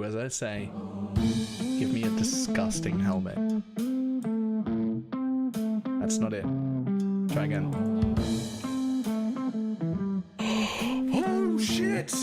as I say, give me a disgusting helmet. That's not it. Try again. Oh shit!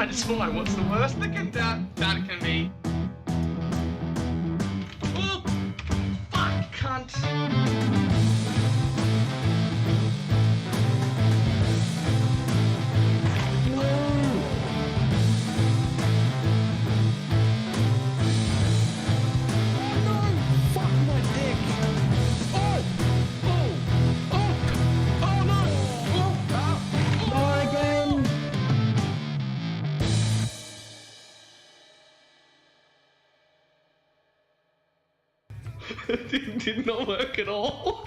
It's fine. What's the worst that can be? Oh, fuck, cunt. It did not work at all.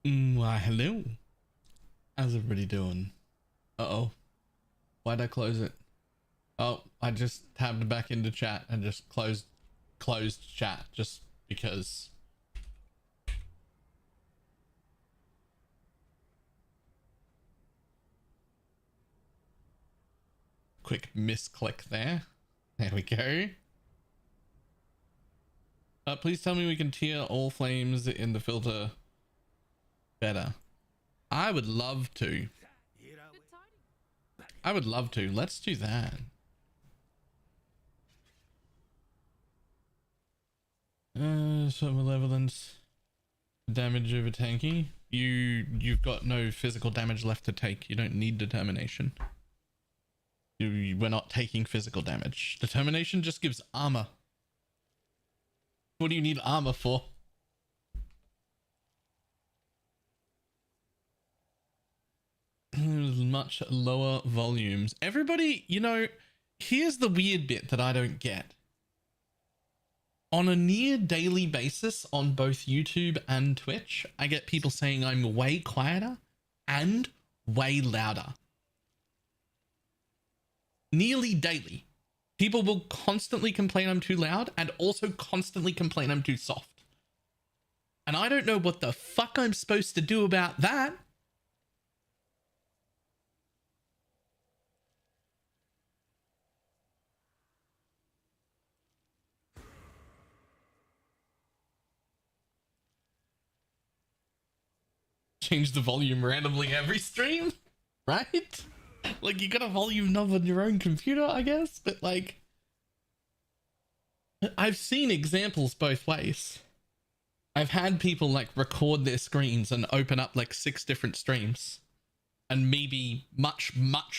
Why, hello. How's everybody doing? Uh-oh. Why'd I close it? Oh, I just tabbed back into chat and just closed chat just because. Quick misclick there. There we go. Please tell me we can tier all flames in the filter better. I would love to. I would love to. Let's do that. So malevolence, damage over tanky. You've got no physical damage left to take. You don't need determination. We're not taking physical damage. Determination just gives armor. What do you need armor for? Much lower volumes. Everybody, you know, here's the weird bit that I don't get. On a near daily basis on both YouTube and Twitch, I get people saying I'm way quieter and way louder. Nearly daily. People will constantly complain I'm too loud and also constantly complain I'm too soft. And I don't know what the fuck I'm supposed to do about that. Change the volume randomly every stream, right? Like, you got a volume knob on your own computer, I guess, but like, I've seen examples both ways. I've had people like record their screens and open up like 6 different streams and maybe much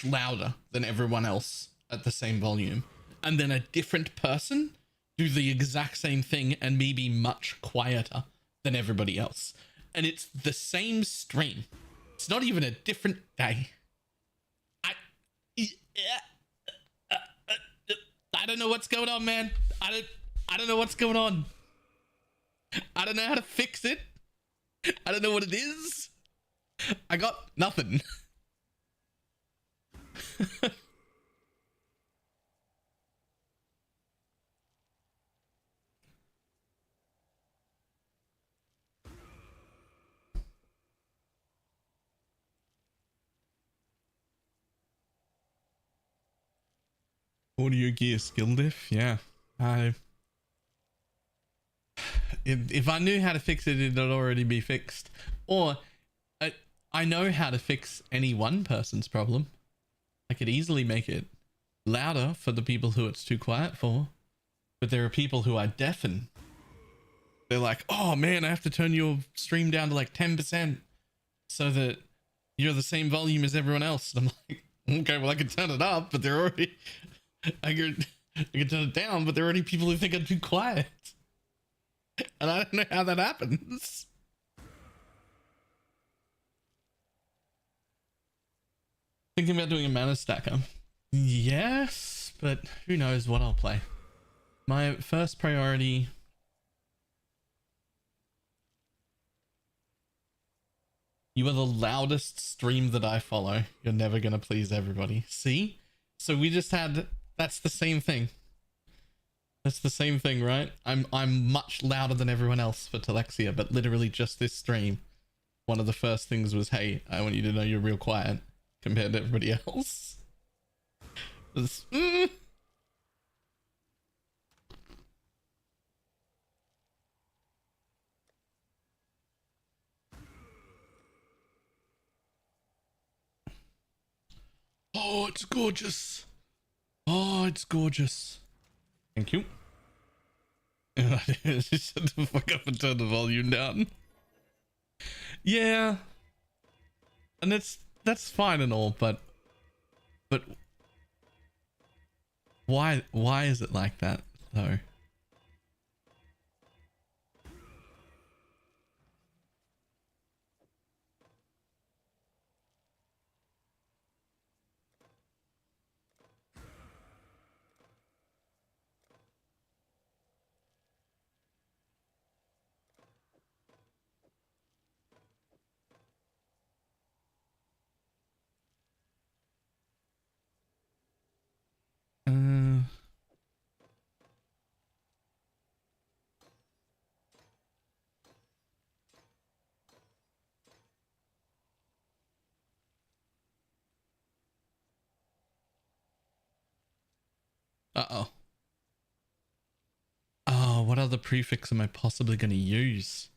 louder than everyone else at the same volume. And then a different person do the exact same thing and me be much quieter than everybody else. And it's the same stream. It's not even a different day. I don't know what's going on, man. I don't know what's going on. I don't know how to fix it. I don't know what it is. I got nothing. Audio gear skill diff, yeah. If I knew how to fix it, it'd already be fixed. Or I know how to fix any one person's problem. I could easily make it louder for the people who it's too quiet for. But there are people who I deafen. They're like, oh man, I have to turn your stream down to like 10% so that you're the same volume as everyone else. And I'm like, okay, well I can turn it up, but they're already... I can turn it down, but there are already people who think I'm too quiet. And I don't know how that happens. Thinking about doing a mana stacker. Yes, but who knows what I'll play. My first priority... You are the loudest stream that I follow. You're never going to please everybody. See? So we just had... That's the same thing. That's the same thing, right? I'm much louder than everyone else for Telexia, but literally just this stream, one of the first things was, hey, I want you to know you're real quiet compared to everybody else. Oh, it's gorgeous. Oh, it's gorgeous. Thank you. Just shut the fuck up and turn the volume down. Yeah. And that's fine and all, but why is it like that though? Uh-oh. Oh, what other prefix am I possibly going to use?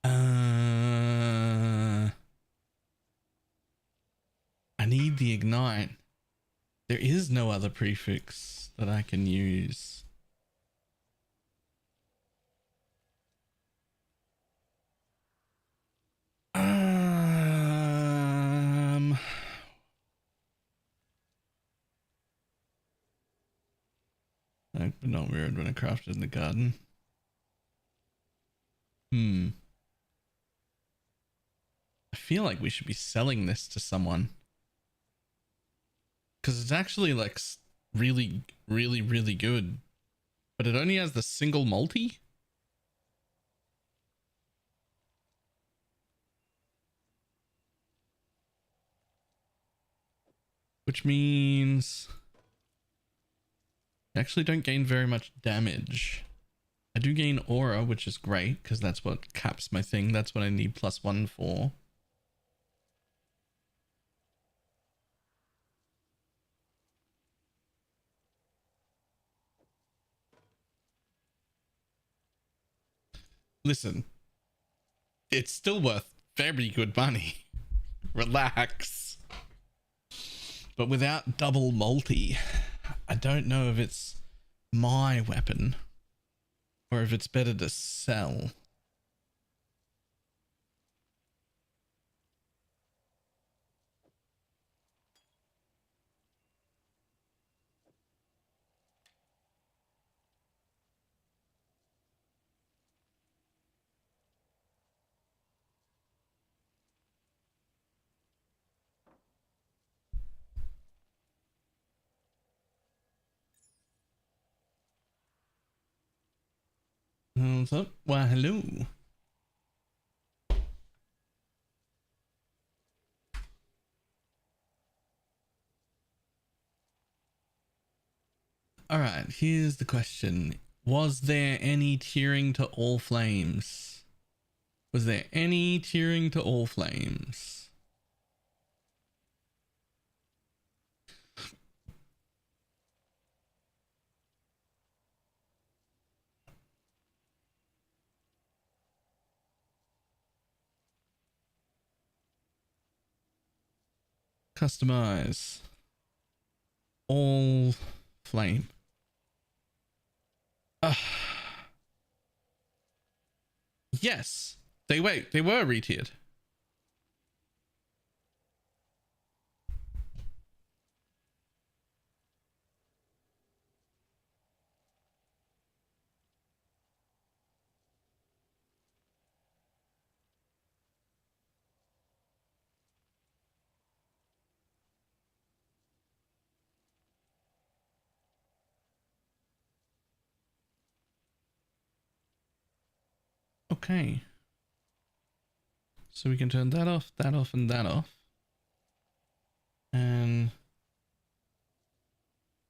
I need the ignite. There is no other prefix that I can use. But not weird when I crafted in the garden. I feel like we should be selling this to someone. Because it's actually like really, really, really good. But it only has the single multi. Which means I actually don't gain very much damage. I do gain aura, which is great because that's what caps my thing. That's what I need +1 for. Listen, it's still worth very good money. Relax. But without double multi, I don't know if it's my weapon or if it's better to sell. What's up? Why, hello. All right, here's the question. Was there any tiering to all flames? Was there any tiering to all flames? Customize. All flame. Yes. They were retiered. Okay. So we can turn that off, and that off. And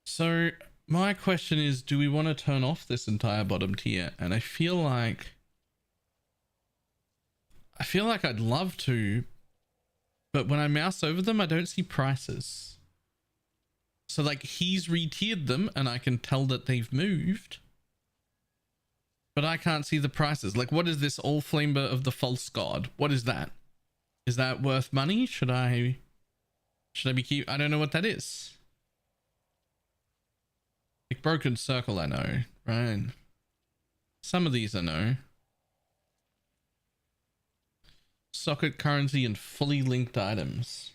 so my question is, do we want to turn off this entire bottom tier? And I feel like I'd love to, but when I mouse over them, I don't see prices. So like he's re-tiered them and I can tell that they've moved, but I can't see the prices. Like, what is this all flamer of the false god? What is that? Is that worth money? Should I be keep? I don't know what that is. Like broken circle, I know, right? Some of these I know. Socket currency and fully linked items.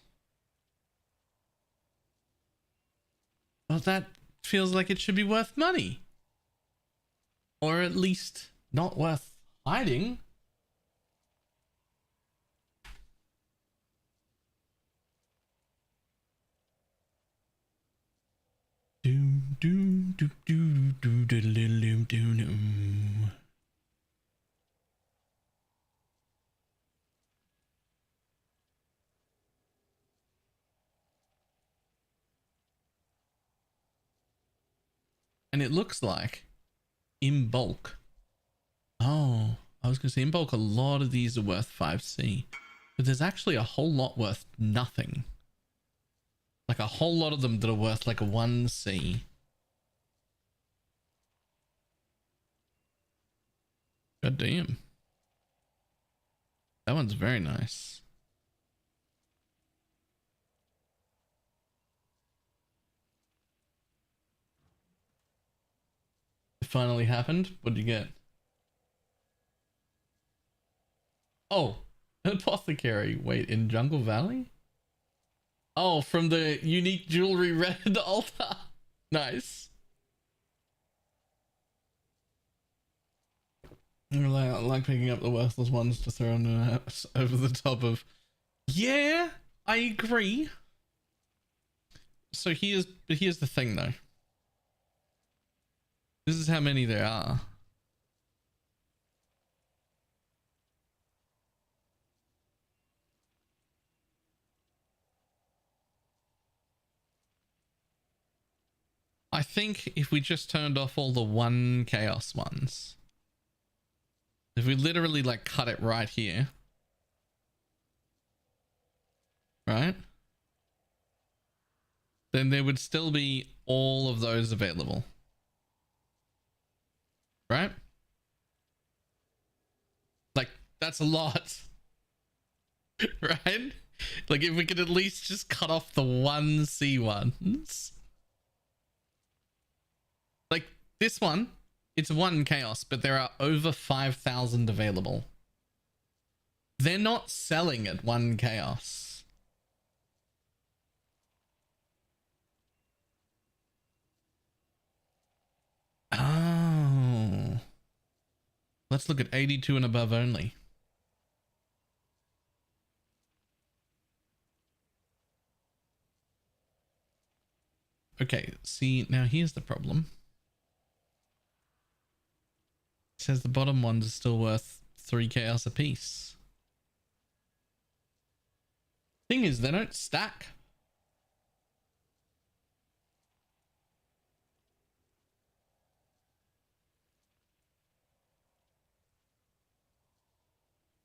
Well, that feels like it should be worth money. Or at least not worth hiding. Doom doom doom doom doom doom doom doom. And it looks like in bulk. Oh, I was gonna say in bulk a lot of these are worth 5C, but there's actually a whole lot worth nothing. Like a whole lot of them that are worth like a 1C. God damn. That one's very nice. It finally happened. What did you get? Oh, apothecary. Wait, in Jungle Valley? Oh, from the unique jewelry red altar. Nice. I like picking up the worthless ones to throw on over the top of. Yeah, I agree. So here's the thing though. This is how many there are. I think if we just turned off all the 1 chaos ones, if we literally like cut it right here, right? Then there would still be all of those available. Right? Like that's a lot. Right? Like if we could at least just cut off the 1C ones. Like this one, it's 1 chaos, but there are over 5,000 available. They're not selling at 1 chaos. Oh. Let's look at 82 and above only. Okay, see, now here's the problem. says the bottom ones are still worth 3 chaos apiece. Thing is, they don't stack.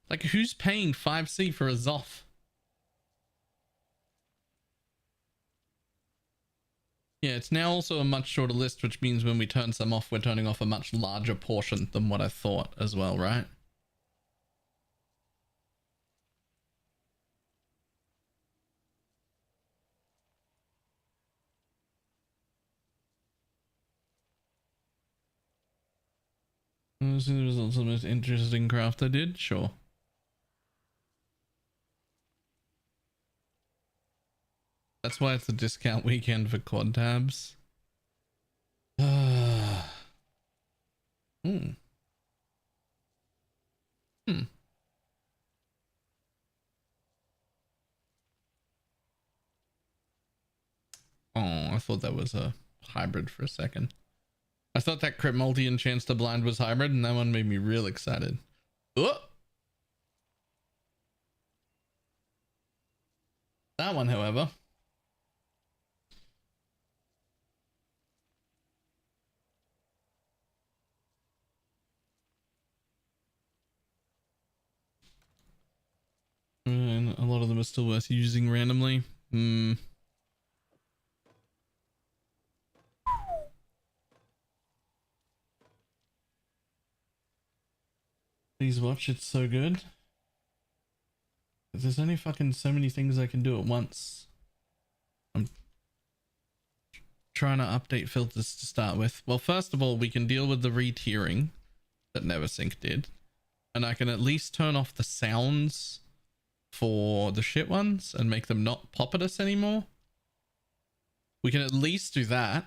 Like, who's paying 5C for a Zoff? Yeah, it's now also a much shorter list, which means when we turn some off, we're turning off a much larger portion than what I thought as well, right? This is the results of the most interesting craft I did? Sure. That's why it's a discount weekend for quad tabs. Hmm. Hmm. Oh, I thought that was a hybrid for a second. I thought that crit multi and chance to blind was hybrid, and that one made me real excited. Oh! That one, however. And a lot of them are still worth using randomly. Hmm. Please watch, it's so good. There's only fucking so many things I can do at once. I'm trying to update filters to start with. Well, first of all, we can deal with the re-tiering that Neversink did. And I can at least turn off the sounds for the shit ones and make them not pop at us anymore. We can at least do that.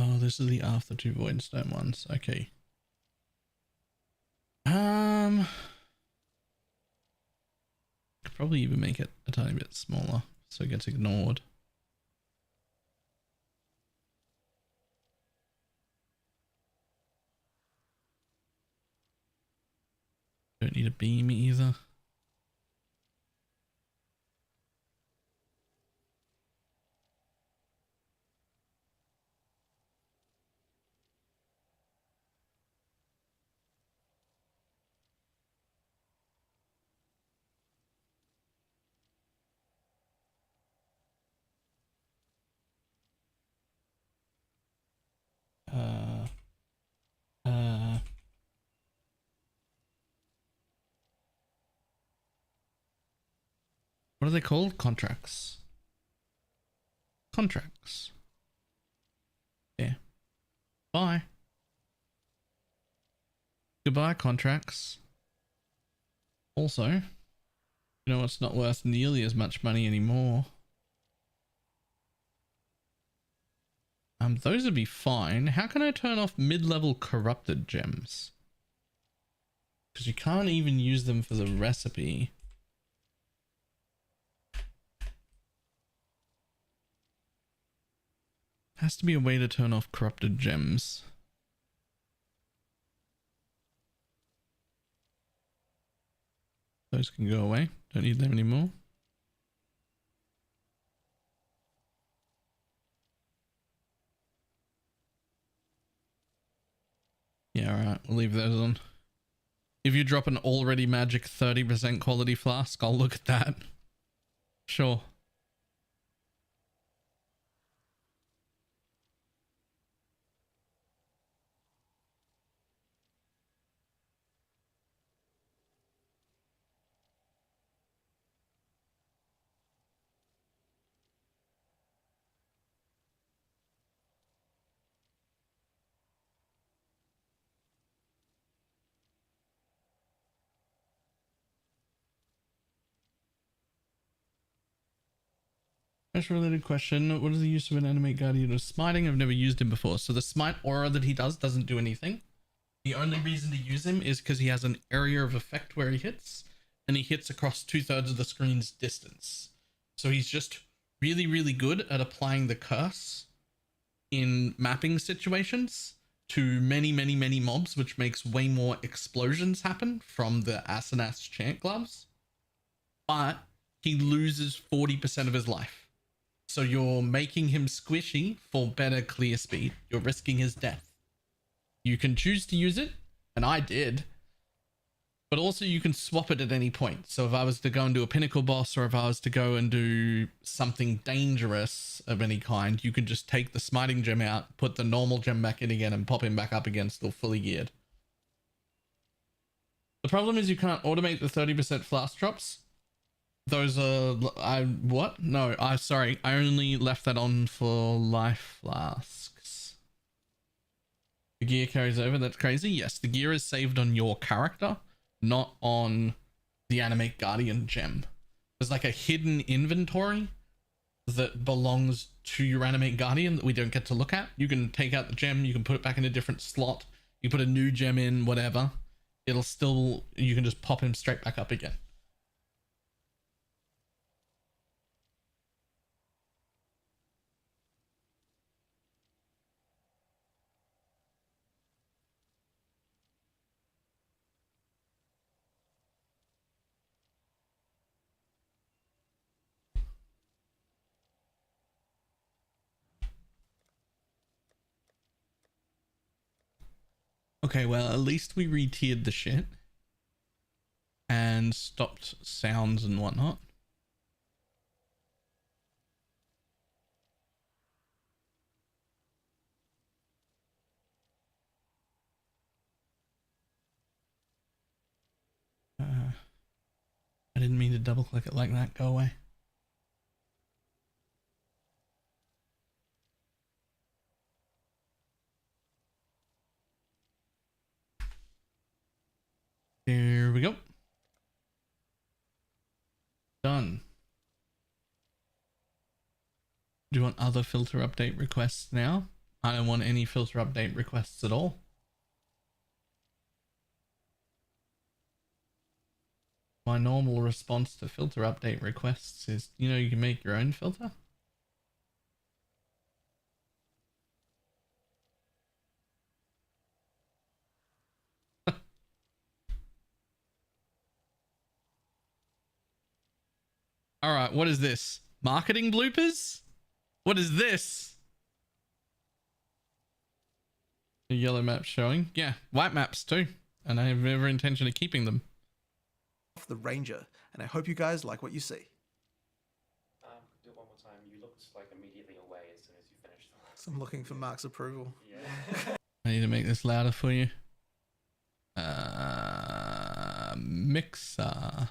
Oh, this is the after 2 Voidstone ones. Okay. Could probably even make it a tiny bit smaller so it gets ignored. Don't need a beam either. What are they called? Contracts. Contracts. Yeah. Bye. Goodbye, contracts. Also, you know it's not worth nearly as much money anymore. Those would be fine. How can I turn off mid-level corrupted gems? Because you can't even use them for the recipe. Has to be a way to turn off corrupted gems. Those can go away. Don't need them anymore. Yeah, alright. We'll leave those on. If you drop an already magic 30% quality flask, I'll look at that. Sure. That's a related question. What is the use of an Animate Guardian of smiting? I've never used him before. So the smite aura that he does doesn't do anything. The only reason to use him is because he has an area of effect where he hits, and he hits across 2/3 of the screen's distance. So he's just really, really good at applying the curse in mapping situations to many, many, many mobs, which makes way more explosions happen from the Asenath chant gloves. But he loses 40% of his life. So you're making him squishy for better clear speed. You're risking his death. You can choose to use it, and I did. But also you can swap it at any point. So if I was to go and do a pinnacle boss, or if I was to go and do something dangerous of any kind, you can just take the smiting gem out, put the normal gem back in again, and pop him back up again, still fully geared. The problem is you can't automate the 30% flask drops. Those are... sorry. I only left that on for life flasks. The gear carries over. That's crazy. Yes, the gear is saved on your character, not on the Animate Guardian gem. There's like a hidden inventory that belongs to your Animate Guardian that we don't get to look at. You can take out the gem, you can put it back in a different slot, you put a new gem in, whatever. It'll still... you can just pop him straight back up again. Okay, well, at least we re-tiered the shit and stopped sounds and whatnot. I didn't mean to double click it like that. Go away. Here we go. Done. Do you want other filter update requests now? I don't want any filter update requests at all. My normal response to filter update requests is, you know, you can make your own filter. All right, what is this? Marketing bloopers? What is this? The yellow map showing? Yeah, white maps too. And I have every intention of keeping them. The Ranger, and I hope you guys like what you see. Do it one more time. You looked like immediately away as soon as you finished. So I'm looking for Mark's approval. Yeah. I need to make this louder for you. Mixer.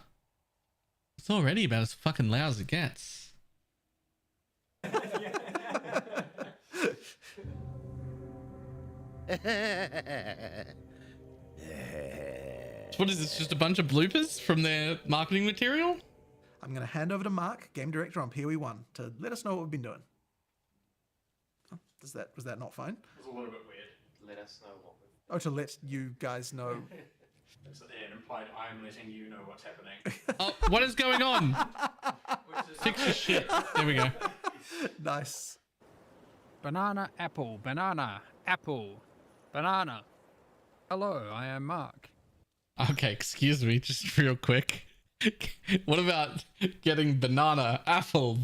It's already about as fucking loud as it gets. What is this? Just a bunch of bloopers from their marketing material? I'm going to hand over to Mark, game director on PoE1, to let us know what we've been doing. Oh, was that not fine? It was a little bit weird. Let us know what we've... Oh, to let you guys know. So it implied I'm letting you know what's happening. Oh, what is going on? Fix your shit. There we go. Nice. Banana, apple, banana, apple, banana. Hello, I am Mark. Okay, excuse me, just real quick. What about getting banana, apple,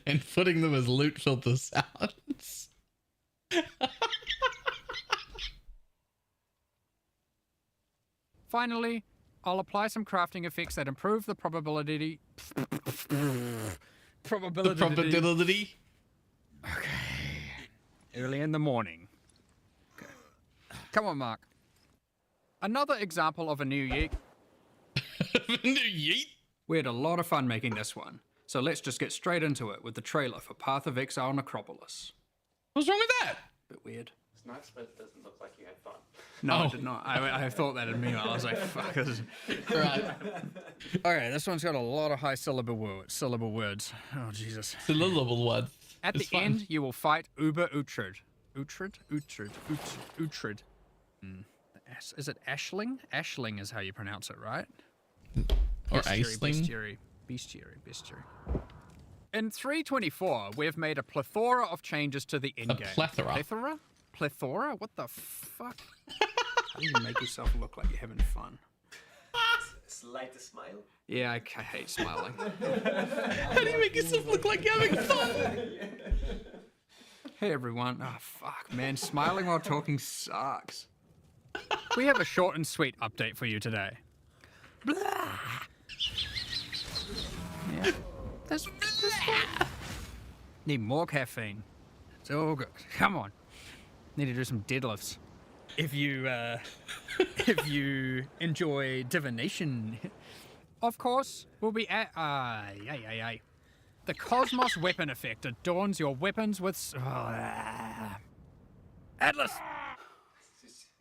and putting them as loot filter sounds? Finally, I'll apply some crafting effects that improve the probability. The probability. Okay. Early in the morning. Okay. Come on, Mark. Another example of a new yeet. New yeet? We had a lot of fun making this one, so let's just get straight into it with the trailer for Path of Exile Necropolis. What's wrong with that? Bit weird. It's nice, but it doesn't look like you had fun. No, I Oh. did not. I thought that in me. I was like, fuck. Right. Okay, this one's got a lot of high syllable words. Oh, Jesus. Syllable words. At It's the fine. end, you will fight Uber Uhtred. Uhtred. Is it Ashling? Ashling is how you pronounce it, right? Or Bestiary. Bestiary. In 324, we've made a plethora of changes to the in-game. plethora. Plethora? What the fuck? How do you make yourself look like you're having fun? Slight smile. Yeah, I hate smiling. How do you make yourself look like you're having fun? Hey everyone. Oh fuck, man. Smiling while talking sucks. We have a short and sweet update for you today. Blah. Yeah. That's fine. Need more caffeine. It's all good. Come on. Need to do some deadlifts. If you enjoy divination, of course, we'll be at the Cosmos weapon effect adorns your weapons with Atlas.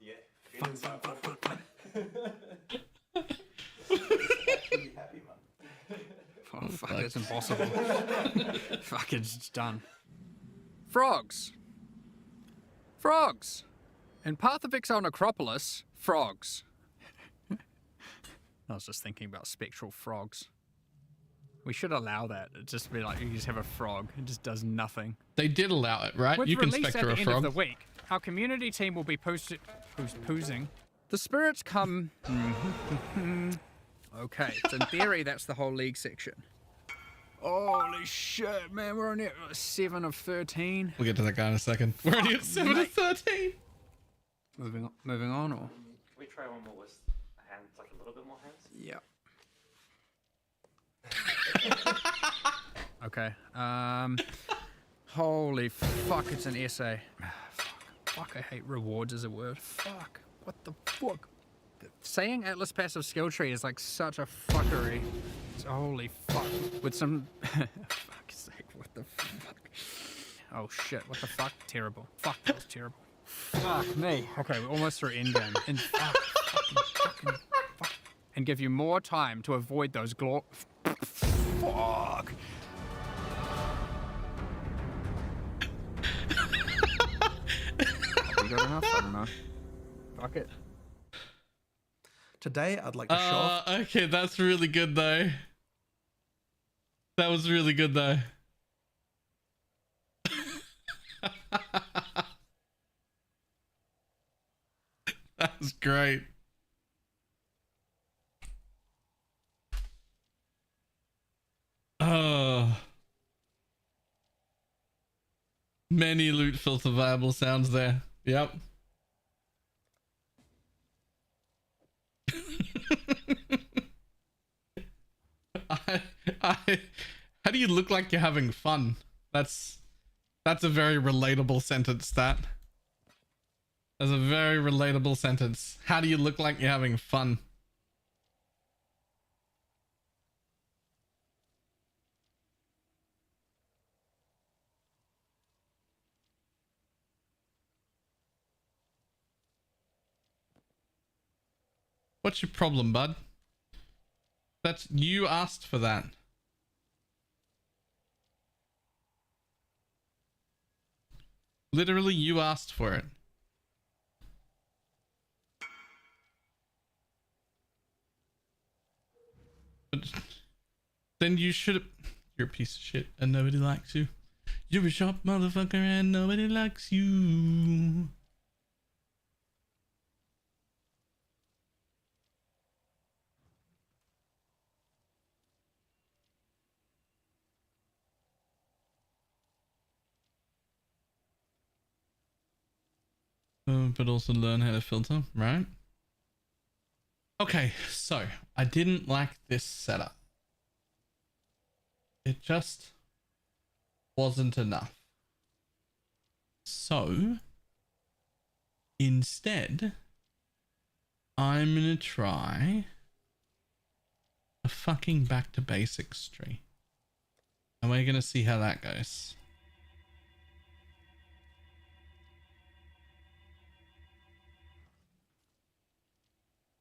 Yeah. Feeling happy, man. Oh fuck, that's impossible. Fuck, it's done. Frogs. In Path of Exile Necropolis, frogs. I was just thinking about spectral frogs. We should allow that. It'd just be like, you just have a frog. It just does nothing. They did allow it, right? With You can release spectre at a the end frog. of the week, our community team will be poozing. The spirits come... Okay, so in theory, that's the whole league section. Holy shit, man, we're only at 7 of 13. We'll get to that guy in a second. We're already at 7 of 13. Moving on, or? Can we try one more with hands, like a little bit more hands? Yeah. Okay. Holy fuck, it's an essay. Fuck, I hate rewards as a word. Fuck. What the fuck? Saying Atlas passive skill tree is like such a fuckery. It's holy fuck. With some... Fuck's sake, what the fuck? Oh shit, what the fuck? Terrible. Fuck, that was terrible. Fuck me. Okay, we're almost through endgame. And fuck. And give you more time to avoid those Fuck. Have we got enough? I don't know. Fuck it. Today, I'd like to show off. Okay, that's really good though. That was really good though. That was great. Oh. Many loot filter viable sounds there. Yep. How do you look like you're having fun? That's a very relatable sentence, that. That's a very relatable sentence. How do you look like you're having fun? What's your problem, bud? That's, you asked for that. Literally, you asked for it. But then you should. You're a piece of shit and nobody likes you. You're a sharp motherfucker and nobody likes you. But also learn how to filter, right? Okay, so I didn't like this setup. It just wasn't enough. So instead, I'm gonna try a fucking back to basics tree. And we're gonna see how that goes.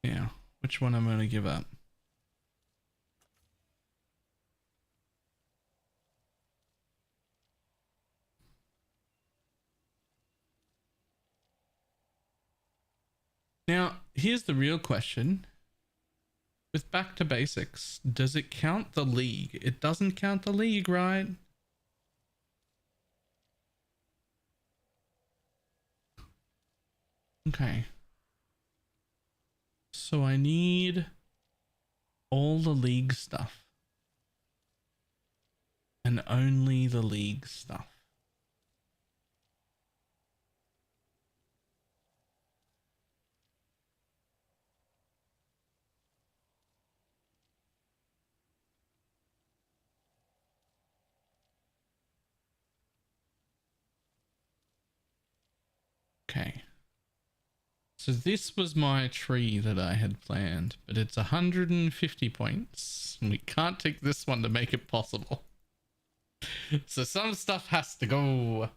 Yeah. Which one I'm going to give up? Now, here's the real question. With back to basics, does it count the league? It doesn't count the league, right? Okay. So I need all the league stuff. And only the league stuff. Okay. So this was my tree that I had planned, but it's 150 points. And we can't take this one to make it possible. So some stuff has to go.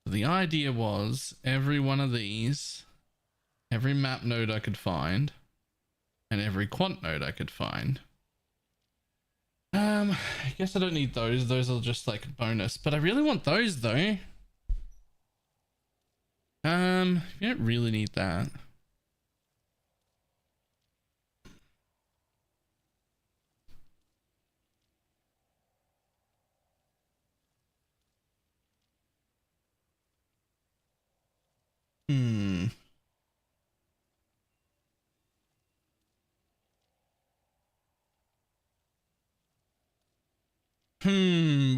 The idea was every one of these, every map node I could find, and every quant node I could find. I guess I don't need those. Those are just like a bonus, but I really want those though. You don't really need that.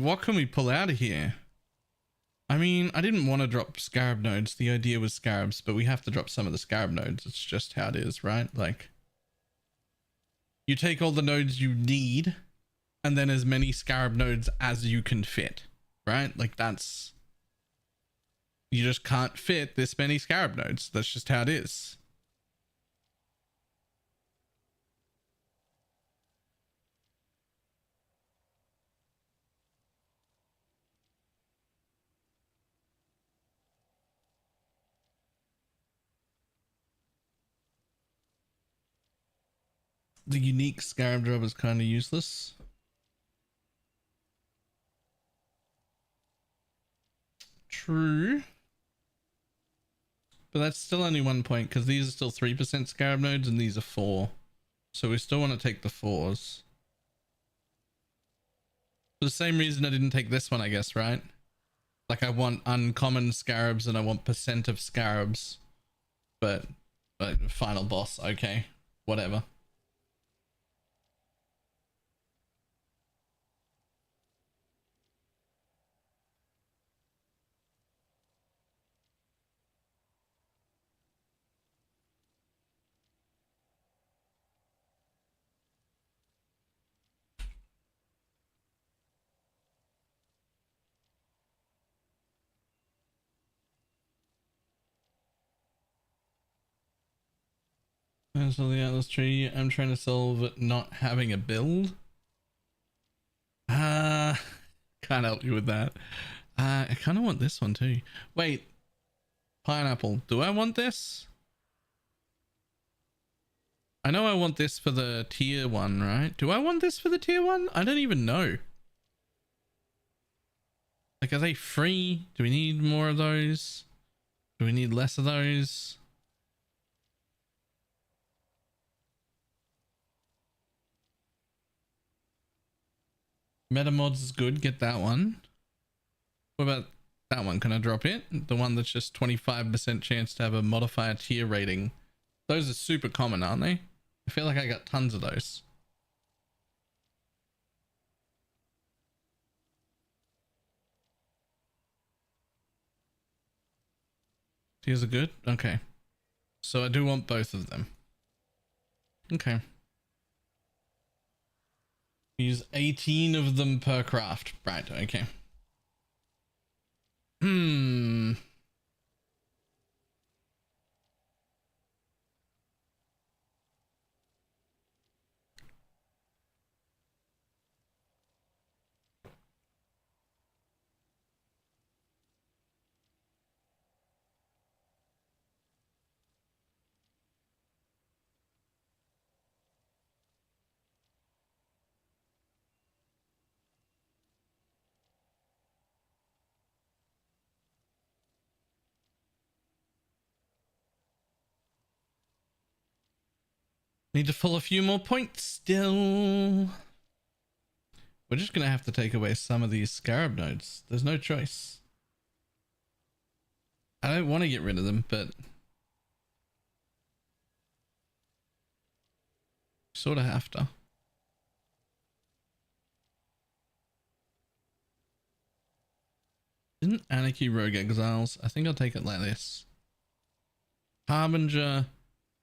What can we pull out of here? I mean, I didn't want to drop scarab nodes. The idea was scarabs, but we have to drop some of the scarab nodes. It's just how it is, right? Like, you take all the nodes you need and then as many scarab nodes as you can fit, right? Like, that's... You just can't fit this many scarab nodes. That's just how it is. The unique scarab drop is kind of useless. True. But that's still only 1 point because these are still 3% scarab nodes and these are 4. So we still want to take the 4s. For the same reason I didn't take this one, I guess, right? Like I want uncommon scarabs and I want percent of scarabs. But final boss, okay. Whatever. So the Atlas tree, I'm trying to solve not having a build. Can't help you with that. I kind of want this one too. Wait, pineapple, do I want this? I know I want this for the tier 1, right? Do I want this for the tier 1? I don't even know. Like, are they free? Do we need more of those? Do we need less of those? Metamods is good. Get that one. What about that one? Can I drop it? The one that's just 25% chance to have a modifier tier rating. Those are super common, aren't they? I feel like I got tons of those. Tiers are good? Okay. So I do want both of them. Okay. Use 18 of them per craft. Right, okay. Need to pull a few more points still. We're just going to have to take away some of these scarab nodes. There's no choice. I don't want to get rid of them, but sort of have to. Isn't Anarchy Rogue Exiles? I think I'll take it like this. Harbinger,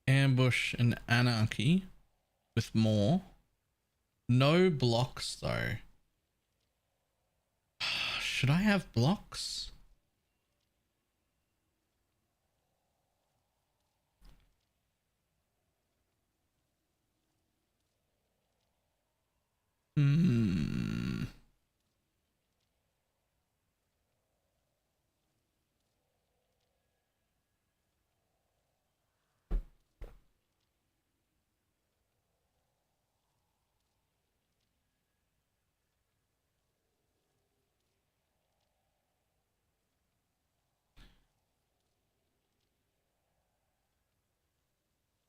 Ambush, and Anarchy with more. No blocks though. Should I have blocks?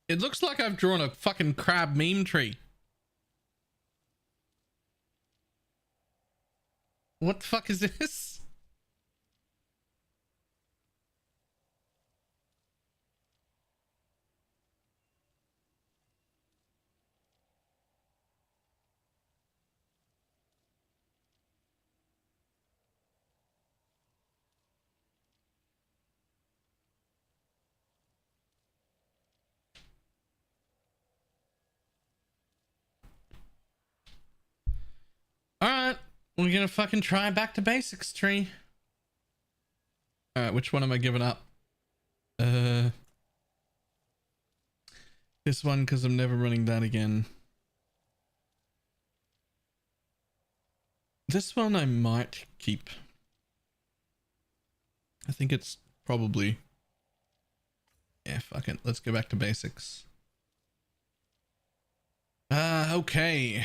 It looks like I've drawn a fucking crab meme tree. What the fuck is this? Alright, we're gonna fucking try back to basics tree. Alright, which one am I giving up? This one, because I'm never running that again. This one I might keep. I think it's probably... Yeah, fuck it. Let's go back to basics. Okay.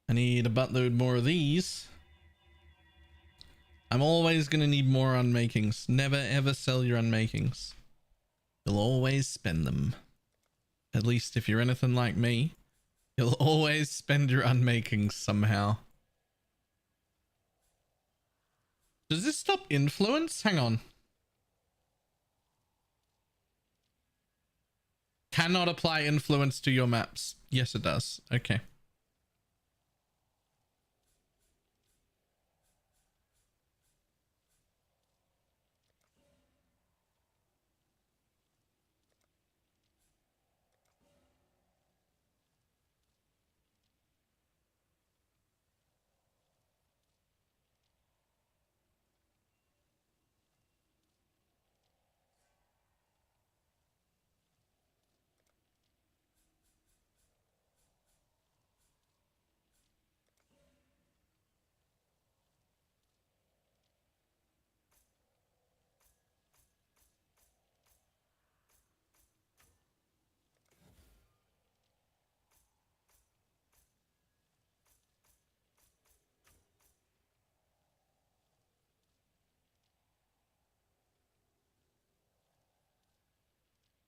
I need a buttload more of these. I'm always going to need more unmakings. Never ever sell your unmakings. You'll always spend them. At least if you're anything like me, you'll always spend your unmakings somehow. Does this stop influence? Hang on. Cannot apply influence to your maps. Yes, it does. Okay.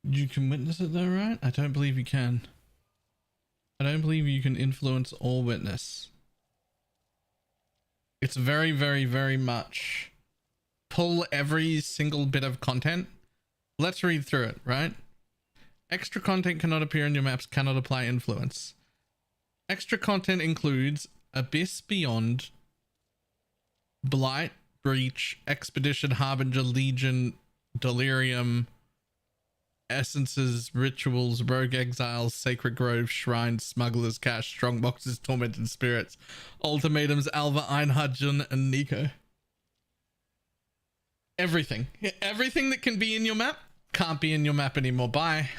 You can witness it though, right? I don't believe you can. I don't believe you can influence or witness. It's very, very, very much pull every single bit of content. Let's read through it, right? Extra content cannot appear in your maps, cannot apply influence. Extra content includes Abyss Beyond, Blight, Breach, Expedition, Harbinger, Legion, Delirium, Essences, Rituals, Rogue Exiles, Sacred Groves, Shrines, Smuggler's Cache, Strongboxes, Tormented Spirits, Ultimatums, Alva, Einhardjun, and Nico. Everything. Everything that can be in your map can't be in your map anymore. Bye.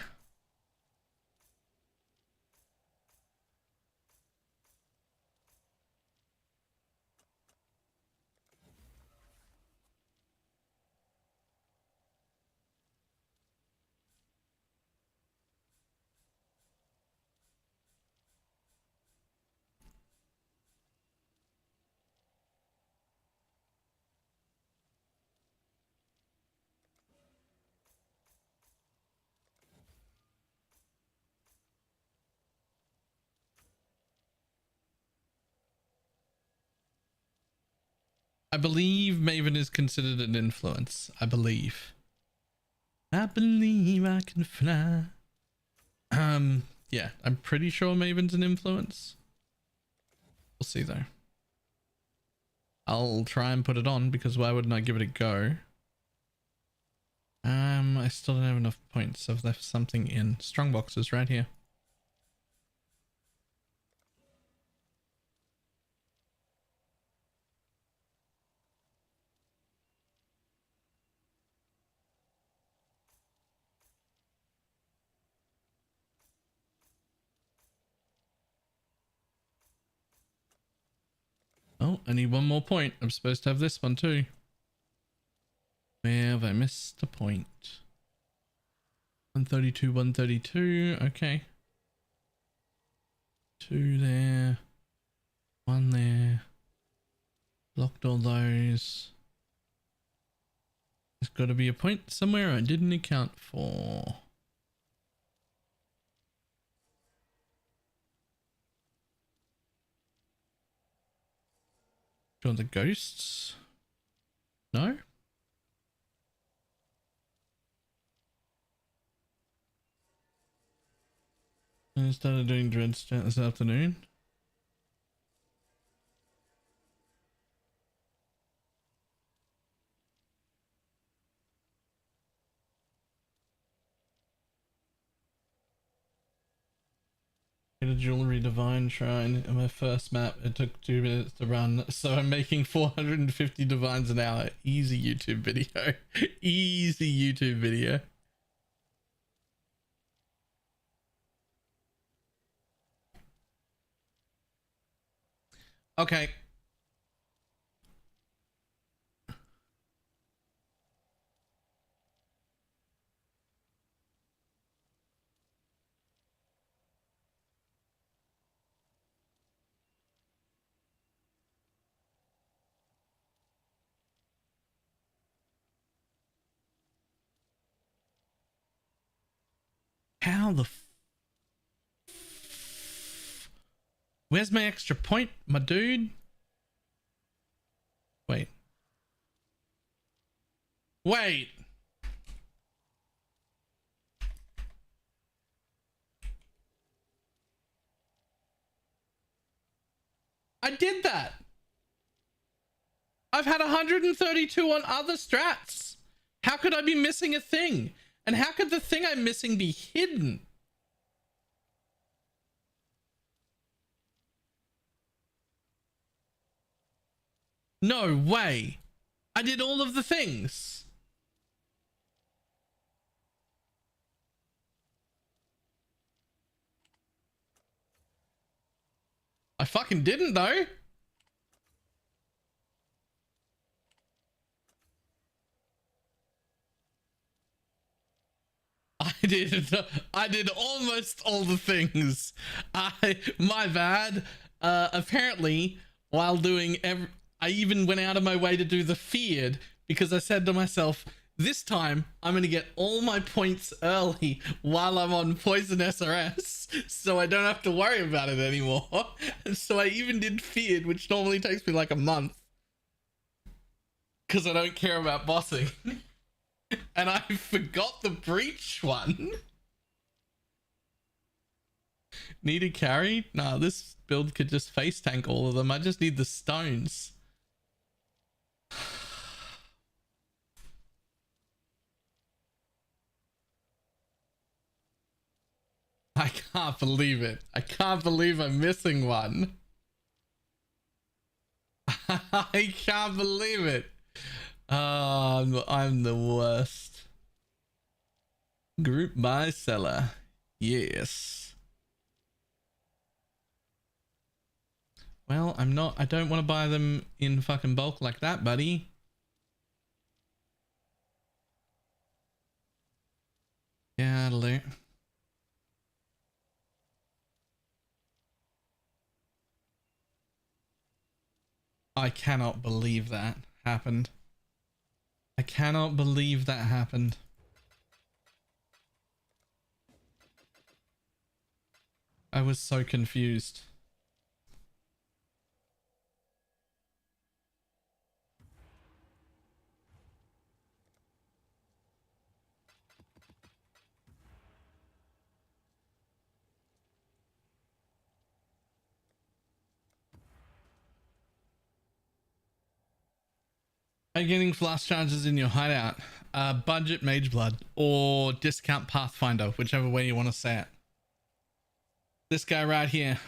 I believe Maven is considered an influence. I believe I can fly. Yeah, I'm pretty sure Maven's an influence. We'll see though. I'll try and put it on because why wouldn't I give it a go? I still don't have enough points. I've left something in. Strongbox is right here. Oh, I need one more point. I'm supposed to have this one too. Where have I missed a point? 132, 132. Okay. 2 there. 1 there. Blocked all those. There's got to be a point somewhere I didn't account for. Do you want the ghosts? No? I started doing dread chat this afternoon. A jewelry divine shrine in my first map. It took 2 minutes to run, so I'm making 450 divines an hour. Easy YouTube video. Easy YouTube video. Okay. How the Where's my extra point, my dude? Wait. Wait. I did that. I've had 132 on other strats. How could I be missing a thing? And how could the thing I'm missing be hidden? No way. I did all of the things. I fucking didn't though. I did almost all the things. My bad. Apparently while doing I even went out of my way to do the feared because I said to myself, this time I'm going to get all my points early while I'm on poison SRS so I don't have to worry about it anymore. And so I even did feared, which normally takes me like a month because I don't care about bossing. And I forgot the breach one. Need a carry? Nah, this build could just face tank all of them. I just need the stones. I can't believe it. I can't believe I'm missing one. I can't believe it. I'm the worst. Group buy seller. Yes. Well, I don't want to buy them in fucking bulk like that, buddy. Yeah, that'll do. I cannot believe that happened. I cannot believe that happened. I was so confused. Are you getting flask charges in your hideout? Budget Mage Blood or discount Pathfinder, whichever way you want to say it. This guy right here.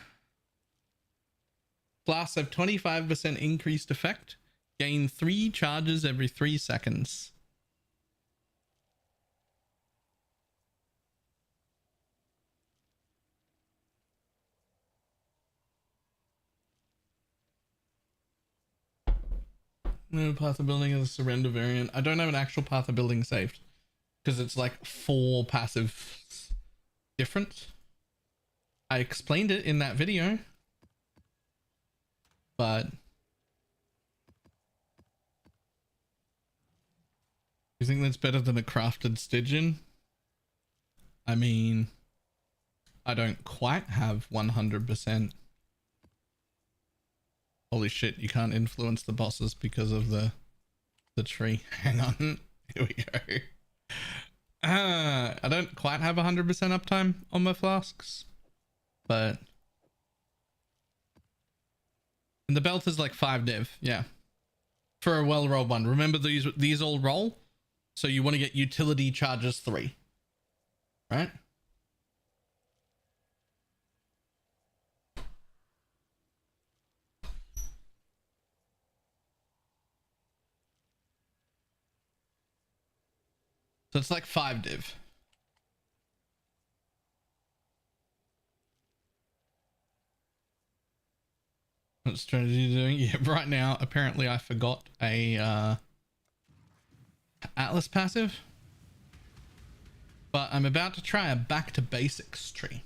Flasks have 25% increased effect. Gain 3 charges every 3 seconds. No, path of building is a surrender variant. I don't have an actual path of building saved because it's like 4 passive different. I explained it in that video, but you think that's better than a crafted Stygian? I mean, I don't quite have 100%. Holy shit, you can't influence the bosses because of the tree. Hang on. Here we go. I don't quite have 100% uptime on my flasks, but and the belt is like 5 div, yeah. For a well-rolled one. Remember these all roll? So you want to get utility charges 3. Right? So it's like 5 div. What strategy are you doing? Yeah, right now, apparently I forgot a Atlas passive. But I'm about to try a back to basics tree.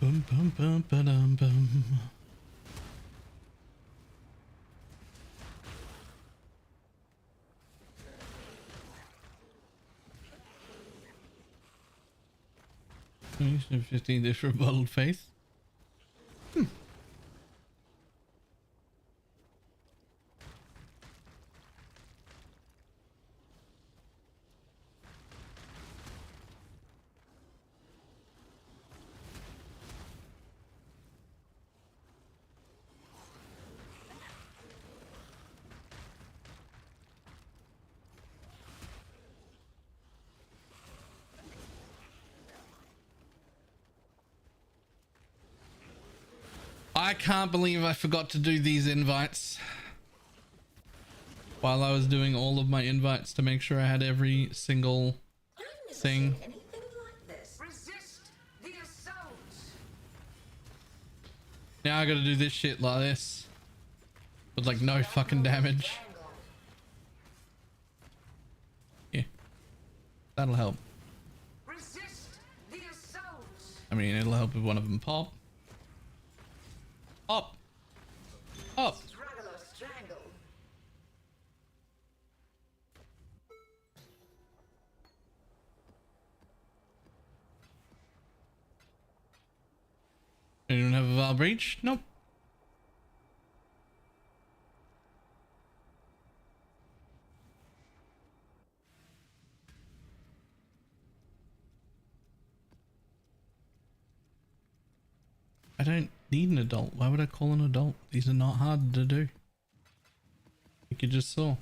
Bum bum bum ba-dum bum. Use 15 different bottled faith. I can't believe I forgot to do these invites while I was doing all of my invites to make sure I had every single thing. Now I gotta do this shit like this with like no fucking damage. Yeah, that'll help. I mean, it'll help if one of them pop. Up. Up. Anyone have a Val Breach? Nope. I don't need an adult. Why would I call an adult? These are not hard to do. Like you just saw.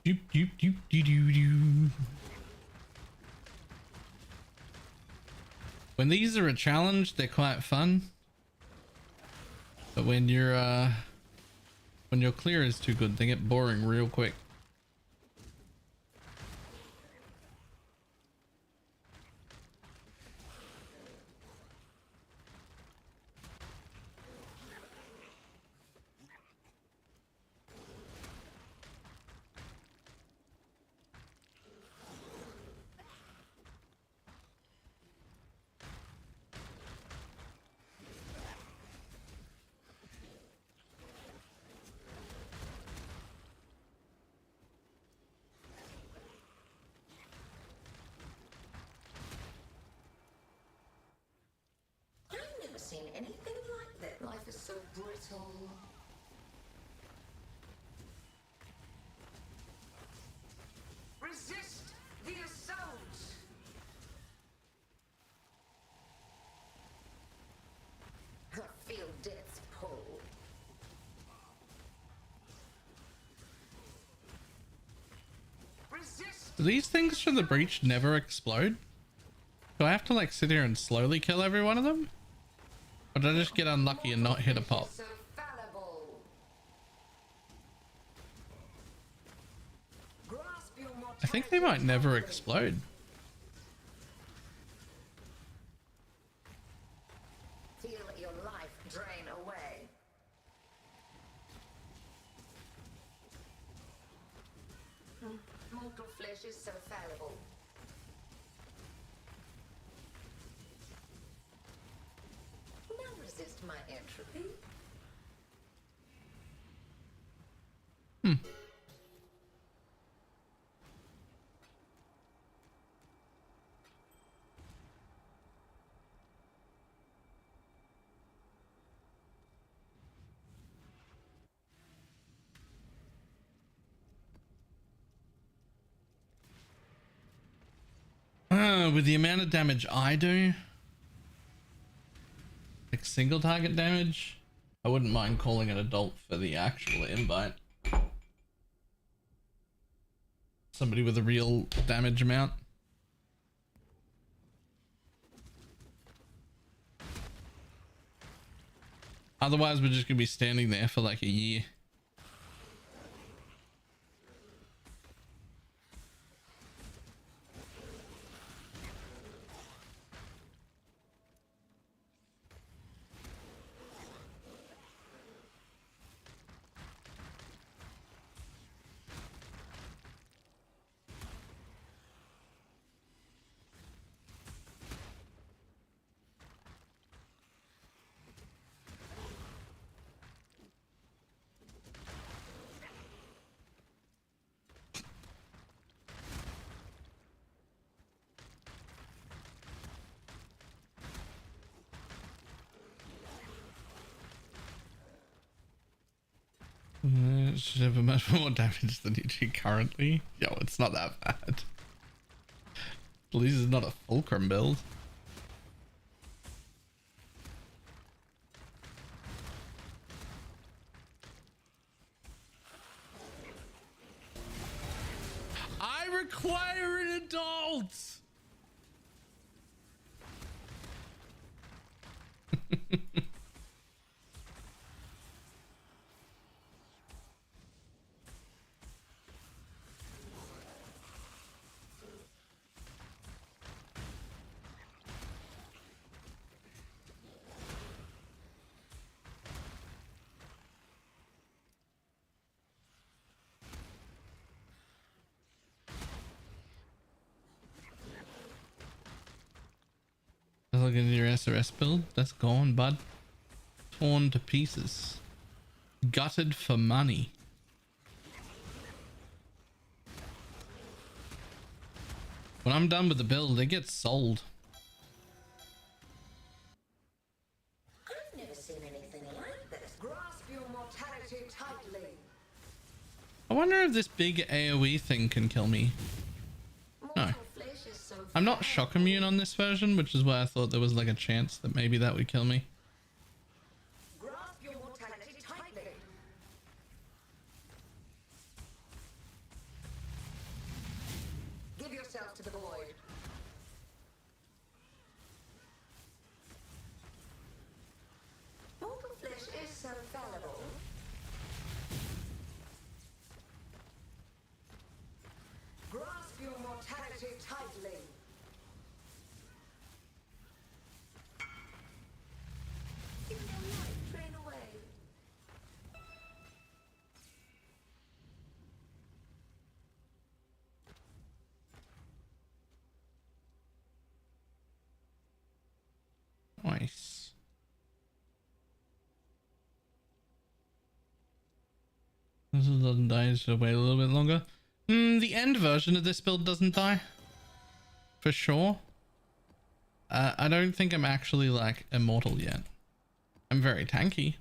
Doop, doop, doop, doo, doo, doo. When these are a challenge, they're quite fun. But when your clear is too good, they get boring real quick. I've never seen anything like that. Life is so brittle. Resist the assault. I feel death's pull. Resist. Do these things for the breach never explode? Do I have to like sit here and slowly kill every one of them? Or did I just get unlucky and not hit a pop? So fallible. Grasp your I think they might never explode. Feel your life drain away. Mortal flesh is so fallible. Now resist my entropy. With the amount of damage I do, like single target damage, I wouldn't mind calling an adult for the actual invite. Somebody with a real damage amount. Otherwise, we're just gonna be standing there for like a year. It should have a much more damage than you do currently. Yo, it's not that bad. At least it's not a fulcrum build. I require an adult! Look at your SRS build. That's gone, bud. Torn to pieces. Gutted for money. When I'm done with the build, it gets sold. I've never seen anything like this. Grasp your mortality tightly. I wonder if this big AoE thing can kill me. No. Mortal flesh is so I'm not shock immune on this version, which is why I thought there was like a chance that maybe that would kill me. grasp your mortality tightly. to the void. Mortal flesh is so fallible. Grasp your mortality tightly. In your life, train away. Nice. This doesn't die, so wait a little bit longer. The end version of this build doesn't die. For sure. I don't think I'm actually like immortal yet. I'm very tanky,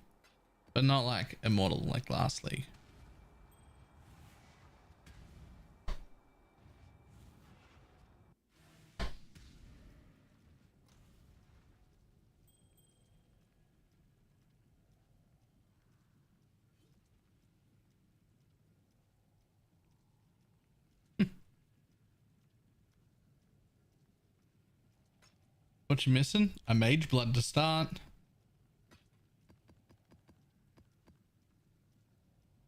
but not like immortal like last league. What you missing? A mage blood to start.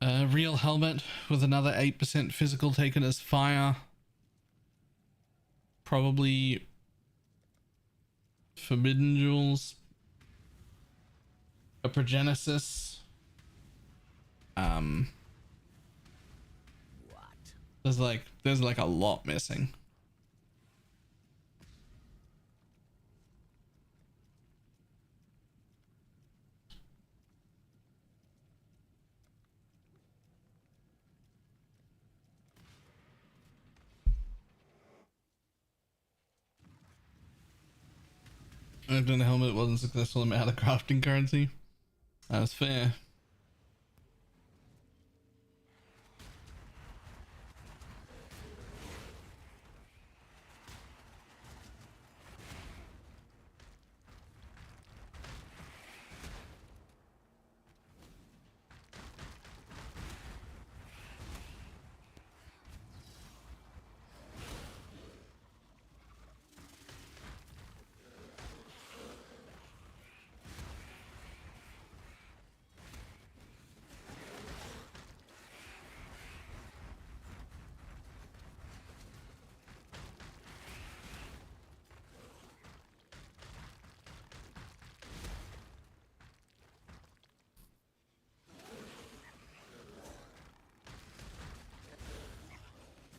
A real helmet with another 8% physical taken as fire. Probably forbidden jewels. A progenesis. There's like a lot missing. I've done a helmet wasn't successful. I'm out of crafting currency. That's fair.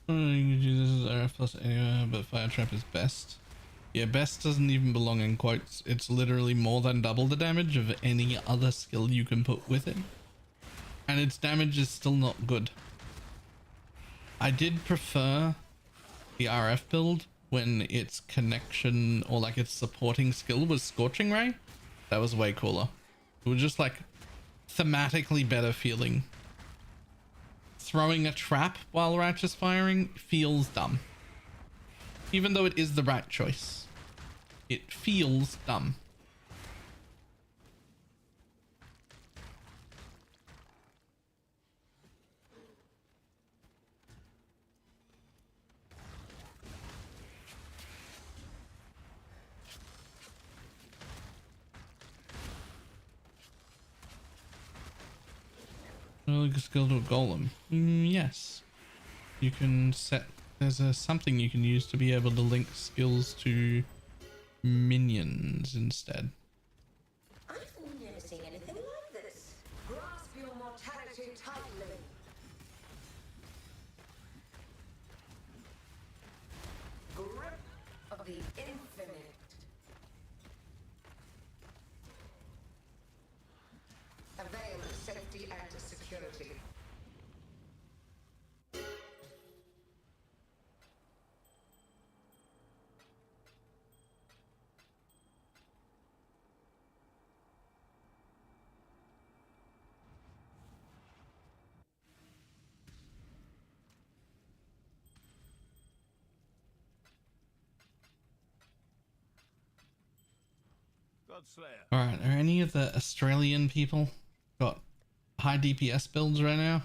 You can do this as RF plus anywhere, but fire trap is best. Yeah, best doesn't even belong in quotes. It's literally more than double the damage of any other skill you can put with it. And its damage is still not good. I did prefer the RF build when its connection or like its supporting skill was Scorching Ray. That was way cooler. It was just like thematically better feeling. Throwing a trap while righteous firing feels dumb. Even though it is the right choice. It feels dumb. Like a skill to a golem. Yes. You can set, there's a something you can use to be able to link skills to minions instead. I've never seen anything like this. Grasp your mortality tightly. Grip of the infinite. A veil of safety and security. Alright, are any of the Australian people got high DPS builds right now?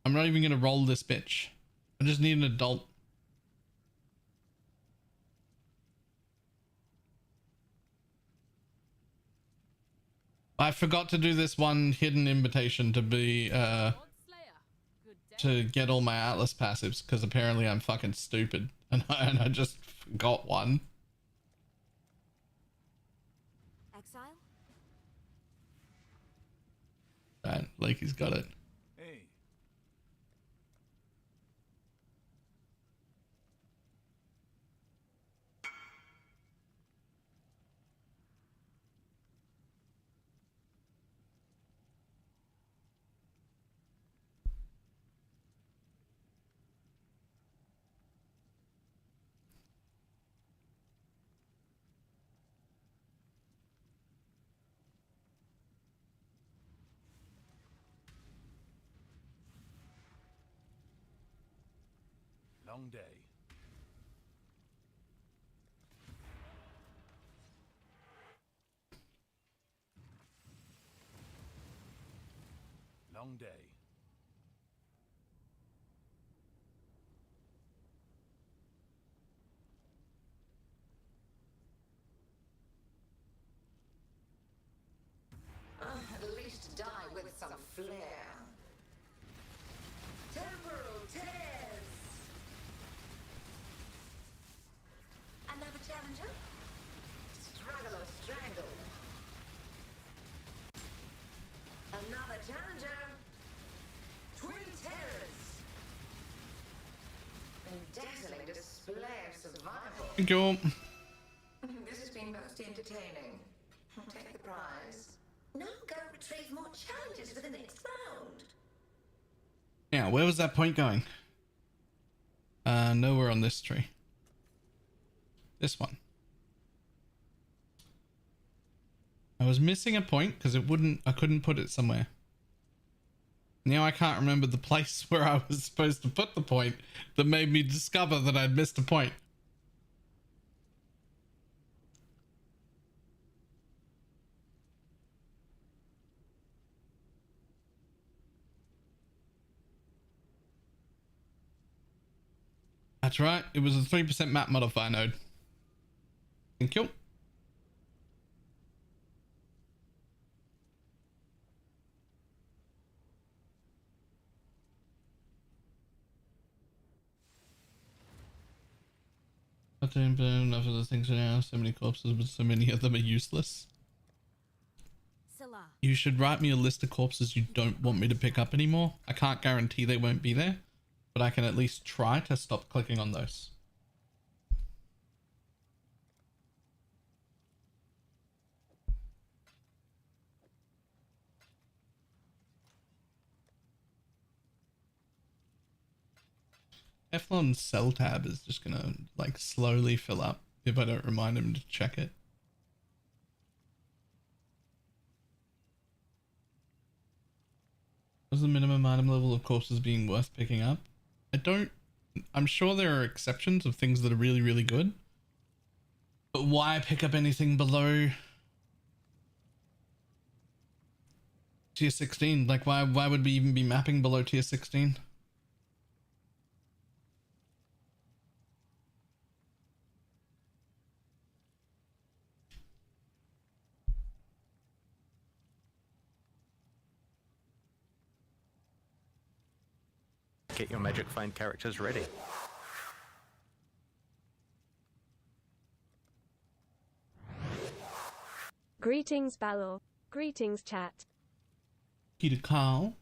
I'm not even gonna roll this bitch. I just need an adult. I forgot to do this one hidden invitation to be to get all my Atlas passives because apparently I'm fucking stupid and I just got one. Exile? Right, Lakey's got it. Hey. Long day. Long day. At least die with some flair. Temporal tears. Another challenger? Struggle or strangle. Another challenger. Twin terrors. A dazzling display of survival. Thank you. This has been most entertaining. Take the prize. Now go retrieve more challenges for the next round. Yeah, where was that point going? Nowhere on this tree. This one. I was missing a point because I couldn't put it somewhere. Now I can't remember the place where I was supposed to put the point that made me discover that I'd missed a point. That's right, it was a 3% map modifier node. Thank you. Enough of the things now, so many corpses, but so many of them are useless. Salah. You should write me a list of corpses you don't want me to pick up anymore. I can't guarantee they won't be there, but I can at least try to stop clicking on those. Eflon's cell tab is just gonna like slowly fill up if I don't remind him to check it. Was the minimum item level of corpses being worth picking up? I'm sure there are exceptions of things that are really, really good. But why pick up anything below tier 16? Like why would we even be mapping below tier 16? Get your magic find characters ready. Greetings, Balor. Greetings, chat. Peter Carl.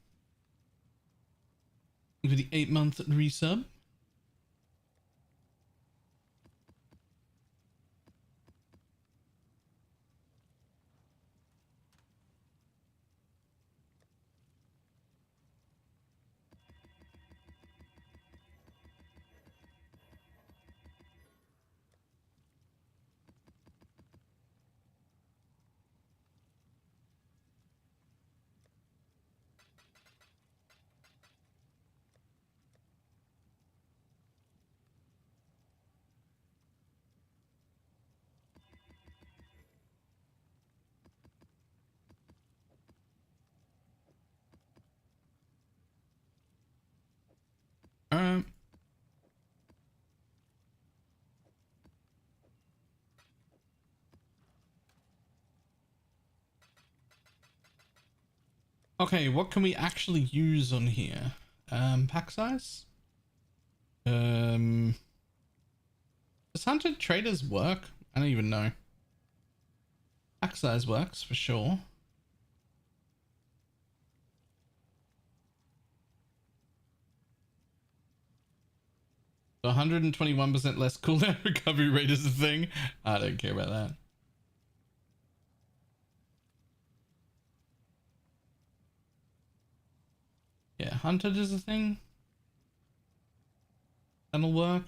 For the 8-month resub. Okay, what can we actually use on here? Pack size? Does hunted traders work? I don't even know. Pack size works for sure. So 121% less cooldown recovery rate is a thing. I don't care about that. Yeah, hunted is a thing. That'll work.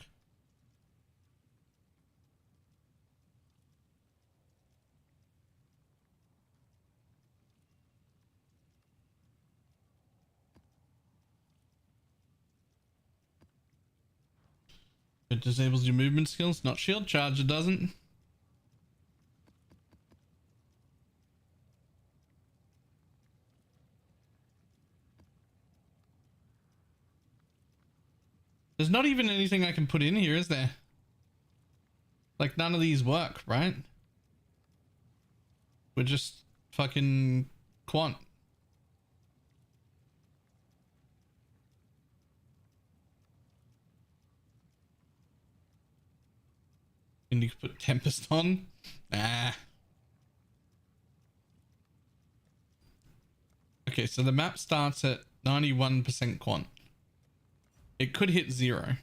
It disables your movement skills, not shield charge, it doesn't. There's not even anything I can put in here, is there? Like, none of these work, right? We're just fucking quant. And you can put Tempest on? Ah. Okay, so the map starts at 91% quant. It could hit 0.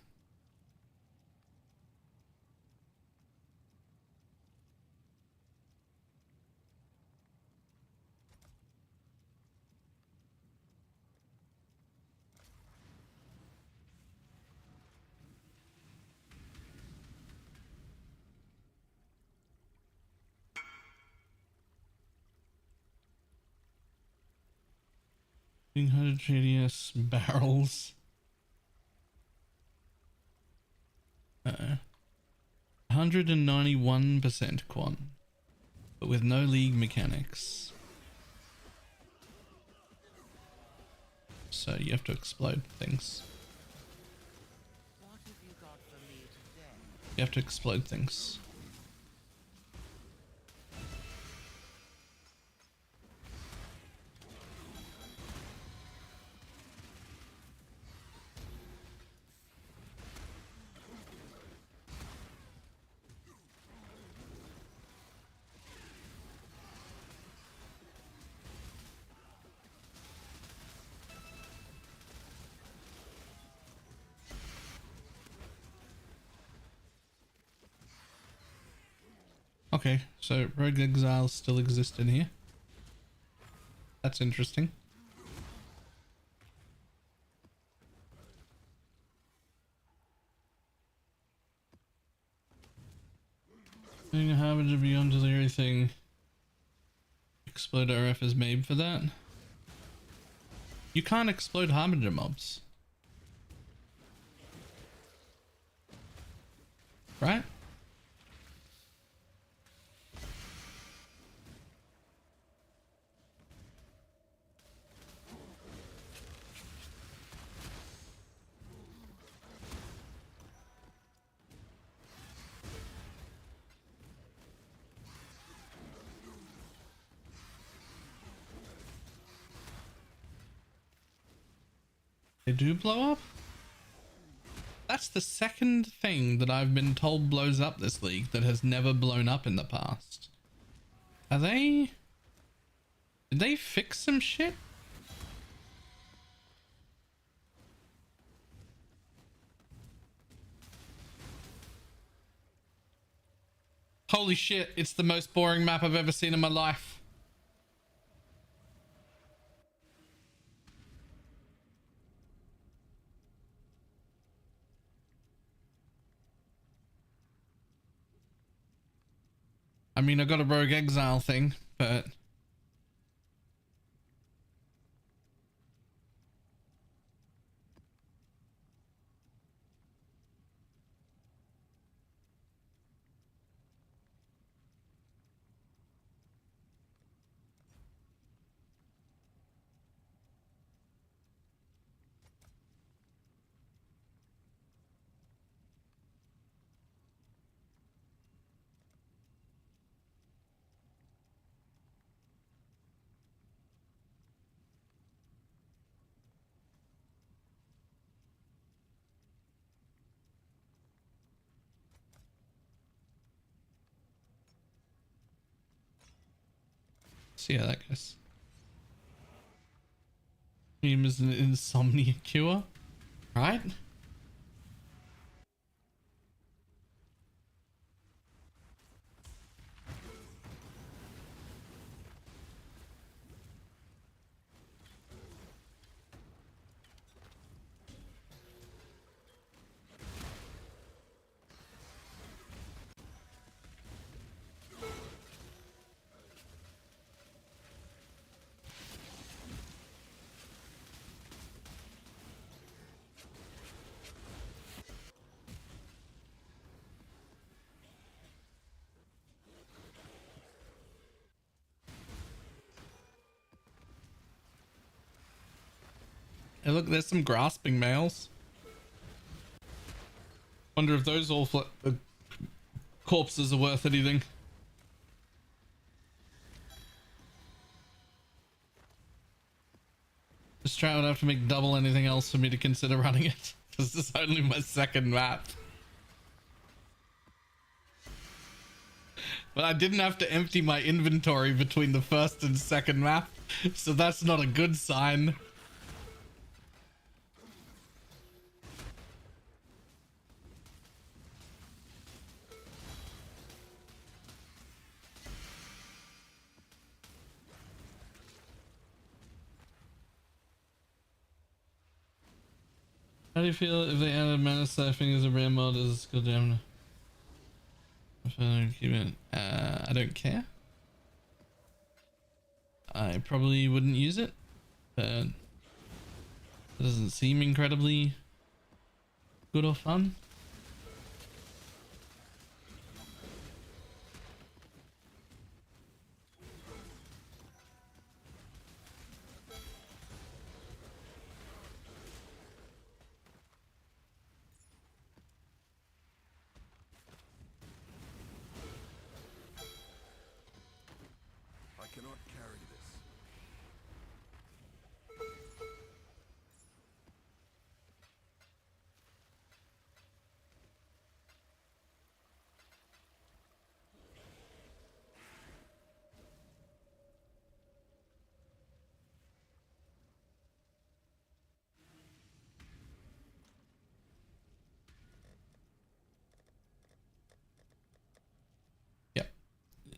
Being 100 radius barrels. 191% quant, but with no league mechanics. So you have to explode things. You have to explode things. Okay, so Rogue Exiles still exist in here. That's interesting. Being a Harbinger beyond delirium thing. Explode RF is made for that. You can't explode Harbinger mobs. Right? They do blow up? That's the second thing that I've been told blows up this league that has never blown up in the past. Are they... Did they fix some shit? Holy shit, it's the most boring map I've ever seen in my life. I mean, I got a Rogue Exile thing, but... See how that goes. Dream is an insomnia cure, right? Hey, look, there's some grasping males. Wonder if those corpses are worth anything. The Strat would have to make double anything else for me to consider running it. This is only my second map. But I didn't have to empty my inventory between the first and second map, so that's not a good sign. How do you feel if they added mana surfing as a rare mod as a skill jam? I don't care. I probably wouldn't use it, but it doesn't seem incredibly good or fun. I cannot carry this.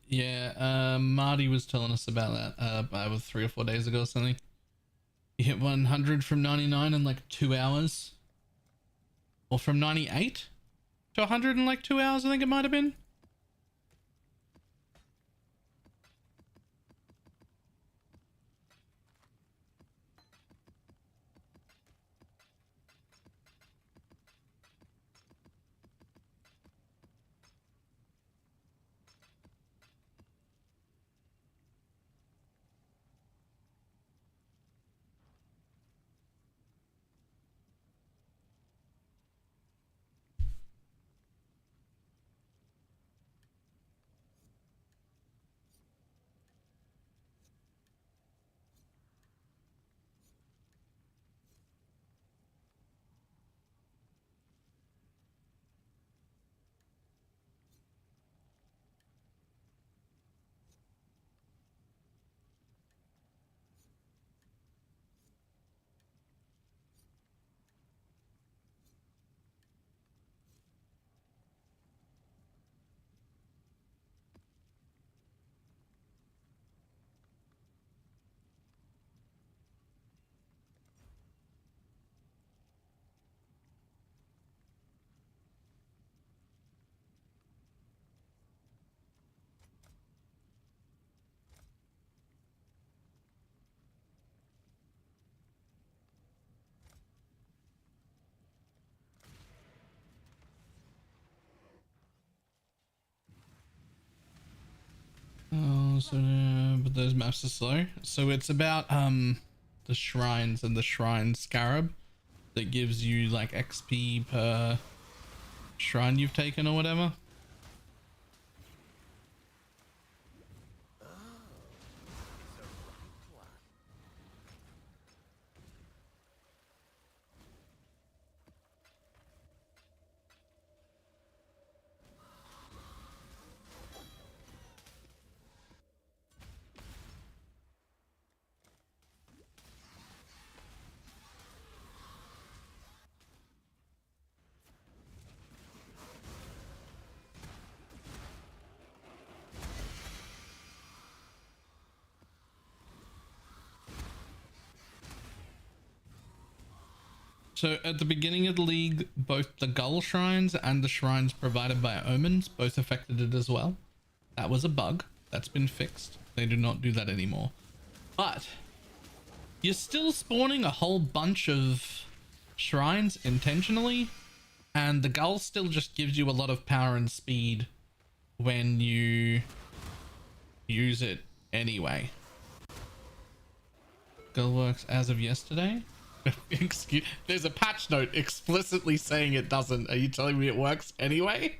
Yeah, Marty was telling us about that about 3 or 4 days ago or something. You hit 100 from 99 in like 2 hours. Or from 98 to 100 in like 2 hours, I think it might have been. Oh, so but those maps are slow. So it's about the shrines and the shrine scarab that gives you like XP per shrine you've taken or whatever. So at the beginning of the league, both the Gull shrines and the shrines provided by Omens both affected it as well. That was a bug. That's been fixed. They do not do that anymore. But you're still spawning a whole bunch of shrines intentionally, and the Gull still just gives you a lot of power and speed when you use it anyway. Gull works as of yesterday. Excuse, there's a patch note explicitly saying it doesn't. Are you telling me it works anyway?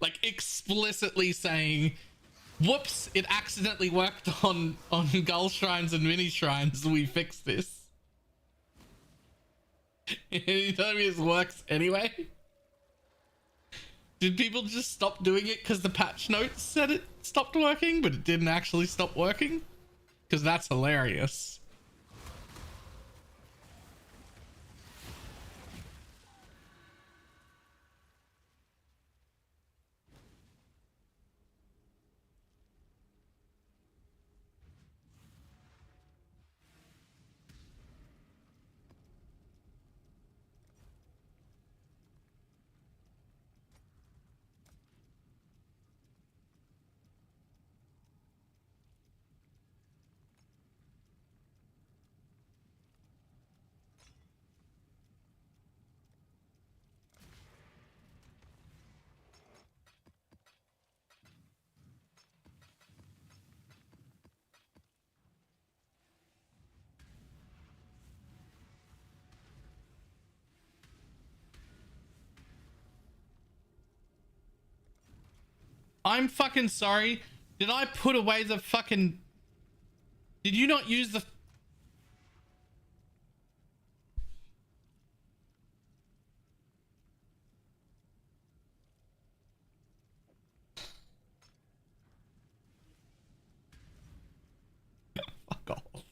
Like explicitly saying, whoops, it accidentally worked on Gull shrines and mini shrines. We fixed this. You telling me it works anyway? Did people just stop doing it because the patch notes said it stopped working, but it didn't actually stop working? Because that's hilarious. I'm fucking sorry. Did I put away the fucking... Did you not use the... Fuck off.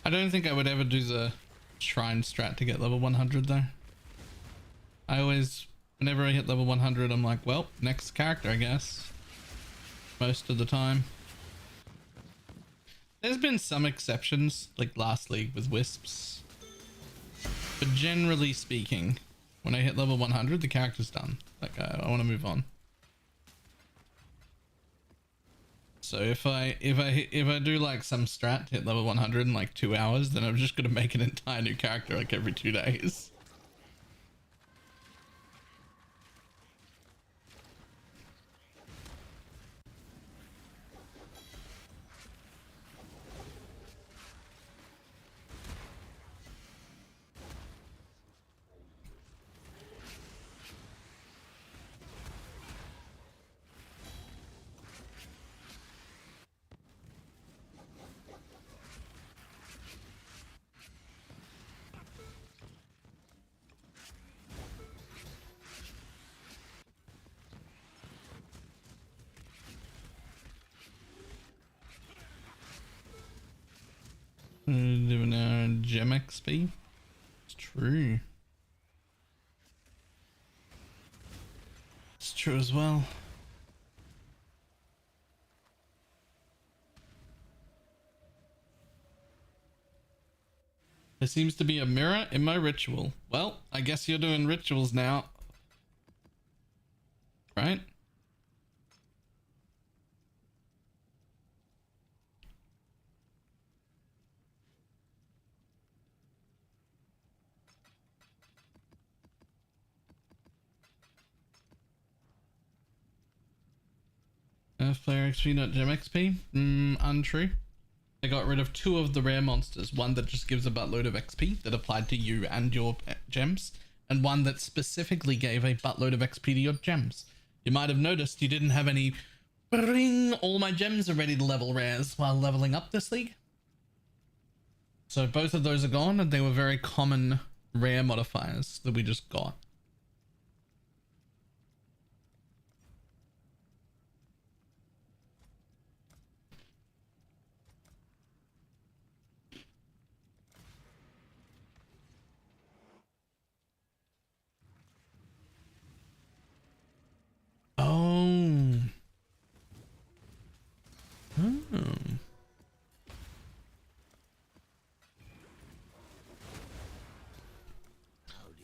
I don't think I would ever do the shrine strat to get level 100 though. I always, whenever I hit level 100, I'm like, well, next character, I guess. Most of the time. There's been some exceptions, like last league with Wisps. But generally speaking, when I hit level 100, the character's done. Like, I want to move on. So if I do like some strat to hit level 100 in like 2 hours, then I'm just gonna make an entire new character like every 2 days. Doing our gem XP. It's true. It's true as well. There seems to be a mirror in my ritual. Well, I guess you're doing rituals now. right? Player XP, not gem XP. Untrue. They got rid of 2 of the rare monsters. One that just gives a buttload of XP that applied to you and your gems, and one that specifically gave a buttload of XP to your gems. You might have noticed you didn't have any bring, all my gems are ready to level rares while leveling up this league. So both of those are gone, and they were very common rare modifiers that we just got. Oh. Oh.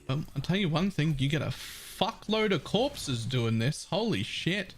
I'll tell you one thing, you get a fuckload of corpses doing this. Holy shit.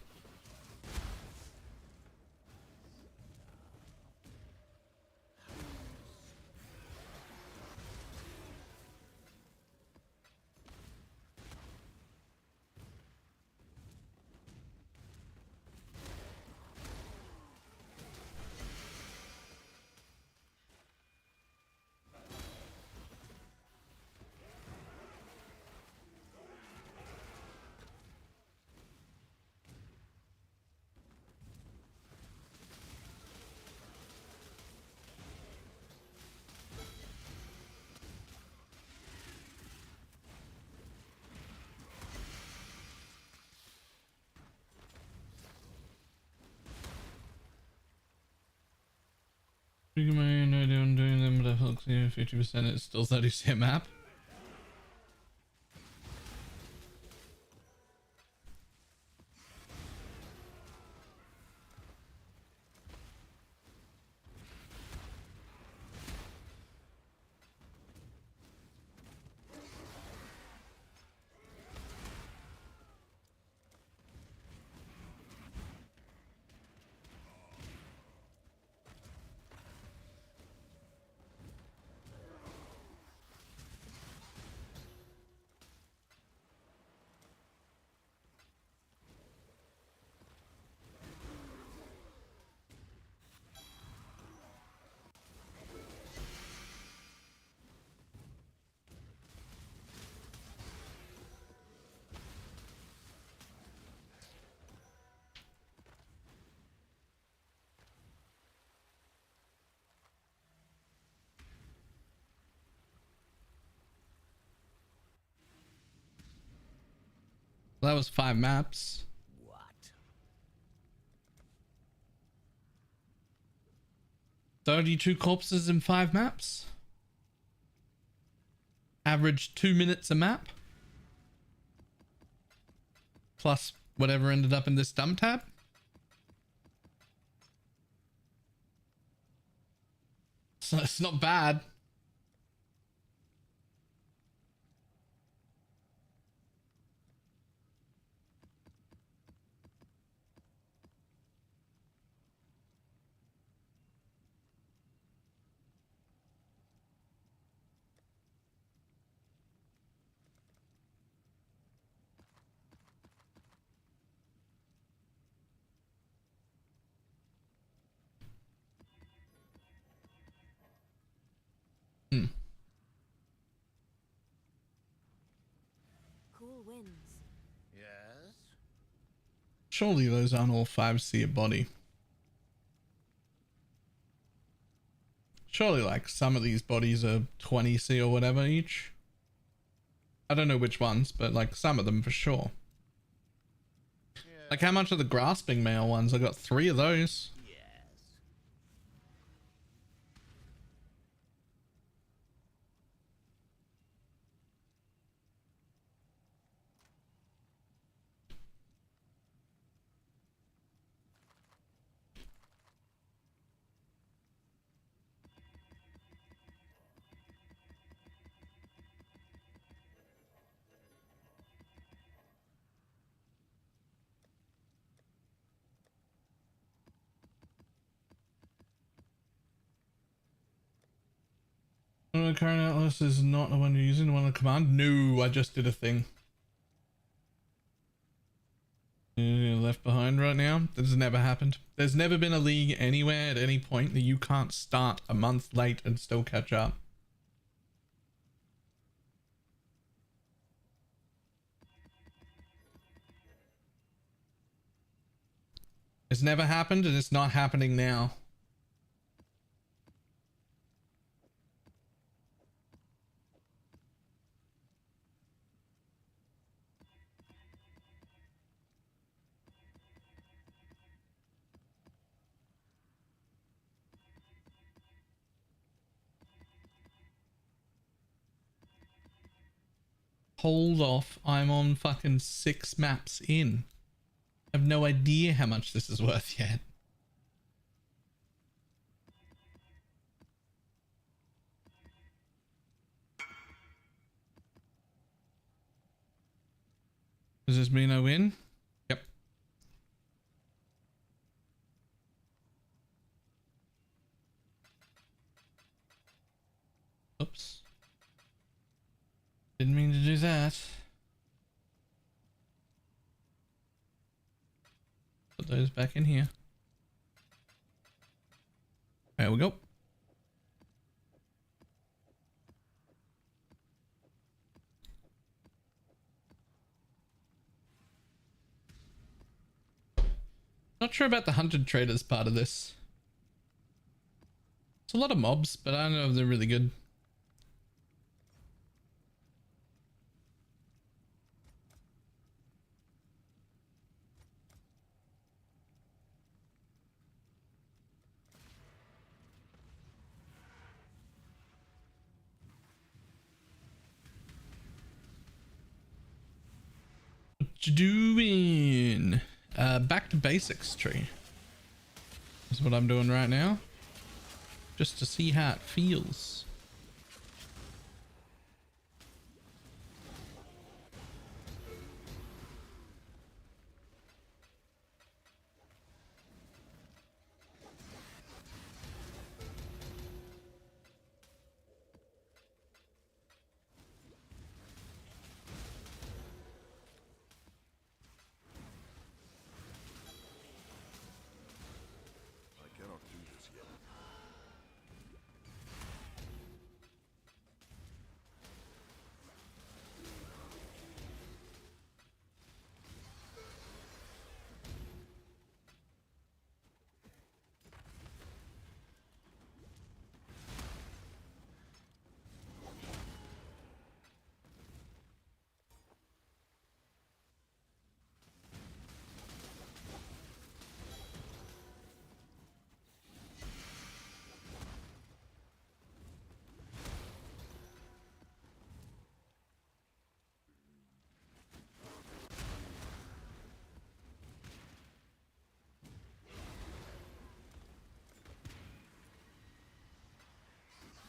You may no idea on doing them, but I feel 50% it's still 30% map. That was 5 maps. What? 32 corpses in 5 maps. Average 2 minutes a map. Plus whatever ended up in this dump tab. So it's not bad. Cool wins. Yes? Surely those aren't all 5C a body. Surely like some of these bodies are 20C or whatever each. I don't know which ones, but like some of them for sure. Like how much are the grasping male ones? I got 3 of those. current atlas is not the one you're using, the one on command? No, I just did a thing. You're left behind right now? This has never happened. There's never been a league anywhere at any point that you can't start a month late and still catch up. It's never happened and it's not happening now. Hold off, I'm on fucking 6 maps in. I have no idea how much this is worth yet. Does this mean I win? Yep. Oops. Didn't mean to do that. Put those back in here. There we go. Not sure about the hunted traders part of this. It's a lot of mobs, but I don't know if they're really good. What you doing? Back to basics tree is what I'm doing right now, just to see how it feels.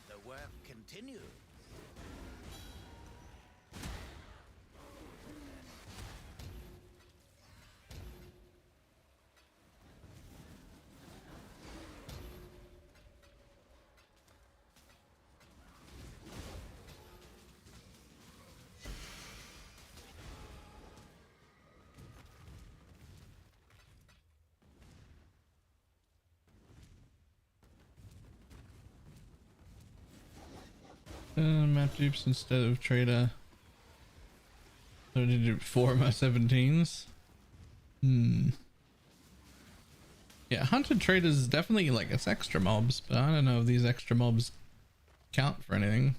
The work continues. Map dupes instead of trader. So did you do 4 of my 17s? Yeah, hunted traders is definitely like, it's extra mobs, but I don't know if these extra mobs count for anything.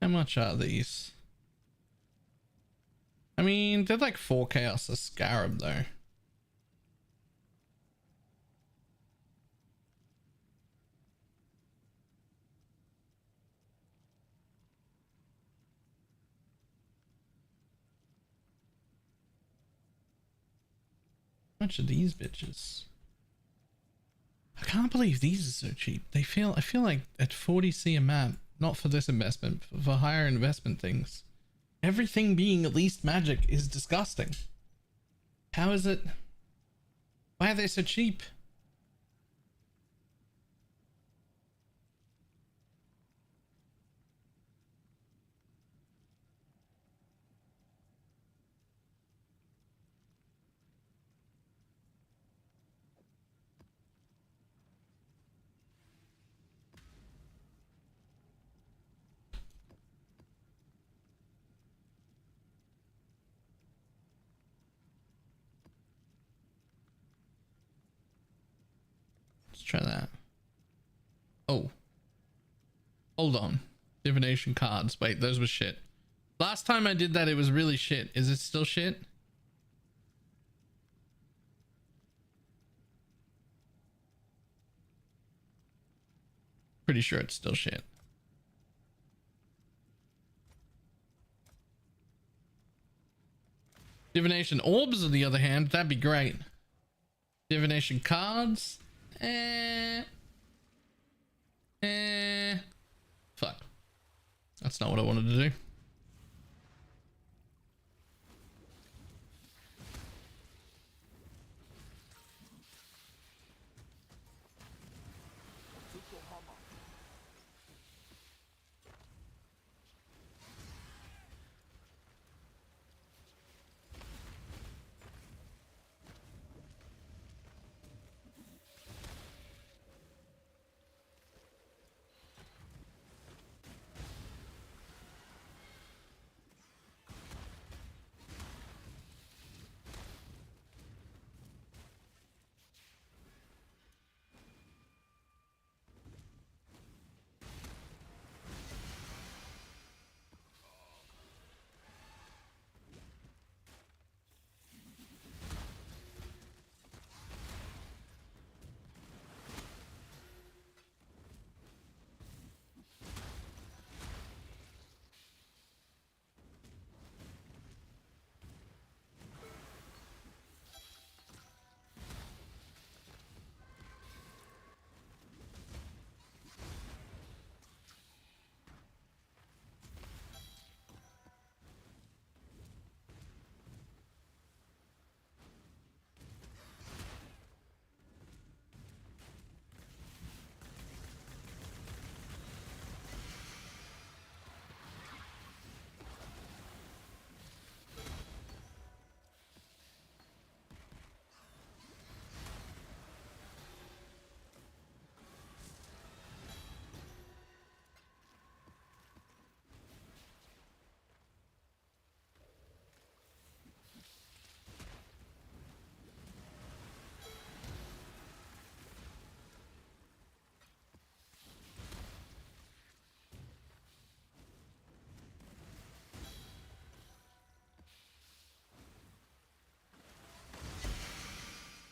How much are these? I mean, they're like 4 chaos a scarab though. How much are these bitches? I can't believe these are so cheap. I feel like at 40C a map, not for this investment, but for higher investment things, everything being at least magic is disgusting. How is it? Why are they so cheap? Let's try that. Oh. Hold on. Divination cards. Wait, those were shit. Last time I did that, it was really shit. Is it still shit? Pretty sure it's still shit. Divination orbs, on the other hand, that'd be great. Divination cards. Fuck. That's not what I wanted to do.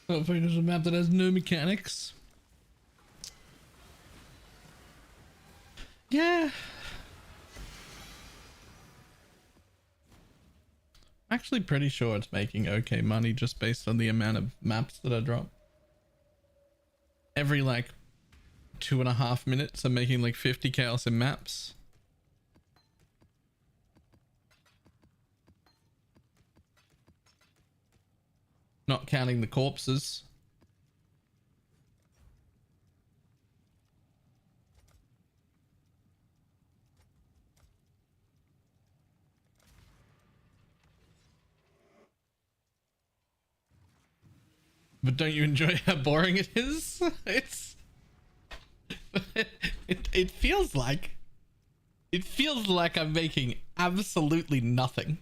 Hopefully there's a map that has no mechanics. Yeah. I'm actually pretty sure it's making okay money just based on the amount of maps that I drop. Every like 2.5 minutes I'm making like 50 chaos in maps. Not counting the corpses. But don't you enjoy how boring it is? It's it feels like I'm making absolutely nothing.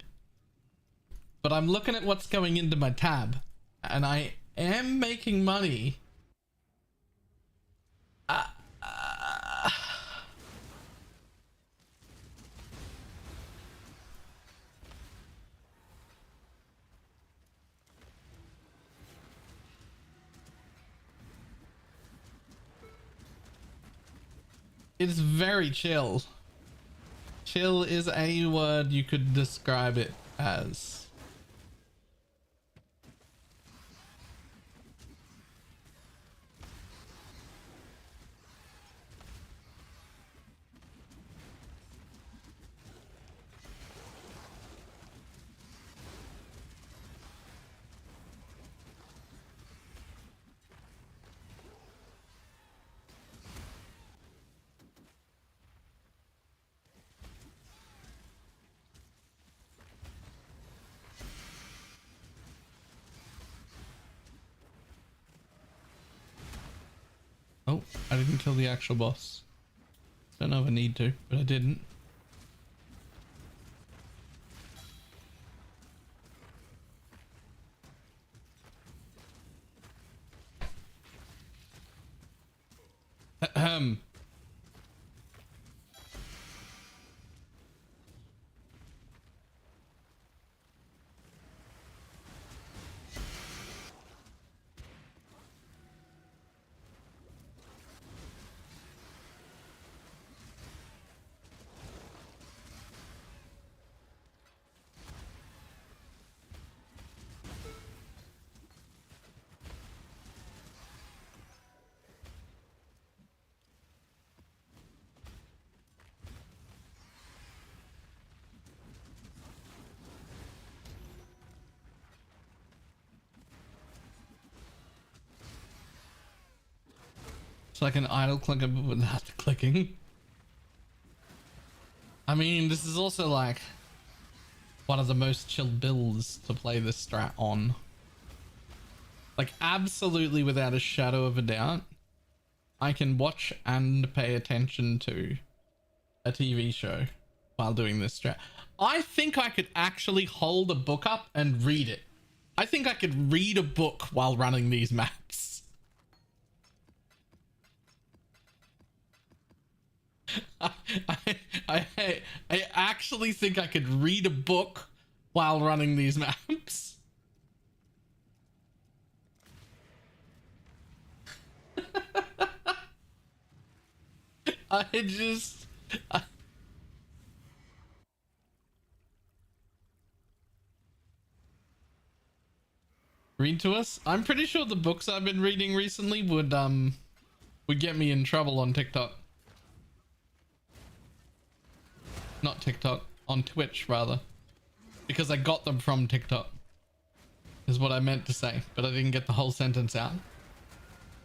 But I'm looking at what's going into my tab and I am making money. It's very chill. Chill is a word you could describe it as. Oh, I didn't kill the actual boss. Don't know if I need to, but I didn't. Ahem. It's like an idle clicker but without the clicking. I mean, this is also like one of the most chill builds to play this strat on. Like, absolutely without a shadow of a doubt, I can watch and pay attention to a TV show while doing this strat. I think I could actually hold a book up and read it. I think I could read a book while running these maps. I actually think I could read a book while running these maps. Read to us? I'm pretty sure the books I've been reading recently would get me in trouble on TikTok. Not TikTok, on Twitch rather. Because I got them from TikTok. Is what I meant to say, but I didn't get the whole sentence out.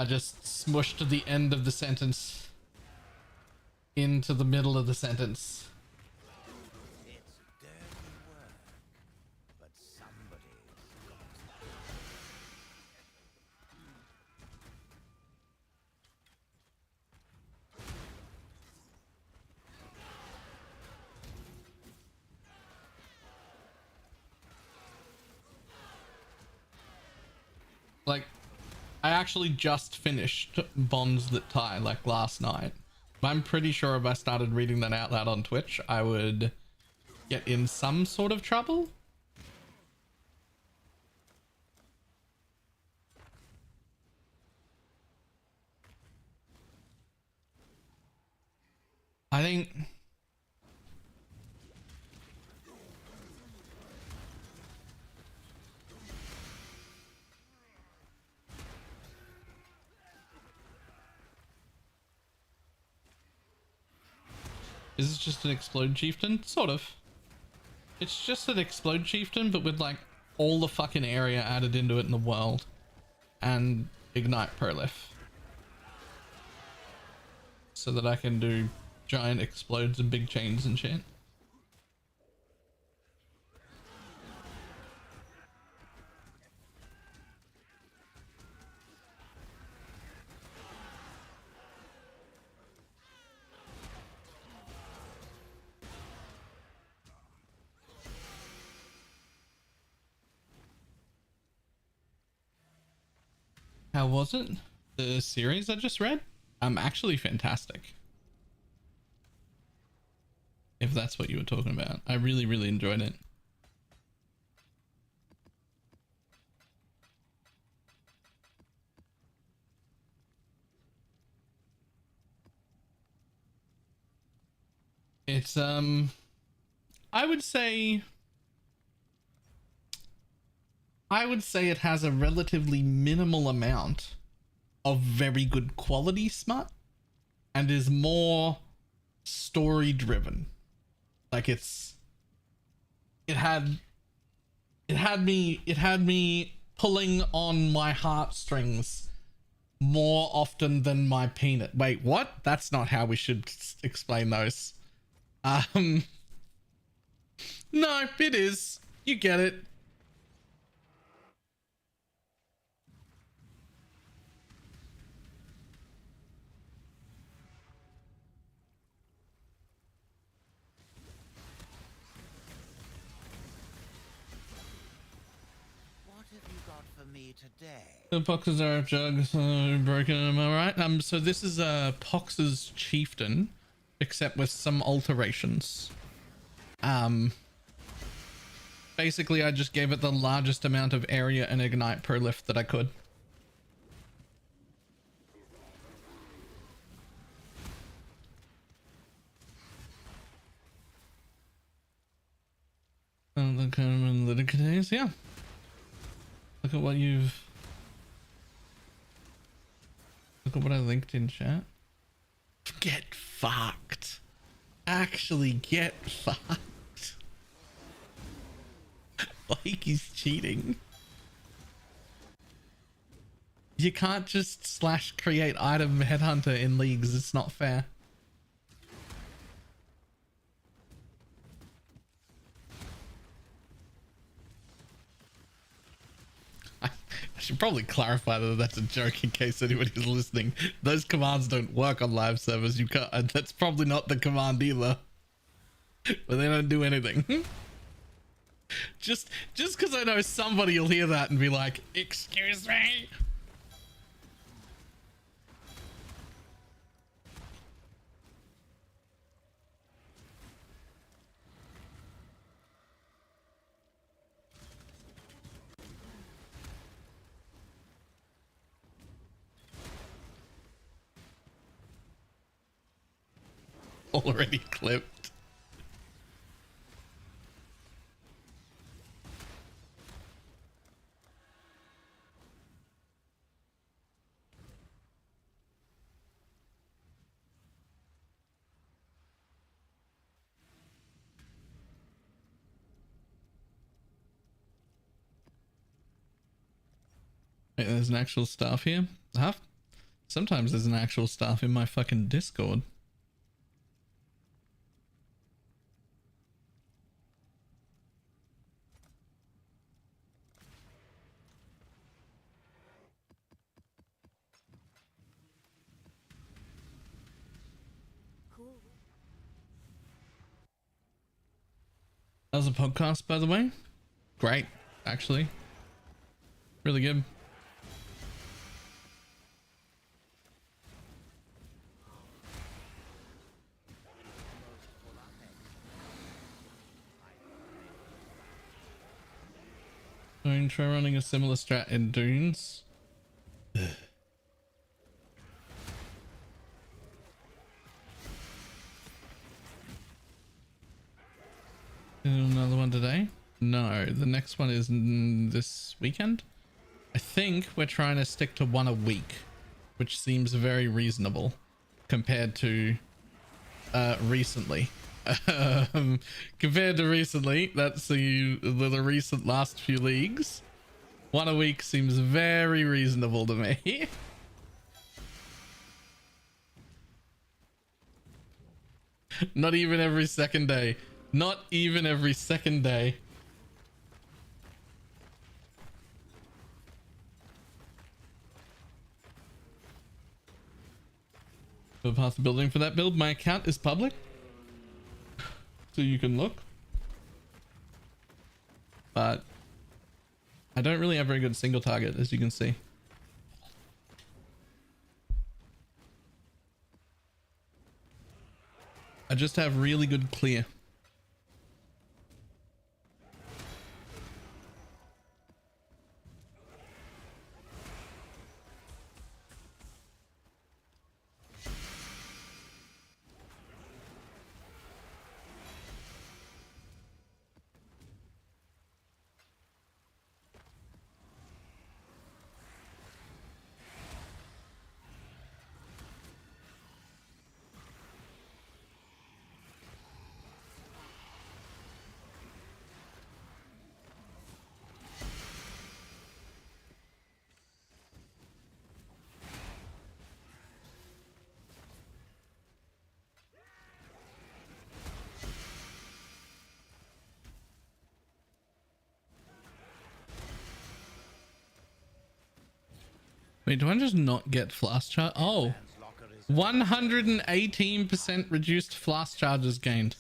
I just smushed the end of the sentence into the middle of the sentence. It's dirty work, but somebody's got to. Like, I actually just finished Bonds That Tie, like, last night. I'm pretty sure if I started reading that out loud on Twitch, I would get in some sort of trouble. I think... Is this just an Explode Chieftain? Sort of. It's just an Explode Chieftain, but with like all the fucking area added into it in the world. And Ignite Prolif. So that I can do giant explodes and big chains and shit. How was it? The series I just read? Actually fantastic. If that's what you were talking about. I really, really enjoyed it. It's I would say it has a relatively minimal amount of very good quality smut and is more story driven. Like it had me pulling on my heartstrings more often than my peanut. Wait, what? That's not how we should explain those. No, it is. You get it. What have you got for me today? The Pox's are jugs broken, am I right? So this is Pox's Chieftain, except with some alterations. Basically I just gave it the largest amount of area and ignite per lift that I could. The common litigants, yeah. Look at what I linked in chat. Get fucked. Actually get fucked. Like he's cheating. You can't just slash create item headhunter in leagues. It's not fair. I should probably clarify that that's a joke in case anybody's listening. Those commands don't work on live servers. You can't. That's probably not the command either. But they don't do anything. Just because I know somebody will hear that and be like, excuse me. Already clipped. Wait, there's an actual staff here? Huh? Sometimes there's an actual staff in my fucking Discord. Cool. That was a podcast, by the way. Great, actually. Really good. Going to try running a similar strat in Dunes. Another one today? No, the next one is this weekend. I think we're trying to stick to one a week, which seems very reasonable compared to recently. Compared to recently, that's the recent last few leagues. One a week seems very reasonable to me. Not even every second day. Not even every second day. Go past the building for that build. My account is public, so you can look. But I don't really have very good single target, as you can see. I just have really good clear. Wait, do I just not get flask charge? Oh, 118% reduced flask charges gained.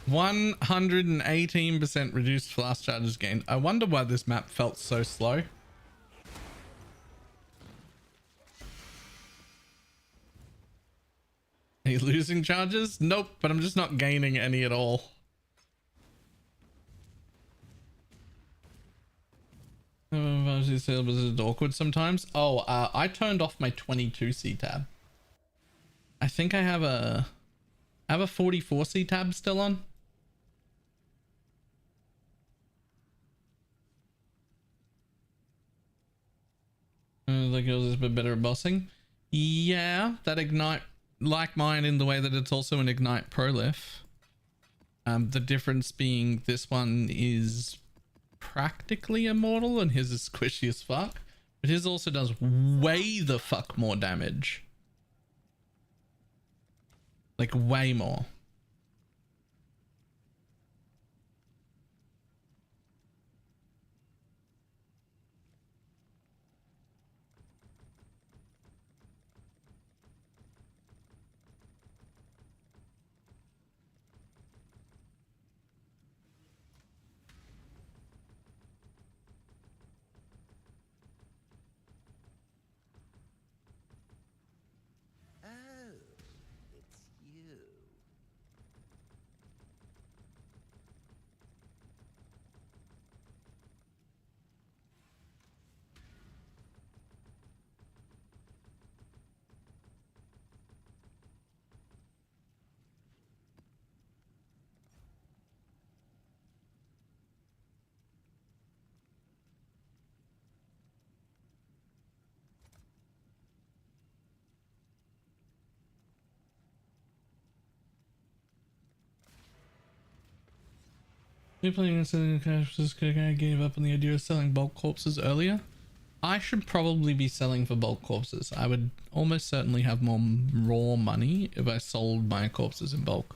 %118% reduced flask charges gained. I wonder why this map felt so slow. Are you losing charges? Nope, but I'm just not gaining any at all. Is it awkward sometimes? Oh, I turned off my 22C tab. I think I have a 44C tab still on. The girls is a bit better at bossing. Yeah, that Ignite, like mine in the way that it's also an Ignite Prolif. The difference being this one is practically immortal and his is squishy as fuck. But his also does way the fuck more damage. Like way more. Oh, it's you. You're playing against the cash. I gave up on the idea of selling bulk corpses earlier. I should probably be selling for bulk corpses. I would almost certainly have more raw money if I sold my corpses in bulk.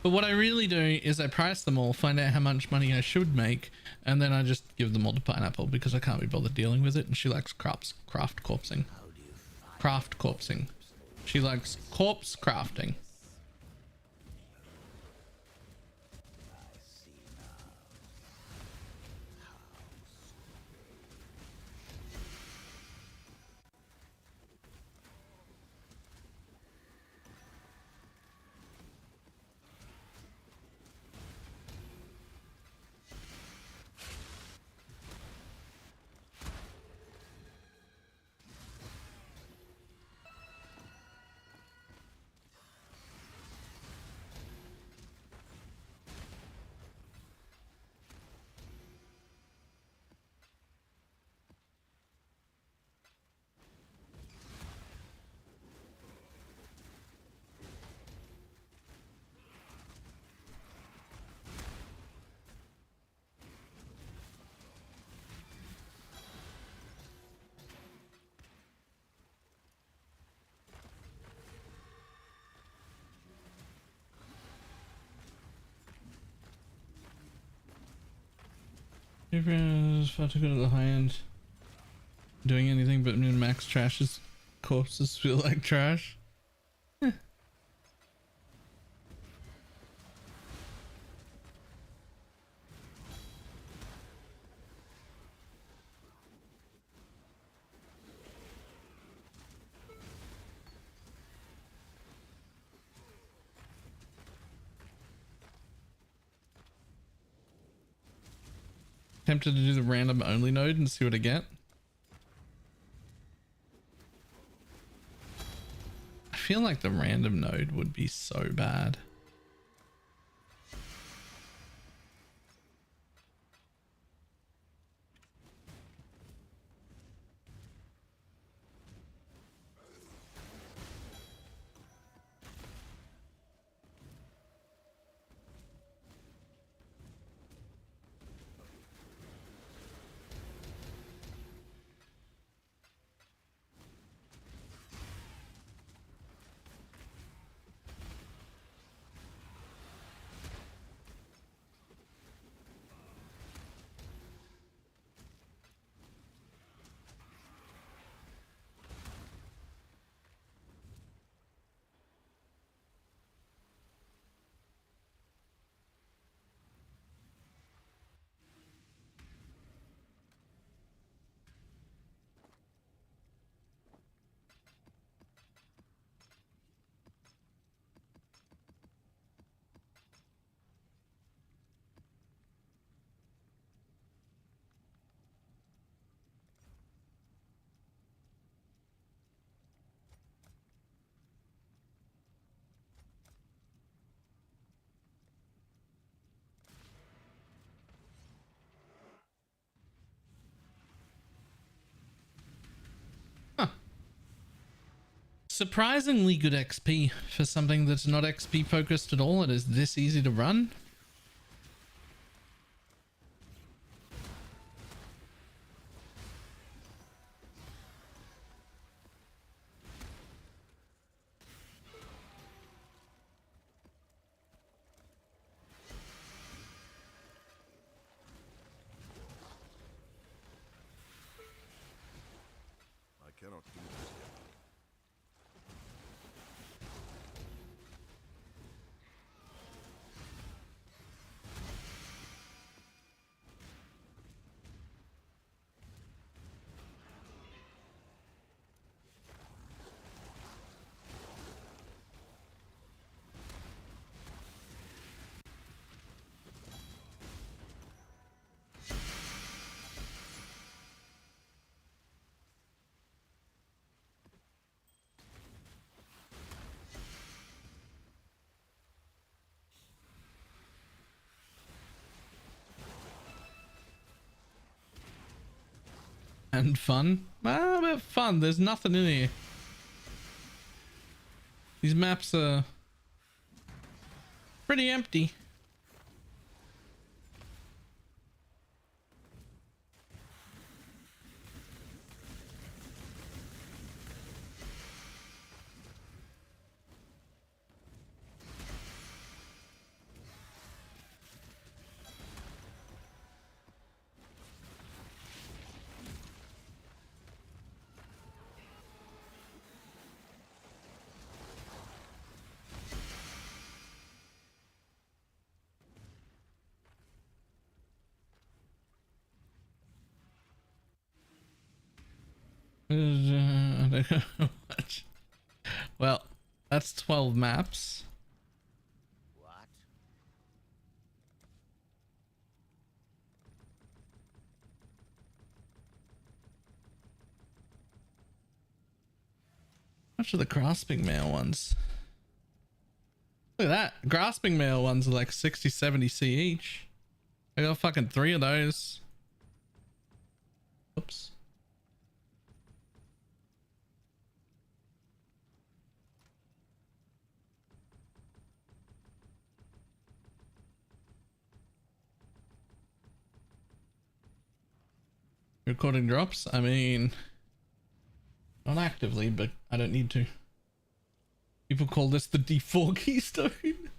But what I really do is I price them all, find out how much money I should make, and then I just give them all to Pineapple because I can't be bothered dealing with it, and she likes craft corpsing. Craft corpsing. She likes corpse crafting. If you're far too good at the high end, doing anything but min-max trashes, corpses feel like trash. Tempted to do the random only node and see what I get. I feel like the random node would be so bad. Surprisingly good XP for something that's not XP focused at all. It is this easy to run. I cannot do this yet. And fun. Ah, but fun. There's nothing in here. These maps are pretty empty. I don't know how much. Well, that's 12 maps. What? How much are the grasping mail ones? Look at that. Grasping mail ones are like 60, 70 C each. I got fucking 3 of those. Oops. Recording drops? I mean, not actively, but I don't need to. People call this the D4 keystone.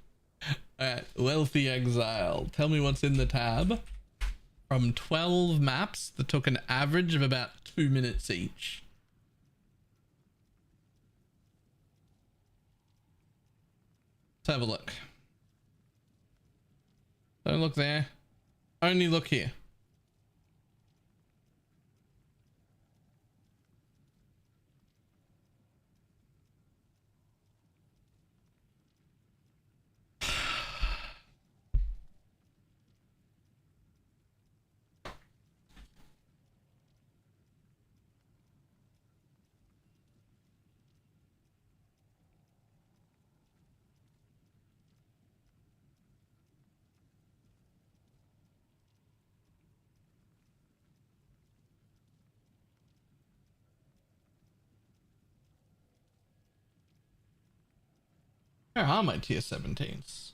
Alright, Wealthy Exile. Tell me what's in the tab. From 12 maps that took an average of about 2 minutes each. Let's have a look. Don't look there. Only look here. Where are my tier 17s?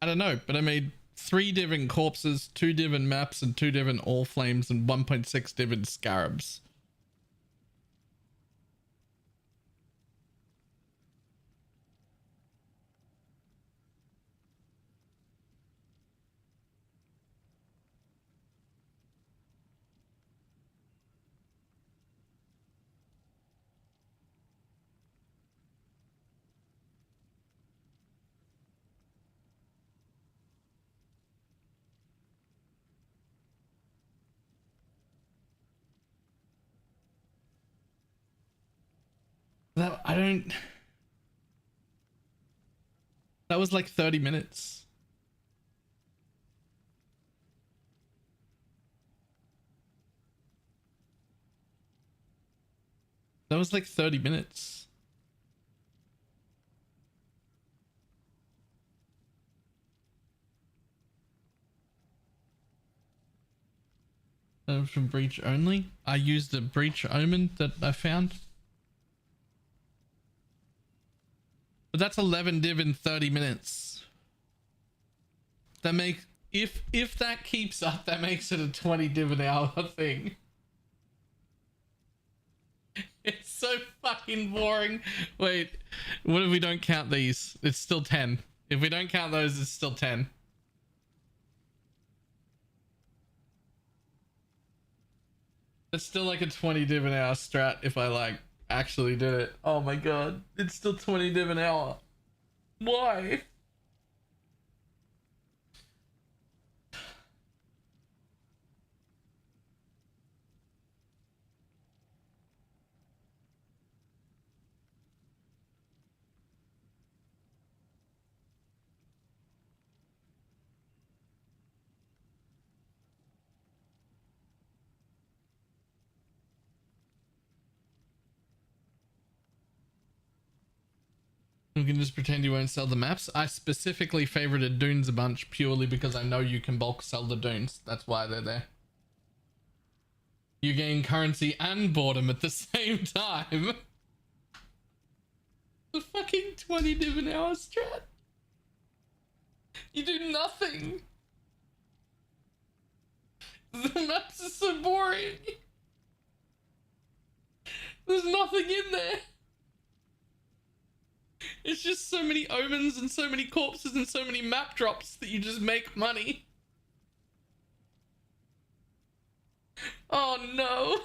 I don't know, but I made 3 different corpses, 2 different maps, and 2 different all flames, and 1.6 different scarabs. That I don't. That was like 30 minutes. That was like 30 minutes. From Breach only. I used the Breach Omen that I found. But that's 11 div in 30 minutes. That makes, if that keeps up, that makes it a 20 div an hour thing. It's so fucking boring. Wait, what if we don't count these? It's still 10. If we don't count those, it's still 10. It's still like a 20 div an hour strat if I like actually did it. Oh my god, it's still 20 div an hour. Why? You can just pretend you won't sell the maps. I specifically favorited Dunes a bunch purely because I know you can bulk sell the Dunes. That's why they're there. You gain currency and boredom at the same time. The fucking 20 div an hour strat. You do nothing. The maps are so boring. There's nothing in there. It's just so many omens and so many corpses and so many map drops that you just make money. Oh no.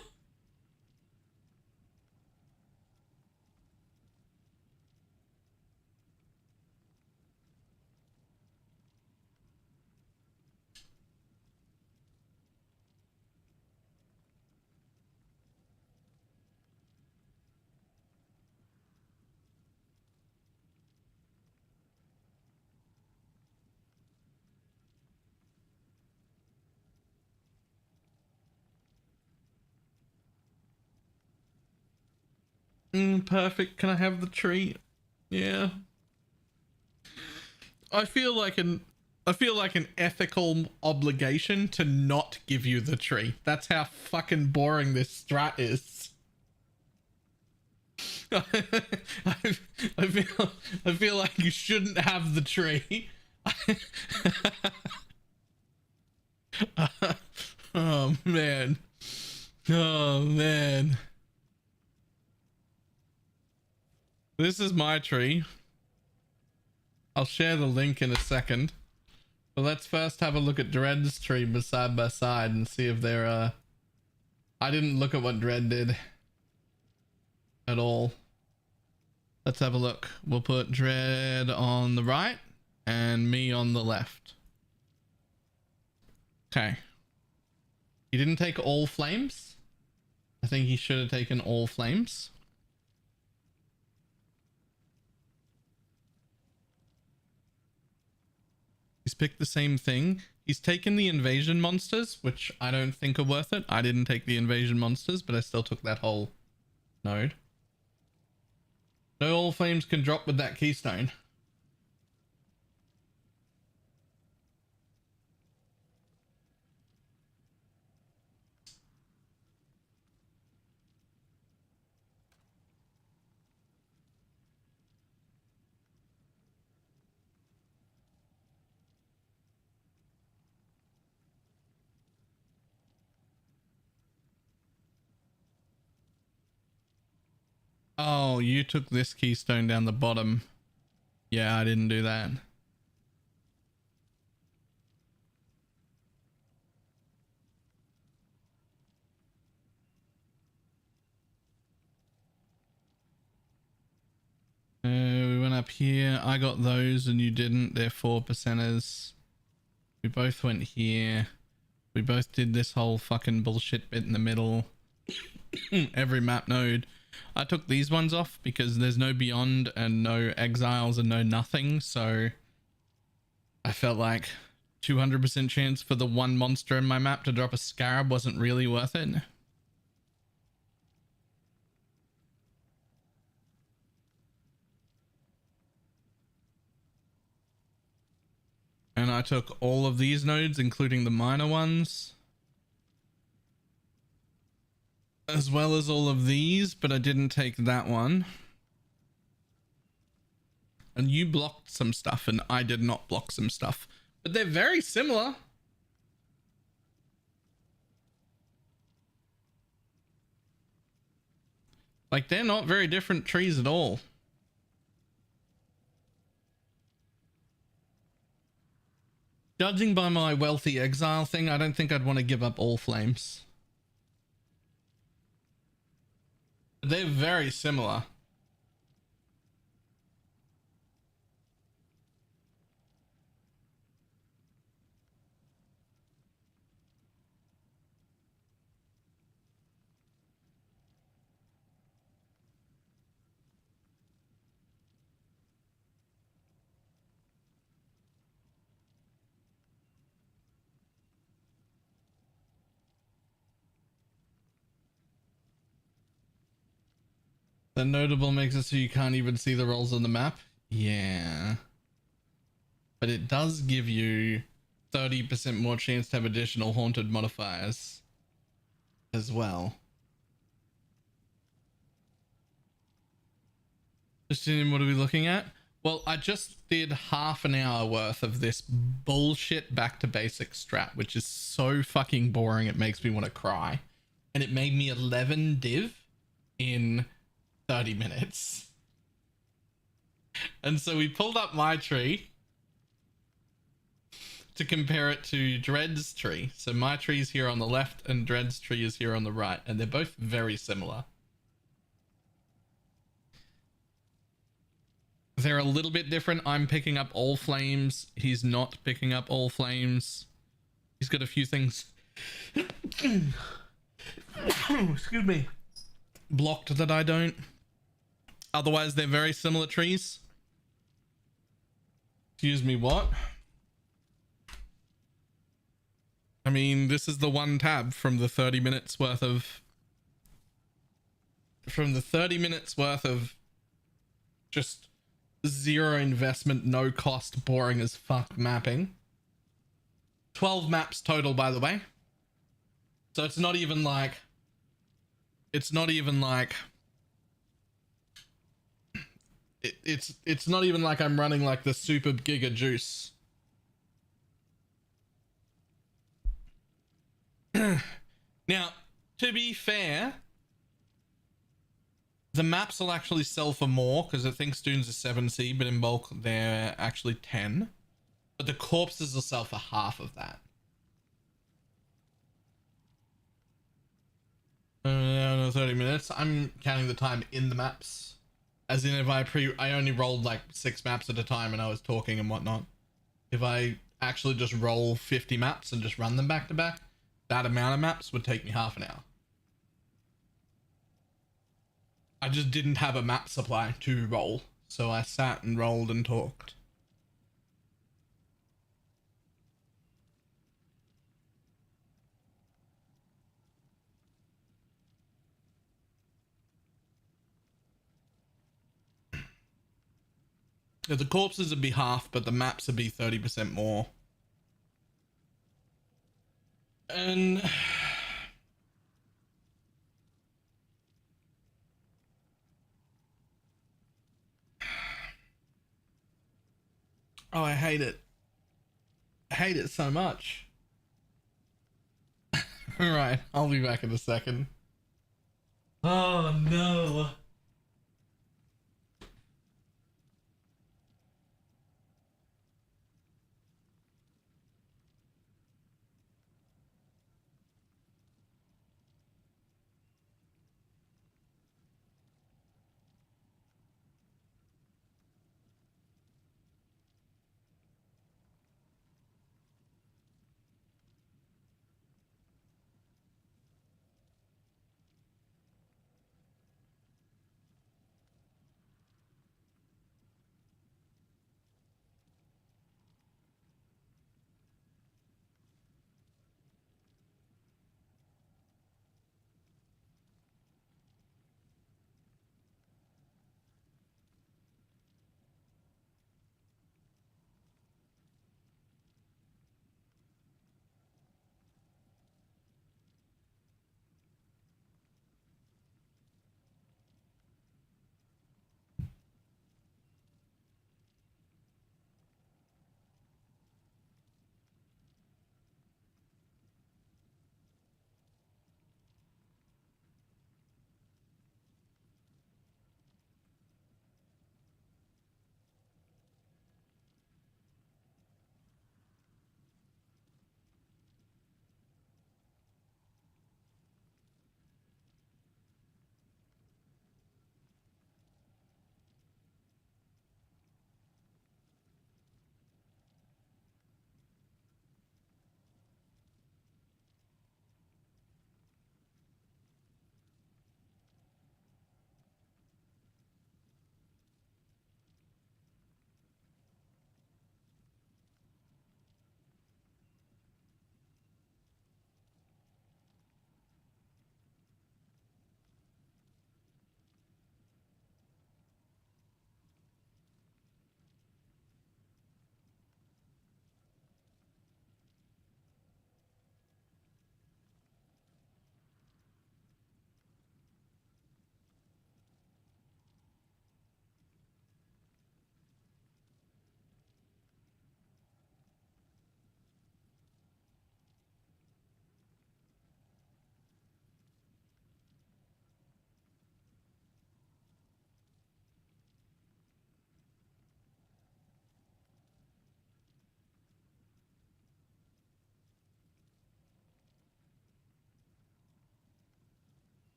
Perfect. Can I have the tree? Yeah. I feel like an ethical obligation to not give you the tree. That's how fucking boring this strat is. I feel like you shouldn't have the tree. Oh man. Oh man. This is my tree. I'll share the link in a second. But let's first have a look at Dread's tree side by side and see if they're I didn't look at what Dread did at all. Let's have a look. We'll put Dread on the right and me on the left. Okay. He didn't take all flames. I think he should have taken all flames. He's picked the same thing. He's taken the invasion monsters, which I don't think are worth it. I didn't take the invasion monsters, but I still took that whole node. No all flames can drop with that keystone. Oh, you took this keystone down the bottom. Yeah, I didn't do that. We went up here. I got those and you didn't. They're 4%ers. We both went here. We both did this whole fucking bullshit bit in the middle. Every map node. I took these ones off because there's no beyond and no exiles and no nothing, so I felt like 200% chance for the one monster in my map to drop a scarab wasn't really worth it. And I took all of these nodes, including the minor ones. as well as all of these, but I didn't take that one. And you blocked some stuff and I did not block some stuff, but they're very similar. Like, they're not very different trees at all. Judging by my wealthy exile thing, I don't think I'd want to give up all flames. They're very similar. The notable makes it so you can't even see the rolls on the map. Yeah. But it does give you 30% more chance to have additional haunted modifiers as well. Justine, what are we looking at? Well, I just did half an hour worth of this bullshit back to basic strat, which is so fucking boring it makes me want to cry. And it made me 11 div in 30 minutes. And so we pulled up my tree to compare it to Dread's tree. So my tree is here on the left and Dread's tree is here on the right, and they're both very similar. They're a little bit different. I'm picking up all flames. He's not picking up all flames. He's got a few things excuse me, blocked that I don't. Otherwise, they're very similar trees. Excuse me, what? I mean, this is the one tab from the 30 minutes worth of... From the 30 minutes worth of just zero investment, no cost, boring as fuck mapping. 12 maps total, by the way. So it's not even like... It's not even like... It's not even like I'm running like the super giga juice. Now, to be fair, the maps will actually sell for more because I think students are 7C, but in bulk they're actually 10. But the corpses will sell for half of that. 30 minutes. I'm counting the time in the maps. As in, if I only rolled like 6 maps at a time and I was talking and whatnot. If I actually just roll 50 maps and just run them back to back, that amount of maps would take me half an hour. I just didn't have a map supply to roll, so I sat and rolled and talked. Yeah, the corpses would be half, but the maps would be 30% more. And... oh, I hate it. I hate it so much. Alright, I'll be back in a second. Oh no.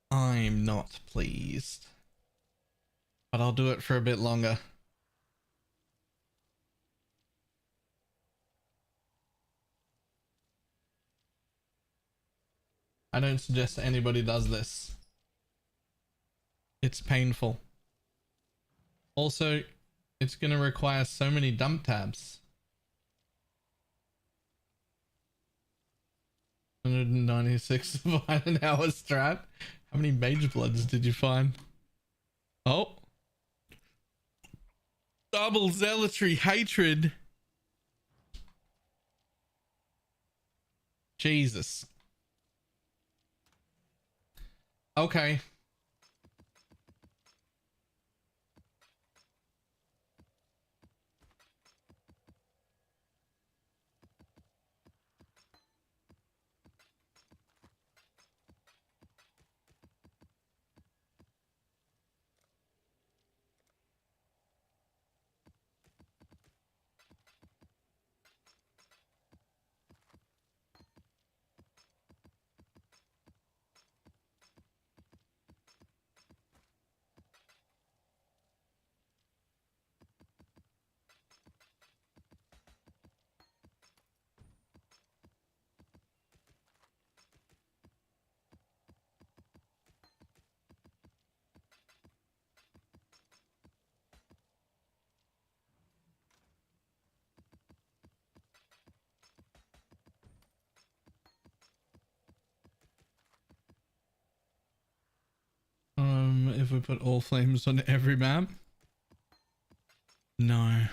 I'm not pleased, but I'll do it for a bit longer. I don't suggest anybody does this. It's painful. Also, it's going to require so many dump tabs. 196 survive an hour strat. How many mage bloods did you find? Oh. Double zealotry hatred. Jesus. Okay. If we put all flames on every map? No.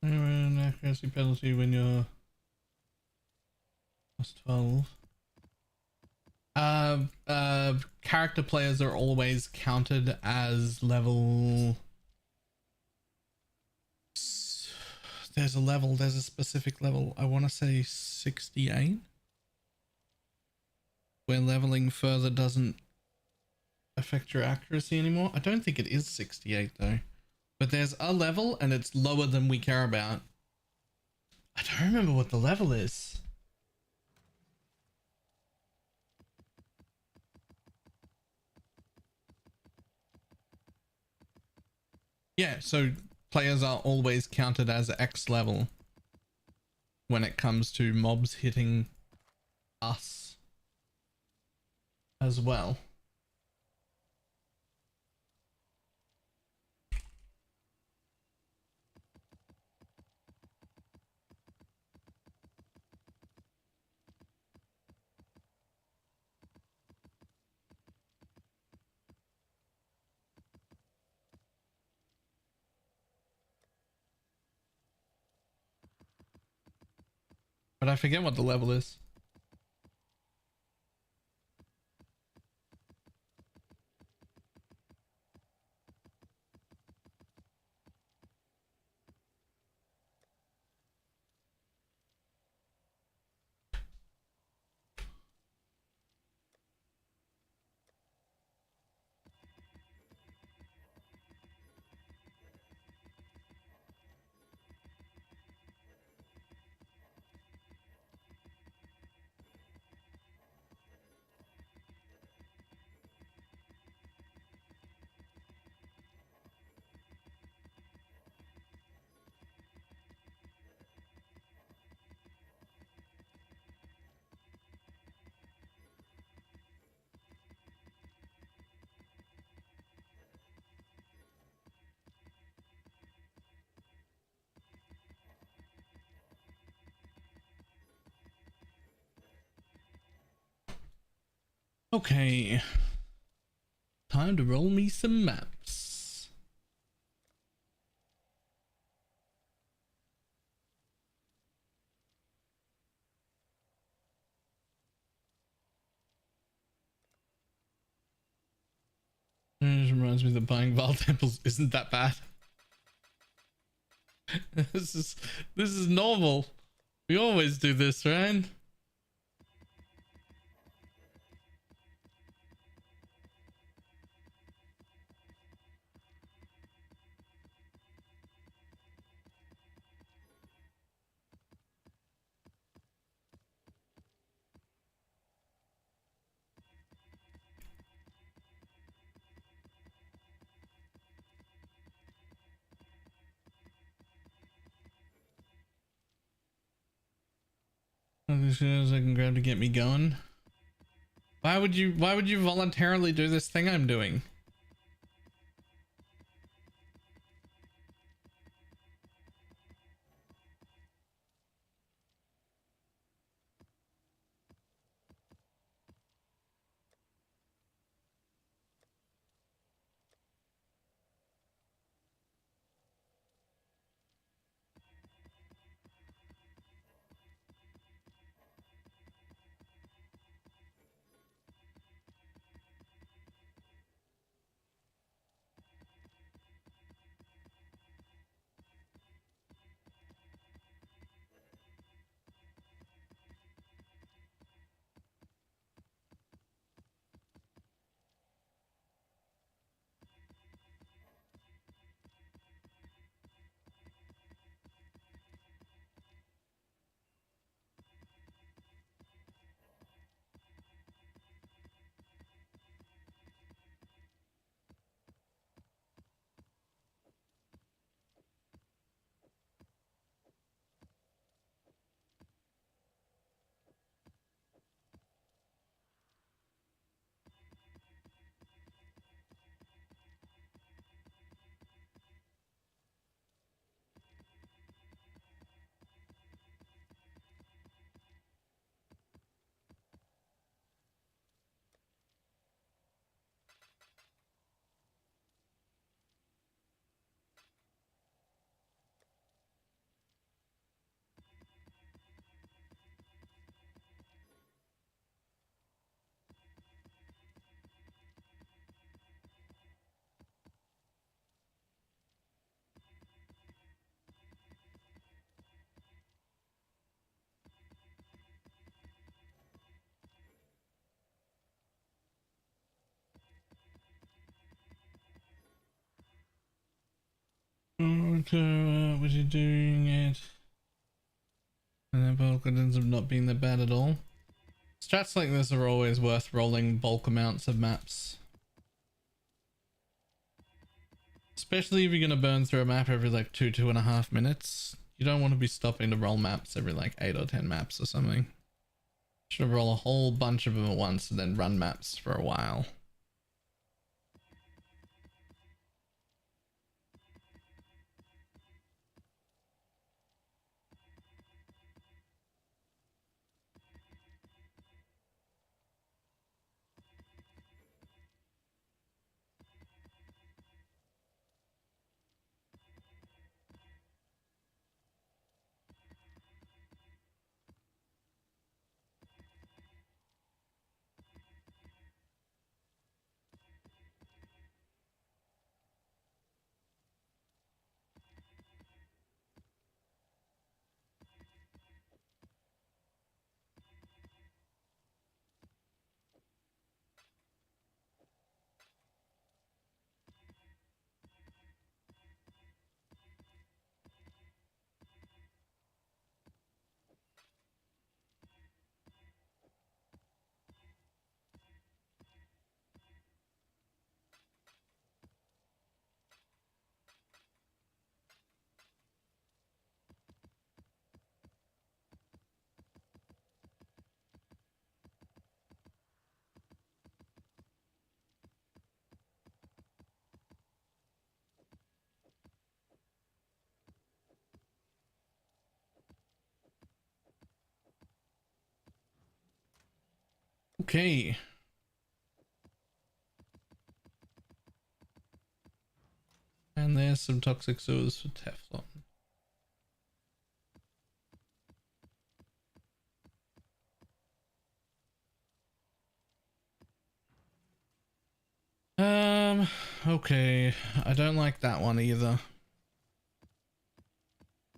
An accuracy penalty when you're plus 12. Character players are always counted as level. There's a specific level. I want to say 68. Where leveling further doesn't affect your accuracy anymore. I don't think it is 68 though. But there's a level and it's lower than we care about. I don't remember what the level is. Yeah, so players are always counted as X level when it comes to mobs hitting us as well. But I forget what the level is. Okay. Time to roll me some maps. It reminds me that buying Val temples isn't that bad. This is normal. We always do this, right? As soon as I can grab to get me going. Why would you voluntarily do this thing I'm doing? Okay, was he doing it? And then bulk ends up not being that bad at all. Strats like this are always worth rolling bulk amounts of maps. Especially if you're gonna burn through a map every like 2.5 minutes. You don't want to be stopping to roll maps every like 8 or 10 maps or something. Should roll a whole bunch of them at once and then run maps for a while. Okay. And there's some toxic sewers for Teflon. Okay, I don't like that one either.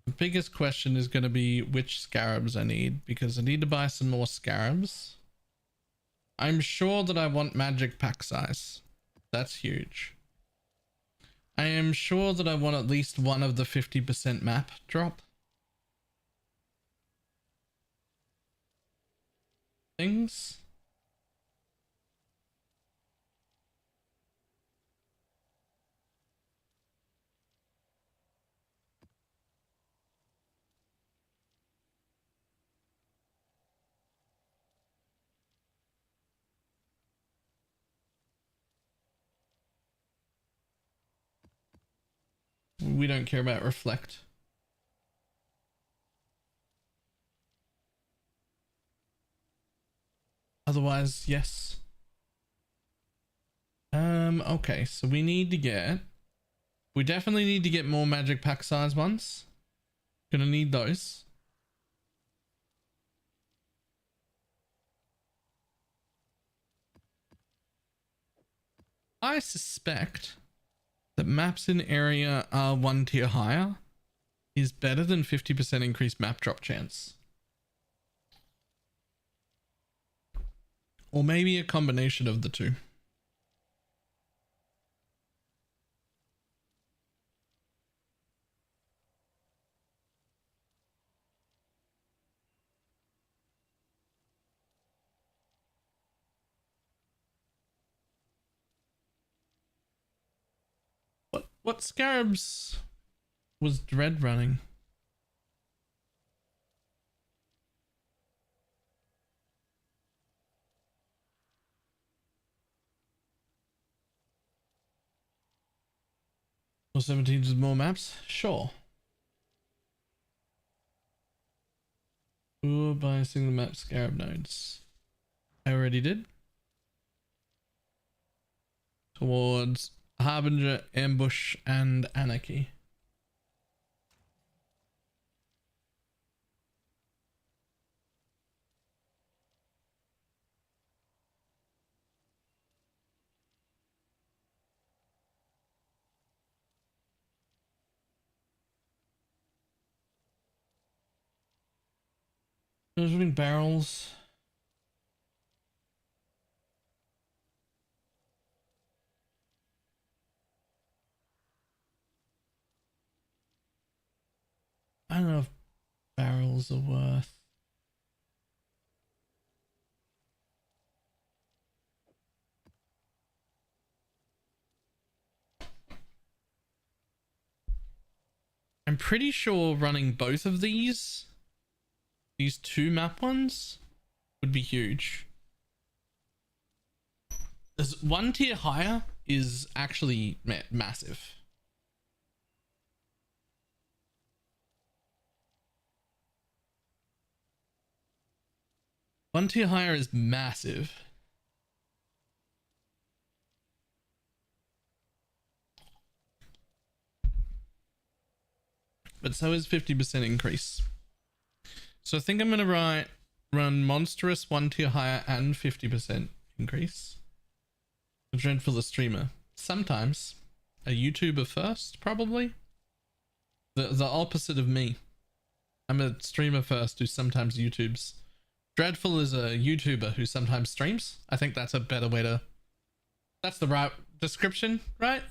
The biggest question is going to be which scarabs I need, because I need to buy some more scarabs. I'm sure that I want magic pack size. That's huge. I am sure that I want at least one of the 50% map drop things. We don't care about reflect. Otherwise, yes. Okay, so we definitely need to get more magic pack size ones. Gonna need those. I suspect that maps in area are 1 tier higher is better than 50% increased map drop chance. Or maybe a combination of the two. What scarabs was Dread running? Or 17 is more maps? Sure. Or buy single map scarab nodes. I already did. Towards Harbinger, Ambush, and Anarchy. There's running barrels. I don't know if barrels are worth. I'm pretty sure running both of these two map ones would be huge. As 1 tier higher is actually massive. One tier higher is massive. But so is 50% increase. So I think I'm going to run monstrous 1 tier higher and 50% increase. Dreadful the streamer. Sometimes. A YouTuber first, probably. The opposite of me. I'm a streamer first who sometimes YouTubes. Dreadful is a YouTuber who sometimes streams. I think that's a better way to... That's the right description, right?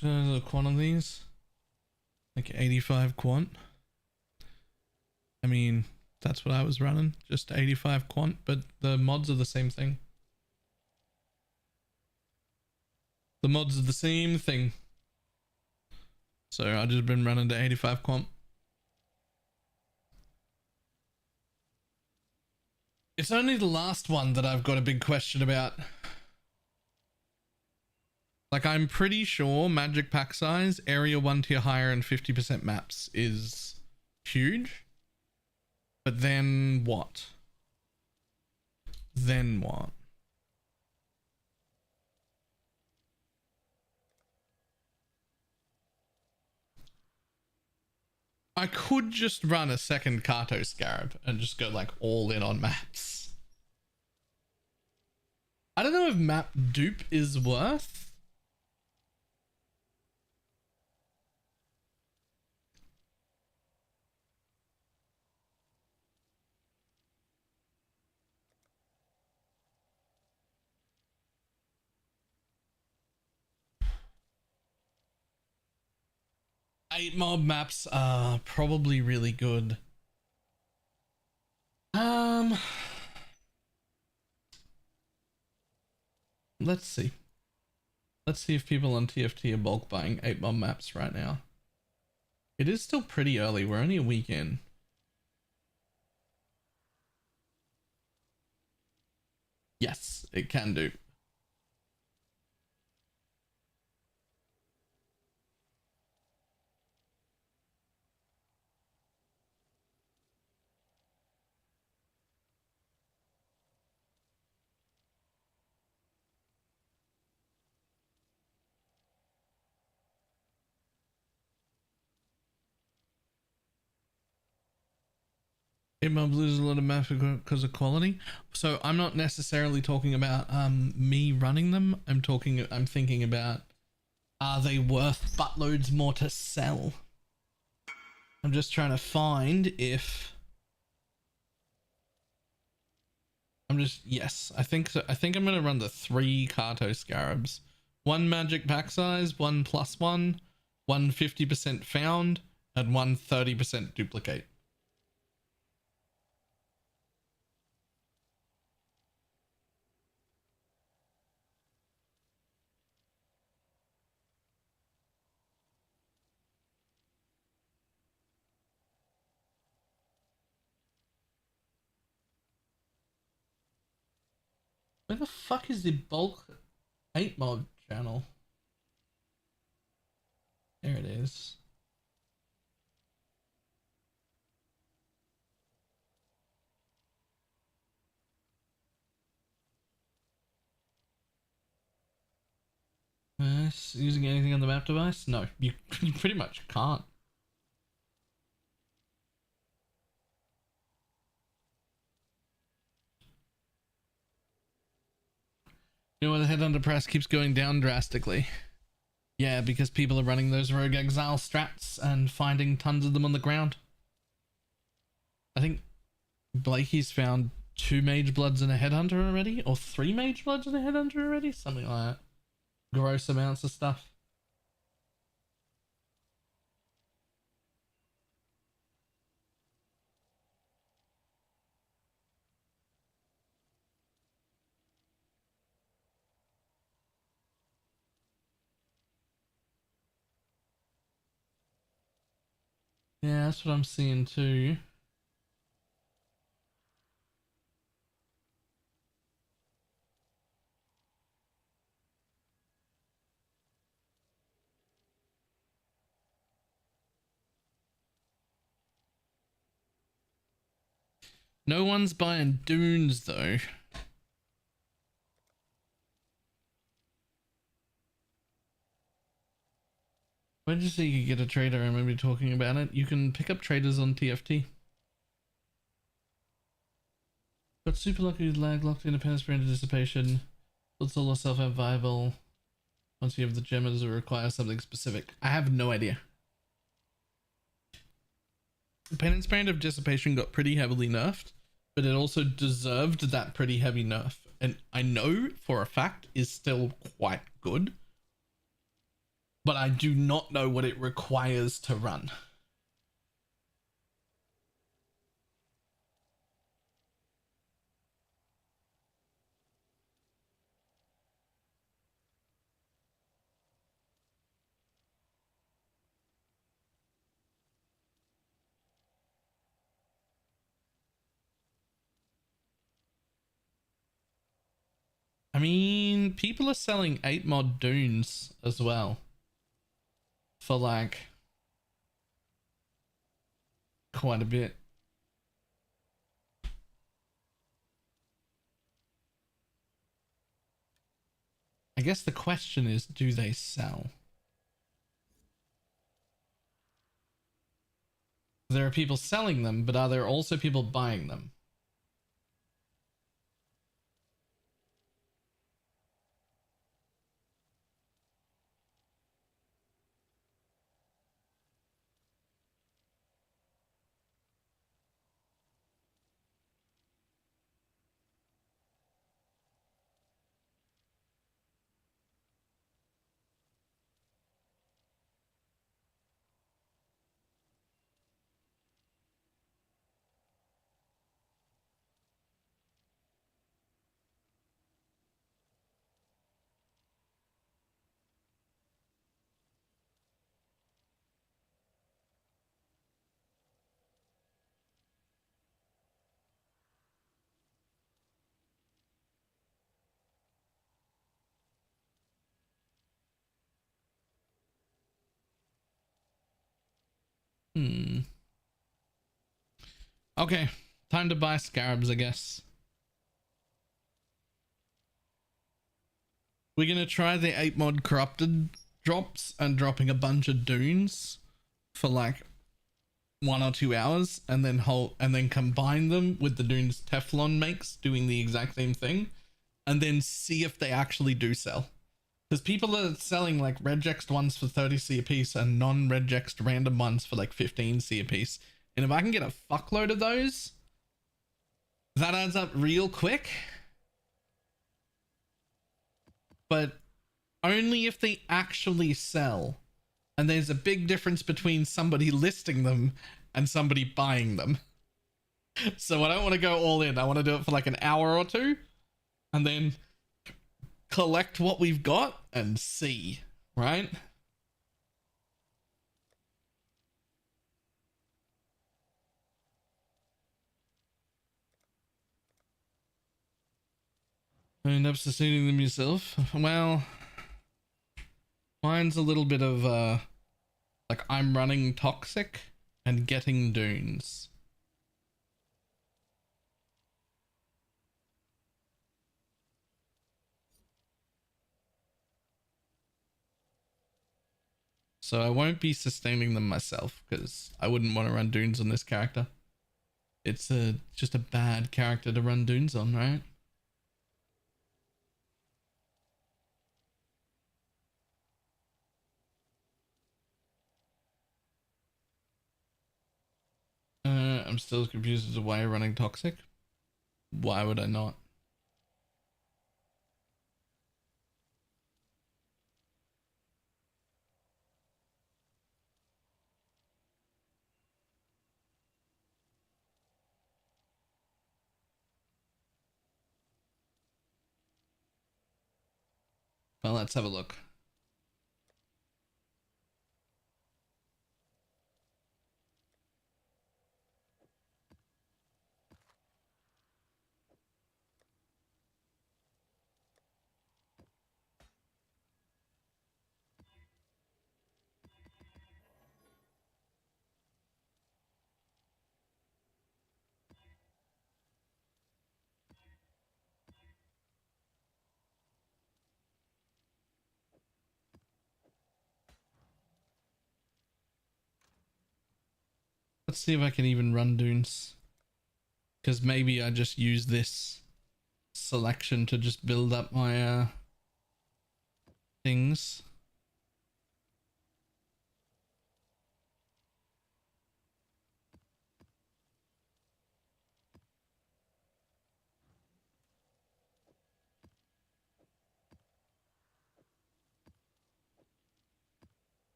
The quant of these, like 85 quant. I mean, that's what I was running, just 85 quant, but the mods are the same thing. The mods are the same thing. So I've just been running to 85 quant. It's only the last one that I've got a big question about. Like, I'm pretty sure magic pack size, area 1 tier higher and 50% maps is huge. But then what? Then what? I could just run a second Kato Scarab and just go like all in on maps. I don't know if map dupe is worth. Eight mob maps are probably really good. Let's see. Let's see if people on TFT are bulk buying 8 mob maps right now. It is still pretty early. We're only a week in. Yes, it can do. It might lose a lot of maps because of quality. So I'm not necessarily talking about me running them. I'm thinking about, are they worth buttloads more to sell? I'm just trying to find if yes, I think so. I think I'm gonna run the 3 Kato Scarabs. 1 magic pack size, 1 +1, 1 50% found, and 1 30% duplicate. Where the fuck is the bulk 8 mob channel? There it is. Using anything on the map device? No, you pretty much can't. You know why the headhunter price keeps going down drastically? Yeah, because people are running those rogue exile strats and finding tons of them on the ground. I think Blakey's found 2 mage bloods and a headhunter already, or 3 mage bloods and a headhunter already, something like that. Gross amounts of stuff. Yeah, that's what I'm seeing too. No one's buying dunes though. Where did you see you could get a trader? I remember talking about it. You can pick up traders on TFT. Got super lucky with lag, locked independence, brand dissipation. Builds all yourself out viable. Once you have the gemmas, it requires something specific. I have no idea. Penance brand of dissipation got pretty heavily nerfed, but it also deserved that pretty heavy nerf. And I know for a fact is still quite good, but I do not know what it requires to run. I mean, people are selling 8 mod dunes as well for like quite a bit. I guess the question is, do they sell? There are people selling them, but are there also people buying them? Okay, time to buy scarabs, I guess. We're gonna try the 8 mod corrupted drops and dropping a bunch of dunes for like 1 or 2 hours, and then combine them with the dunes Teflon makes, doing the exact same thing, and then see if they actually do sell. Because people are selling like regexed ones for 30C a piece and non-regexed random ones for like 15C a piece. And if I can get a fuckload of those, that adds up real quick. But only if they actually sell. And there's a big difference between somebody listing them and somebody buying them. So I don't want to go all in. I want to do it for like an hour or 2 and then collect what we've got and see, right? End up sustaining them yourself? Well, mine's a little bit of like I'm running toxic and getting dunes. So I won't be sustaining them myself because I wouldn't want to run dunes on this character. It's just a bad character to run dunes on, right? I'm still as confused as to why you're running toxic. Why would I not? Well, let's have a look. Let's see if I can even run dunes. Because maybe I just use this selection to just build up my things.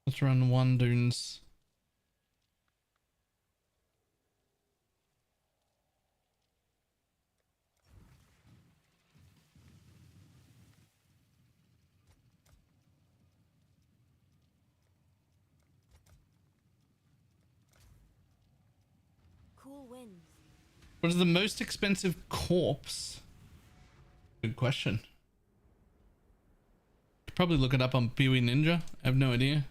Let's run 1 dunes. Cool winds. What is the most expensive corpse? Good question. Could probably look it up on Pee Wee Ninja. I have no idea.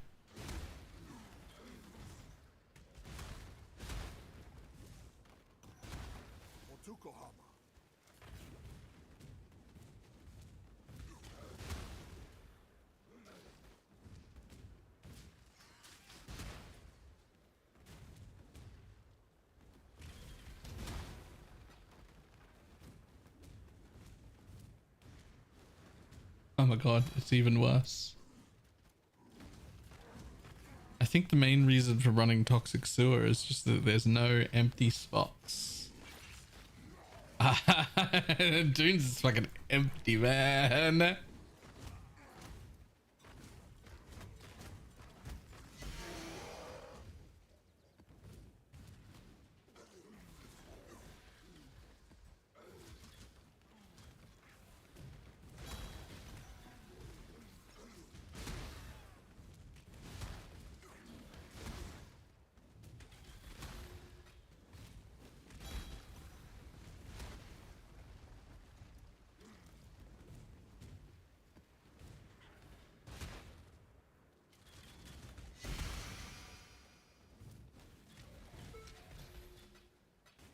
Oh my god, it's even worse. I think the main reason for running Toxic Sewer is just that there's no empty spots. Dunes is fucking empty, man.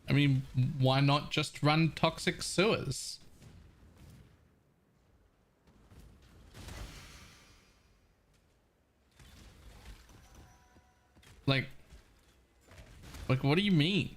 I mean, why not just run Toxic Sewers? Like, what do you mean?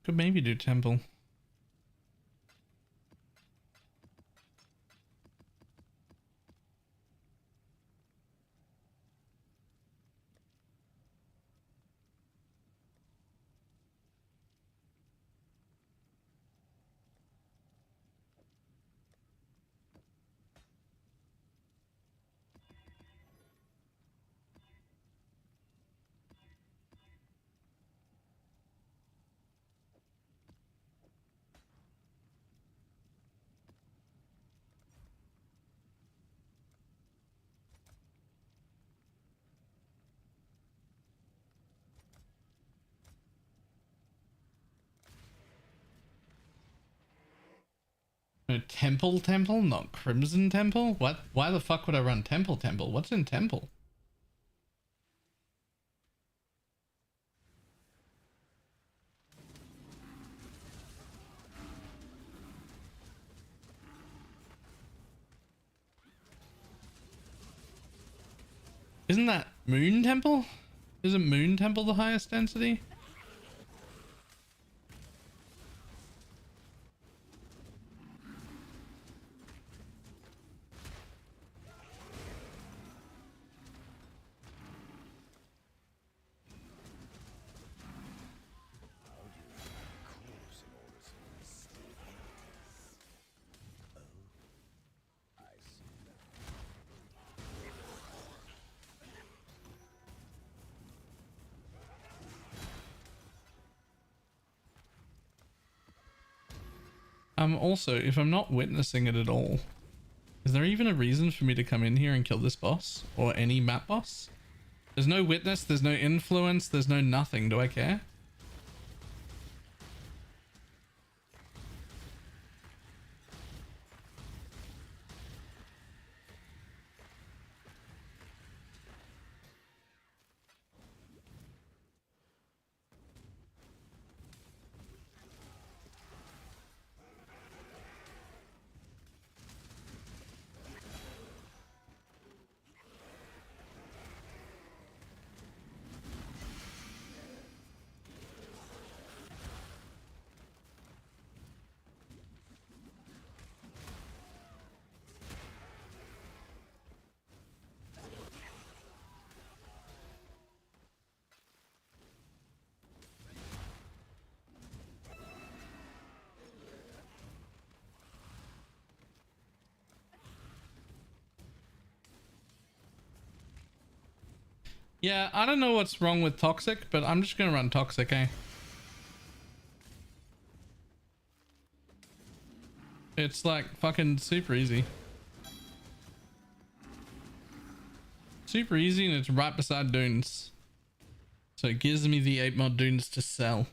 Could maybe do temple. No, temple, not Crimson Temple? What? Why the fuck would I run temple? What's in temple? Isn't that Moon Temple? Isn't Moon Temple the highest density? Also, if I'm not witnessing it at all, is there even a reason for me to come in here and kill this boss or any map boss? There's no witness, there's no influence, there's no nothing. Do I care? Yeah, I don't know what's wrong with toxic, but I'm just gonna run toxic, eh? It's like fucking super easy. Super easy, and it's right beside dunes. So it gives me the 8 mod dunes to sell.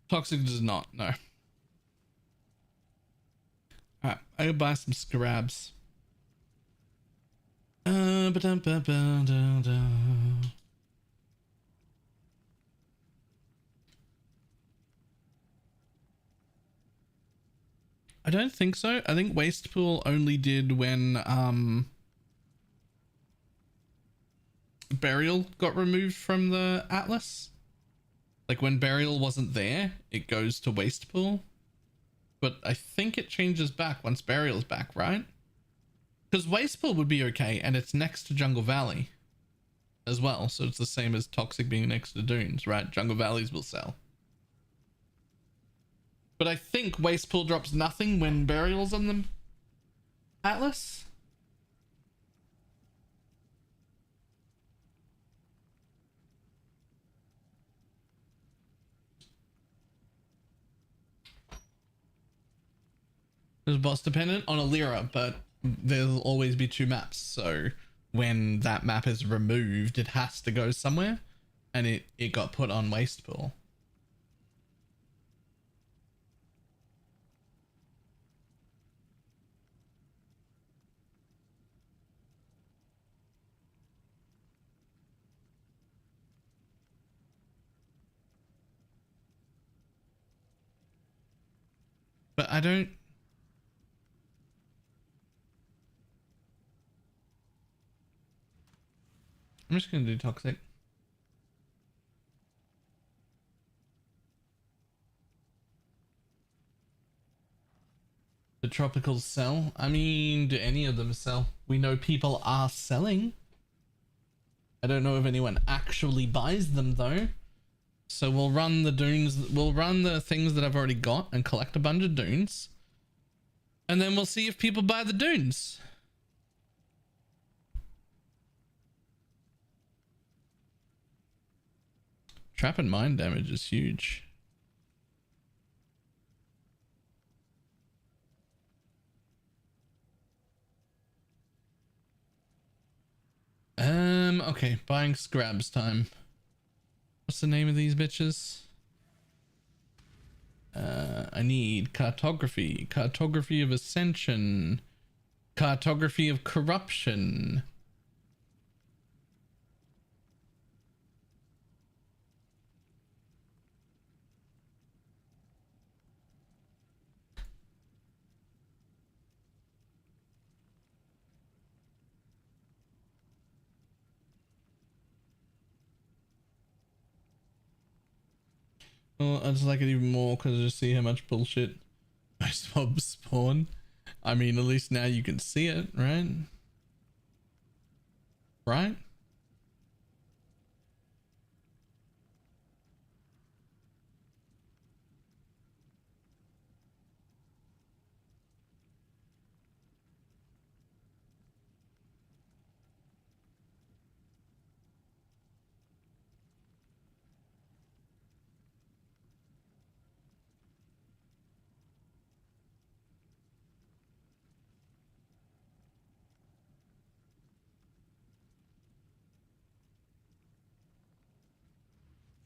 Toxic does not, no. Alright, I gotta buy some scrabs. Ba-dum-ba-ba-da-da. I don't think so. I think Waste Pool only did when Burial got removed from the Atlas. Like when Burial wasn't there, it goes to Waste Pool. But I think it changes back once Burial's back, right? Because Waste Pool would be okay, and it's next to Jungle Valley as well. So it's the same as Toxic being next to Dunes, right? Jungle Valleys will sell. But I think Waste Pool drops nothing when Burial's on the Atlas. It's boss dependent on a Lyra, but there'll always be 2 maps. So when that map is removed, it has to go somewhere, and it got put on Waste Pool. But I don't... I'm just gonna do Toxic. The tropicals sell? I mean, do any of them sell? We know people are selling. I don't know if anyone actually buys them though. So we'll run the dunes, we'll run the things that I've already got and collect a bunch of dunes. And then we'll see if people buy the dunes. Trap and mine damage is huge. Okay, buying scrabs time. What's the name of these bitches? I need cartography, cartography of ascension, cartography of corruption. Well, I just like it even more because I just see how much bullshit most mobs spawn. I mean, at least now you can see it, right? Right?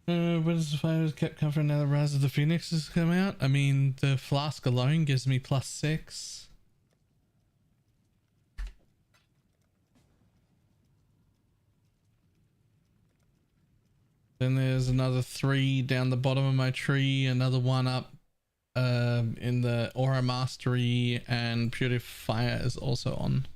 When does the fires kept covering now the Rise of the Phoenix has come out? I mean, the flask alone gives me +6. Then there's another 3 down the bottom of my tree, another 1 up in the Aura Mastery, and Purifier is also on.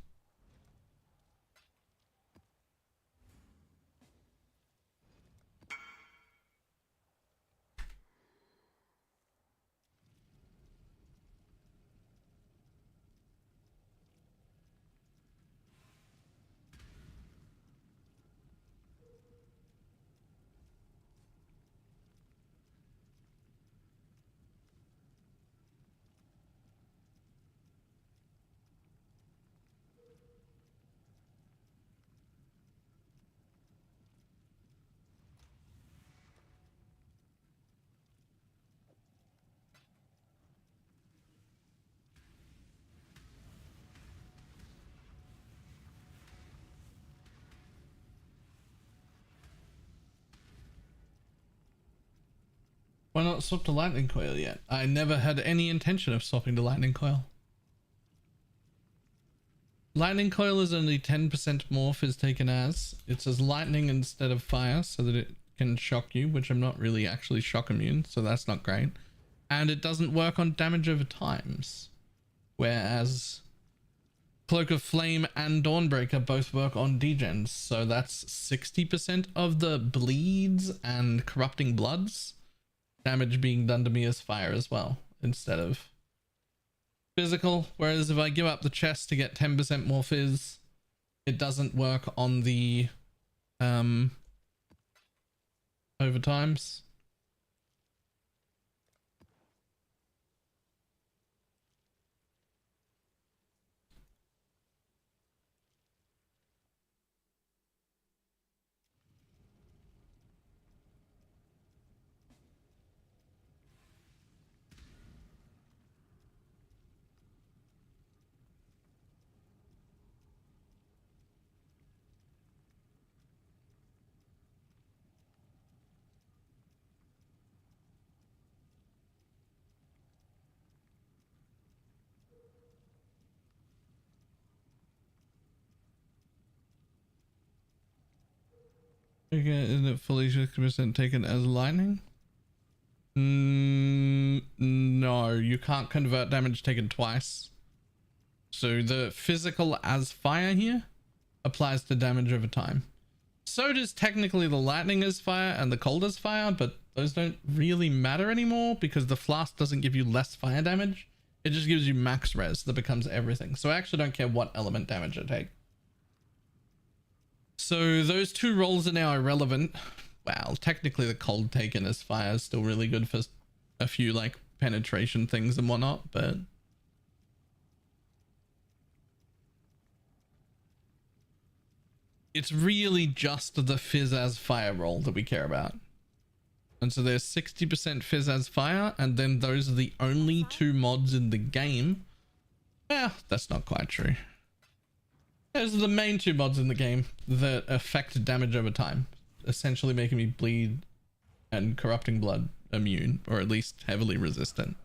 Why not swap to lightning coil yet? I never had any intention of swapping to lightning coil. Lightning coil is only 10% more fizz taken as. It says lightning instead of fire so that it can shock you, which I'm not really actually shock immune, so that's not great. And it doesn't work on damage over times. Whereas Cloak of Flame and Dawnbreaker both work on degens, so that's 60% of the bleeds and corrupting bloods damage being done to me as fire as well, instead of physical. Whereas if I give up the chest to get 10% more fizz, it doesn't work on the overtimes. Okay, isn't it fully 60% taken as lightning? No, you can't convert damage taken twice. So the physical as fire here applies to damage over time. So does technically the lightning as fire and the cold as fire, but those don't really matter anymore because the flask doesn't give you less fire damage. It just gives you max res that becomes everything. So I actually don't care what element damage I take. So those two rolls are now irrelevant. Well, technically the cold taken as fire is still really good for a few like penetration things and whatnot, but it's really just the fizz as fire roll that we care about. And so there's 60% fizz as fire, and then those are the only two mods in the game. Yeah, that's not quite true. Those are the main two mods in the game that affect damage over time, essentially making me bleed and corrupting blood immune, or at least heavily resistant.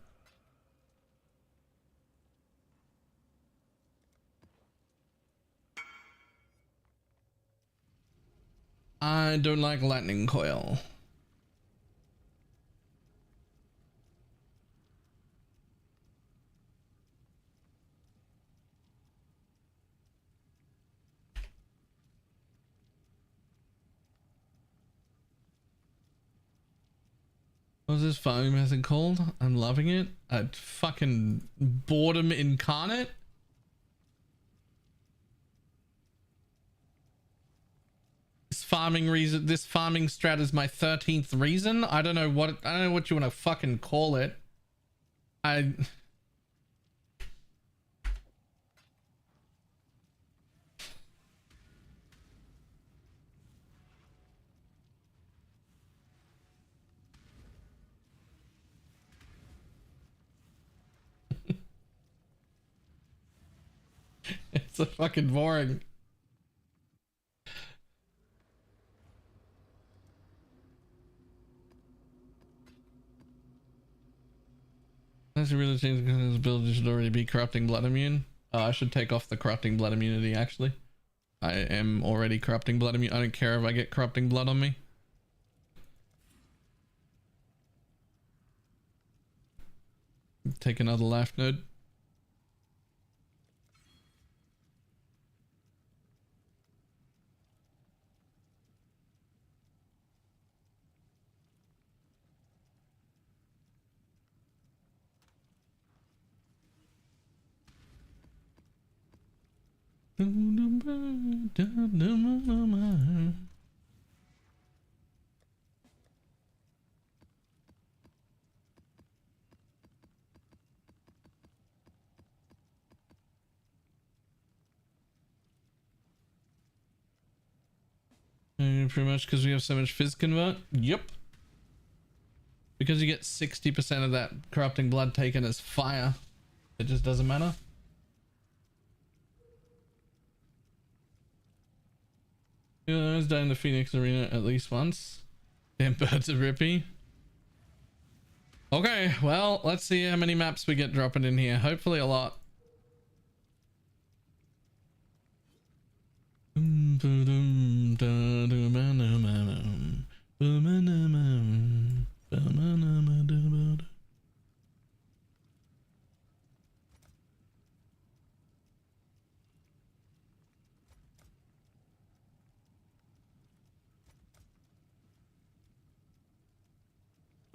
I don't like lightning coil. What's this farming method called? I'm loving it. Fucking boredom incarnate. This farming strat is my 13th reason. I don't know what you want to fucking call it. It's so fucking boring. Unless you really change his build, you should already be corrupting blood immune. I should take off the corrupting blood immunity actually. I am already corrupting blood immune. I don't care if I get corrupting blood on me. Take another life node. Pretty much because we have so much fizz convert. Yep. Because you get 60% of that corrupting blood taken as fire. It just doesn't matter. You always die in the Phoenix Arena at least once. Damn birds are rippy. Okay, well, let's see how many maps we get dropping in here. Hopefully a lot.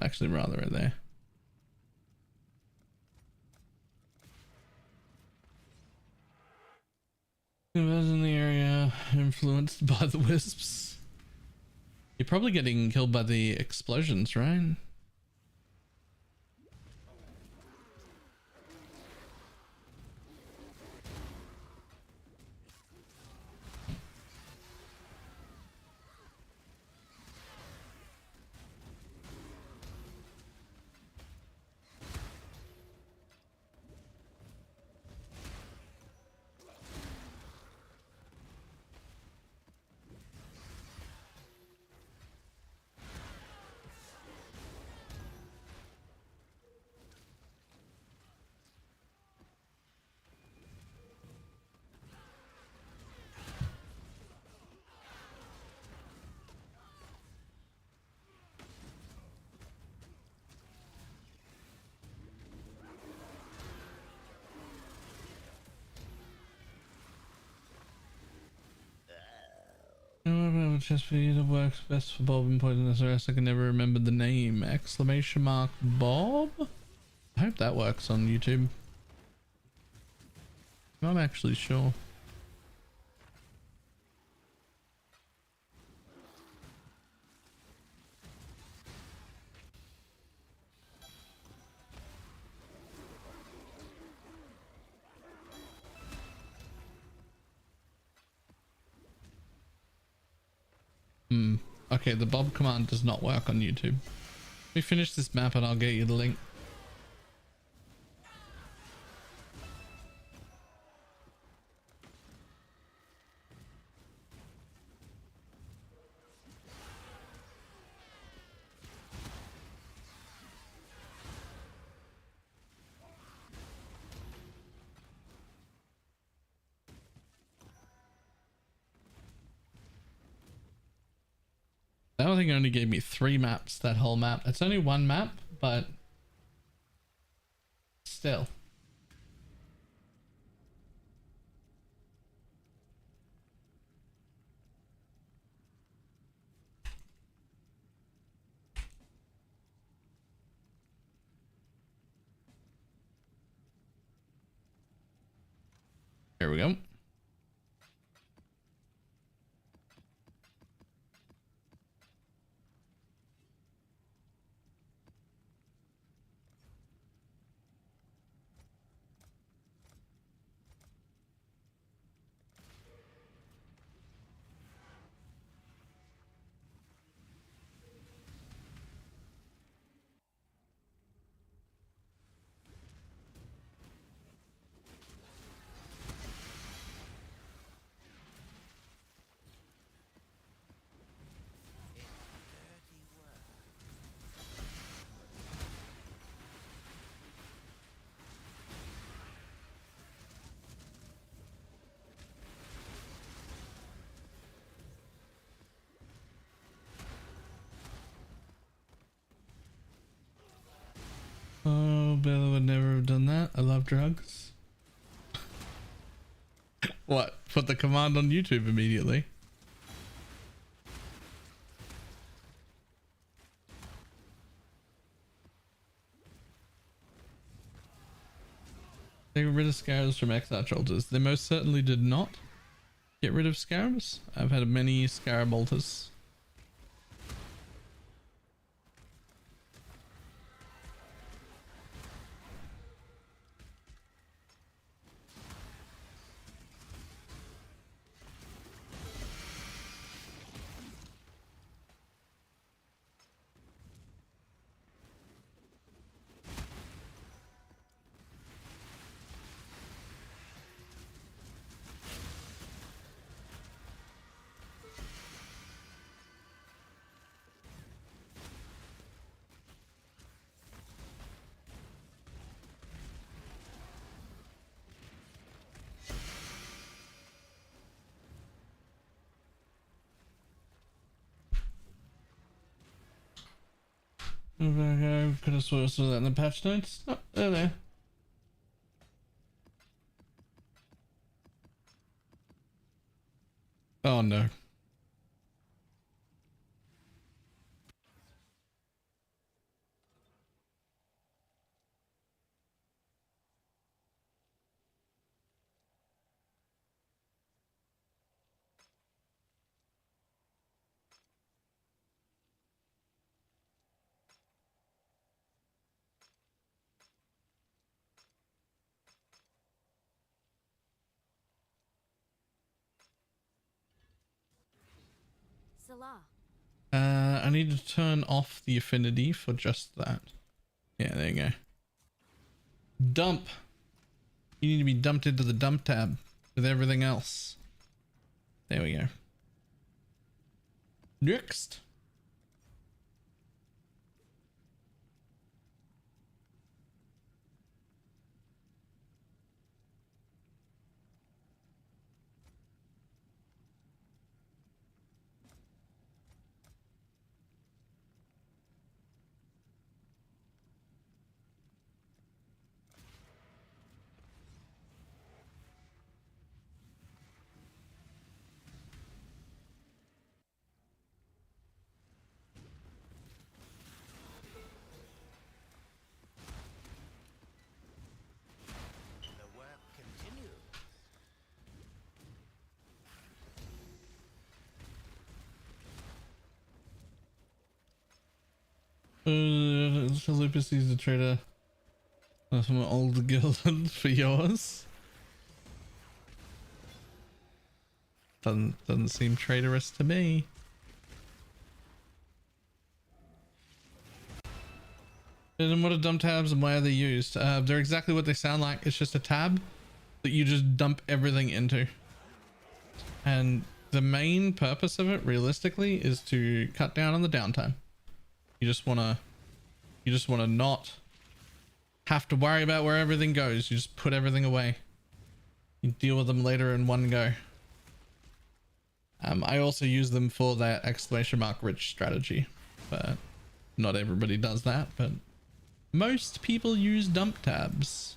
Actually, rather right there. Who's in the area influenced by the wisps? You're probably getting killed by the explosions, right? Just for you that works best for Bob and Poisonous Rest. I can never remember the name. Exclamation mark Bob? I hope that works on YouTube. I'm not actually sure. Okay, the Bob command does not work on YouTube. Let me finish this map and I'll get you the link. That thing only gave me 3 maps, that whole map. It's only 1 map, but still. Here we go. Oh, Bella would never have done that. I love drugs. What? Put the command on YouTube immediately. They got rid of scarabs from X-Arch altars. They most certainly did not get rid of scarabs. I've had many scarab altars. Okay, could have sworn I saw that in the patch notes. Oh, they're there. Oh no. Salah. I need to turn off the affinity for just that. Yeah, there you go. Dump. You need to be dumped into the dump tab with everything else. There we go. Next. The work continues. Lupus is a trader from an old guild for yours. Doesn't seem traitorous to me. And what are dump tabs and why are they used? They're exactly what they sound like. It's just a tab that you just dump everything into. And the main purpose of it realistically is to cut down on the downtime. You just wanna not have to worry about where everything goes. You just put everything away. You deal with them later in one go. I also use them for that exclamation mark rich strategy, but not everybody does that, but most people use dump tabs.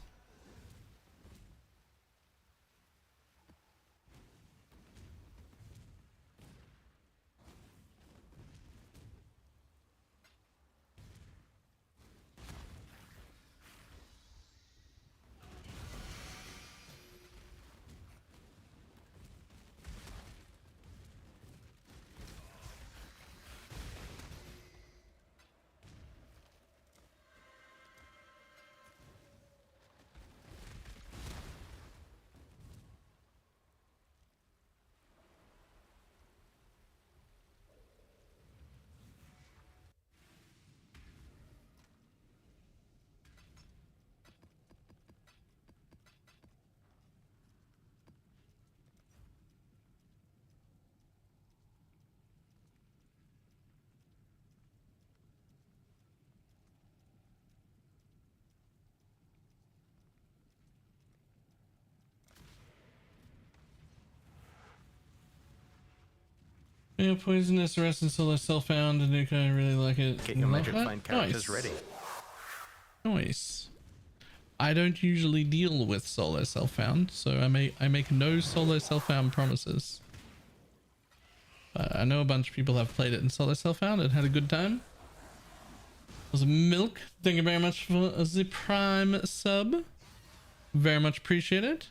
Yeah, poisonous, arrest and solo self-found, and Nuka, I really like it. Get your magic find characters ready. Nice. I don't usually deal with solo self-found, so I make no solo self-found promises. I know a bunch of people have played it in solo self-found and had a good time. Was Milk, thank you very much for the Prime sub. Very much appreciated.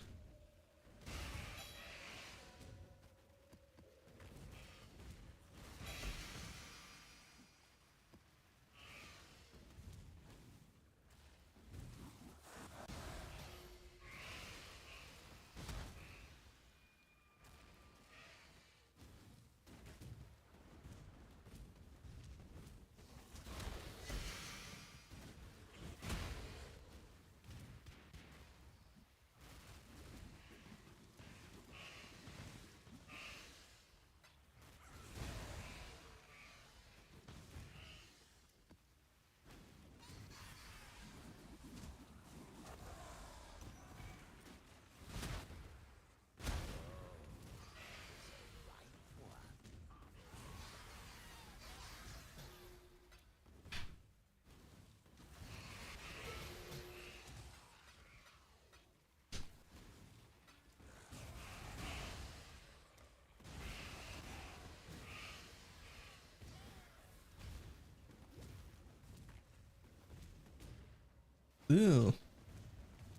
Ew.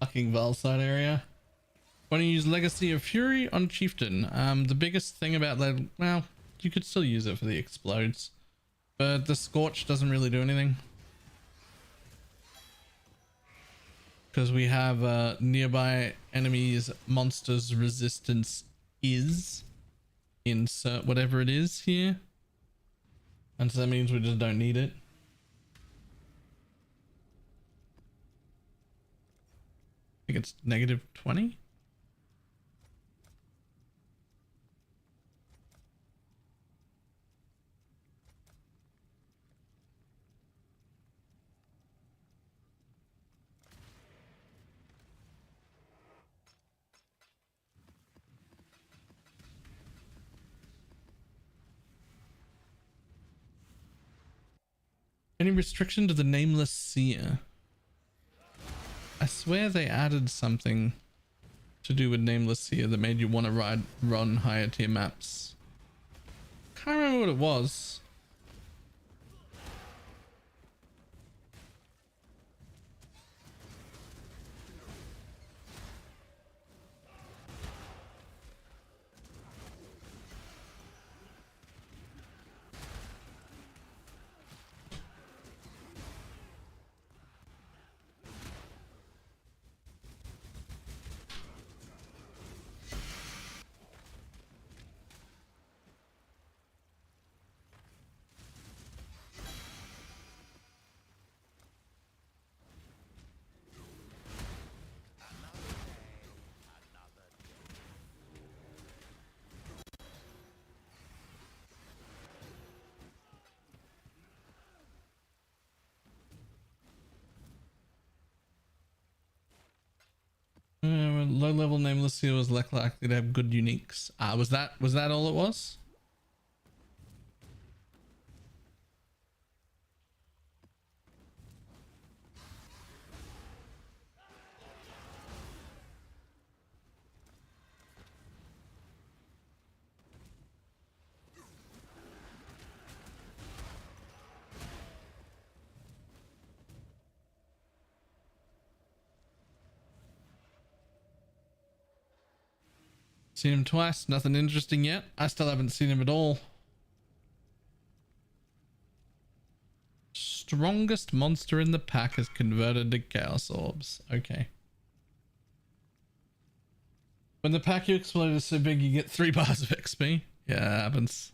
Fucking Valside area. When you use Legacy of Fury on Chieftain, the biggest thing about that, well, you could still use it for the explodes, but the Scorch doesn't really do anything. Because we have nearby enemies monsters resistance is, insert whatever it is here. And so that means we just don't need it. I think it's negative 20. Any restriction to the Nameless Seer? I swear they added something to do with Nameless Seer that made you want to run higher tier maps. Can't remember what it was. Low level Nameless Seer was less likely to have good uniques. Was that all it was? Seen him twice, nothing interesting yet. I still haven't seen him at all. Strongest monster in the pack is converted to Chaos Orbs. Okay. When the pack you explode is so big you get 3 bars of XP. Yeah, it happens.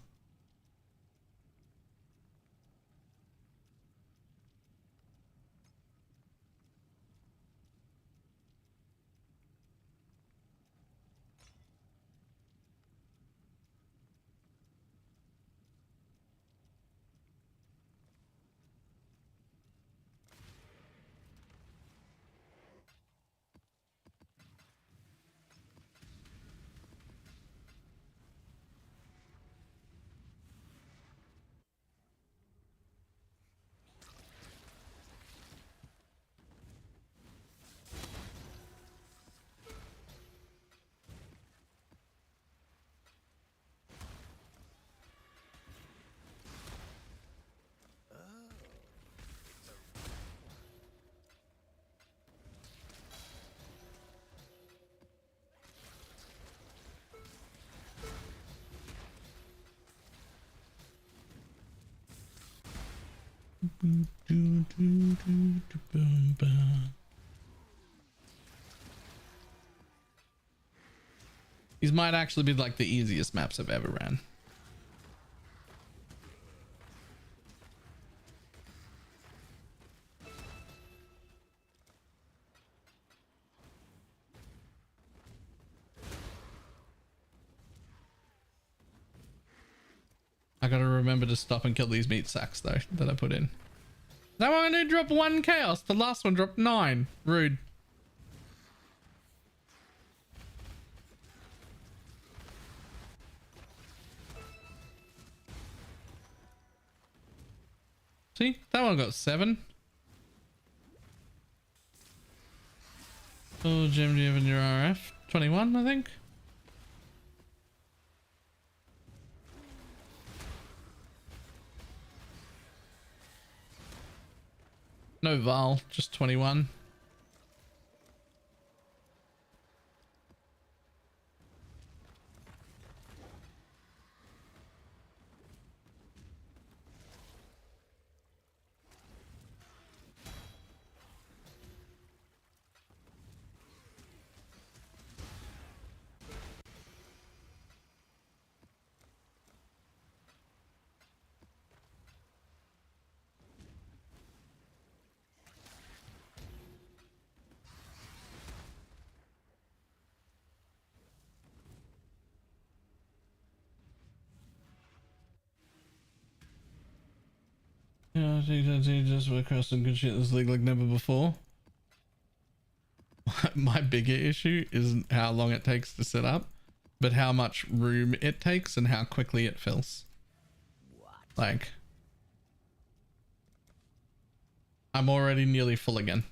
These might actually be like the easiest maps I've ever ran. I gotta remember to stop and kill these meat sacks though that I put in. That one only dropped 1 chaos. The last one dropped 9. Rude. See, that one got 7. Oh, Jim, do you have in your RF? 21, I think. No Val, just 21. Yeah, I think that he just work across some good shit in this league like never before. My bigger issue isn't how long it takes to set up, but how much room it takes and how quickly it fills. Like, I'm already nearly full again.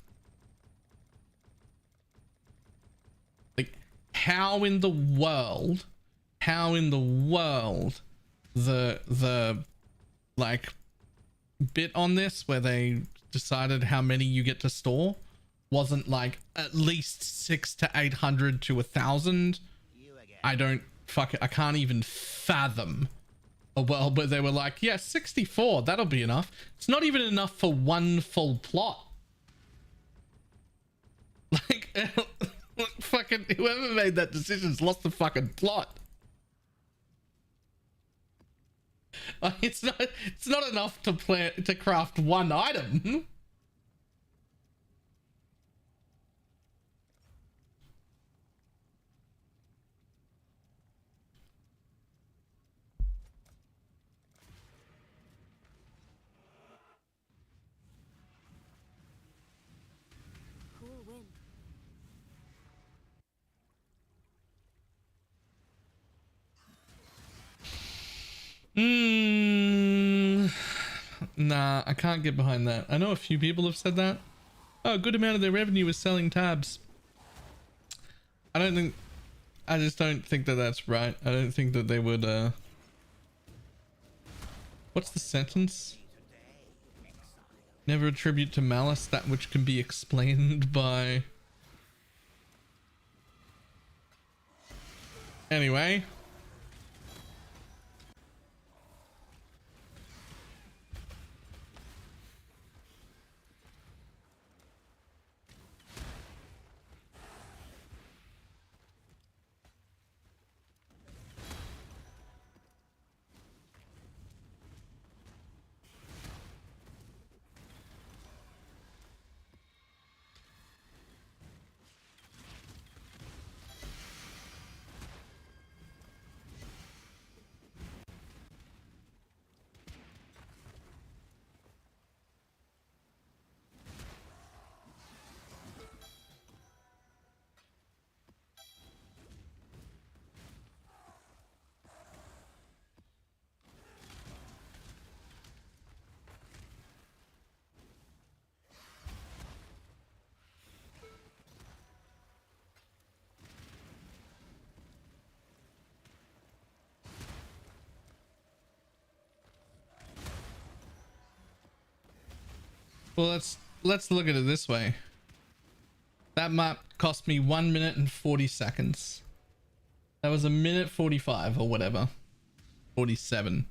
Like, how in the world the like bit on this where they decided how many you get to store wasn't like at least 600 to 800 to 1,000. I don't fuck it. I can't even fathom a world where they were like, yeah, 64, that'll be enough. It's not even enough for one full plot. Like, fucking whoever made that decision's lost the fucking plot. Like, it's not enough to craft one item. Cool wind. Nah, I can't get behind that. I know a few people have said that. Oh, a good amount of their revenue is selling tabs. I just don't think that that's right. I don't think that they would, what's the sentence? Never attribute to malice that which can be explained by... Anyway. Well, let's look at it this way. That map cost me 1 minute and 40 seconds. That was a minute 45 or whatever. 47.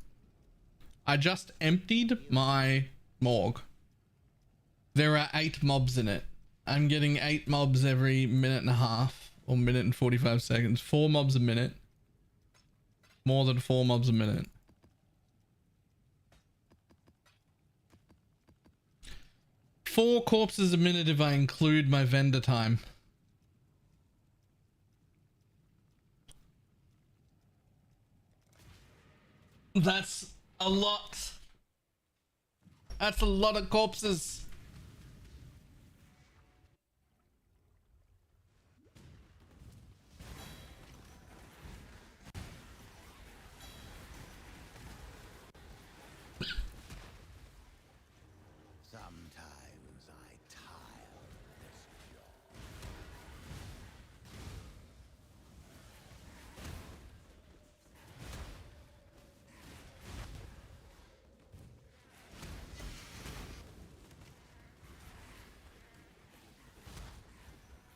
I just emptied my morgue. There are 8 mobs in it. I'm getting 8 mobs every minute and a half or minute and 45 seconds. 4 mobs a minute. More than 4 mobs a minute. Four corpses a minute if I include my vendor time. That's a lot. That's a lot of corpses. Sometimes I tire of this job.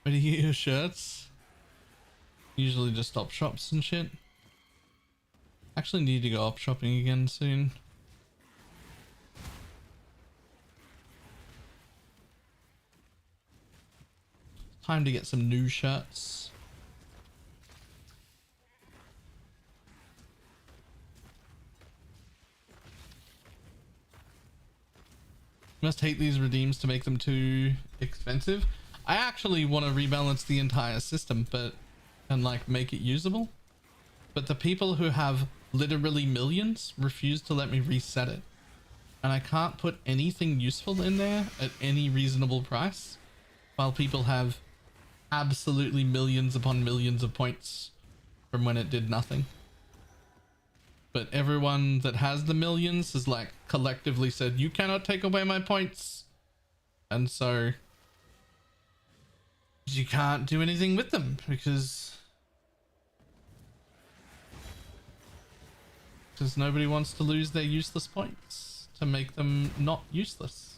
Where do you get your shirts? Usually just op shops and shit. Actually need to go op shopping again soon. Time to get some new shirts. Must hate these redeems to make them too expensive. I actually want to rebalance the entire system, and like make it usable. But the people who have literally millions refuse to let me reset it. and I can't put anything useful in there at any reasonable price, while people have absolutely millions upon millions of points from when it did nothing. But everyone that has the millions has like collectively said, you cannot take away my points. And so you can't do anything with them because nobody wants to lose their useless points to make them not useless.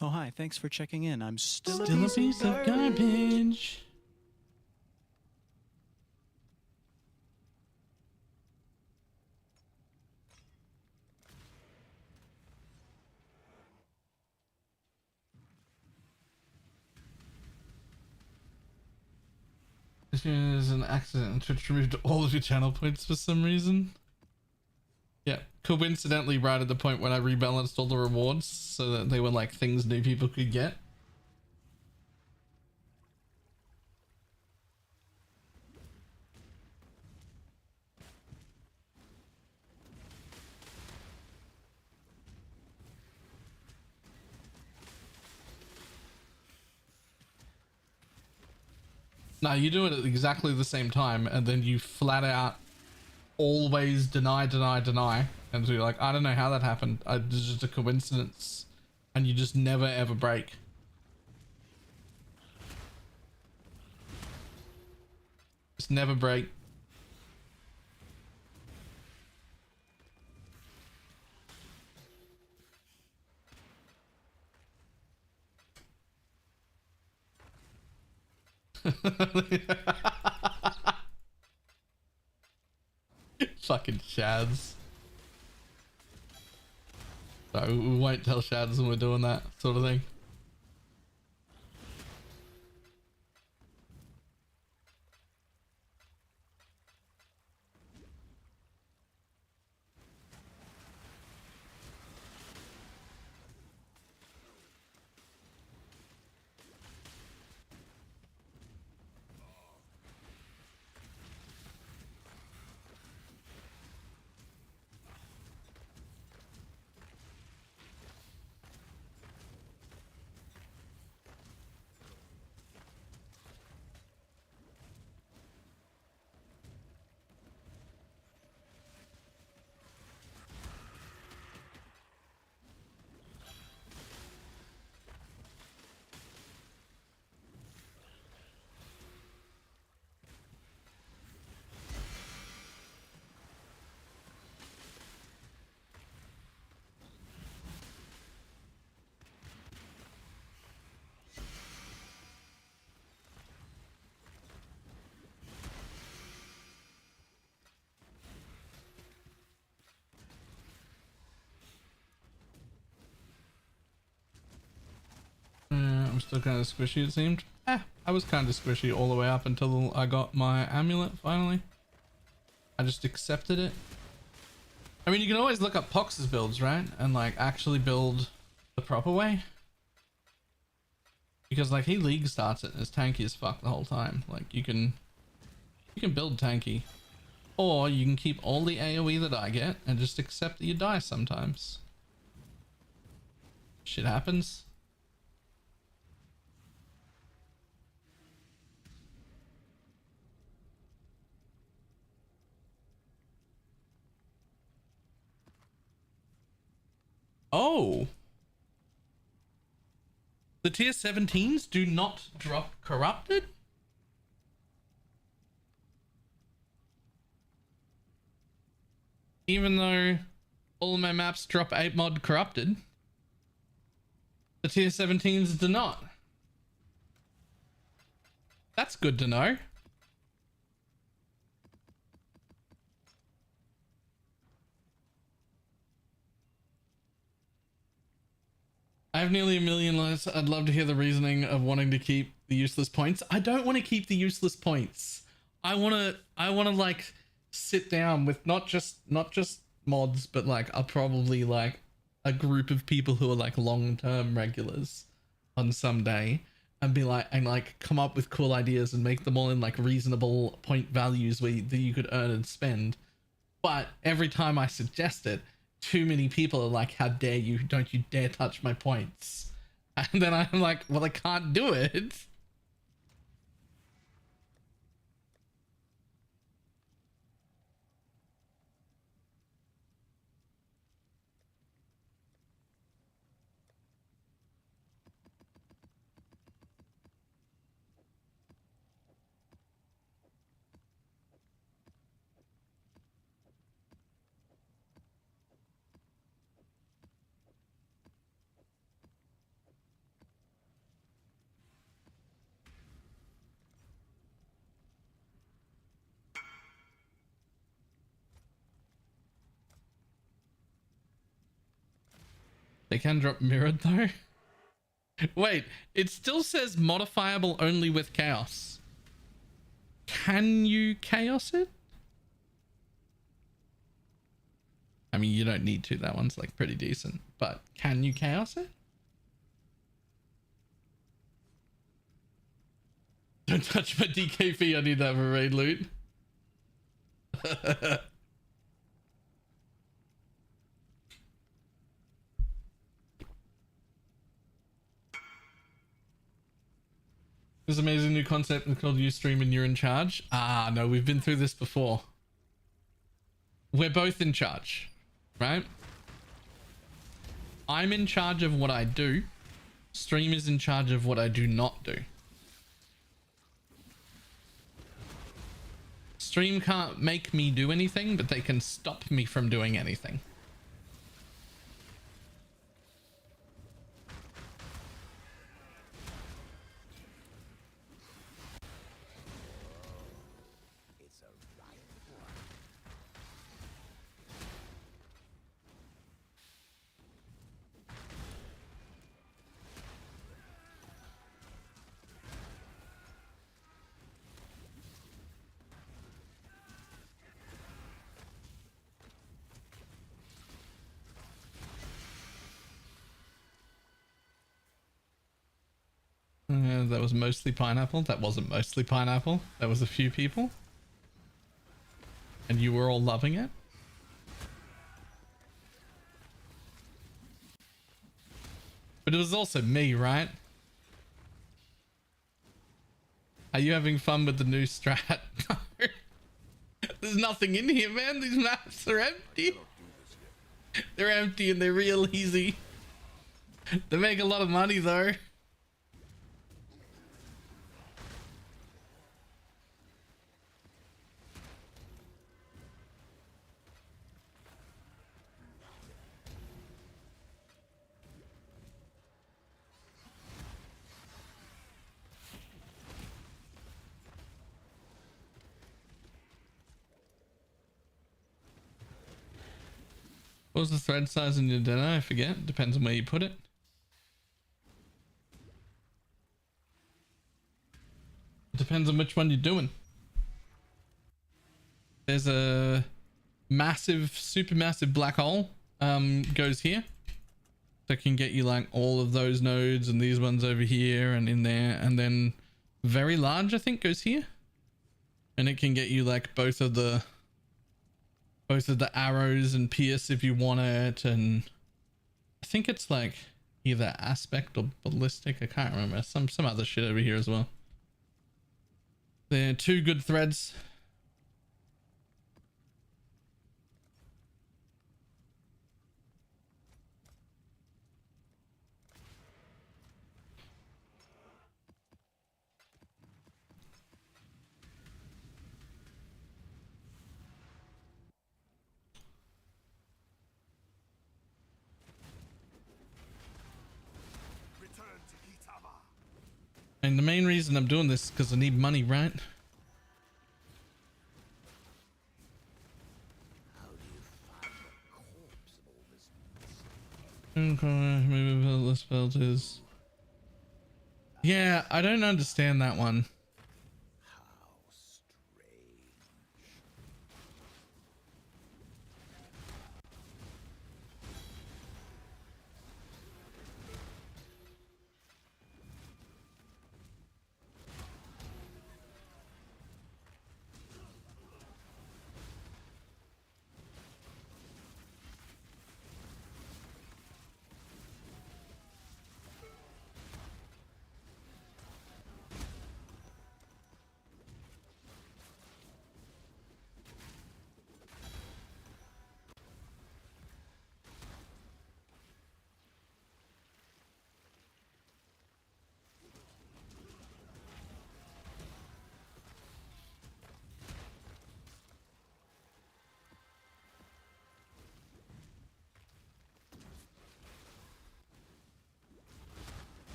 Oh, hi. Thanks for checking in. I'm still a piece of garbage. This is an accident. Twitch removed all of your channel points for some reason. Yeah, coincidentally right at the point when I rebalanced all the rewards so that they were like things new people could get. No, you do it at exactly the same time and then you flat out always deny. And so you're like, I don't know how that happened. It's just a coincidence. And you just never ever break. Just never break. Fucking Shads. So we won't tell Shads when we're doing that sort of thing. I'm still kind of squishy, it seemed. I was kind of squishy all the way up until I got my amulet finally. I just accepted it. I mean, you can always look up Pox's builds, right? And like actually build the proper way. Because like he league starts it and is tanky as fuck the whole time. Like you can build tanky. Or you can keep all the AoE that I get and just accept that you die sometimes. Shit happens. Oh. The tier 17s do not drop corrupted? Even though all my maps drop 8 mod corrupted, the tier 17s do not. That's good to know. I have nearly 1 million lives. I'd love to hear the reasoning of wanting to keep the useless points. I don't want to keep the useless points. I want to like sit down with not just mods, but like probably like a group of people who are like long-term regulars on some day and be like, and like come up with cool ideas and make them all in like reasonable point values that you could earn and spend. But every time I suggest it, too many people are like, how dare you, don't you dare touch my points. And then I'm like, well, I can't do it. They can drop mirrored though. Wait, it still says modifiable only with chaos. Can you chaos it? I mean, you don't need to. That one's like pretty decent. But can you chaos it? Don't touch my DKP. I need that for raid loot. This amazing new concept called you stream and you're in charge. Ah, no, we've been through this before. We're both in charge, right? I'm in charge of what I do. Stream is in charge of what I do not do. Stream can't make me do anything, but they can stop me from doing anything. That was mostly pineapple. That wasn't mostly pineapple. That was a few people. And you were all loving it. But it was also me, right? Are you having fun with the new strat? There's nothing in here, man. These maps are empty. They're empty and they're real easy. They make a lot of money though. What was the thread size in your dinner? I forget. Depends on where you put it. Depends on which one you're doing. There's a massive, super massive black hole goes here. That can get you like all of those nodes and these ones over here and in there. And then very large, I think, goes here. And it can get you like both of the arrows and pierce if you want it. And I think it's like either aspect or ballistic. I can't remember. Some other shit over here as well. They're two good threads. And the main reason I'm doing this is because I need money, right? Filters. Yeah, I don't understand that one.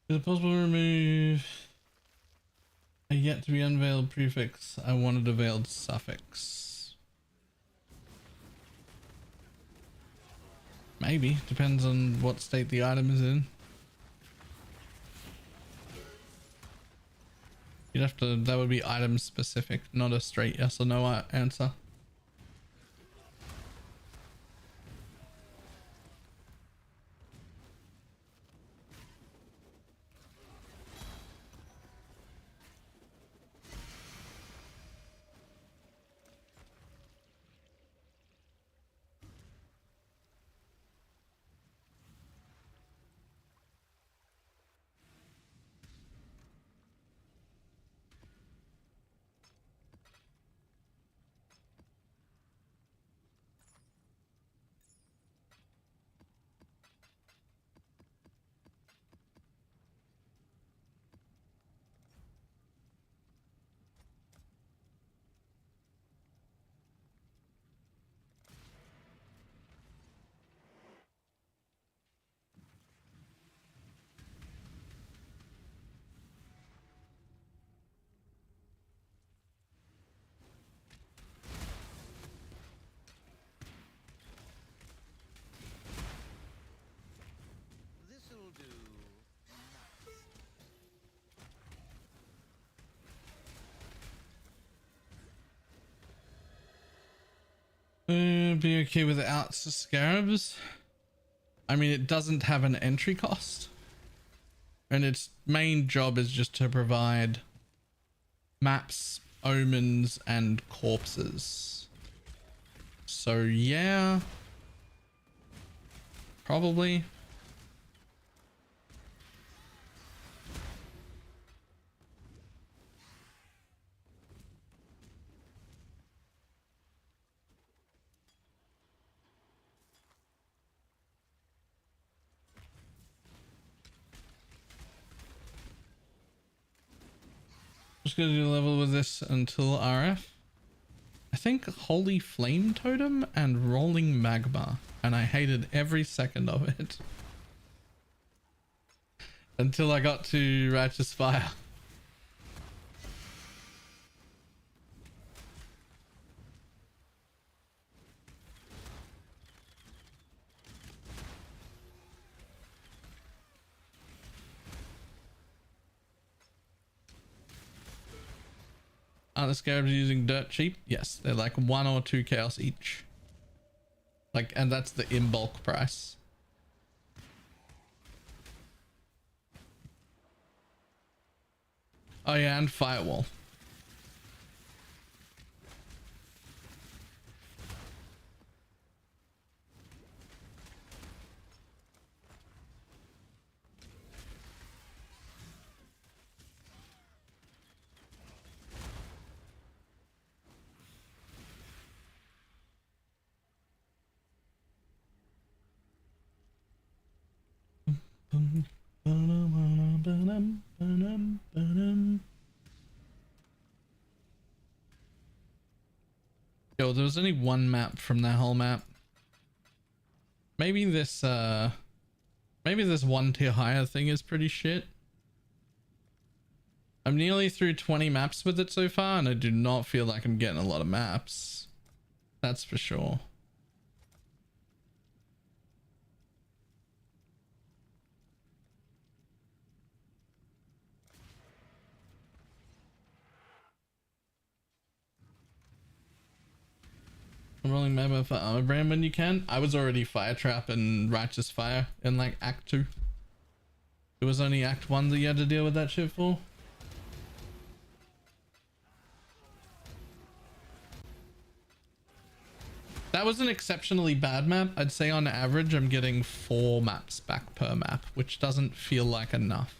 Is it possible to remove a yet to be unveiled prefix? I wanted a veiled suffix. Maybe, depends on what state the item is in. You'd have to, that would be item specific, not a straight yes or no answer. Be okay without scarabs. I mean, it doesn't have an entry cost, and its main job is just to provide maps, omens, and corpses. So yeah, probably. Just gonna do a level with this until RF. I think Holy Flame Totem and Rolling Magma, and I hated every second of it until I got to Righteous Fire. Are the scarabs using dirt cheap? Yes, they're like 1 or 2 chaos each. Like, and that's the in bulk price. Oh yeah, and Firewall. Yo, there was only one map from that whole map. Maybe this one tier higher thing is pretty shit. I'm nearly through 20 maps with it so far, and I do not feel like I'm getting a lot of maps. That's for sure. I'm rolling memo for Armor Brand when you can. I was already Fire Trap and Righteous Fire in like Act 2. It was only Act 1 that you had to deal with that shit for. That was an exceptionally bad map. I'd say on average I'm getting 4 maps back per map, which doesn't feel like enough.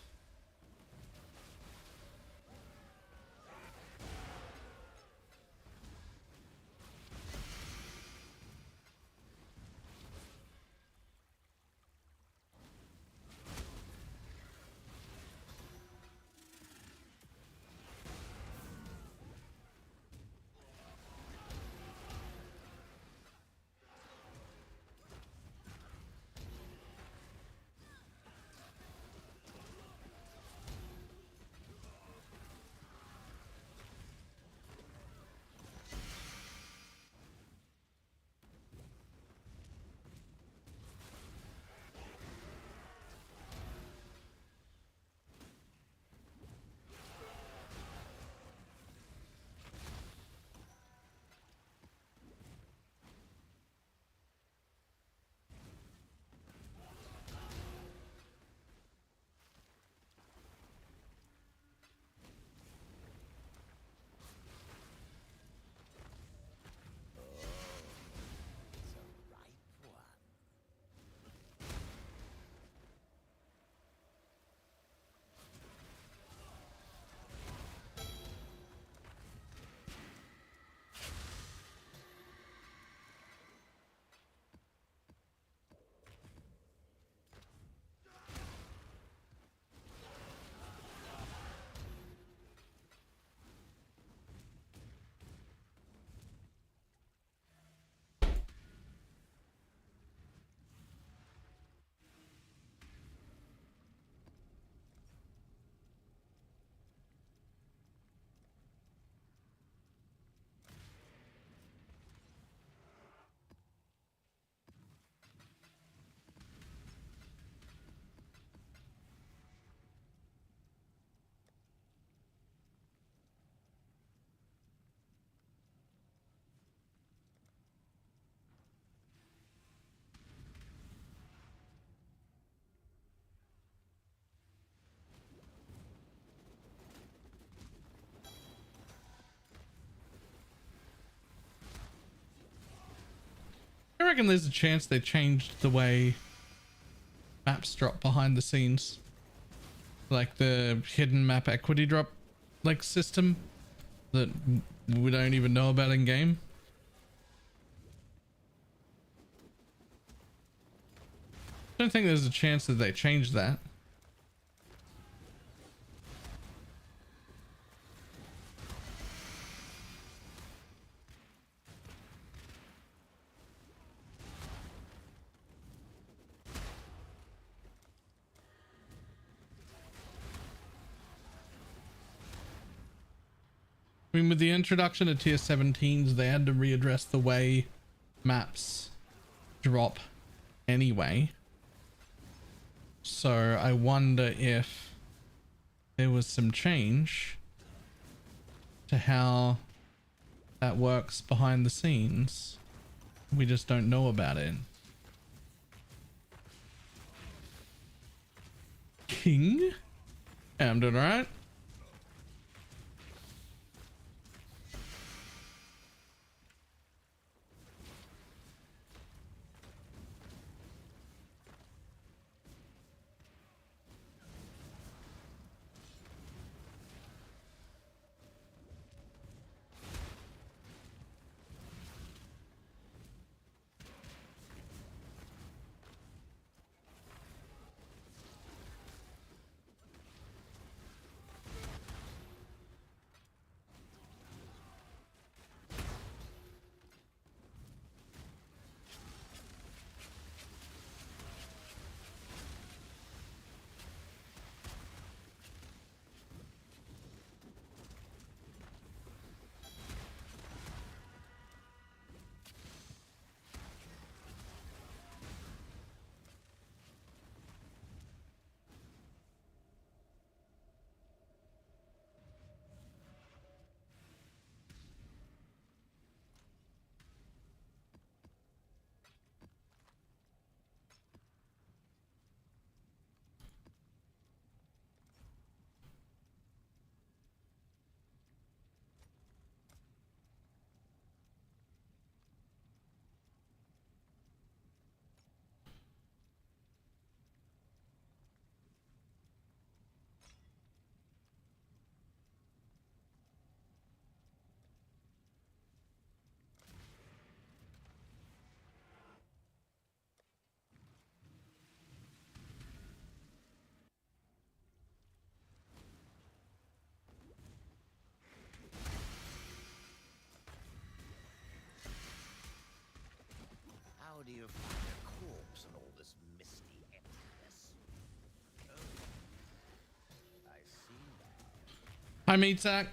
I reckon there's a chance they changed the way maps drop behind the scenes. Like the hidden map equity drop like system that we don't even know about in game. I don't think there's a chance that they changed that. I mean, with the introduction of tier 17s, they had to readdress the way maps drop anyway. So I wonder if there was some change to how that works behind the scenes. We just don't know about it. King? Yeah, I'm doing alright. do you find a corpse in all this misty emptiness? Oh, I see now. Hi, Meat Sack.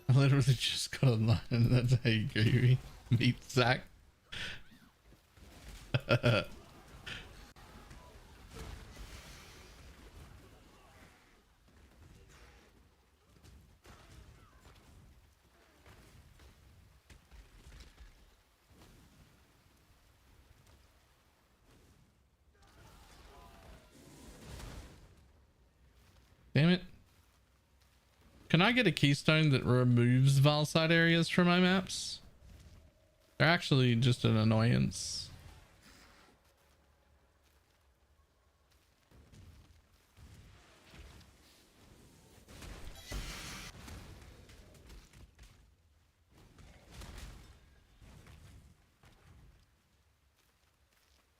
I literally just got online and that's how you groovy. Meat Sack. Damn it. Can I get a keystone that removes Valside areas from my maps? They're actually just an annoyance.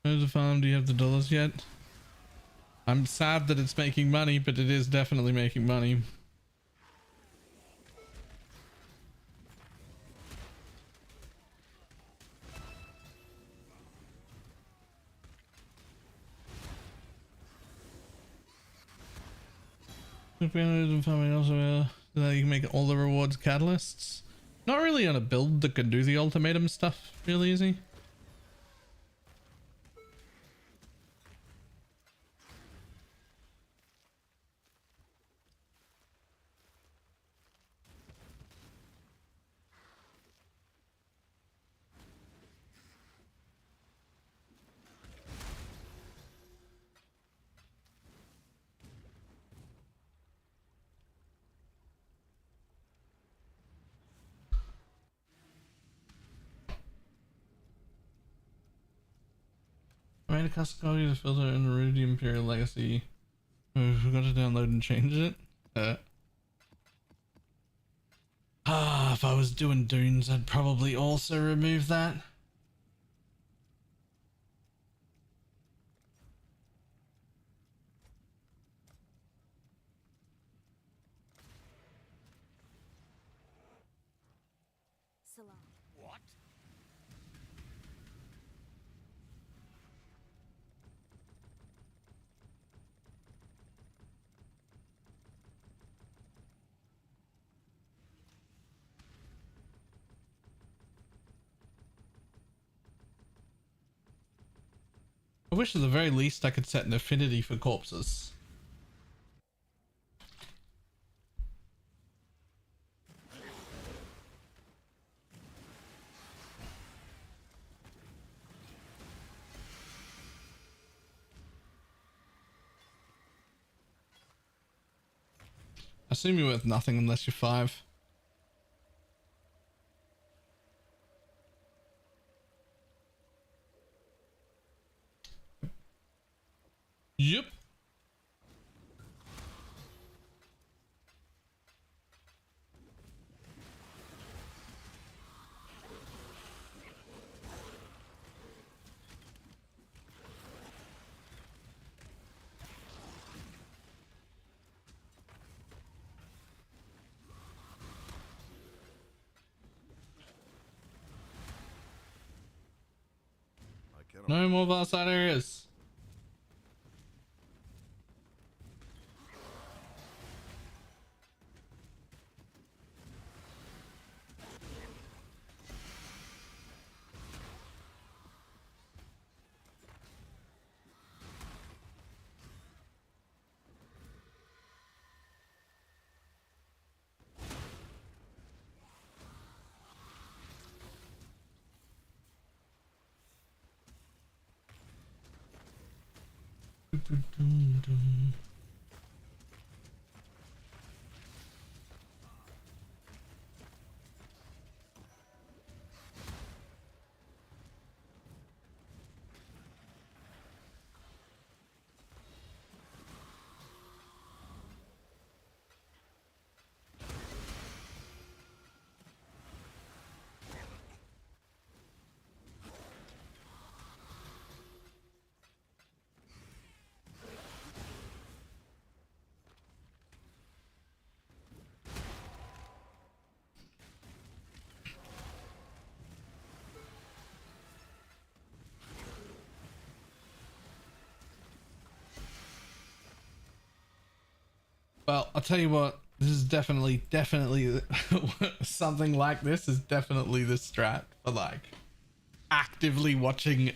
Where's the farm? Do you have the dollars yet? I'm sad that it's making money, but it is definitely making money. If we and farming also that you can make all the rewards catalysts. Not really on a build that can do the ultimatum stuff real easy. I made a custom copy to filter in Root the Imperial Legacy. I forgot to download and change it. If I was doing Dunes, I'd probably also remove that. Salam. What? I wish at the very least I could set an affinity for corpses. I assume you're worth nothing unless you're 5. Yep. No more outside areas. Well, I'll tell you what, this is definitely something like this is definitely the strat for like actively watching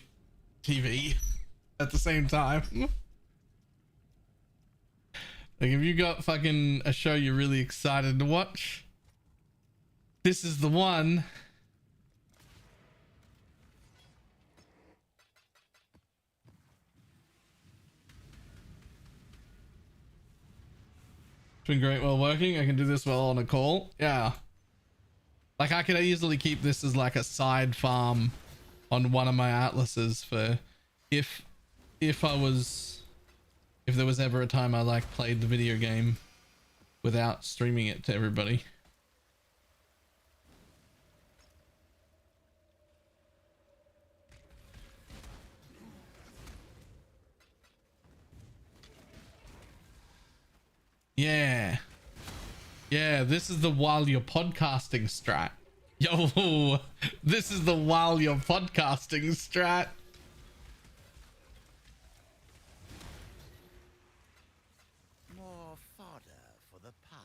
TV at the same time. Like if you got fucking a show you're really excited to watch, this is the one. It's been great while working. I can do this well on a call. Yeah. Like I could easily keep this as like a side farm on one of my atlases for if there was ever a time I like played the video game without streaming it to everybody. Yeah. Yeah, this is the while you're podcasting strat. Yo, this is the while you're podcasting strat. More fodder for the pile.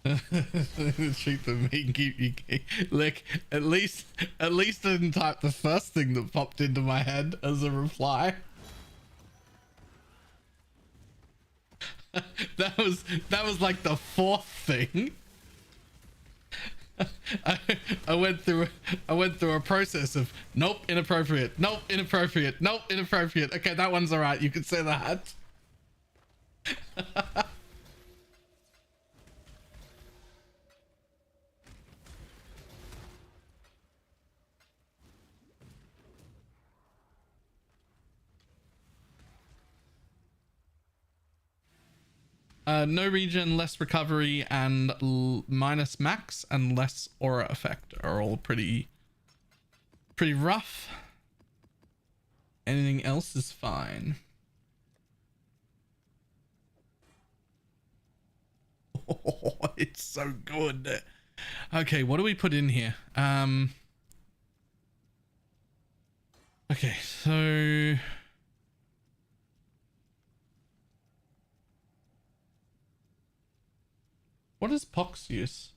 Treat the meat, keep you like at least I didn't type the first thing that popped into my head as a reply. that was like the fourth thing. I went through a process of nope, inappropriate, nope, inappropriate, nope, inappropriate. Okay, that one's all right, you can say that. No regen, less recovery, and minus max and less aura effect are all pretty rough. Anything else is fine. Oh, it's so good. Okay, what do we put in here? Okay, so what is Pox use?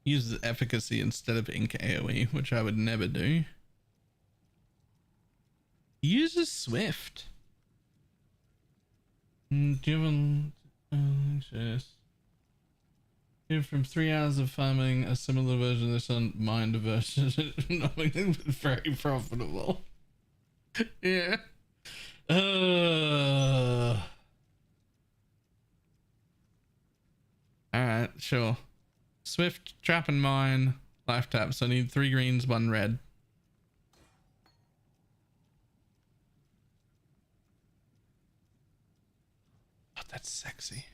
Uses efficacy instead of ink AoE, which I would never do. Uses Swift. Do you have a... anxious? Here from 3 hours of farming, a similar version of this on mind version, very profitable. Yeah. Alright, sure. Swift, trap and mine, life tap. So I need 3 greens, 1 red. Oh, that's sexy.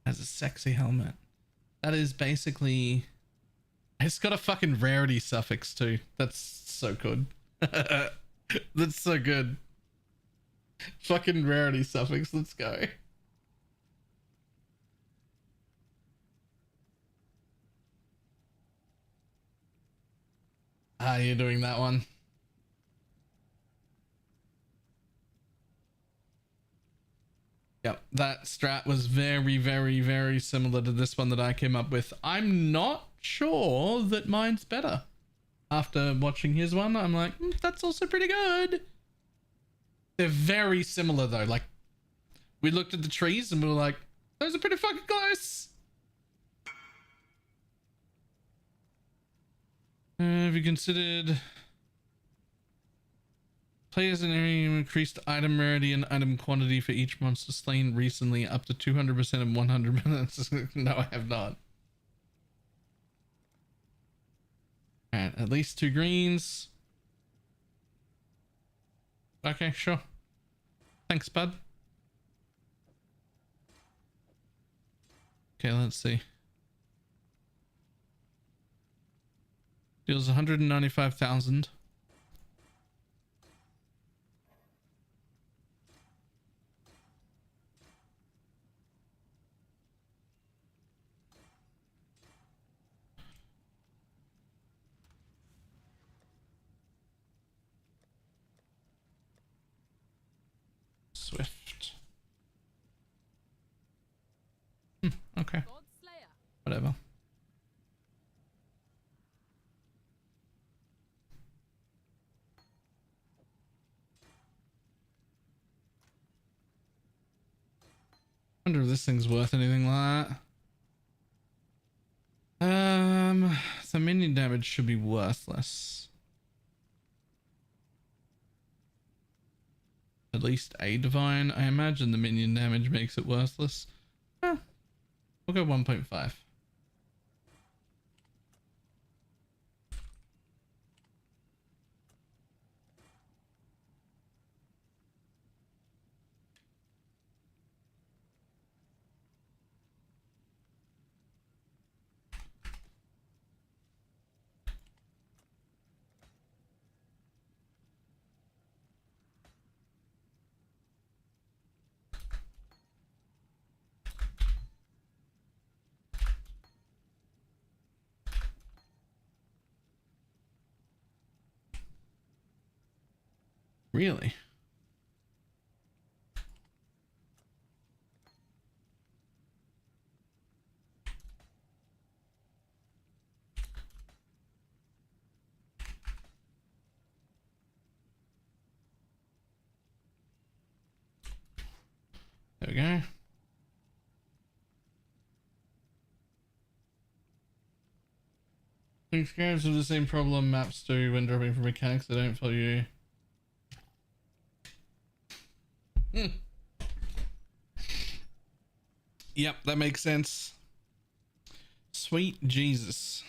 That's a sexy helmet. That is basically... It's got a fucking rarity suffix too. That's so good. That's so good. Fucking rarity suffix. Let's go. Ah, you're doing that one. Yep, that strat was very, very, very similar to this one that I came up with. I'm not sure that mine's better. After watching his one, I'm like, that's also pretty good. They're very similar though. Like, we looked at the trees and we were like, those are pretty fucking close. Have you considered players in area increased item rarity and item quantity for each monster slain recently up to 200% in 100 minutes? No, I have not. Alright, at least 2 greens. Okay, sure. Thanks, bud. Okay, let's see. Deals 195,000. Swift. Okay. Whatever. Wonder if this thing's worth anything like that. The minion damage should be worthless. At least a divine. I imagine the minion damage makes it worthless. We'll go 1.5. Really? There we go. I think scarabs have the same problem maps do when dropping from mechanics. They don't follow you. Yep, that makes sense. Sweet Jesus.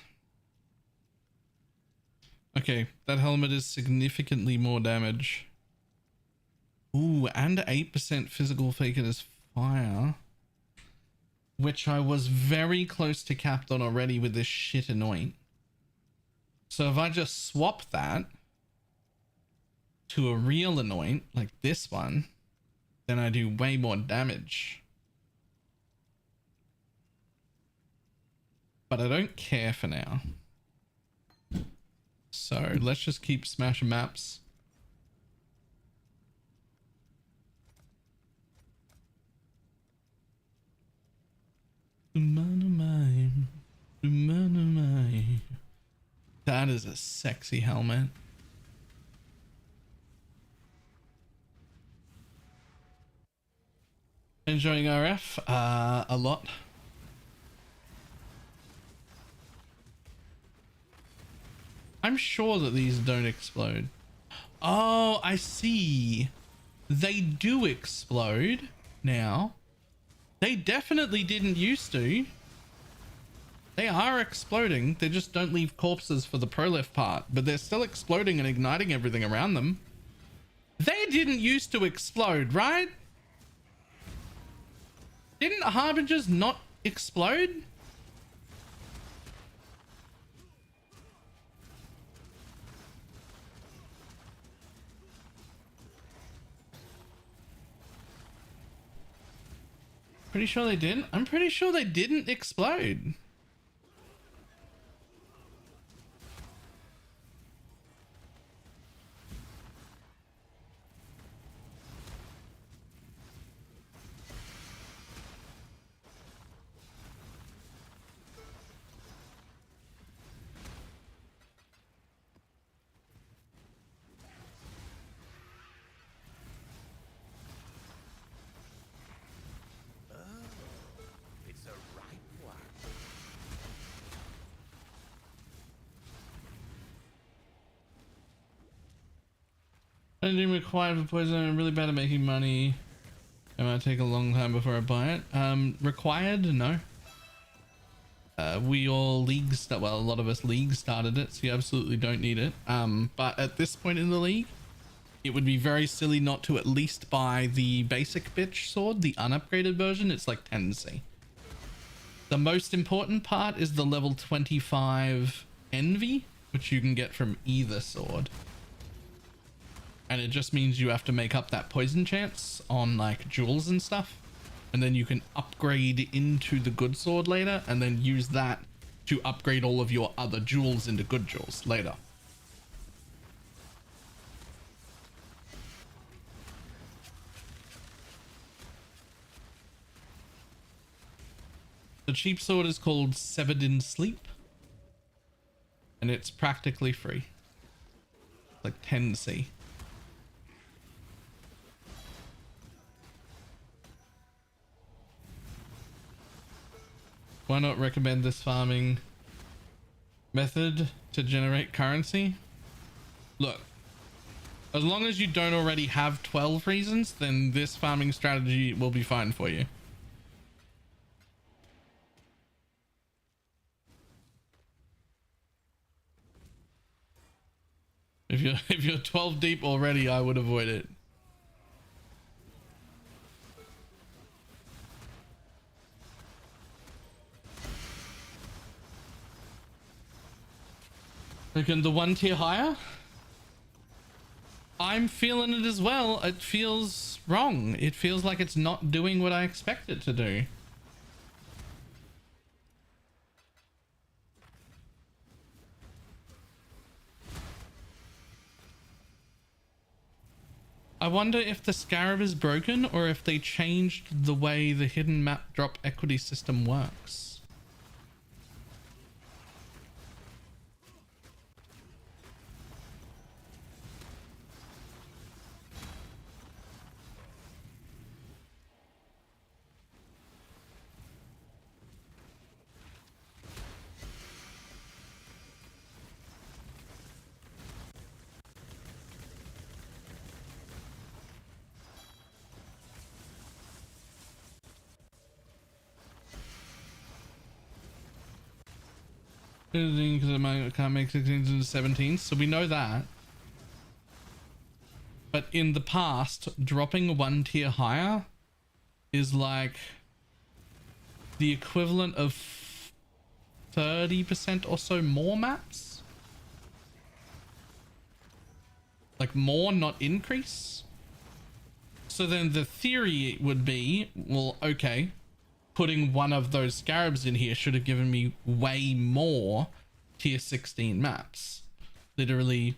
Okay, that helmet is significantly more damage. Ooh, and 8% physical fake it as fire. Which I was very close to capped on already with this shit anoint. So if I just swap that to a real anoint, like this one, then I do way more damage. But I don't care for now. So let's just keep smashing maps. That is a sexy helmet. Enjoying RF? A lot. I'm sure that these don't explode. Oh, I see. They do explode now. They definitely didn't used to. They are exploding. They just don't leave corpses for the prolif part, but they're still exploding and igniting everything around them. They didn't used to explode, right? Didn't Harbingers not explode? Pretty sure they didn't. I'm pretty sure they didn't explode. Anything required for poison? I'm really bad at making money. It might take a long time before I buy it. Required? No. We all leagues that, well, a lot of us leagues started it, so you absolutely don't need it. But at this point in the league, it would be very silly not to at least buy the basic bitch sword, the unupgraded version. It's like 10C. The most important part is the level 25 envy, which you can get from either sword. And it just means you have to make up that poison chance on like jewels and stuff. And then you can upgrade into the good sword later and then use that to upgrade all of your other jewels into good jewels later. The cheap sword is called Severed in Sleep. And it's practically free. Like 10C. Why not recommend this farming method to generate currency? Look, as long as you don't already have 12 reasons, then this farming strategy will be fine for you. If you're 12 deep already, I would avoid it. Again, the 1 tier higher? I'm feeling it as well. It feels wrong. It feels like it's not doing what I expect it to do. I wonder if the scarab is broken or if they changed the way the hidden map drop equity system works. Because I can't make 16s into 17s, so we know that. But in the past, dropping 1 tier higher is like the equivalent of 30% or so more maps. Like more, not increase. So then the theory would be, well, okay, putting one of those scarabs in here should have given me way more tier 16 maps. Literally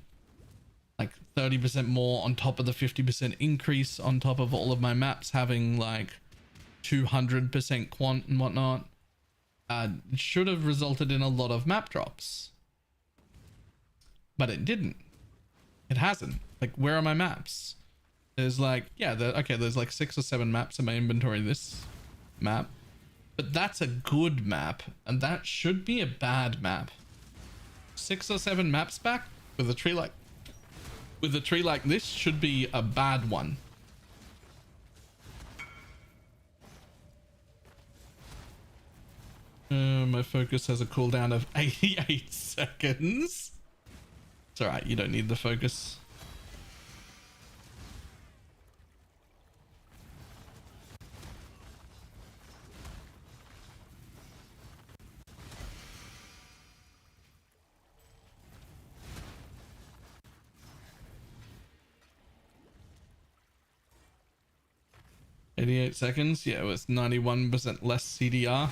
like 30% more on top of the 50% increase on top of all of my maps having like 200% quant and whatnot. It should have resulted in a lot of map drops. But it didn't. It hasn't. Like, where are my maps? There's like, yeah, okay, there's like 6 or 7 maps in my inventory this map. But that's a good map, and that should be a bad map. 6 or 7 maps back with a tree like this should be a bad one. My focus has a cooldown of 88 seconds. It's alright, you don't need the focus. $88, yeah, it was 91% less CDR.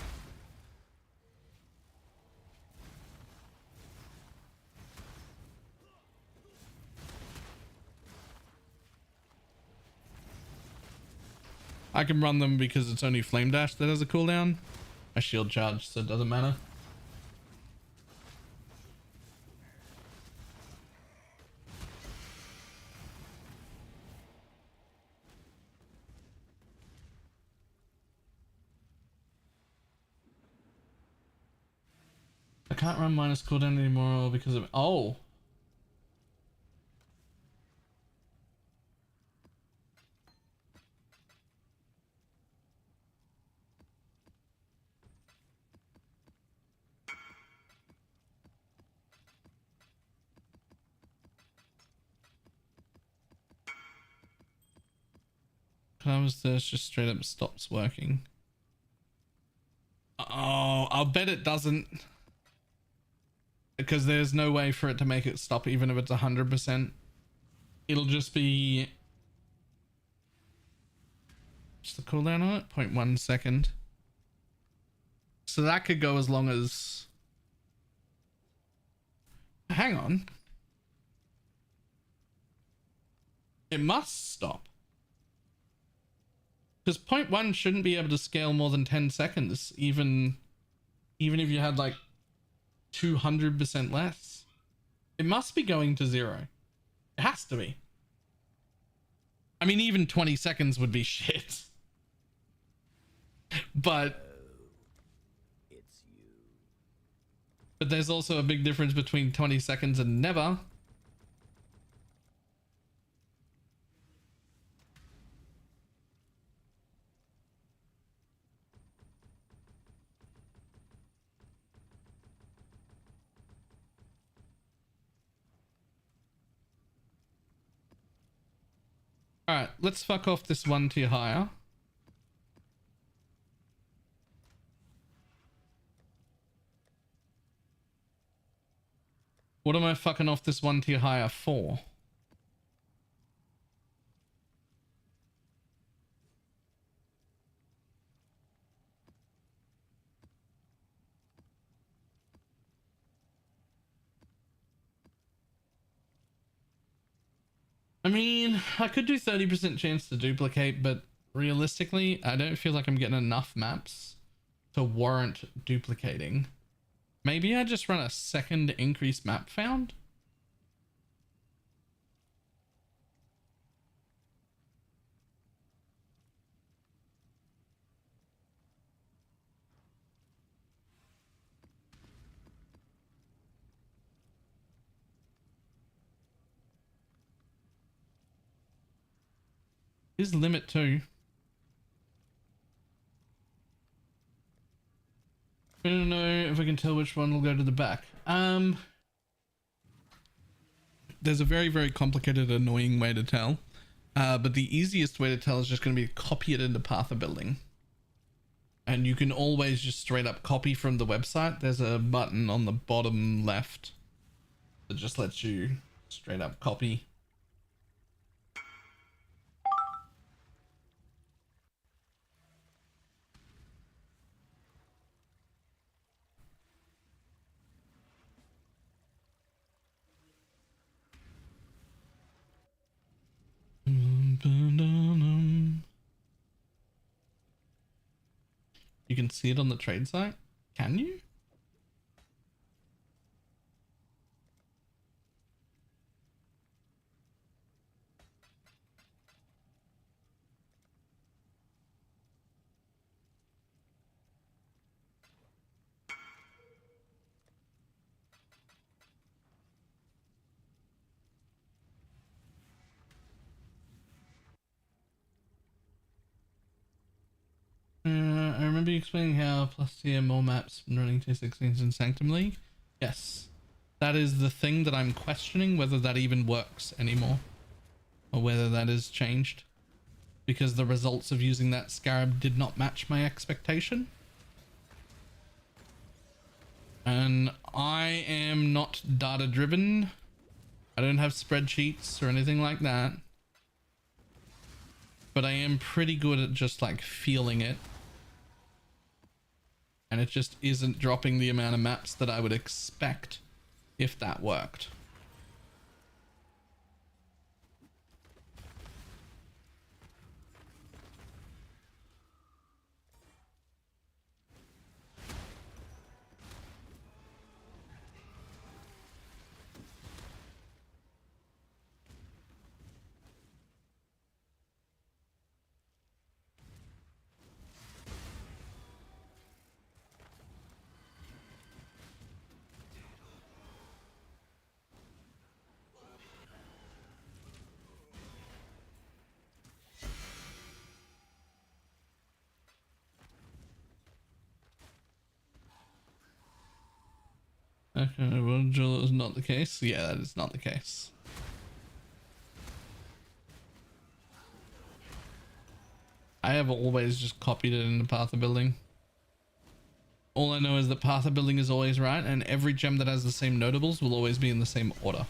I can run them because it's only Flame Dash that has a cooldown. I shield charge, so it doesn't matter. I can't run minus cooldown anymore because of... Oh! Close this, just straight up stops working. Oh, I'll bet it doesn't. Because there's no way for it to make it stop even if it's 100%. It'll just be... What's the cooldown on it? 0.1 second. So that could go as long as... Hang on. It must stop. Because 0.1 shouldn't be able to scale more than 10 seconds, even if you had like 200% less. It must be going to 0. It has to be. I mean, even 20 seconds would be shit. But there's also a big difference between 20 seconds and never. Alright, let's fuck off this 1 tier higher. What am I fucking off this 1 tier higher for? I mean, I could do 30% chance to duplicate, but realistically, I don't feel like I'm getting enough maps to warrant duplicating. Maybe I just run a second increased map found? Is limit 2. I don't know if I can tell which one will go to the back. There's a very, very complicated, annoying way to tell. But the easiest way to tell is just going to be copy it into Path of Building. And you can always just straight up copy from the website. There's a button on the bottom left that just lets you straight up copy. You can see it on the trade site? Can you? I remember you explaining how plus tier more maps and running tier 16s in Sanctum League. Yes. That is the thing that I'm questioning, whether that even works anymore. Or whether that is changed. Because the results of using that scarab did not match my expectation. And I am not data driven. I don't have spreadsheets or anything like that. But I am pretty good at just like feeling it. And it just isn't dropping the amount of maps that I would expect if that worked. Okay, well, Jill is not the case. Yeah, that is not the case. I have always just copied it into Path of Building. All I know is that Path of Building is always right, and every gem that has the same notables will always be in the same order.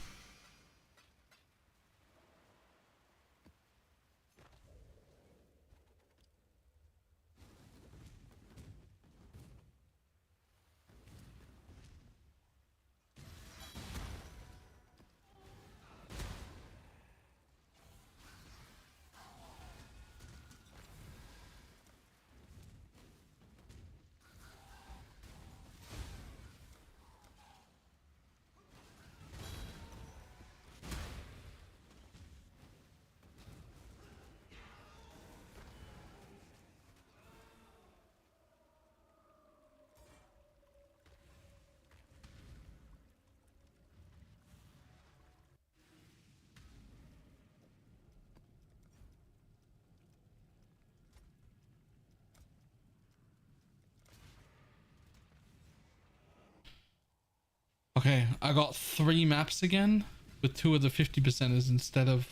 Okay, I got 3 maps again with 2 of the 50%ers instead of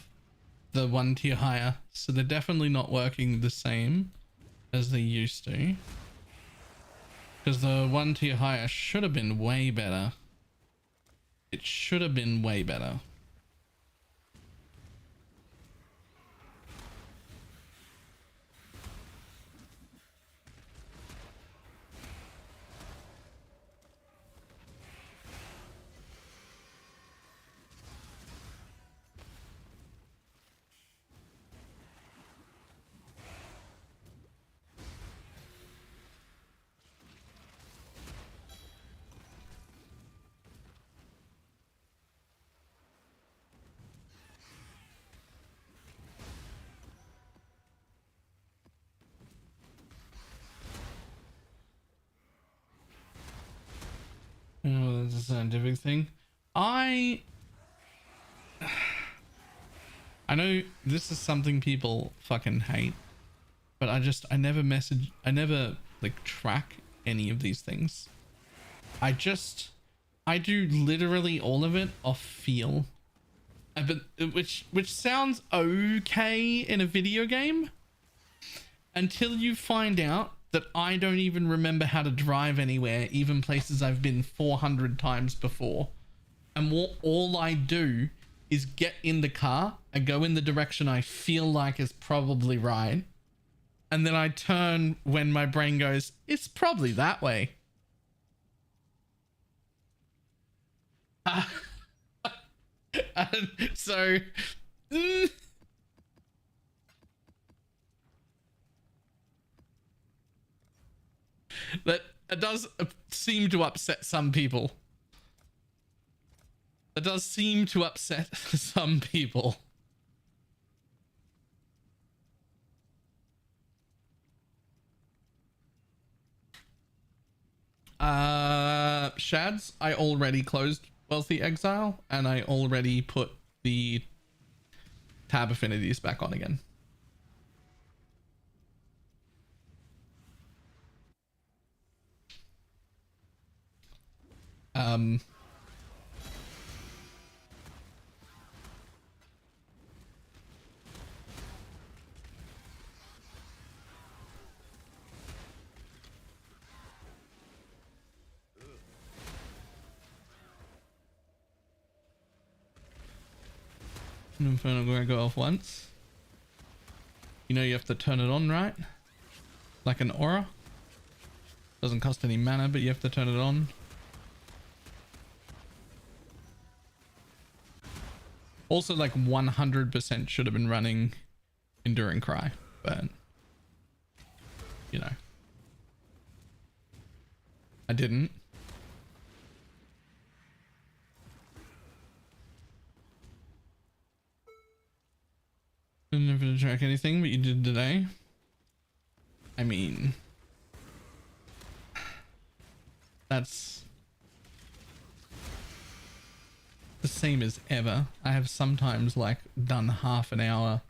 the 1 tier higher. So they're definitely not working the same as they used to. Because the 1 tier higher should have been way better. It should have been way better. Oh, that's a scientific thing. I know this is something people fucking hate, but I never like track any of these things. I do literally all of it off feel. But which sounds okay in a video game until you find out that I don't even remember how to drive anywhere, even places I've been 400 times before. And all I do is get in the car and go in the direction I feel like is probably right. And then I turn when my brain goes, it's probably that way. And so... That does seem to upset some people. That does seem to upset some people. Shads, I already closed Wealthy Exile and I already put the tab affinities back on again. Infernal gonna go off once. You know you have to turn it on, right? Like an aura. Doesn't cost any mana, but you have to turn it on. Also, like 100% should have been running Enduring Cry, but you know, I didn't. Didn't have to track anything, but you did today. I mean, that's the same as ever. I have sometimes like done half an hour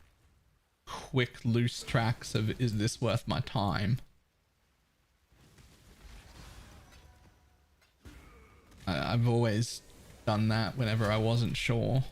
quick loose tracks of is this worth my time? I've always done that whenever I wasn't sure.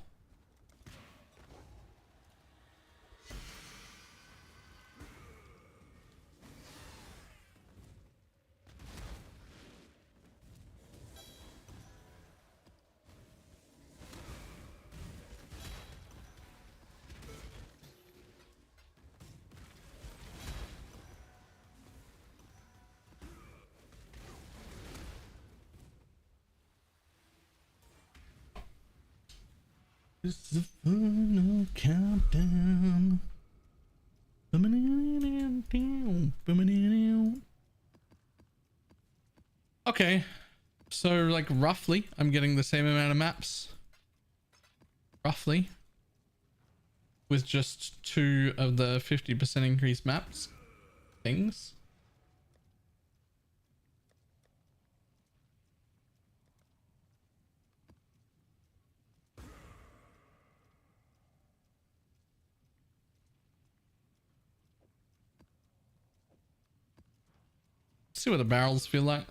It's the final countdown. Okay, so like roughly I'm getting the same amount of maps, roughly, with just 2 of the 50% increased maps things. See what the barrels feel like.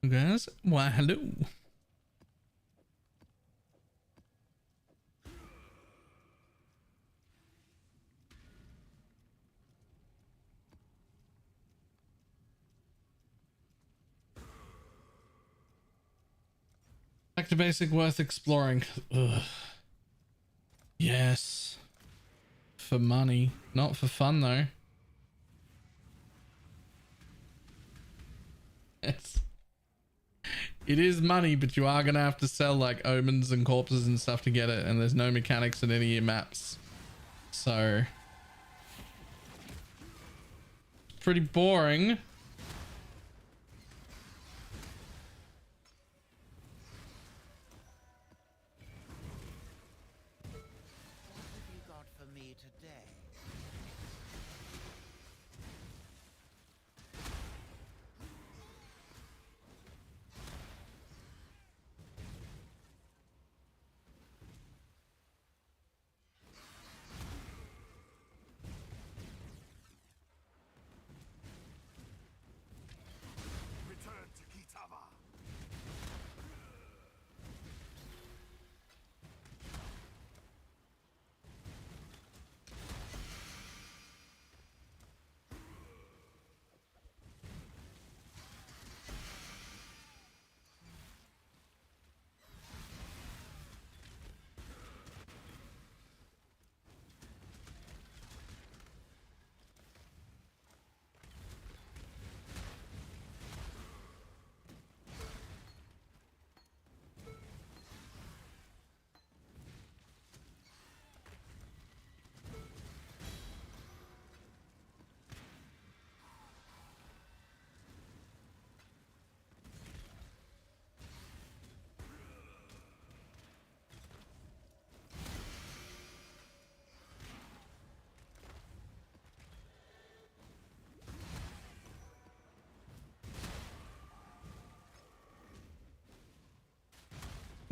Guys, why hello. Back to basic, worth exploring. Ugh. Yes. For money, not for fun though. It is money, but you are gonna have to sell like omens and corpses and stuff to get it, and there's no mechanics in any of your maps. So pretty boring.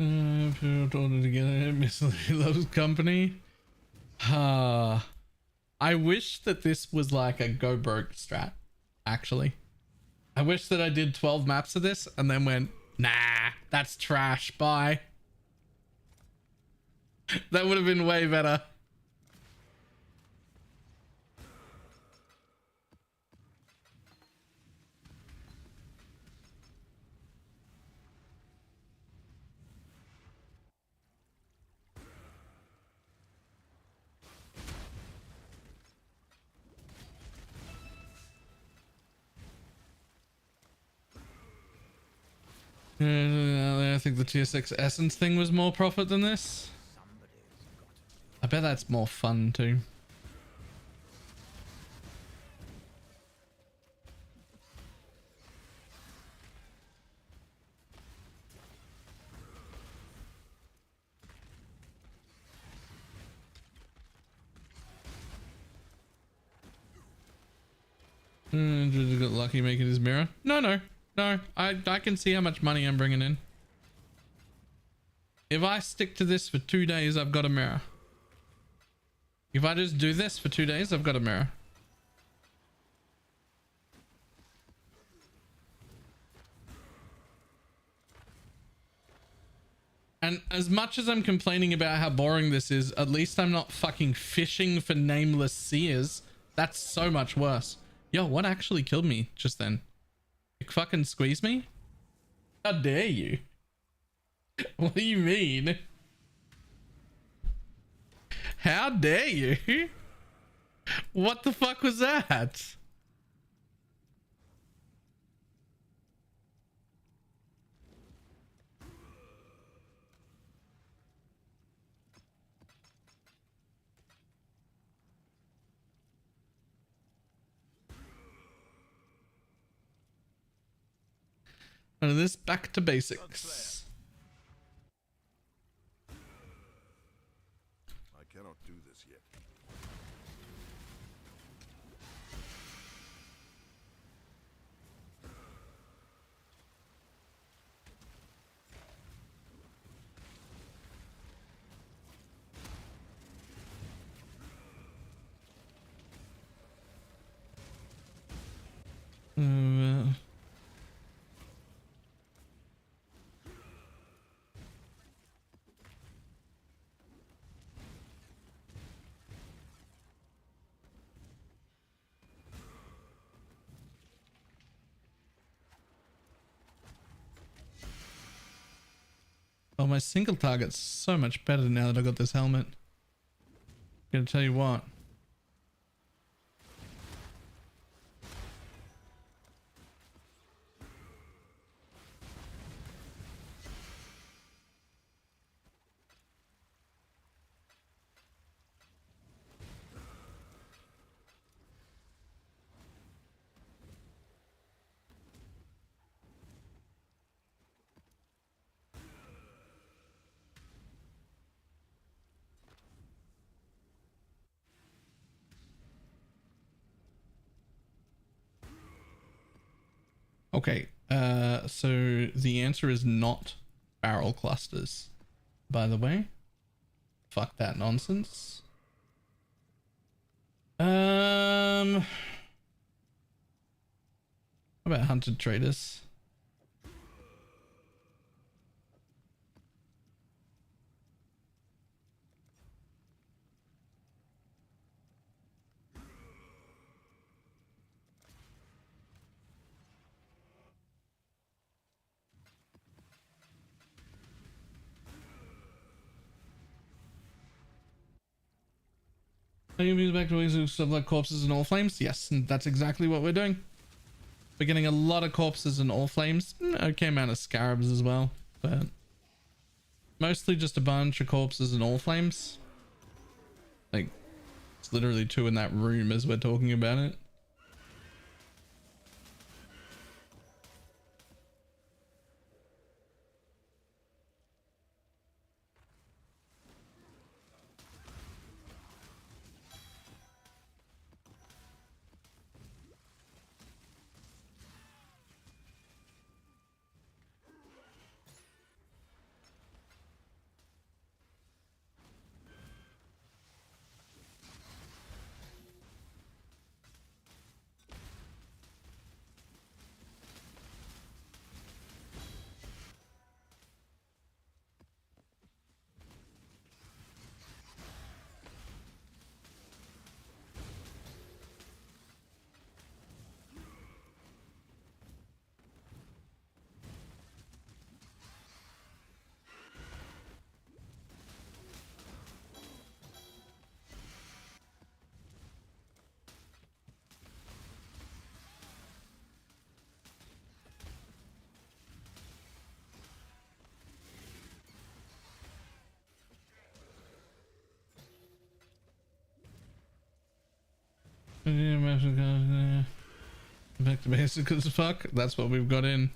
Together, Miss Lee loves company. I wish that this was like a go broke strat, actually. I wish that I did 12 maps of this and then went, nah, that's trash, bye. That would have been way better. I think the tier 6 essence thing was more profit than this. I bet that's more fun too. Got lucky making his mirror. No. I can see how much money I'm bringing in. If I stick to this for 2 days, I've got a mirror. If I just do this for 2 days, I've got a mirror. And as much as I'm complaining about how boring this is, at least I'm not fucking fishing for nameless seers. That's so much worse. Yo, what actually killed me just then? You fucking squeeze me? How dare you? What do you mean? How dare you? What the fuck was that? And this back to basics. I cannot do this yet. Oh, my single target's so much better now that I got this helmet. Gonna tell you what. Okay, so the answer is not barrel clusters, by the way. Fuck that nonsense. How about hunted traders? Back to stuff like corpses and all flames. Yes, and that's exactly what we're doing. We're getting a lot of corpses and all flames. Okay amount of scarabs as well, but mostly just a bunch of corpses and all flames. Like, it's literally 2 in that room as we're talking about it. Back to basics as fuck. That's what we've got in.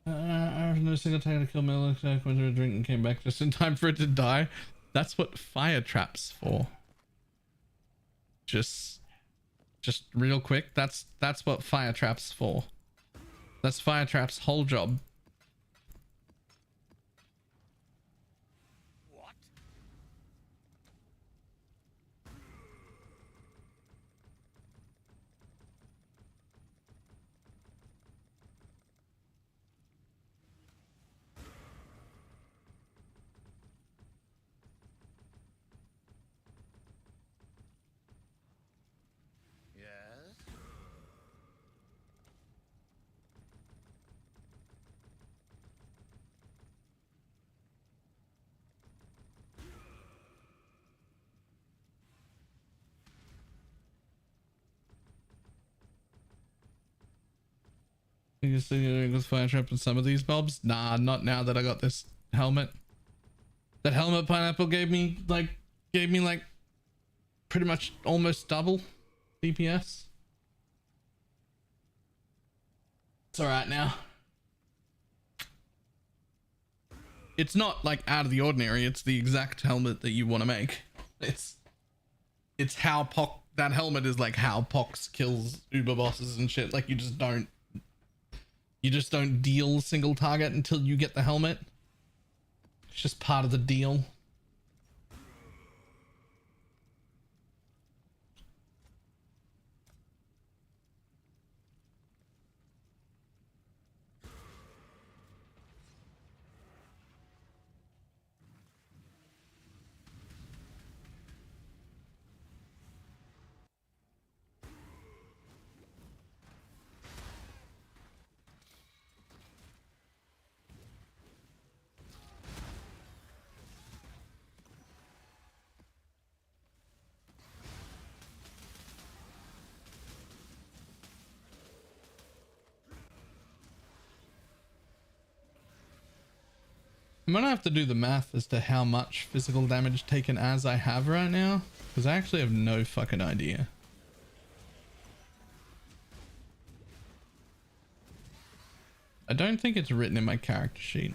After no single attack to kill Miller, went to a drink and came back just in time for it to die. That's what fire traps for. Just real quick. That's what fire traps for. That's fire traps' whole job. You just think with fire trap and some of these bulbs? Nah, not now that I got this helmet. That helmet pineapple gave me like pretty much almost double DPS. It's alright now. It's not like out of the ordinary, it's the exact helmet that you want to make. It's how that helmet is like how Pox kills Uber bosses and shit. Like you just don't deal single target until you get the helmet. It's just part of the deal. I'm gonna have to do the math as to how much physical damage taken as I have right now, because I actually have no fucking idea. I don't think it's written in my character sheet.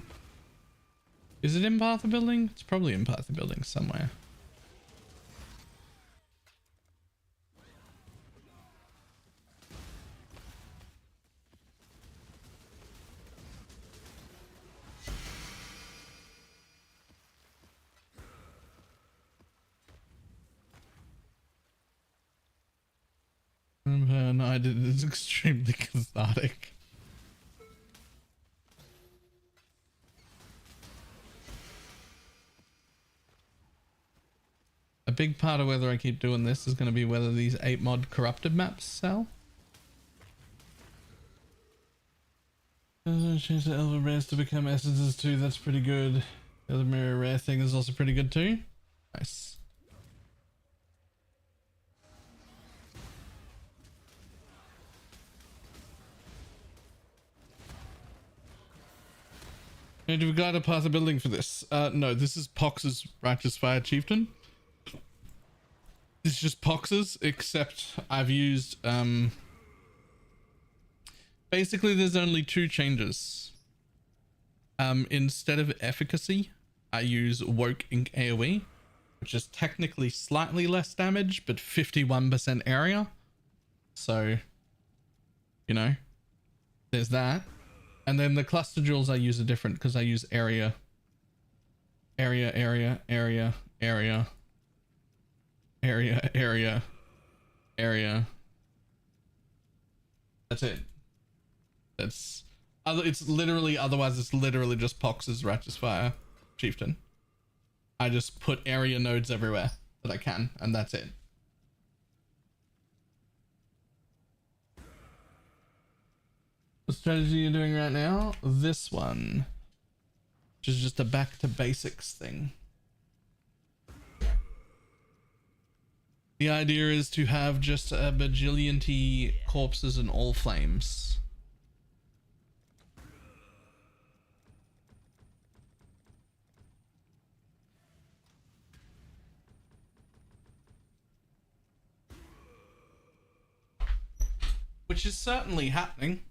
Is it in Path of Building? It's probably in Path of Building somewhere. And I did it. It's extremely cathartic. A big part of whether I keep doing this is going to be whether these 8 mod corrupted maps sell. Change the Elven rares to become essences too. That's pretty good. The other mirror rare thing is also pretty good too. Nice. And we've got a Path of Building for this. No, this is Pox's Righteous Fire Chieftain. It's just Pox's, except I've used basically there's only 2 changes. Instead of efficacy, I use Woke Ink AoE, which is technically slightly less damage, but 51% area. So, you know, there's that. And then the cluster jewels I use are different because I use area. Area. That's it. It's literally, otherwise it's literally just Pox's Righteous Fire Chieftain. I just put area nodes everywhere that I can, and that's it. The strategy you're doing right now? This one. Which is just a back to basics thing. The idea is to have just a bajillion corpses and all flames. Which is certainly happening.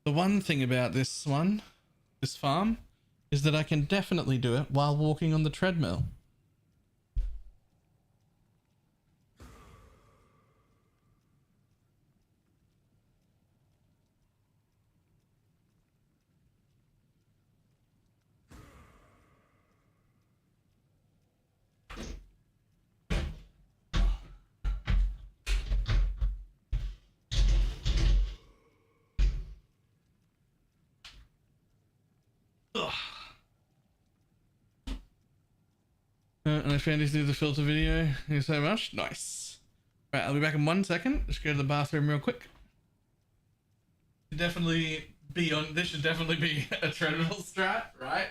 The one thing about this farm, is that I can definitely do it while walking on the treadmill. And I found you through the filter video. Thank you so much. Nice. Right, I'll be back in 1 second. Just go to the bathroom real quick. Definitely be on. This should definitely be a treadmill strat, right?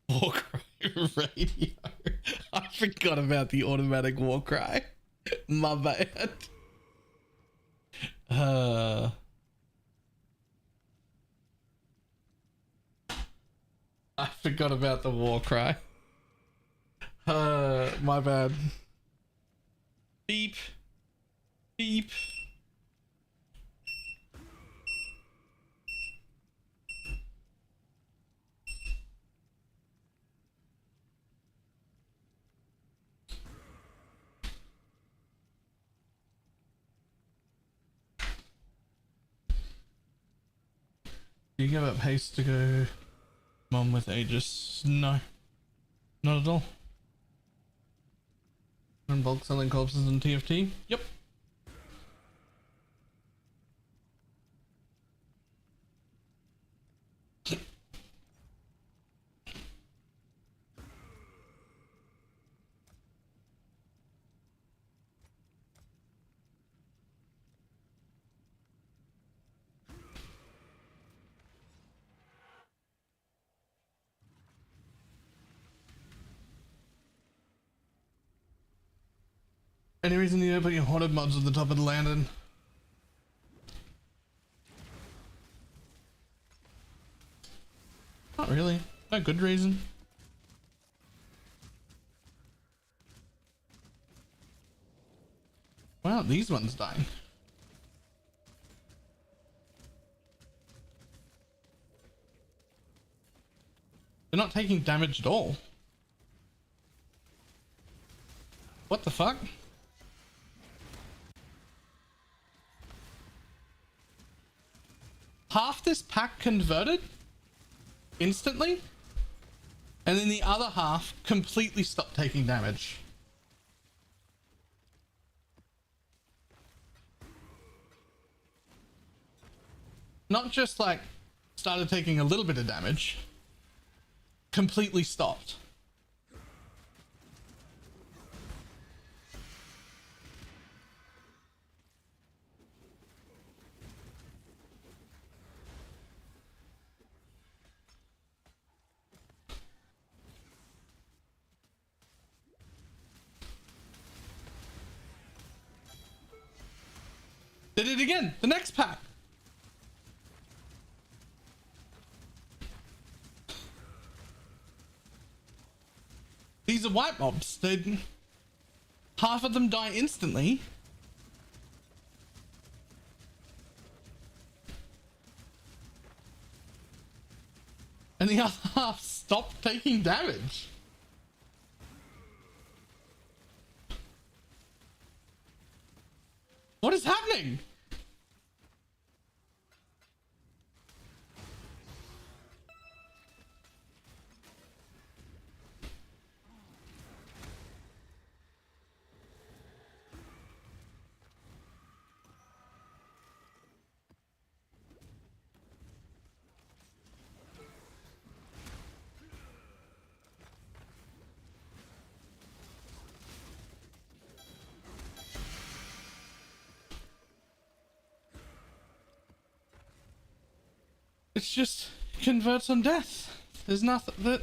War cry radio. I forgot about the automatic war cry. My bad. I forgot about the war cry. My bad. Beep. Beep. Do you give up haste to go mom with Aegis? No. Not at all. And bulk selling corpses in TFT? Yep. Any reason you don't put your haunted mods at the top of the lantern? Not really. No good reason. Wow, these ones dying. They're not taking damage at all. What the fuck? Half this pack converted instantly, and then the other half completely stopped taking damage. Not just like started taking a little bit of damage, completely stopped. Did it again, the next pack. These are white mobs. Half of them die instantly. And the other half stop taking damage. What is happening? It's just converts on death. There's nothing that...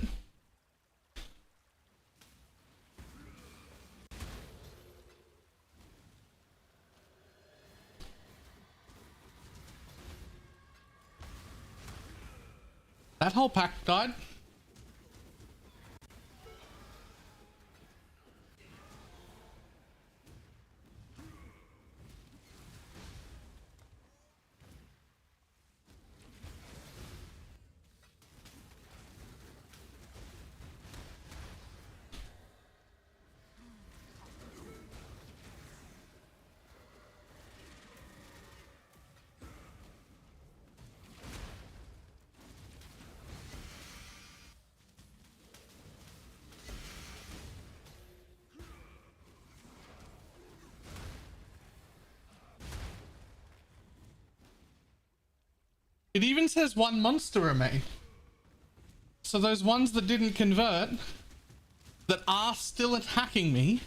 That whole pack died. It even says one monster remain. So those ones that didn't convert, that are still attacking me,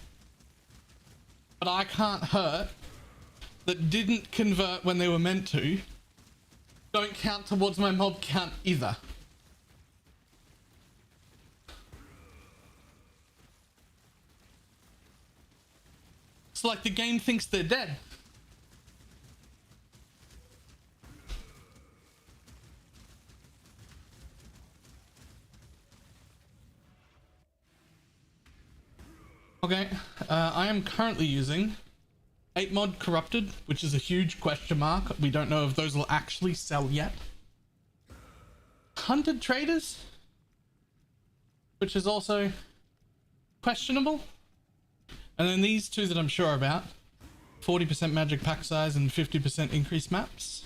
but I can't hurt that didn't convert when they were meant to don't count towards my mob count either. It's like the game thinks they're dead. Okay, I am currently using 8 mod corrupted, which is a huge question mark. We don't know if those will actually sell yet. Hunted traders, which is also questionable. And then these two that I'm sure about, 40% magic pack size and 50% increased maps.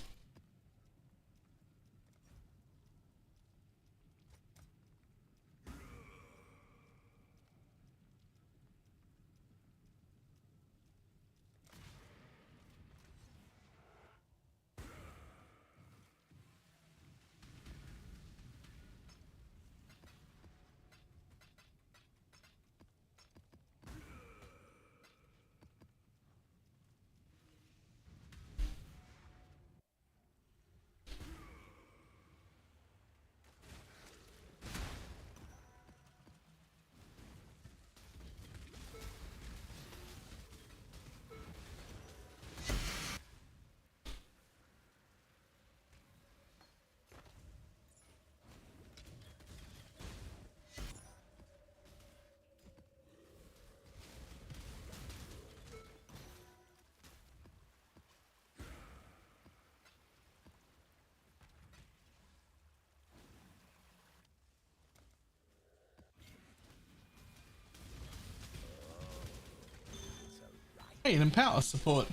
Hey, and power support.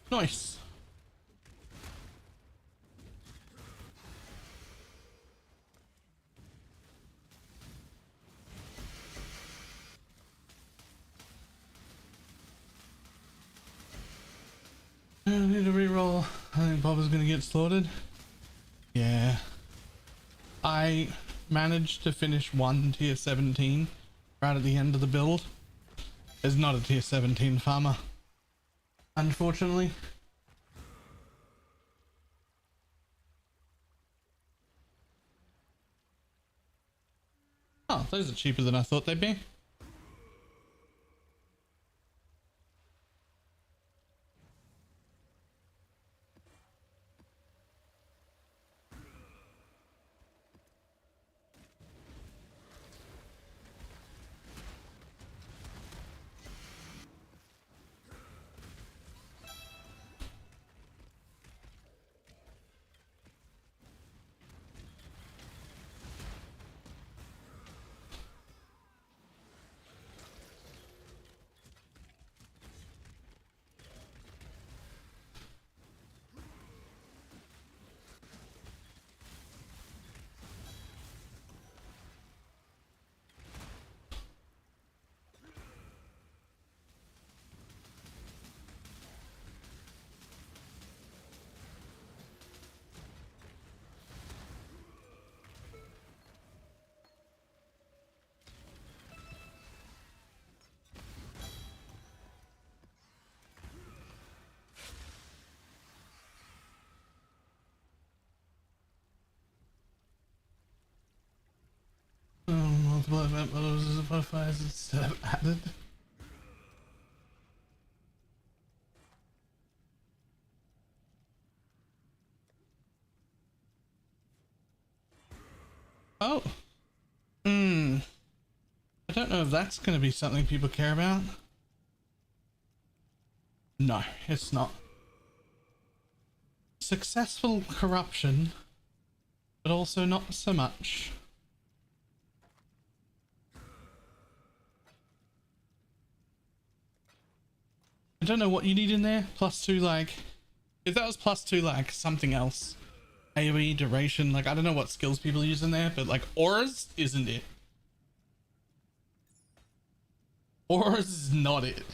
Nice. I need to reroll. I think Bob is gonna get slaughtered. Yeah. I managed to finish one tier 17 right at the end of the build. There's not a tier 17 farmer, unfortunately. Oh, those are cheaper than I thought they'd be. Multiple event models as modifiers instead of added. Oh. I don't know if that's going to be something people care about. No, it's not. Successful corruption, but also not so much. I don't know what you need in there. +2, like, if that was +2, like something else, AoE duration, like I don't know what skills people use in there, but like auras isn't it. Auras is not it.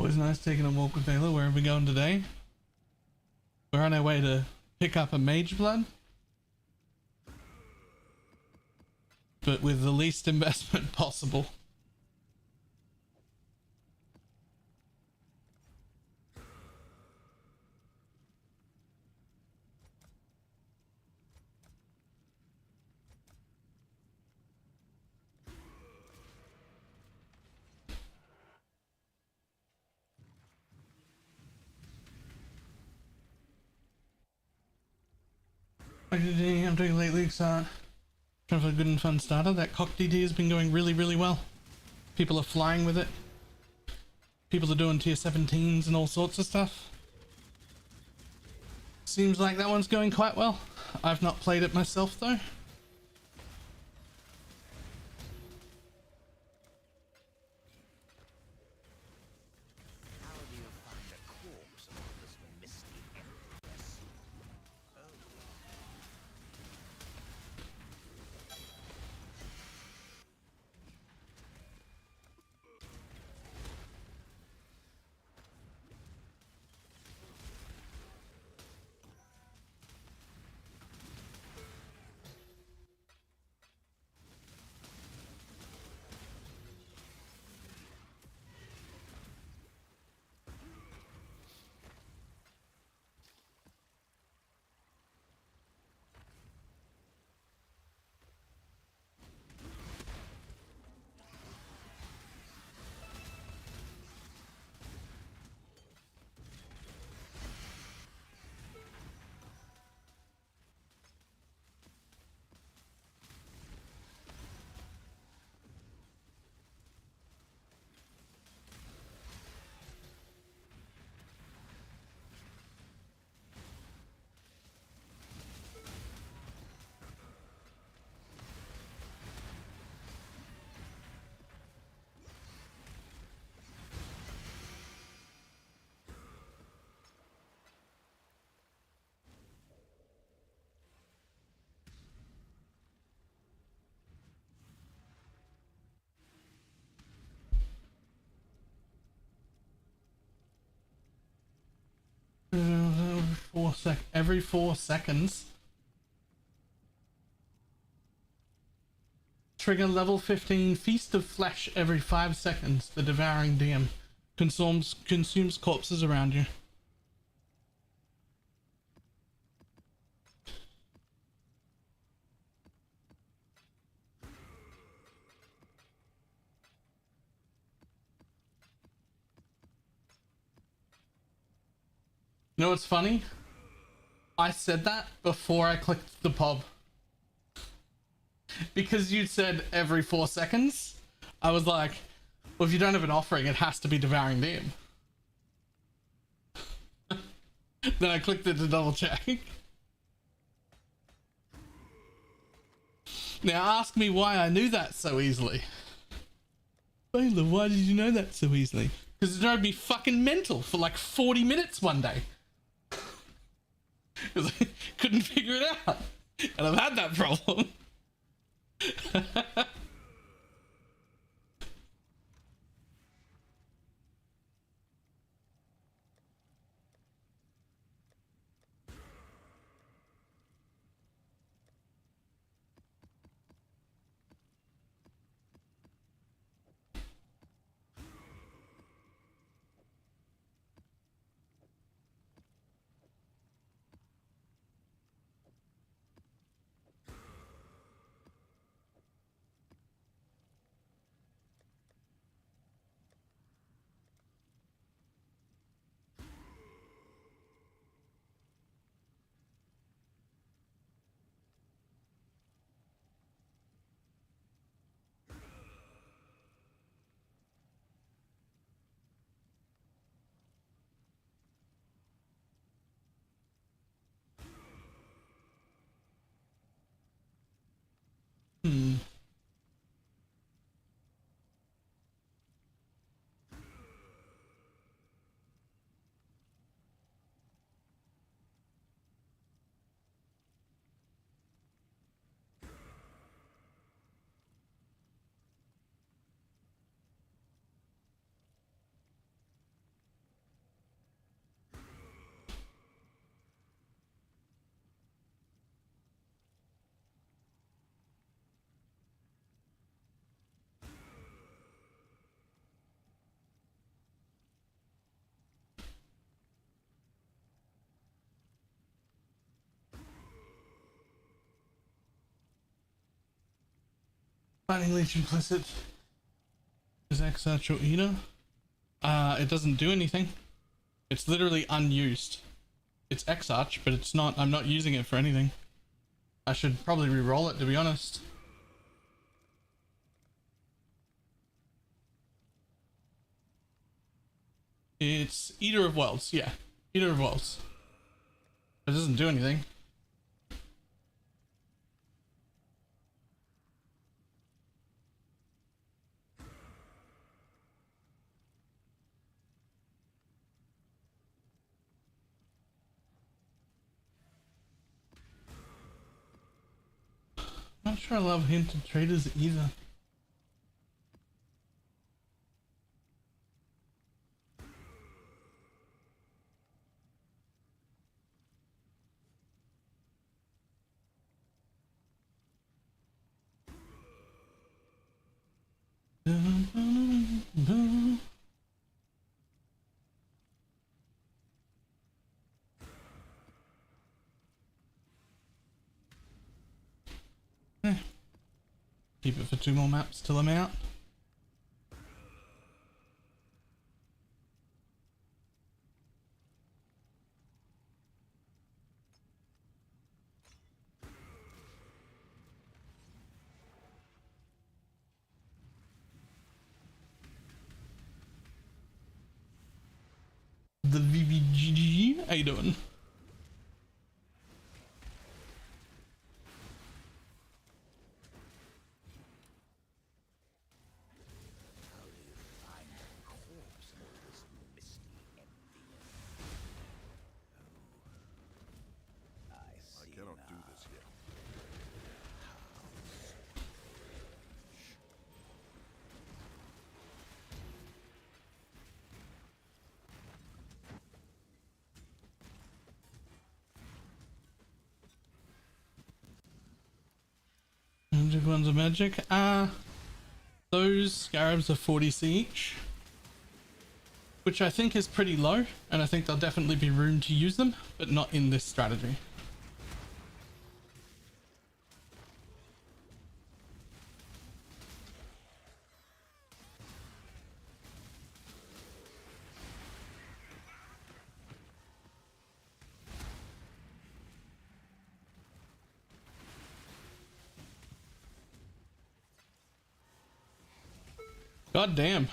Always nice taking a walk with Baylor. Where are we going today? We're on our way to pick up a mage blood, but with the least investment possible. I'm doing late leagues. Trying for a good and fun starter. That cock DD has been going really, really well. People are flying with it. People are doing tier 17s and all sorts of stuff. Seems like that one's going quite well. I've not played it myself though. Every 4 seconds. Trigger level 15 Feast of Flesh every 5 seconds. The Devouring DM consumes corpses around you. You know what's funny? I said that before I clicked the pub. Because you said every 4 seconds, I was like, well, if you don't have an offering, it has to be Devouring DM. Then I clicked it to double check. Now ask me why I knew that so easily. Baylor, why did you know that so easily? Because it drove me fucking mental for like 40 minutes one day. Because I couldn't figure it out. And I've had that problem. Finding leech implicit is X Arch or Eater. It doesn't do anything. It's literally unused. It's X Arch, but it's not. I'm not using it for anything. I should probably re-roll it, to be honest. It's Eater of Worlds, yeah. Eater of Worlds. It doesn't do anything. Not sure I love hinted traders either. Keep it for 2 more maps till I'm out. The VVGG, how you doing? Magic ones are magic. Those scarabs are 40c each, which I think is pretty low, and I think there'll definitely be room to use them, but not in this strategy. God damn.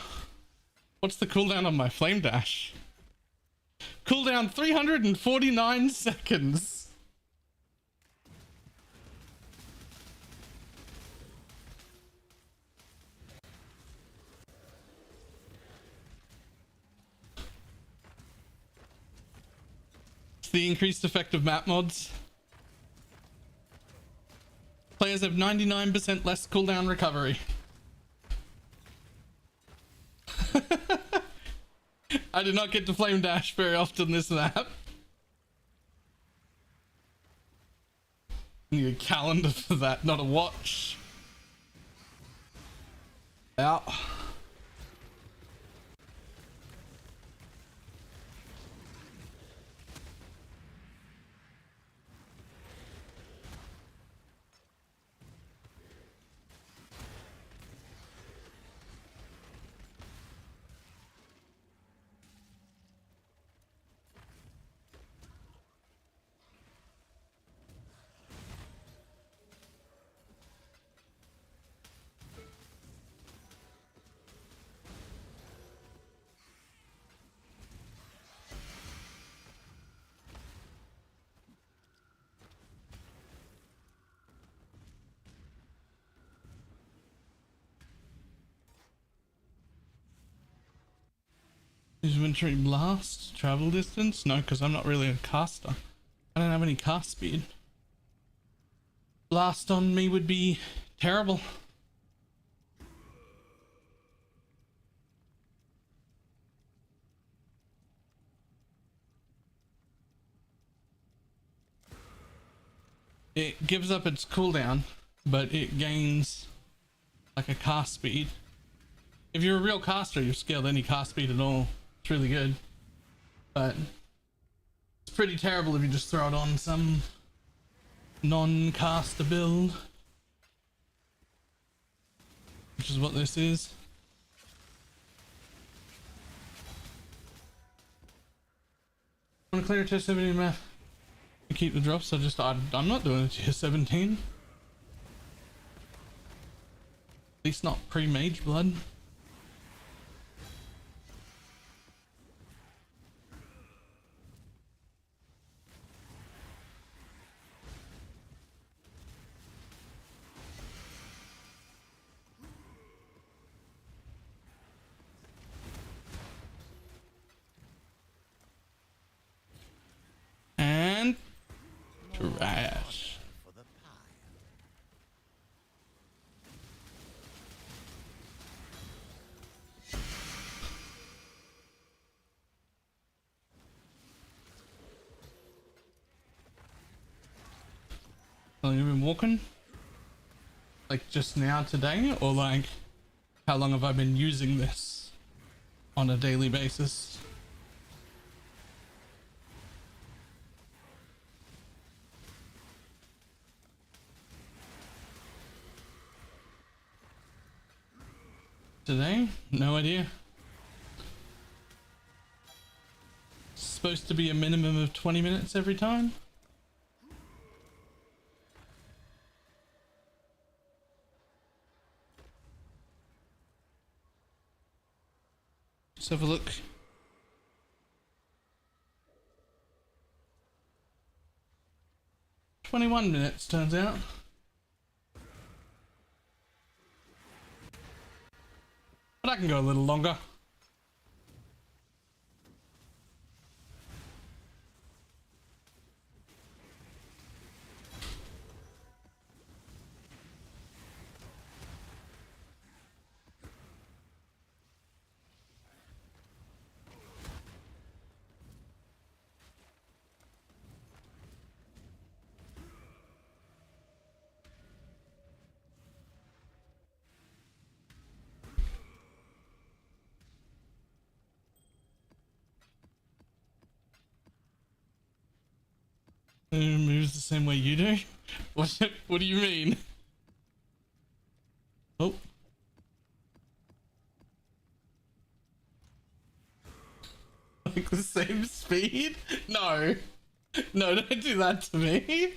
What's the cooldown on my flame dash? Cooldown 349 seconds. It's the increased effect of map mods. Players have 99% less cooldown recovery. I did not get to flame dash very often this map. Need a calendar for that, not a watch. Out. Is Wintry Blast travel distance? No, because I'm not really a caster. I don't have any cast speed. Blast on me would be terrible. It gives up its cooldown, but it gains like a cast speed. If you're a real caster, you've scaled any cast speed at all. It's really good, but it's pretty terrible if you just throw it on some non-caster build. which is what this is. Want to clear a tier 17 map and keep the drops? I'm not doing a tier 17. At least not pre-mage blood. And trash. How long have you been walking? Like just now today, or like how long have I been using this on a daily basis? Today? No idea. It's supposed to be a minimum of 20 minutes every time. Let's have a look. $21 turns out. But I can go a little longer. Moves the same way you do? What do you mean? Oh. Like the same speed? No. No, don't do that to me.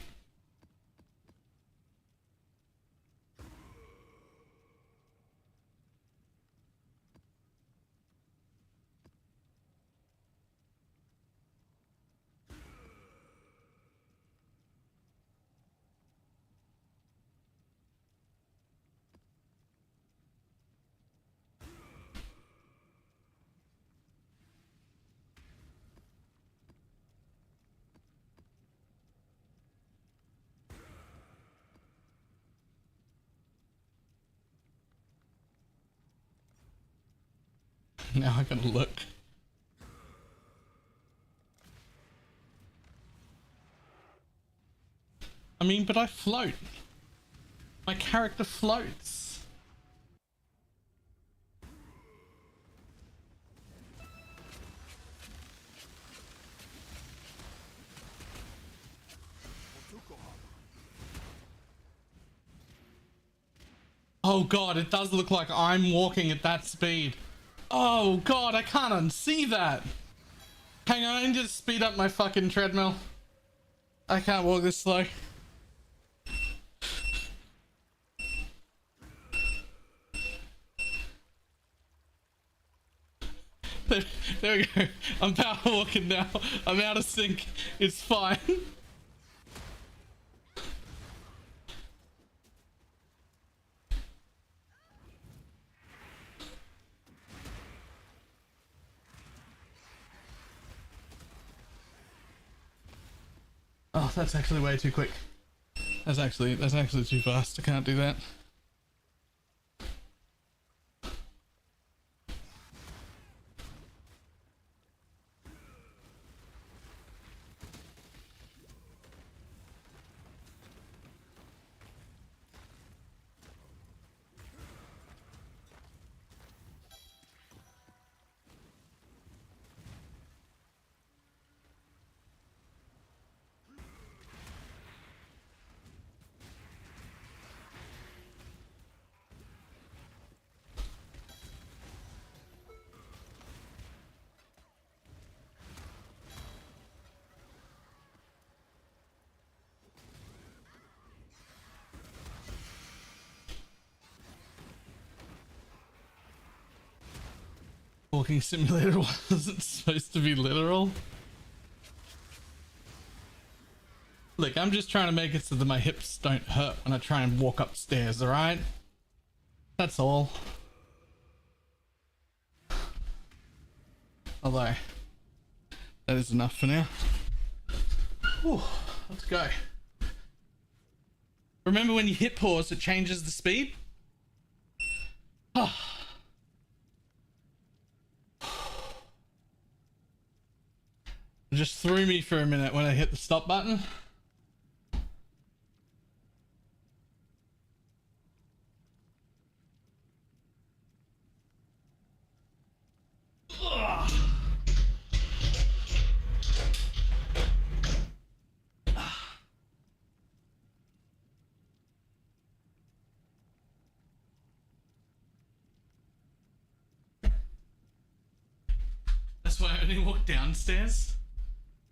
Now I gotta look. I mean, but I float. My character floats. Oh god, it does look like I'm walking at that speed. Oh god, I can't unsee that. Hang on, I need to speed up my fucking treadmill. I can't walk this slow. There we go. I'm power walking now. I'm out of sync. It's fine. Oh, that's actually way too quick. That's actually too fast. I can't do that. Walking simulator wasn't supposed to be literal. Look, I'm just trying to make it so that my hips don't hurt when I try and walk upstairs, alright? That's all. Although, that is enough for now. Whew, let's go. Remember when you hit pause, it changes the speed? It just threw me for a minute when I hit the stop button. Ugh. That's why I only walk downstairs.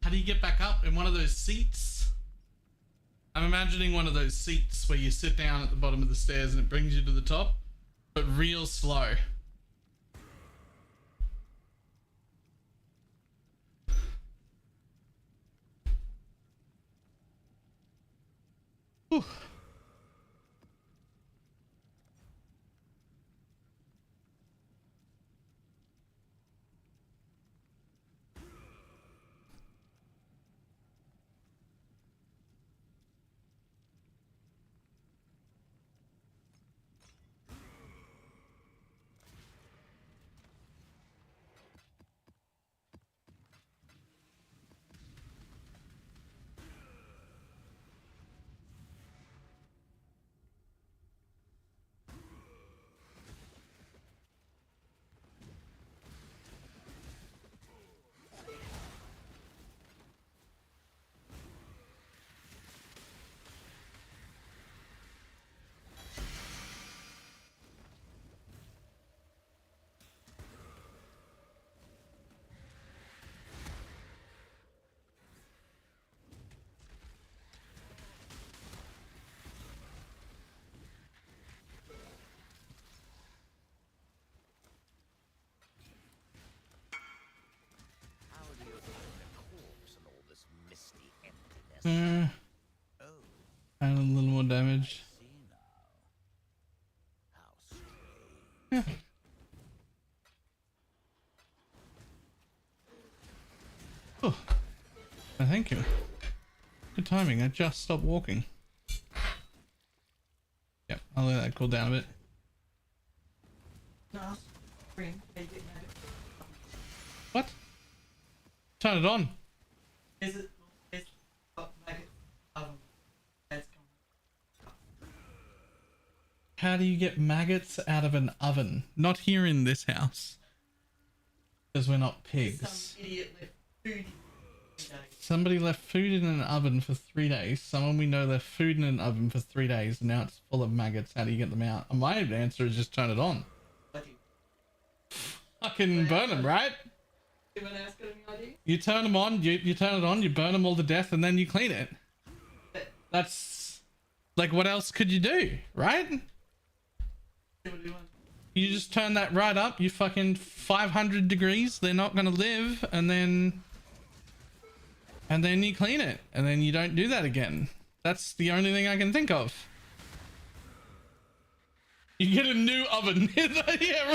How do you get back up in one of those seats? I'm imagining one of those seats where you sit down at the bottom of the stairs and it brings you to the top, but real slow. Whew. And a little more damage. Yeah. Oh, thank you. Good timing. I just stopped walking. Yep, I'll let that cool down a bit. What? Turn it on. Is it? How do you get maggots out of an oven? Not here in this house. Because we're not pigs. Some idiot left food. Somebody left food in an oven for 3 days. Someone we know left food in an oven for 3 days, and now it's full of maggots. How do you get them out? My answer is just turn it on. Fucking burn them, right? Anyone else got any idea? You turn them on, you turn it on, you burn them all to death, and then you clean it. That's... like, what else could you do, right? You just turn that right up, you fucking 500 degrees, they're not gonna live, and then you clean it, and then you don't do that again. That's the only thing I can think of. You get a new oven. Yeah,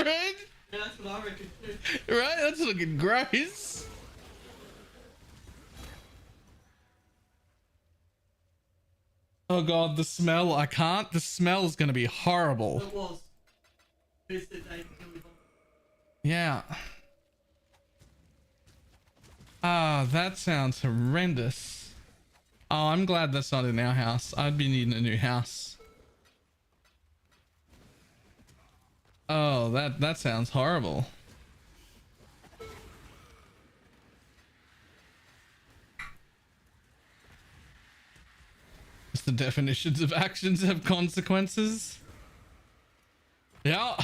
right? Yeah, that's what I reckon too. Right? That's looking gross. Oh god, the smell, I can't. The smell is gonna be horrible. It was. Yeah. Ah, that sounds horrendous. Oh, I'm glad that's not in our house. I'd be needing a new house. Oh, that sounds horrible. It's the definitions of actions have consequences. Yeah.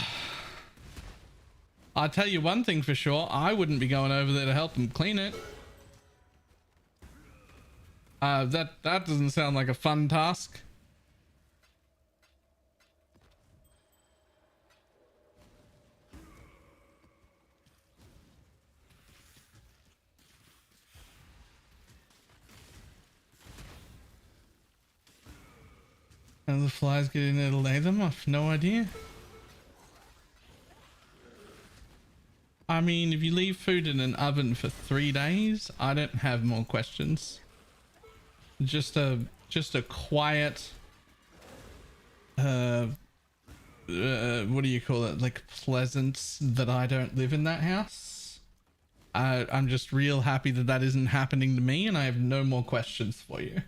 I'll tell you one thing for sure. I wouldn't be going over there to help them clean it. That doesn't sound like a fun task. How the flies get in there to lay them? I've no idea. I mean, if you leave food in an oven for 3 days, I don't have more questions. Just a quiet, what do you call it? Like pleasant that I don't live in that house. I'm just real happy that that isn't happening to me, and I have no more questions for you.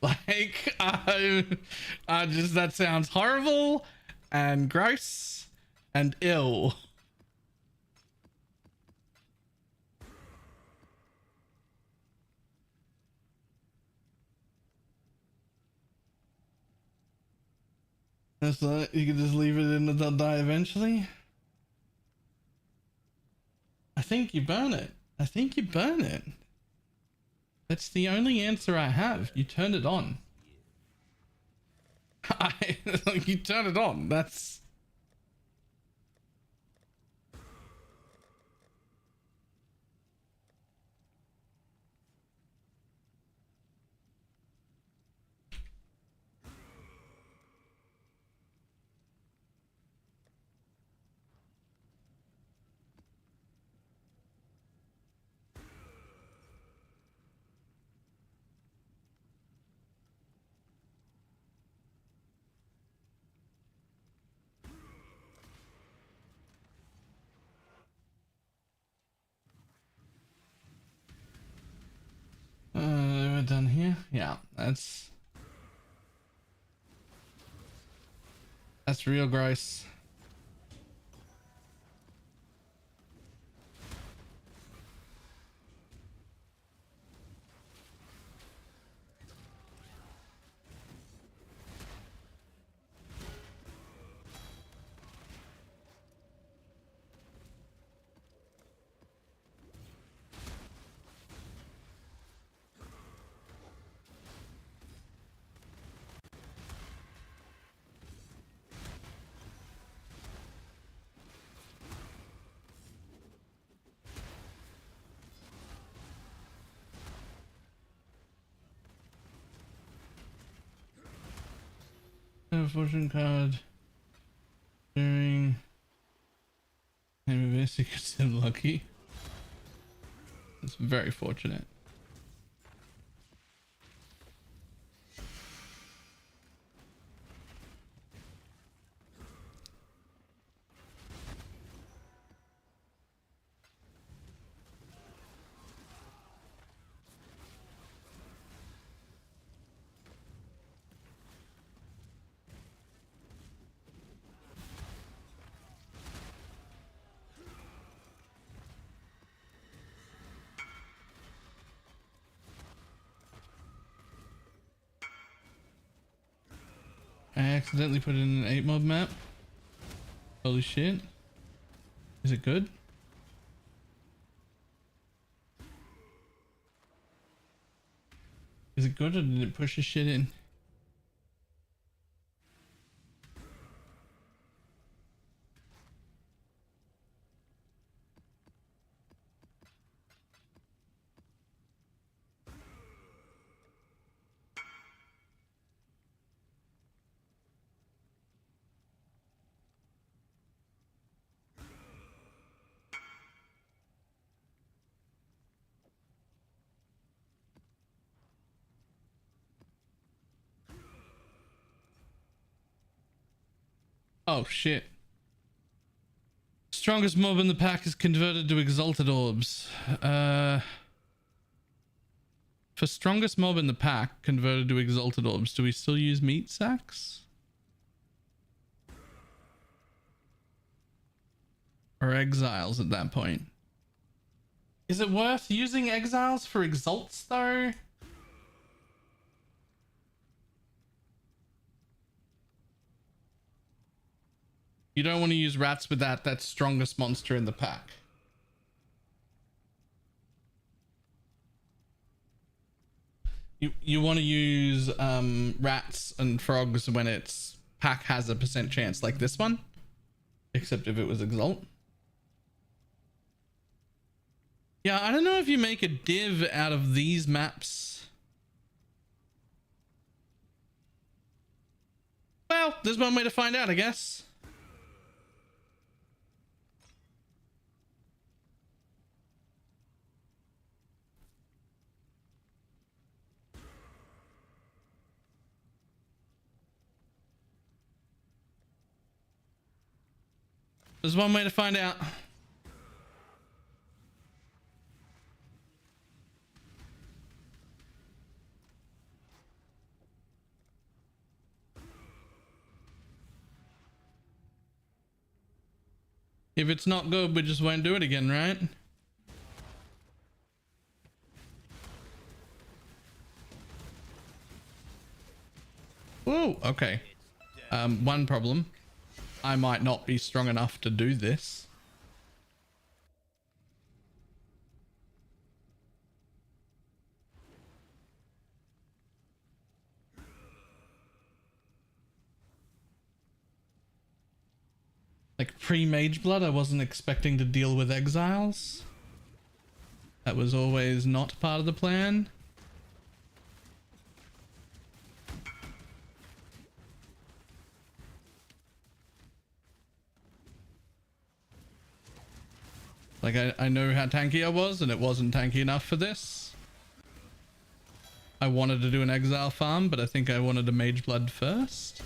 Like, I just, that sounds horrible and gross and ill. That's like, you can just leave it in and they'll die eventually. I think you burn it. I think you burn it. That's the only answer I have. You turn it on. You turn it on. That's... we're done here. Yeah, that's real gross. A fortune card during maybe basic considered lucky. It's very fortunate. I accidentally put in an 8 mob map. Holy shit. Is it good? Is it good or did it push the shit in? Oh shit. Strongest mob in the pack is converted to exalted orbs. For strongest mob in the pack converted to exalted orbs, do we still use meat sacks? Or exiles at that point? Is it worth using exiles for exalts though? You don't want to use rats with that strongest monster in the pack. You want to use rats and frogs when its pack has a % chance, like this one, except if it was exalt. Yeah, I don't know if you make a div out of these maps. Well, there's one way to find out, I guess. There's one way to find out. If it's not good, we just won't do it again, right? Whoa, okay. One problem. I might not be strong enough to do this. Like pre-Mage Blood, I wasn't expecting to deal with exiles. That was always not part of the plan. Like I know how tanky I was, and it wasn't tanky enough for this. I wanted to do an exile farm, but I think I wanted a Mage Blood first.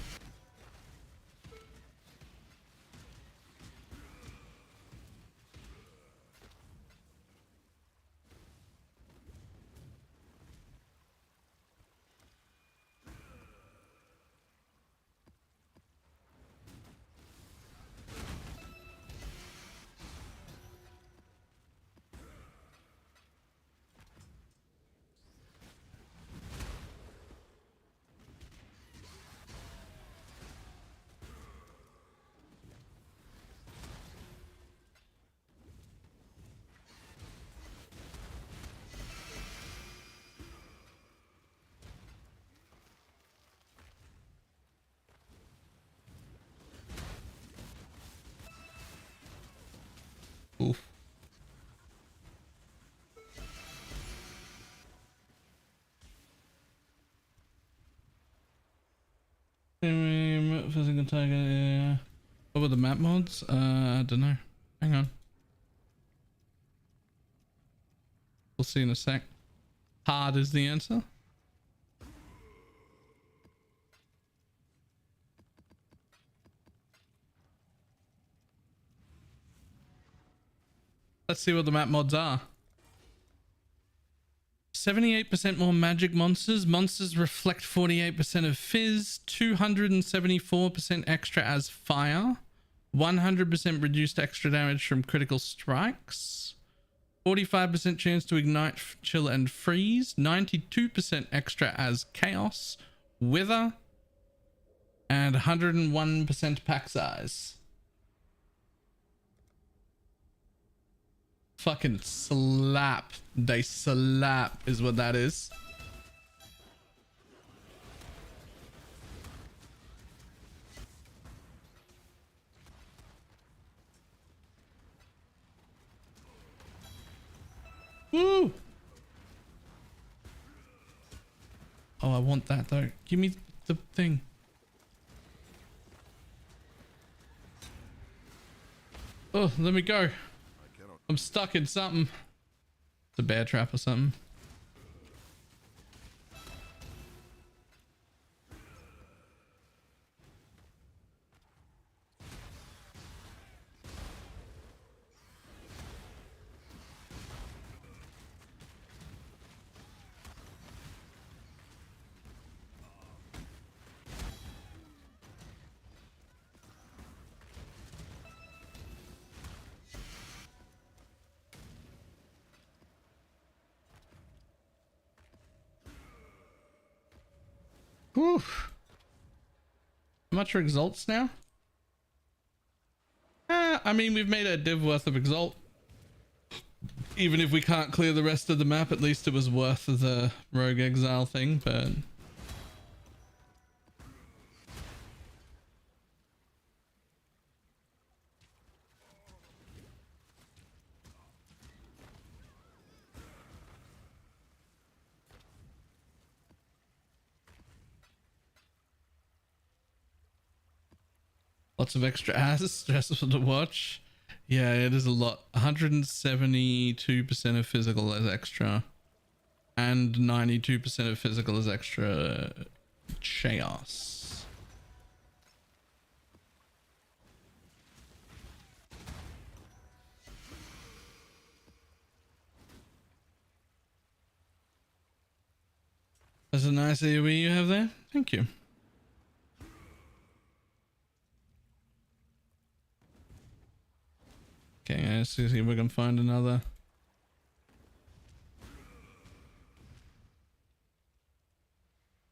Oof. Physical target, yeah. What were the map mods? I don't know. Hang on. We'll see in a sec. Hard is the answer. Let's see what the map mods are. 78% more magic monsters. Monsters reflect 48% of fizz. 274% extra as fire. 100% reduced extra damage from critical strikes. 45% chance to ignite, chill, and freeze. 92% extra as chaos. Wither. And 101% pack size. Fucking slap. They slap is what that is. Woo! Oh, I want that though. Give me the thing. Oh, let me go. I'm stuck in something. It's a bear trap or something. Whew. How much are exalts now? I mean, we've made a div worth of exalt. Even if we can't clear the rest of the map, at least it was worth the rogue exile thing, but... Lots of extra ads, stressful to watch. Yeah, it is a lot. 172% of physical is extra. And 92% of physical is extra chaos. That's a nice AoE you have there. Thank you. Okay, let's see if we can find another.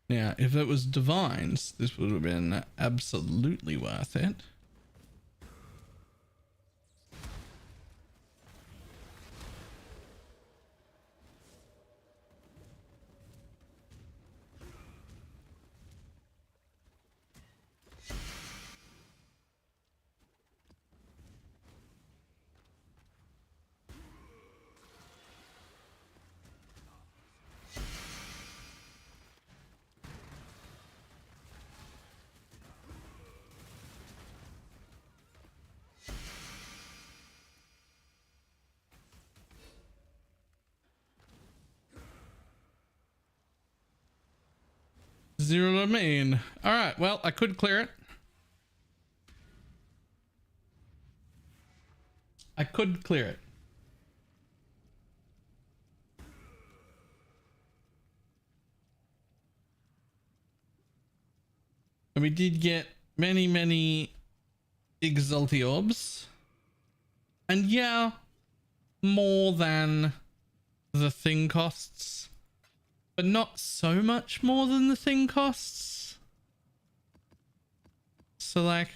Yeah, if it was divines, this would have been absolutely worth it. Zero domain. All right, well, I could clear it. I could clear it. And we did get many exalty orbs. And yeah, more than the thing costs. But not so much more than the thing costs. So like,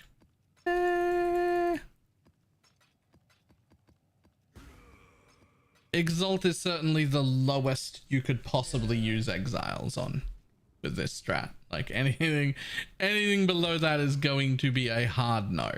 Exalt is certainly the lowest you could possibly use exiles on with this strat. Like anything below that is going to be a hard no.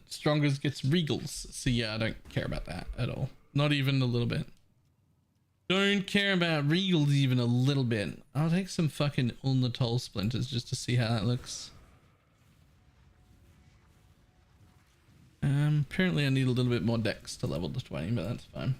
Strongest gets regals. So yeah, I don't care about that at all. Not even a little bit. Don't care about regals even a little bit. I'll take some fucking Ulnatol splinters just to see how that looks. Apparently I need a little bit more dex to level to 20, but that's fine.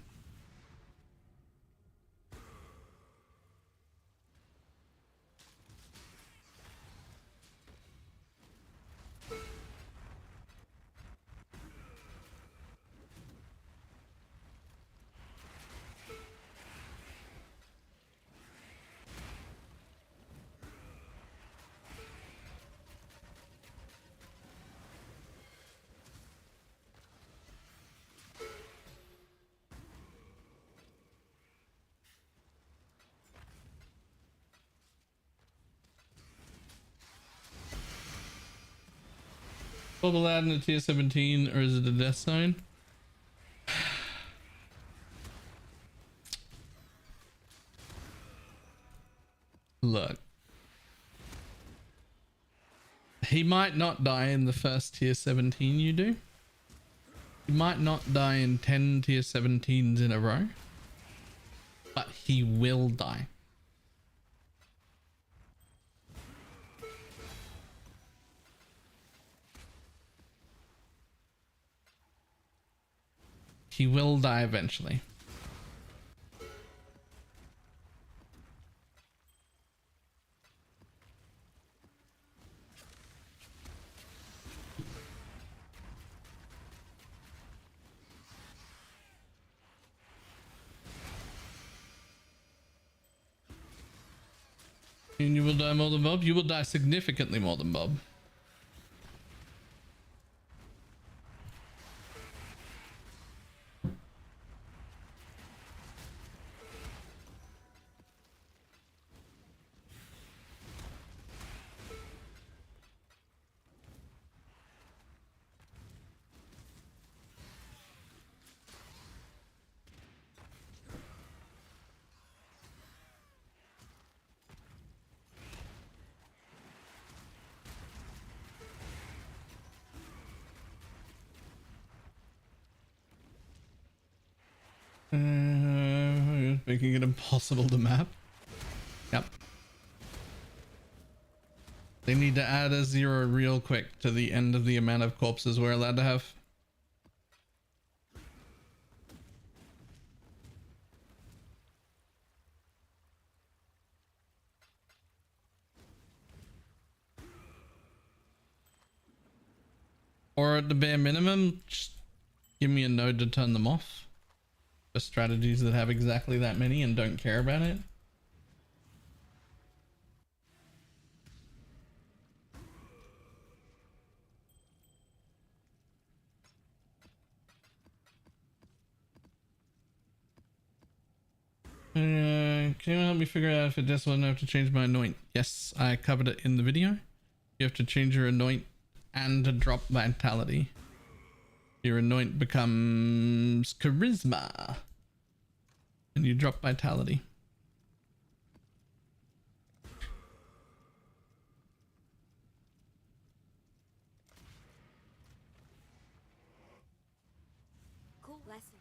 Bubble out in a tier 17, or is it a death zone? Look. He might not die in the first tier 17 you do. He might not die in 10 tier 17s in a row. But he will die. He will die eventually. And you will die more than Bob? You will die significantly more than Bob. Making it impossible to map. Yep. They need to add a 0 real quick to the end of the amount of corpses we're allowed to have. Or at the bare minimum, just give me a node to turn them off. For strategies that have exactly that many and don't care about it. Can you help me figure out if it just won't have to change my anoint? Yes, I covered it in the video. You have to change your anoint and to drop vitality. Your anoint becomes charisma. And you drop vitality. Cool lesson.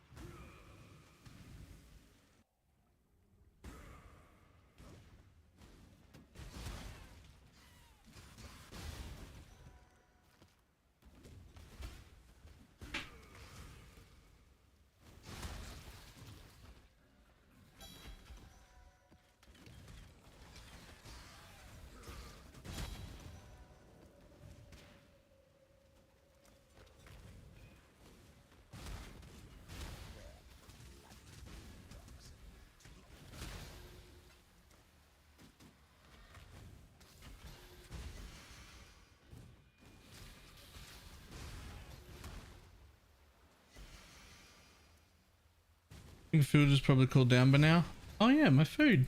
I think food is probably cooled down by now. Oh yeah, my food.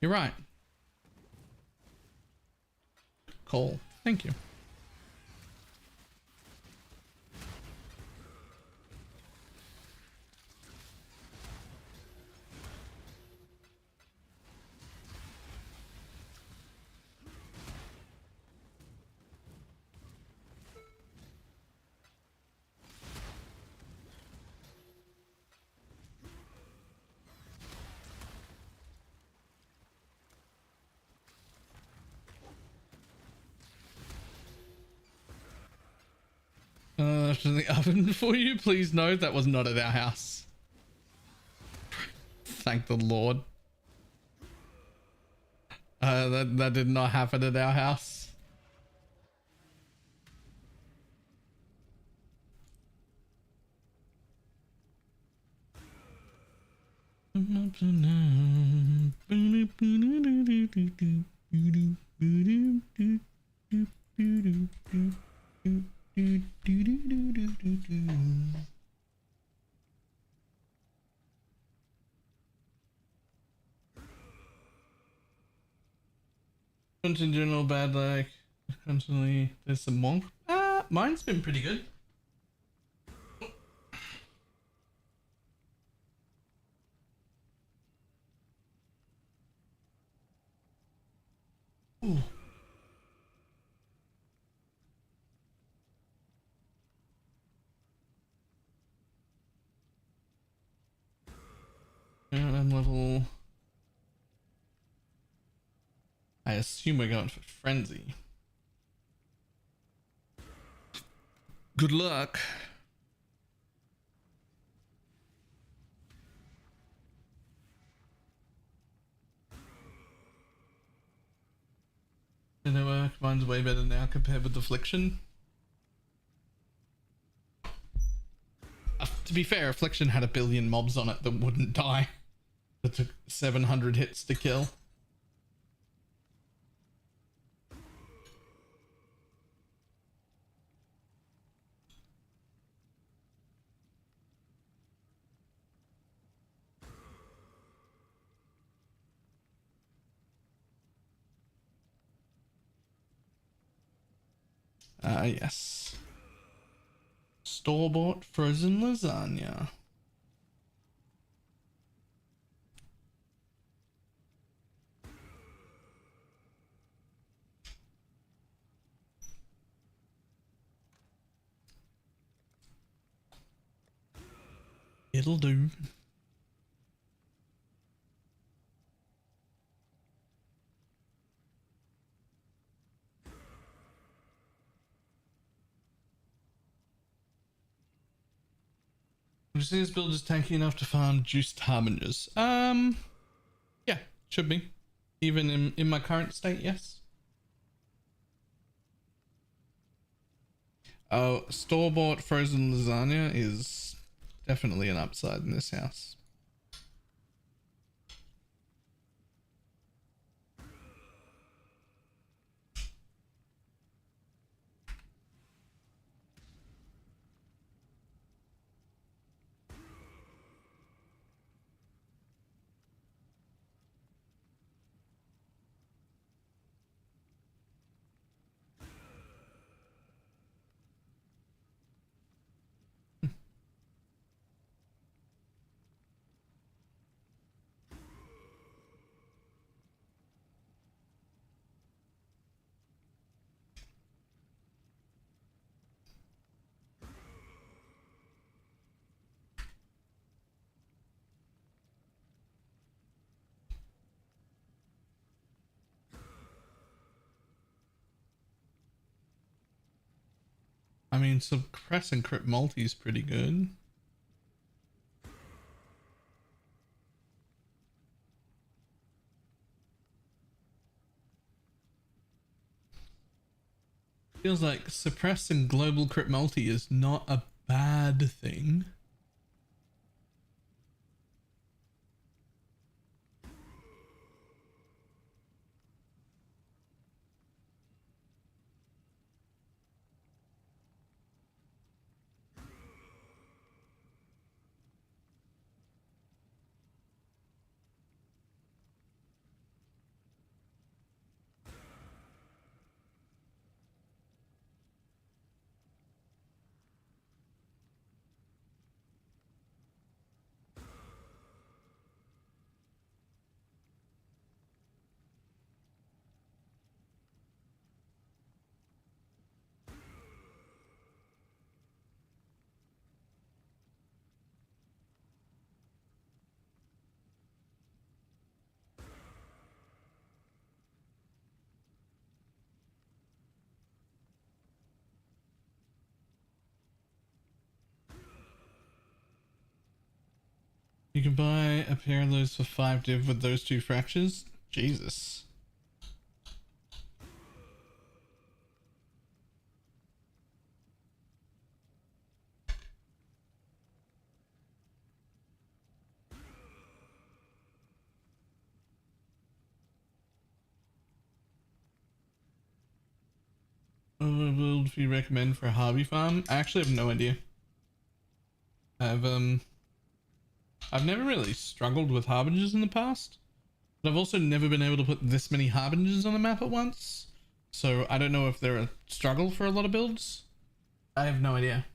You're right. Cool. Thank you. Left in the oven for you. Please note that was not at our house. Thank the Lord. That did not happen at our house. In general, bad luck. Constantly, there's some monk. Mine's been pretty good. Ooh. And I'm level. I assume we're going for frenzy. Good luck. You know what? Mine's way better now compared with Affliction. To be fair, Affliction had 1 billion mobs on it that wouldn't die. That took 700 hits to kill. Yes. Store-bought frozen lasagna. It'll do. This build is tanky enough to farm juiced harbingers. Yeah, should be. Even in my current state, yes. Oh, store-bought frozen lasagna is definitely an upside in this house. I mean, suppress and crit multi is pretty good. Feels like suppress and global crit multi is not a bad thing. You can buy a pair of those for 5 div with those 2 fractures. Jesus. What build do you recommend for a hobby farm? I actually have no idea. I've never really struggled with harbingers in the past, but I've also never been able to put this many harbingers on the map at once. So I don't know if they're a struggle for a lot of builds. I have no idea.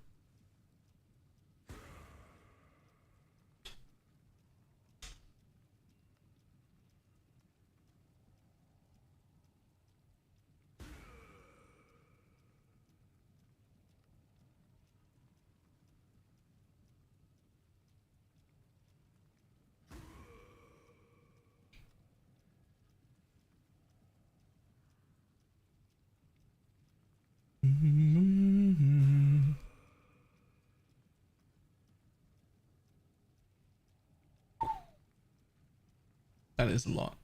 That is a lot.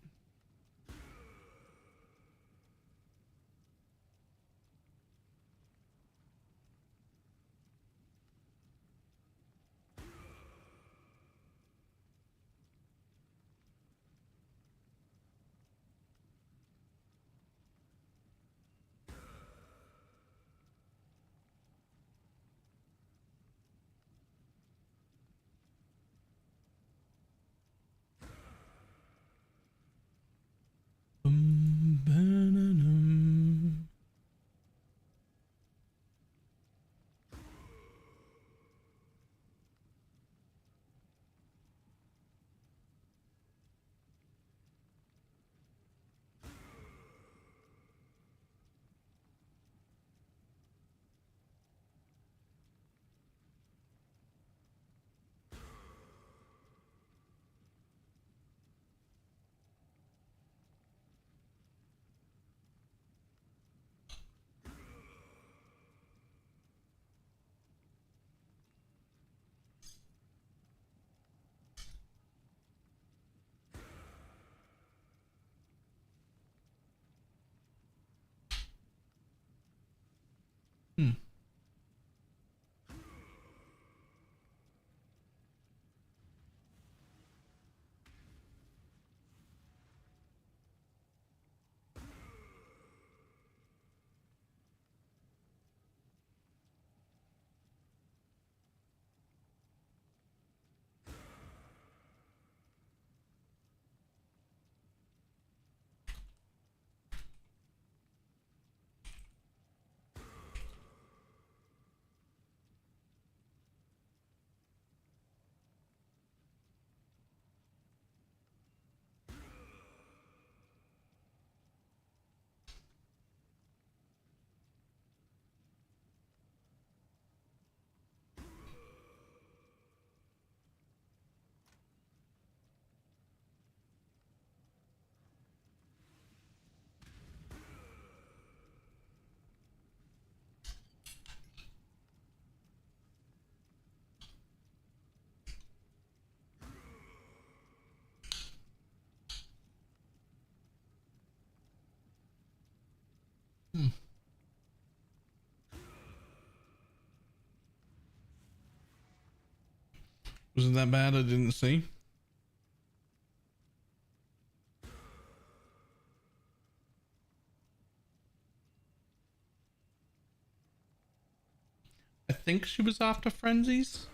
Was it that bad? I didn't see. I think she was after frenzies.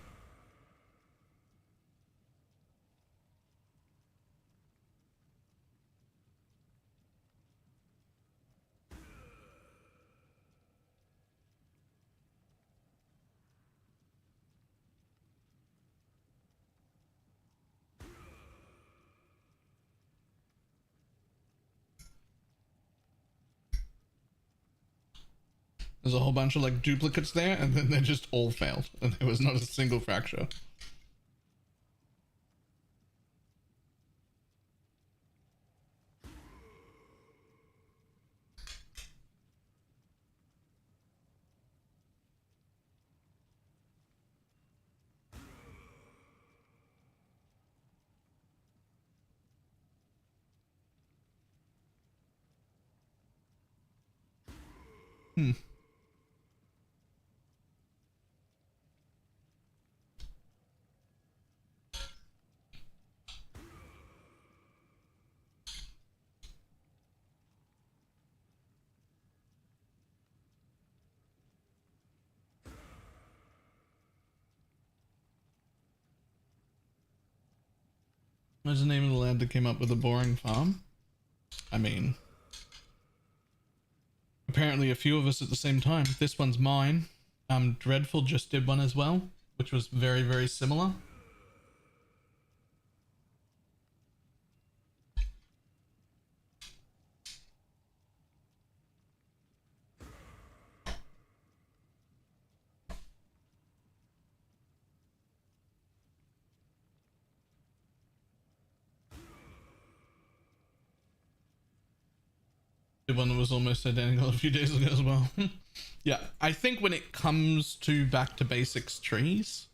There's a whole bunch of like duplicates there, and then they just all failed, and there was not a single fracture. What's the name of the lad that came up with a boring farm? I mean, apparently a few of us at the same time. This one's mine. Dreadful just did one as well, which was very, very similar. The one that was almost identical a few days ago as well. Yeah, I think when it comes to back to basics trees,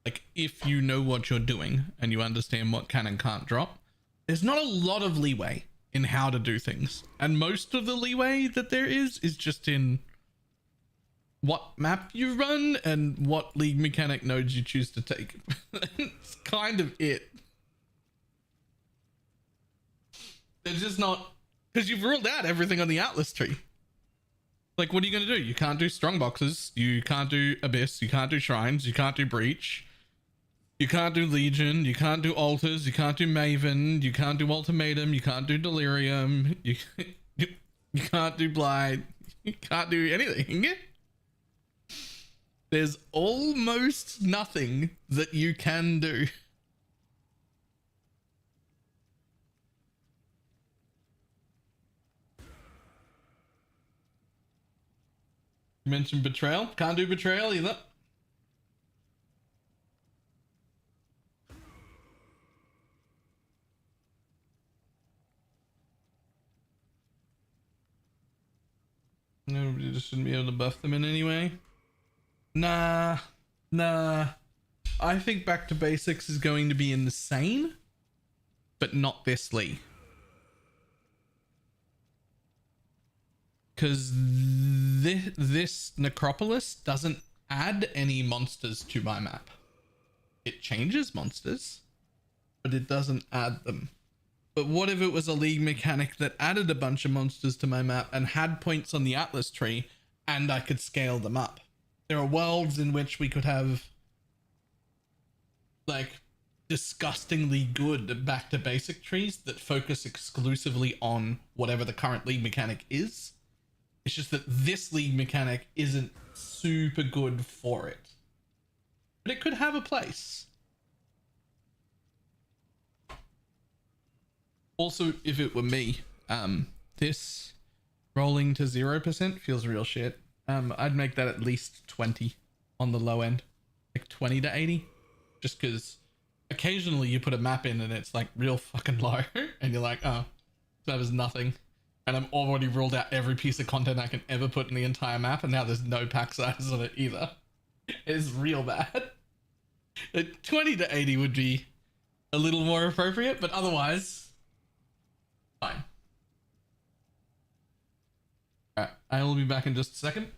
like if you know what you're doing and you understand what can and can't drop, there's not a lot of leeway in how to do things. And most of the leeway that there is just in what map you run and what league mechanic nodes you choose to take. It's kind of it. There's just not... Because you've ruled out everything on the Atlas tree. Like, what are you going to do? You can't do strong boxes. You can't do Abyss. You can't do Shrines. You can't do Breach. You can't do Legion. You can't do Altars. You can't do Maven. You can't do Ultimatum. You can't do Delirium. You can't do Blight. You can't do anything. There's almost nothing that you can do. You mentioned Betrayal. Can't do Betrayal either. Nobody just shouldn't be able to buff them in any way. Nah. I think back to basics is going to be insane, but not this Lee. Because this Necropolis doesn't add any monsters to my map. It changes monsters, but it doesn't add them. But what if it was a league mechanic that added a bunch of monsters to my map and had points on the Atlas tree, and I could scale them up? There are worlds in which we could have like disgustingly good back to basic trees that focus exclusively on whatever the current league mechanic is. It's just that this league mechanic isn't super good for it. But it could have a place. Also, if it were me, this rolling to 0% feels real shit. I'd make that at least 20 on the low end. Like 20 to 80. Just because occasionally you put a map in and it's like real fucking low. And you're like, oh, that was nothing. And I'm already ruled out every piece of content I can ever put in the entire map, and now there's no pack size on it either. It's real bad. 20 to 80 would be a little more appropriate, but otherwise, fine. Alright, I will be back in just a second.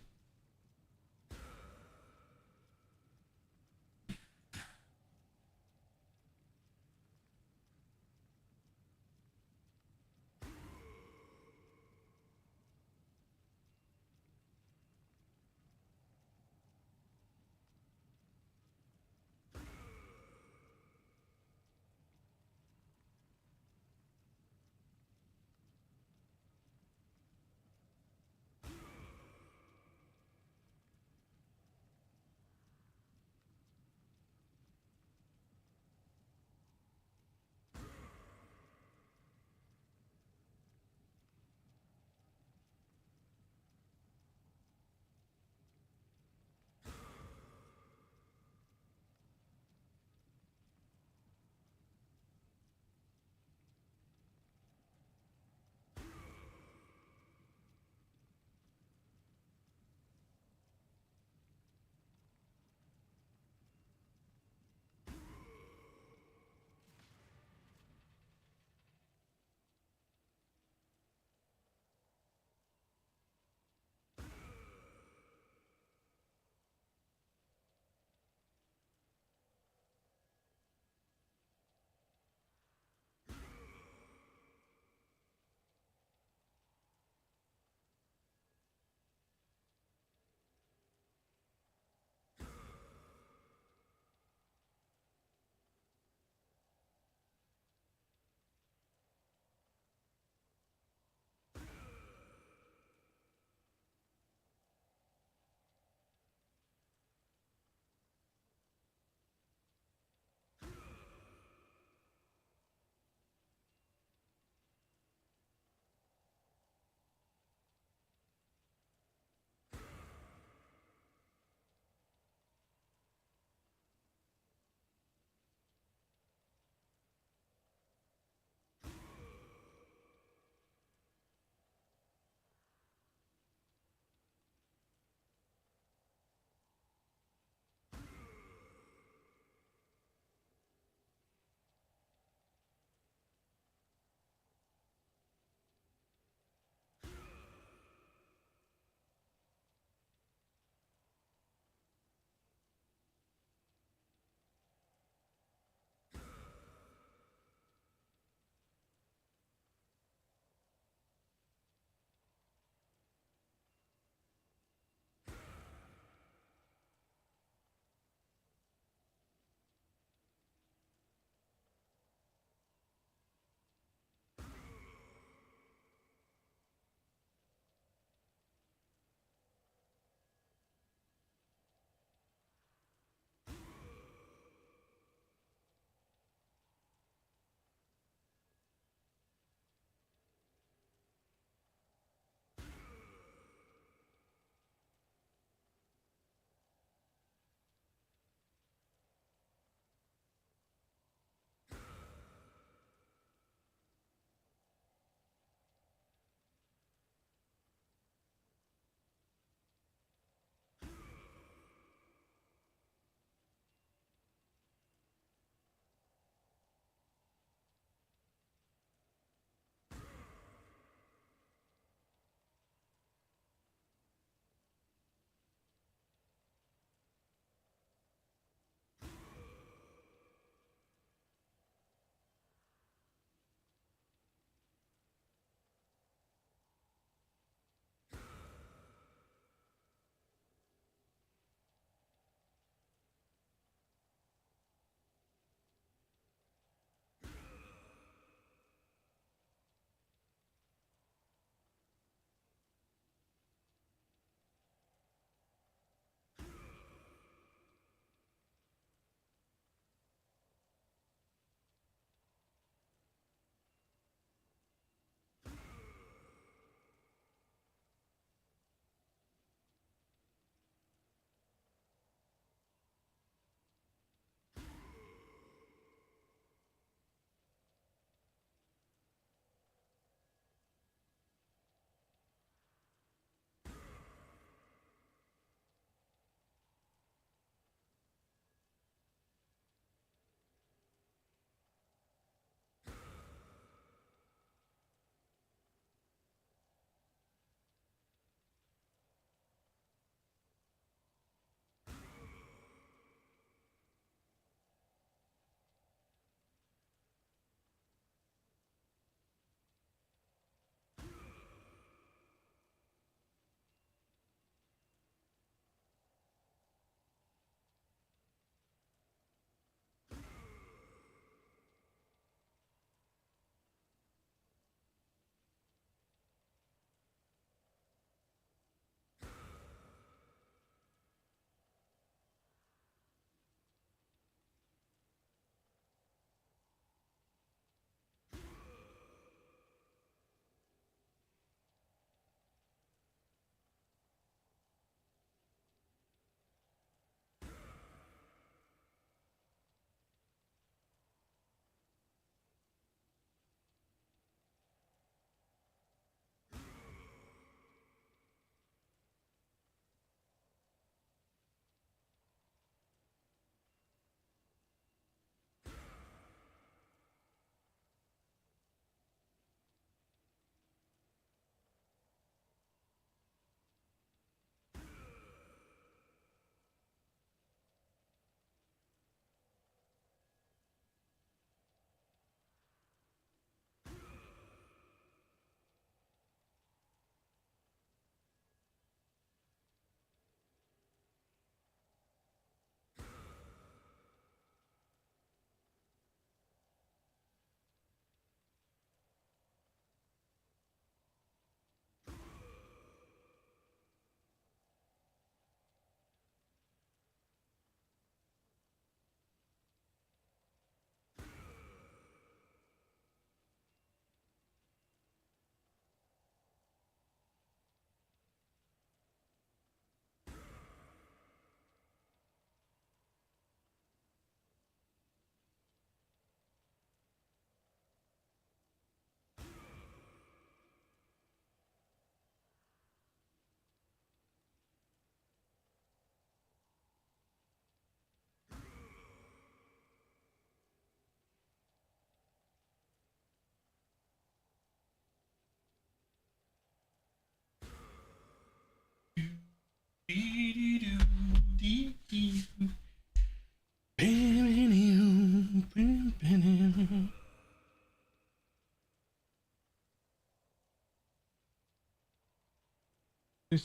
It's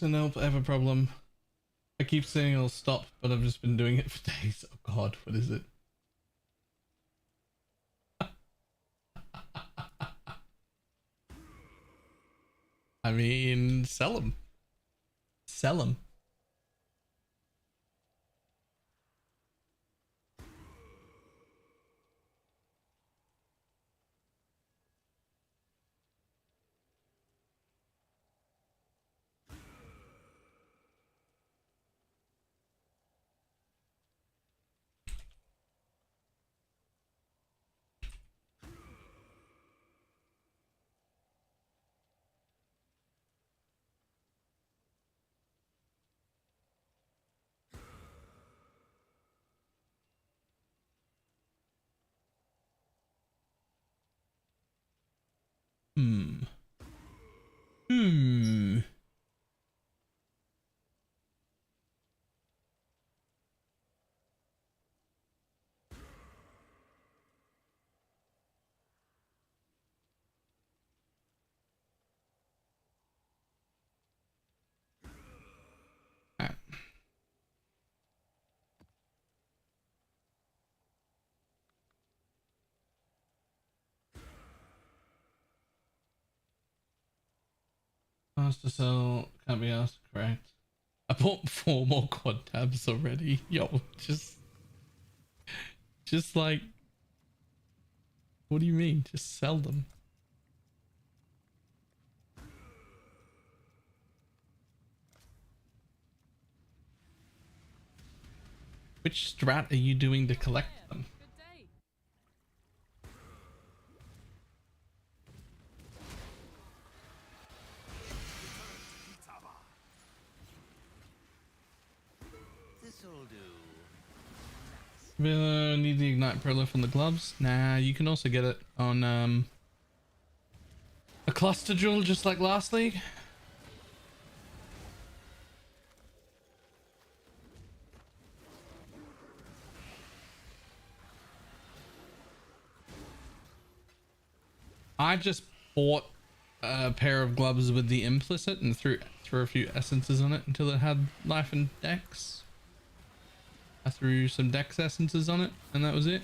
an help ever problem. I keep saying I'll stop, but I've just been doing it for days. Oh god, what is it? I mean, sell them. Sell them. Hmm. Asked to sell, can't be asked, correct. I bought 4 more quad tabs already. Yo, just like, what do you mean? Just sell them. Which strat are you doing to collect them? This'll do. Need the ignite prolif on the gloves? Nah, you can also get it on a cluster jewel just like last league. I just bought a pair of gloves with the implicit and threw a few essences on it until it had life and dex. I threw some dex essences on it and that was it.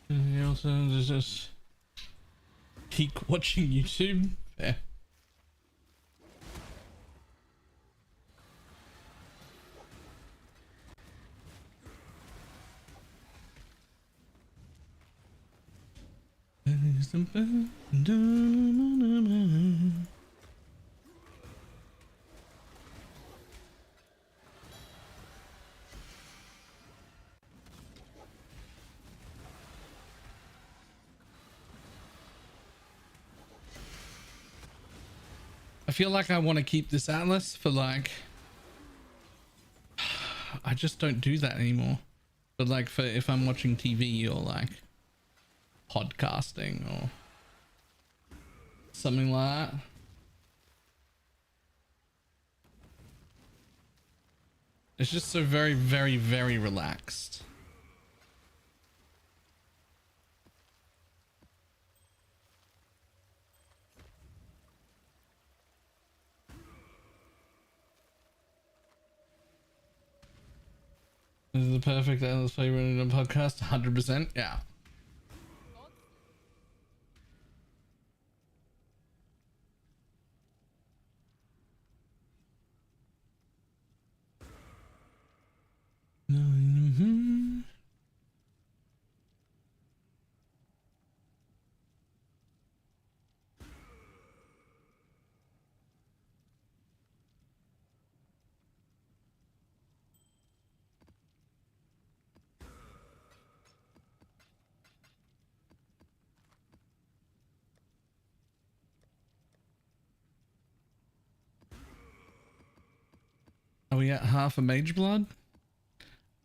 And also just keep watching YouTube. Yeah. I feel like I want to keep this atlas for like, I just don't do that anymore. But like for if I'm watching TV or like podcasting or something like that. It's just so very, very, very relaxed. This is the perfect endless play running a podcast. 100%. Yeah. Are we at half a mage blood?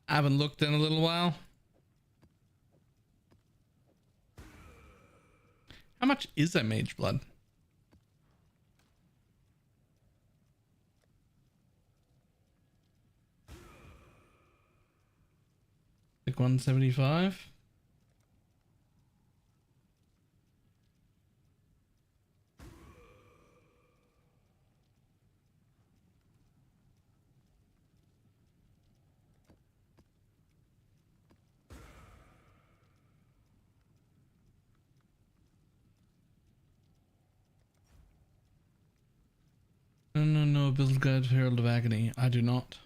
I haven't looked in a little while. How much is a mage blood? Like 175? No, build guide for Herald of Agony. I do not.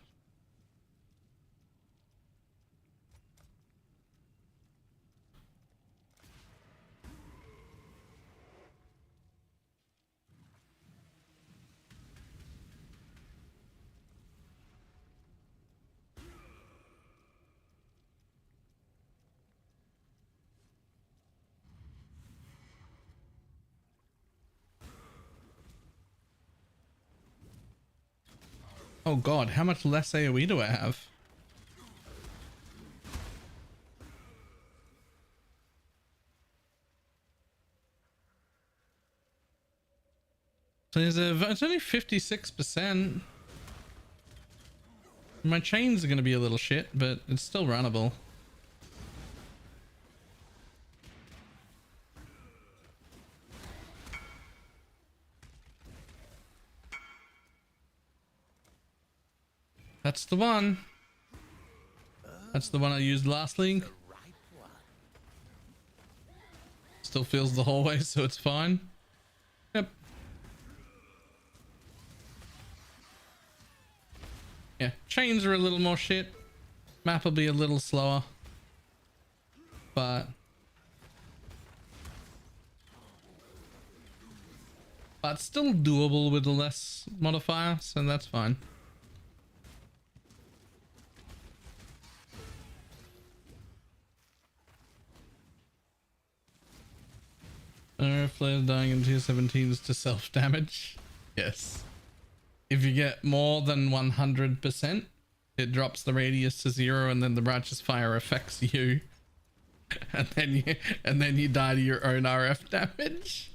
Oh god, how much less AoE do I have? So it's only 56%. My chains are going to be a little shit, but it's still runnable. That's the one. That's the one I used last league. Still feels the whole way, so it's fine. Yep. Yeah, chains are a little more shit. Map will be a little slower. But still doable with a less modifier, so that's fine. Flares dying in tier 17s to self-damage. Yes. If you get more than 100%, it drops the radius to 0 and then the righteous fire affects you. And then you die to your own RF damage.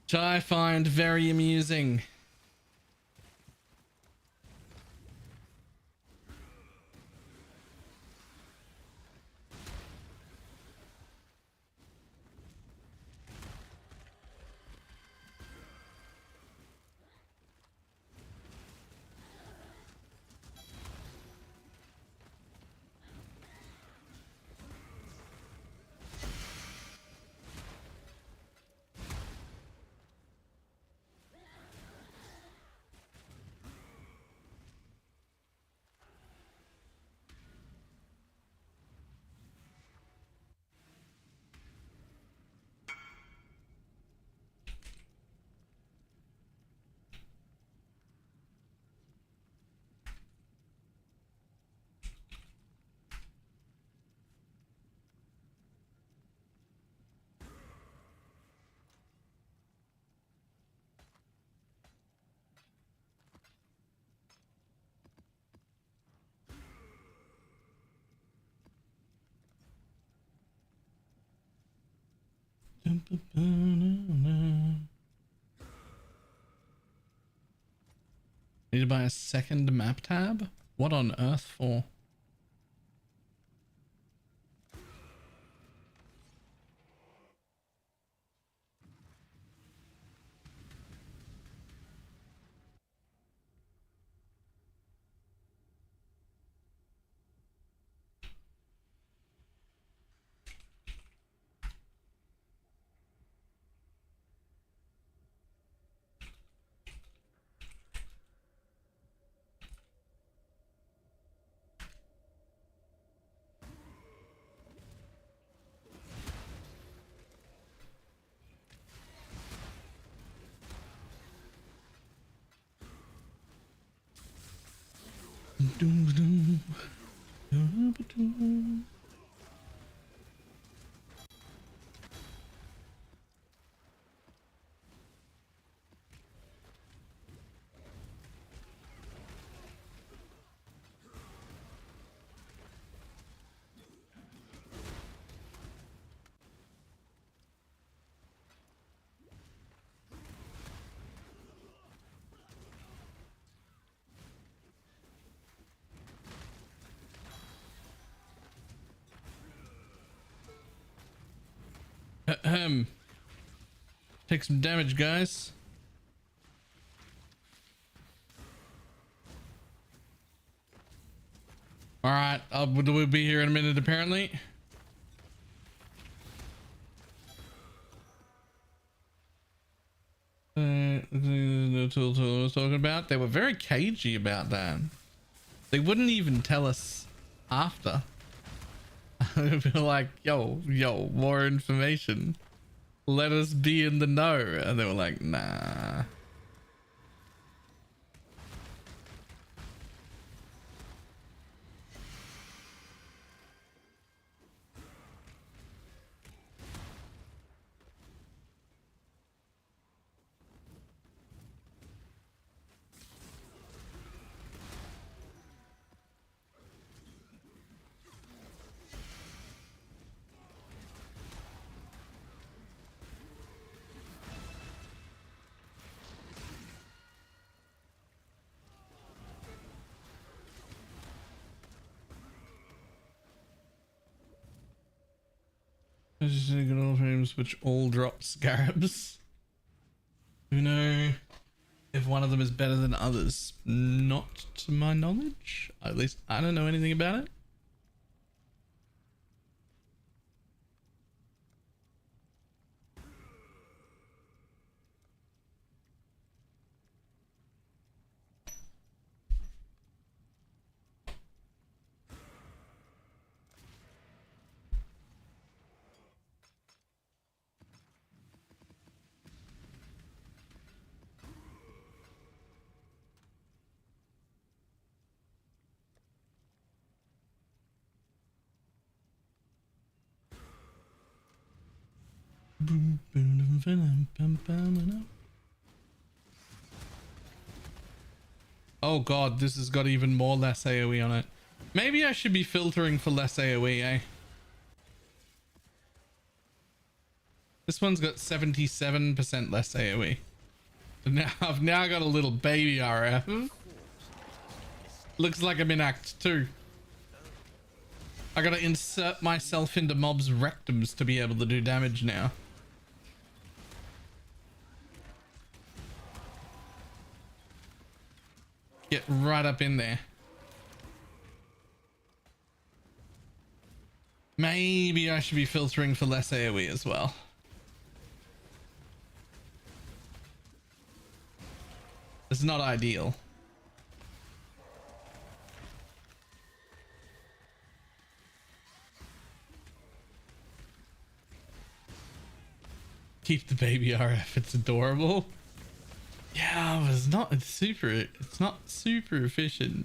Which I find very amusing. Need to buy a second map tab? What on earth for? Ahem. Take some damage, guys. All right, we'll be here in a minute, apparently. No tool I was talking about. They were very cagey about that. They wouldn't even tell us after. They'd be like, yo, more information. Let us be in the know. And they were like, nah. Good old frames which all drop scarabs. Who know if one of them is better than others? Not to my knowledge. At least I don't know anything about it. Oh god, this has got even more less AoE on it. Maybe I should be filtering for less AoE, eh? This one's got 77% less AoE. Now I've now got a little baby RF. Looks like I'm in Act 2. I gotta insert myself into mobs' rectums to be able to do damage now. Get right up in there. Maybe I should be filtering for less AoE as well. It's not ideal. Keep the baby RF, it's adorable. Yeah, but it's not super efficient.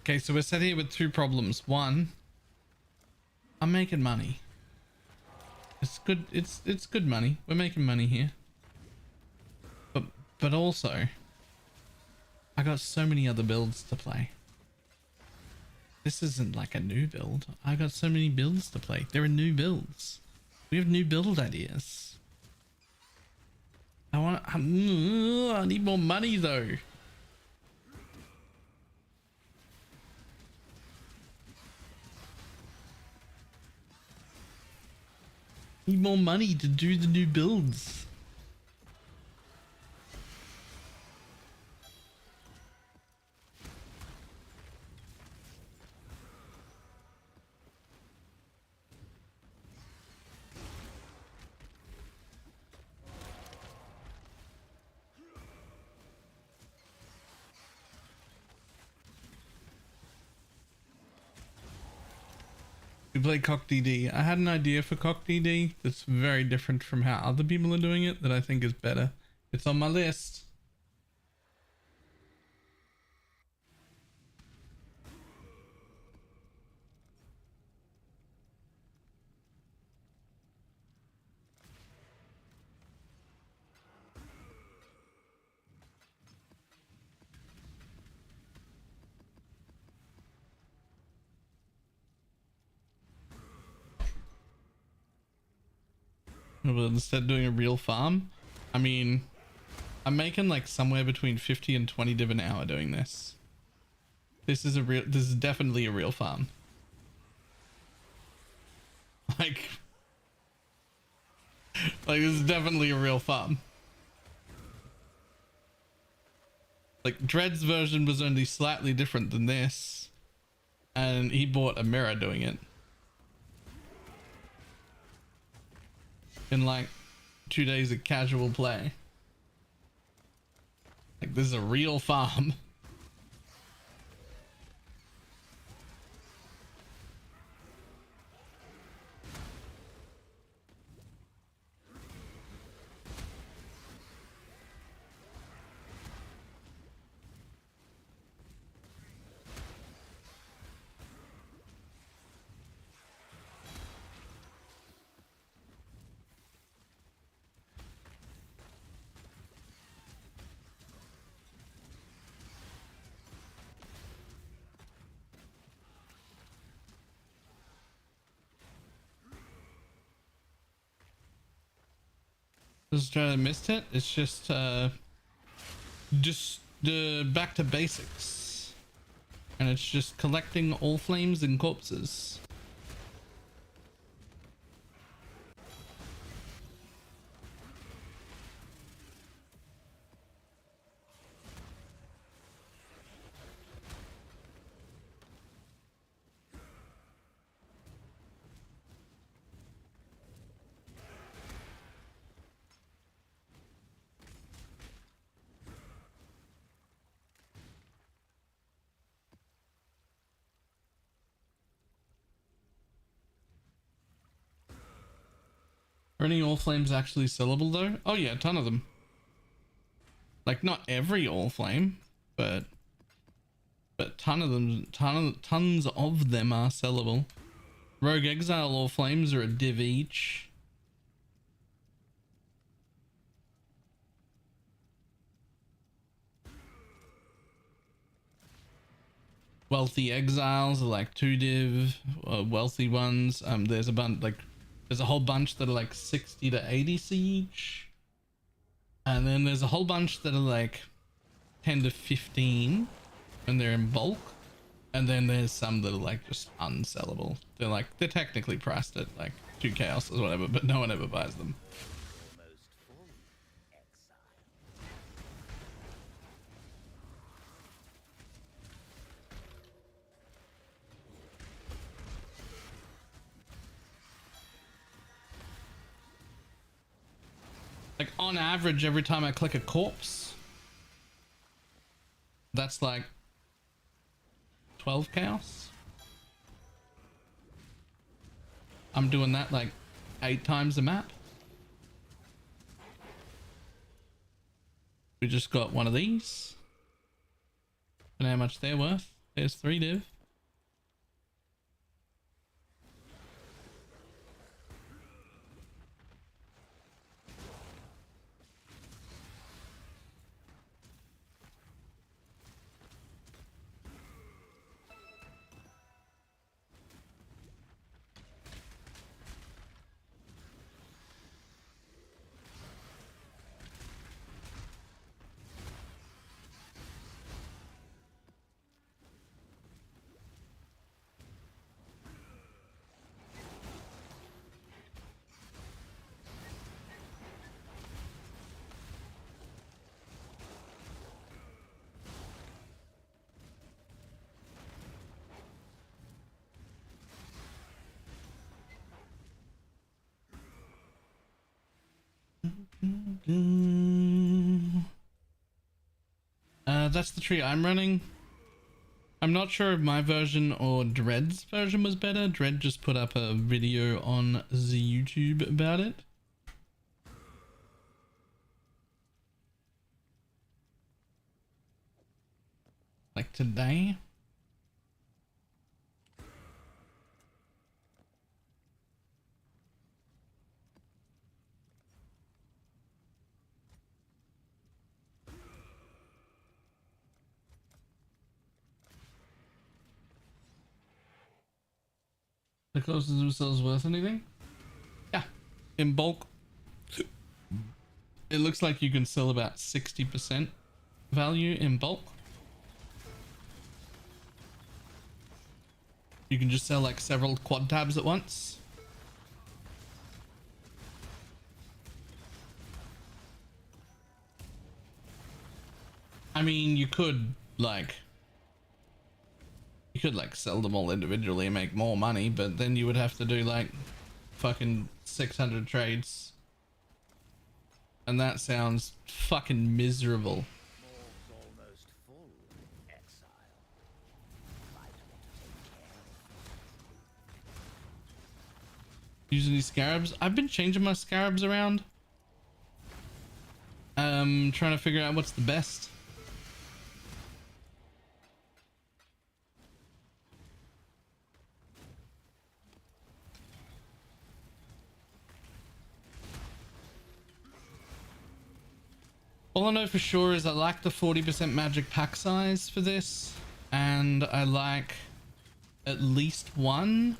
Okay, so we're sat here with two problems. One, I'm making money. It's good. It's good money. We're making money here. But also, I got so many other builds to play. This isn't like a new build. I got so many builds to play. There are new builds. We have new build ideas. I need more money though. Need more money to do the new builds. We played Cock DD. I had an idea for Cock DD that's very different from how other people are doing it that I think is better. It's on my list. But instead of doing a real farm, I mean, I'm making like somewhere between 50 and 20 div an hour doing this. This is definitely a real farm. Like this is definitely a real farm. Like Dread's version was only slightly different than this, and he bought a mirror doing it. In like 2 days of casual play. Like this is a real farm. Just trying to miss it. It's just the back to basics, and it's just collecting all flames and corpses. Are any all flames actually sellable though? Oh yeah, a ton of them. Like not every all flame, but tons of them are sellable. Rogue Exile all flames are a div each. Wealthy Exiles are like 2 div, wealthy ones. There's a bunch like. There's a whole bunch that are like 60 to 80 siege. And then there's a whole bunch that are like 10 to 15 when they're in bulk. And then there's some that are like just unsellable. They're technically priced at like 2 chaos or whatever, but no one ever buys them. Like on average, every time I click a corpse, that's like 12 chaos. I'm doing that like 8 times a map. We just got one of these. And how much they're worth. There's 3 div. That's the tree I'm running. I'm not sure if my version or Dread's version was better. Dread just put up a video on the YouTube about it. Like today. The closest themselves worth anything? Yeah, in bulk. It looks like you can sell about 60% value in bulk. You can just sell like several quad tabs at once. I mean, you could like sell them all individually and make more money, but then you would have to do like fucking 600 trades. And that sounds fucking miserable. Using these scarabs. I've been changing my scarabs around. Trying to figure out what's the best. All I know for sure is I like the 40% magic pack size for this, and I like at least one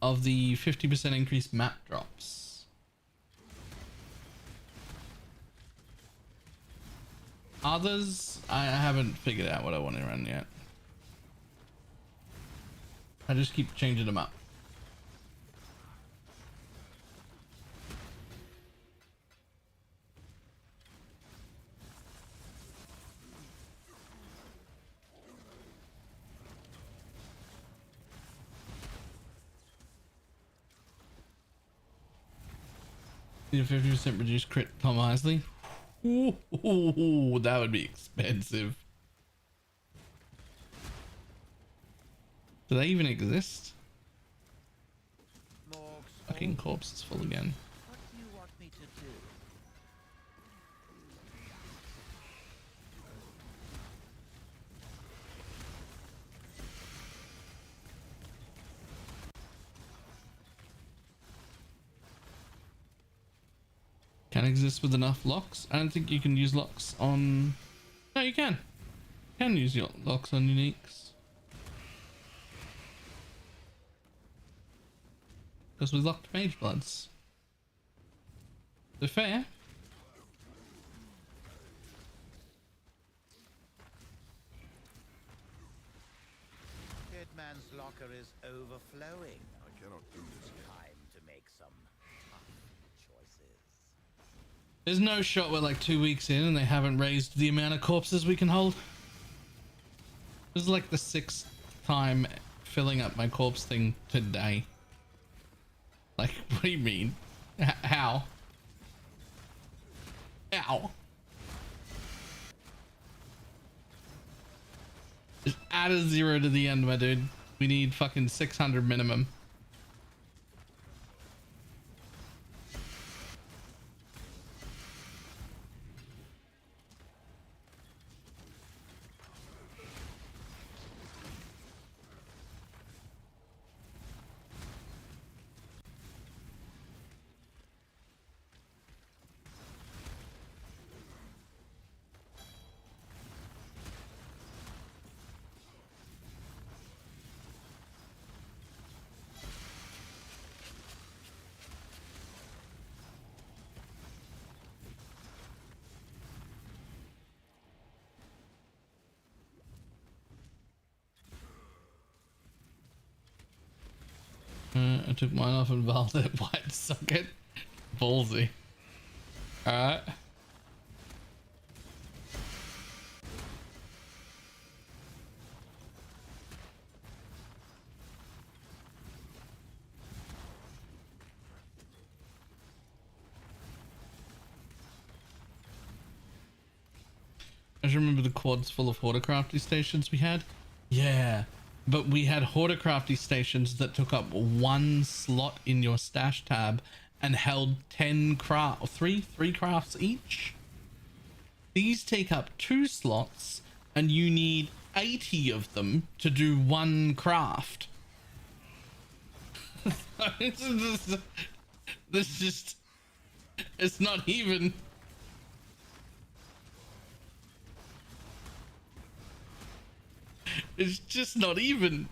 of the 50% increased map drops. Others, I haven't figured out what I want to run yet. I just keep changing them up. Need a 50% reduced crit Tom Isley. Ooh, that would be expensive. Do they even exist? Fucking corpse is full again. What do you want me to do? Can exist with enough locks? I don't think you can use locks on... No, you can. You can use your locks on uniques. Because we locked mage bloods. They're fair. Dead man's locker is overflowing. I cannot do this. Time to make some tough choices. There's no shot we're like 2 weeks in and they haven't raised the amount of corpses we can hold. This is like the 6th time filling up my corpse thing today. Like, what do you mean? How? How? Just add a 0 to the end, my dude. We need fucking 600 minimum. I took mine off and valved it wide socket. Ballsy. Alright. I remember the quads full of horticrafty stations we had. Yeah, but we had horticrafty stations that took up 1 slot in your stash tab and held 10 craft, or three crafts each. These take up 2 slots and you need 80 of them to do 1 craft. This just, it's not even. It's just not even.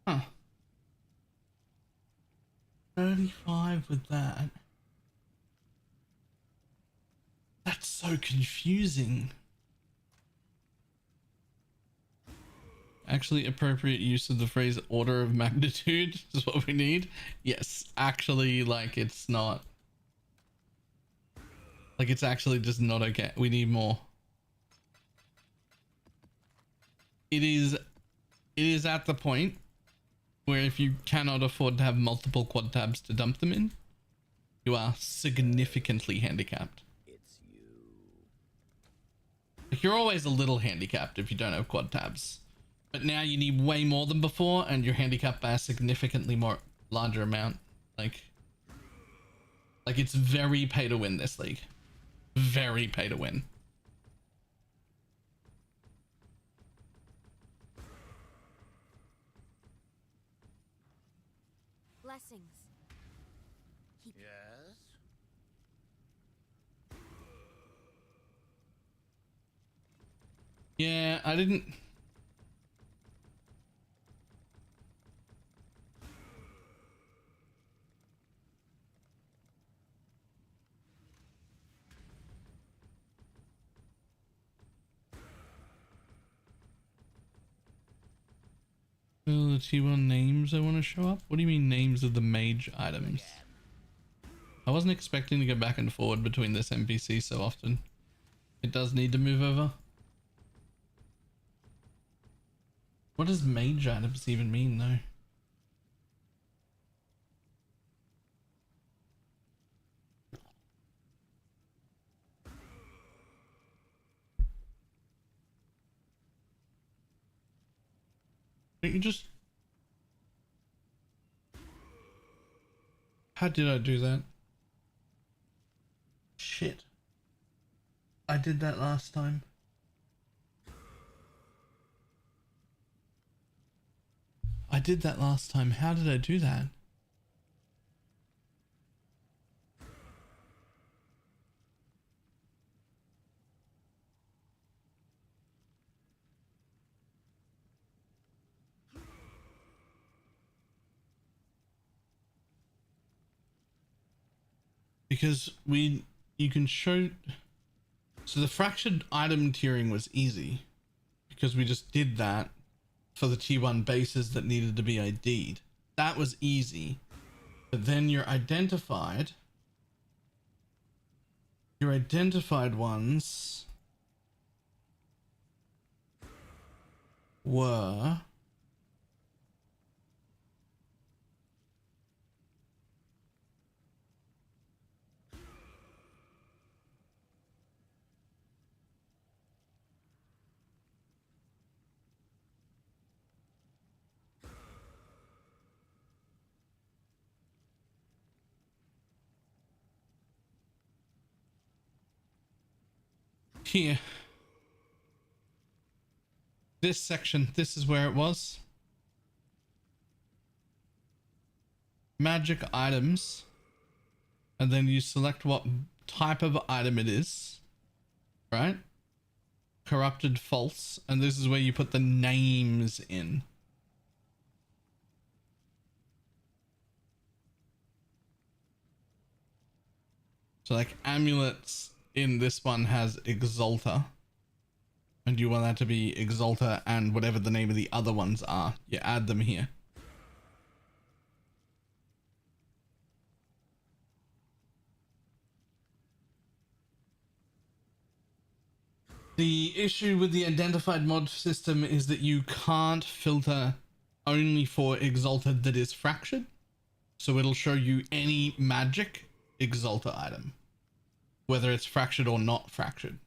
Huh. 35 with that. That's so confusing. Actually, appropriate use of the phrase order of magnitude is what we need. Yes, actually, like, it's not. Like, it's actually just not okay. We need more. It is at the point where if you cannot afford to have multiple quad tabs to dump them in, you are significantly handicapped. It's you. Like, you're always a little handicapped if you don't have quad tabs. But now you need way more than before, and you're handicapped by a significantly more larger amount. Like it's very pay to win this league. Very pay to win. Blessings. Yes? Yeah, I didn't. Well, the T1 names I want to show up? What do you mean names of the mage items? I wasn't expecting to go back and forward between this NPC so often. It does need to move over. What does mage items even mean though? Don't you just... How did I do that? Shit. I did that last time. I did that last time. How did I do that? Because you can show, so the fractured item tiering was easy because we just did that for the T1 bases that needed to be ID'd. That was easy. But then your identified ones were here. This section, this is where it was. Magic items and then you select what type of item it is, right? Corrupted false, and this is where you put the names in. So like amulets in this one has Exalter, and you want that to be Exalter and whatever the name of the other ones are, you add them here. The issue with the identified mod system is that you can't filter only for Exalted that is fractured. So it'll show you any magic Exalter item, whether it's fractured or not fractured.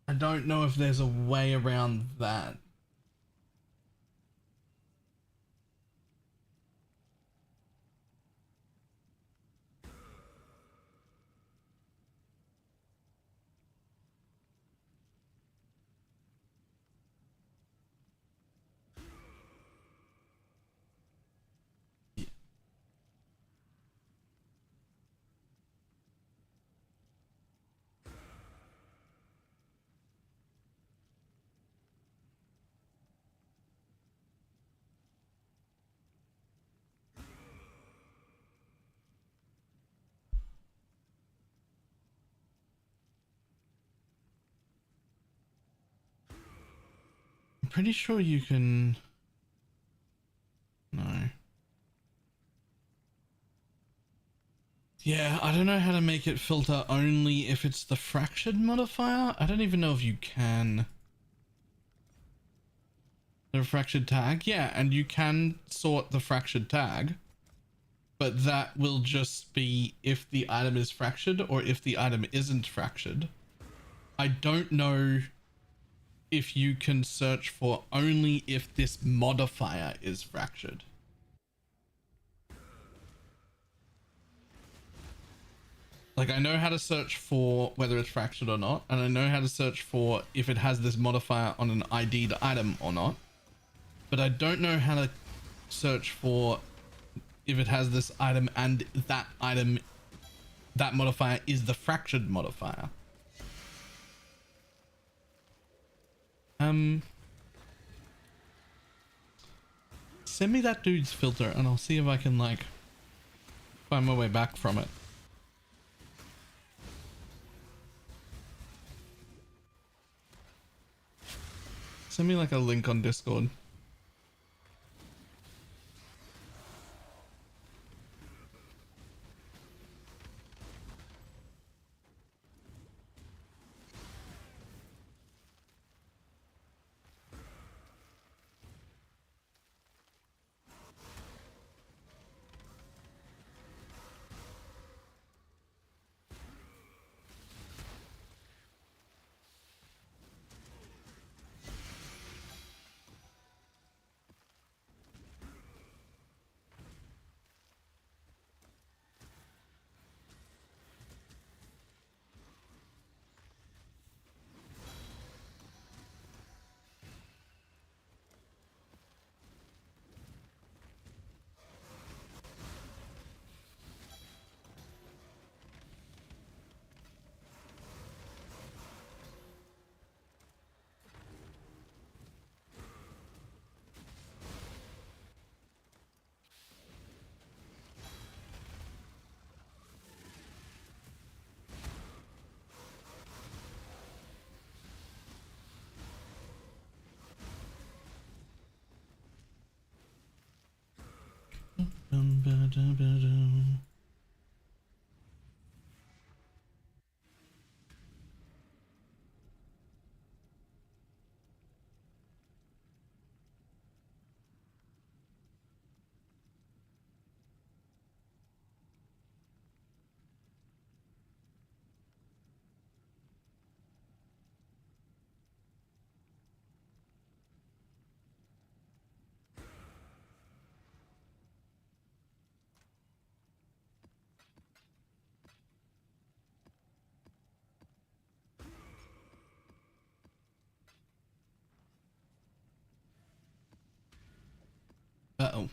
I don't know if there's a way around that. I'm pretty sure you can... No. Yeah, I don't know how to make it filter only if it's the fractured modifier. I don't even know if you can. The fractured tag? Yeah, and you can sort the fractured tag. But that will just be if the item is fractured or if the item isn't fractured. I don't know if you can search for only if this modifier is fractured. Like, I know how to search for whether it's fractured or not, and I know how to search for if it has this modifier on an ID'd item or not, but I don't know how to search for if it has this item and that item, that modifier is the fractured modifier. Send me that dude's filter and I'll see if I can like find my way back from it. Send me like a link on Discord. Uh-oh.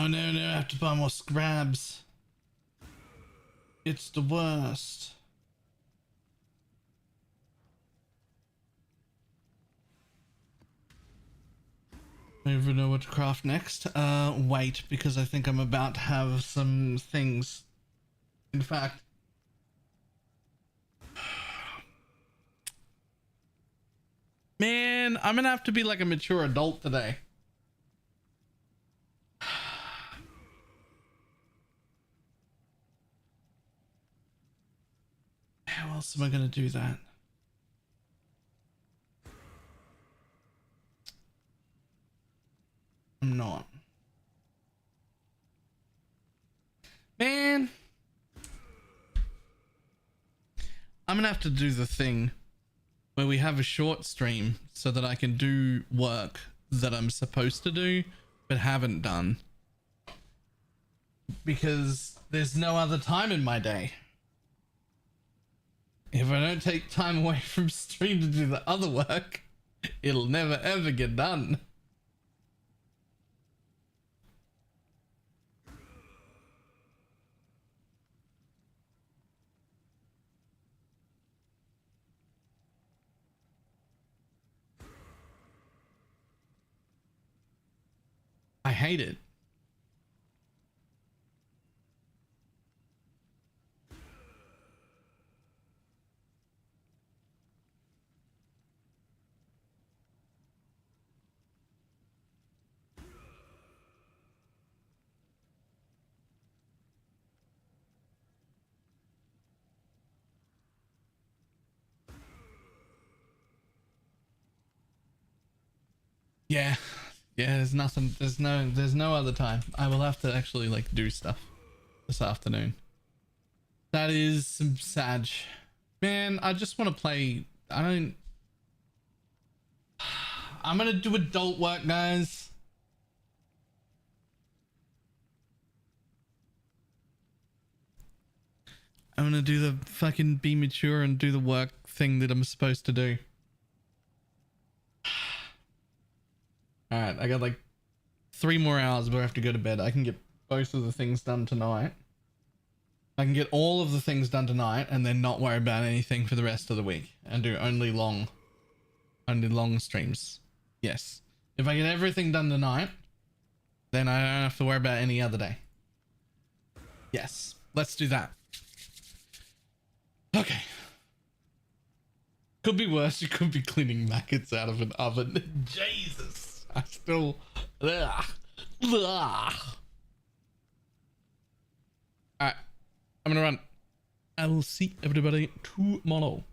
Oh no, no, I have to buy more scrabs. It's the worst. I don't even know what to craft next. Wait, because I think I'm about to have some things. In fact, man, I'm gonna have to be like a mature adult today. How else am I gonna do that? I'm not. Man, I'm gonna have to do the thing where we have a short stream so that I can do work that I'm supposed to do but haven't done, because there's no other time in my day. If I don't take time away from stream to do the other work, it'll never ever get done. I hate it. Yeah. Yeah, there's nothing, there's no other time. I will have to actually like do stuff this afternoon. That is some sad. Man, I just want to play. I'm gonna do adult work, guys. I'm gonna do the fucking be mature and do the work thing that I'm supposed to do. Alright, I got like 3 more hours before I have to go to bed. I can get both of the things done tonight. I can get all of the things done tonight and then not worry about anything for the rest of the week and do only long streams. Yes. If I get everything done tonight, then I don't have to worry about any other day. Yes. Let's do that. Okay. Could be worse. You could be cleaning maggots out of an oven. Jesus. I still... Ugh. Ugh. Alright. I'm gonna run. I will see everybody tomorrow.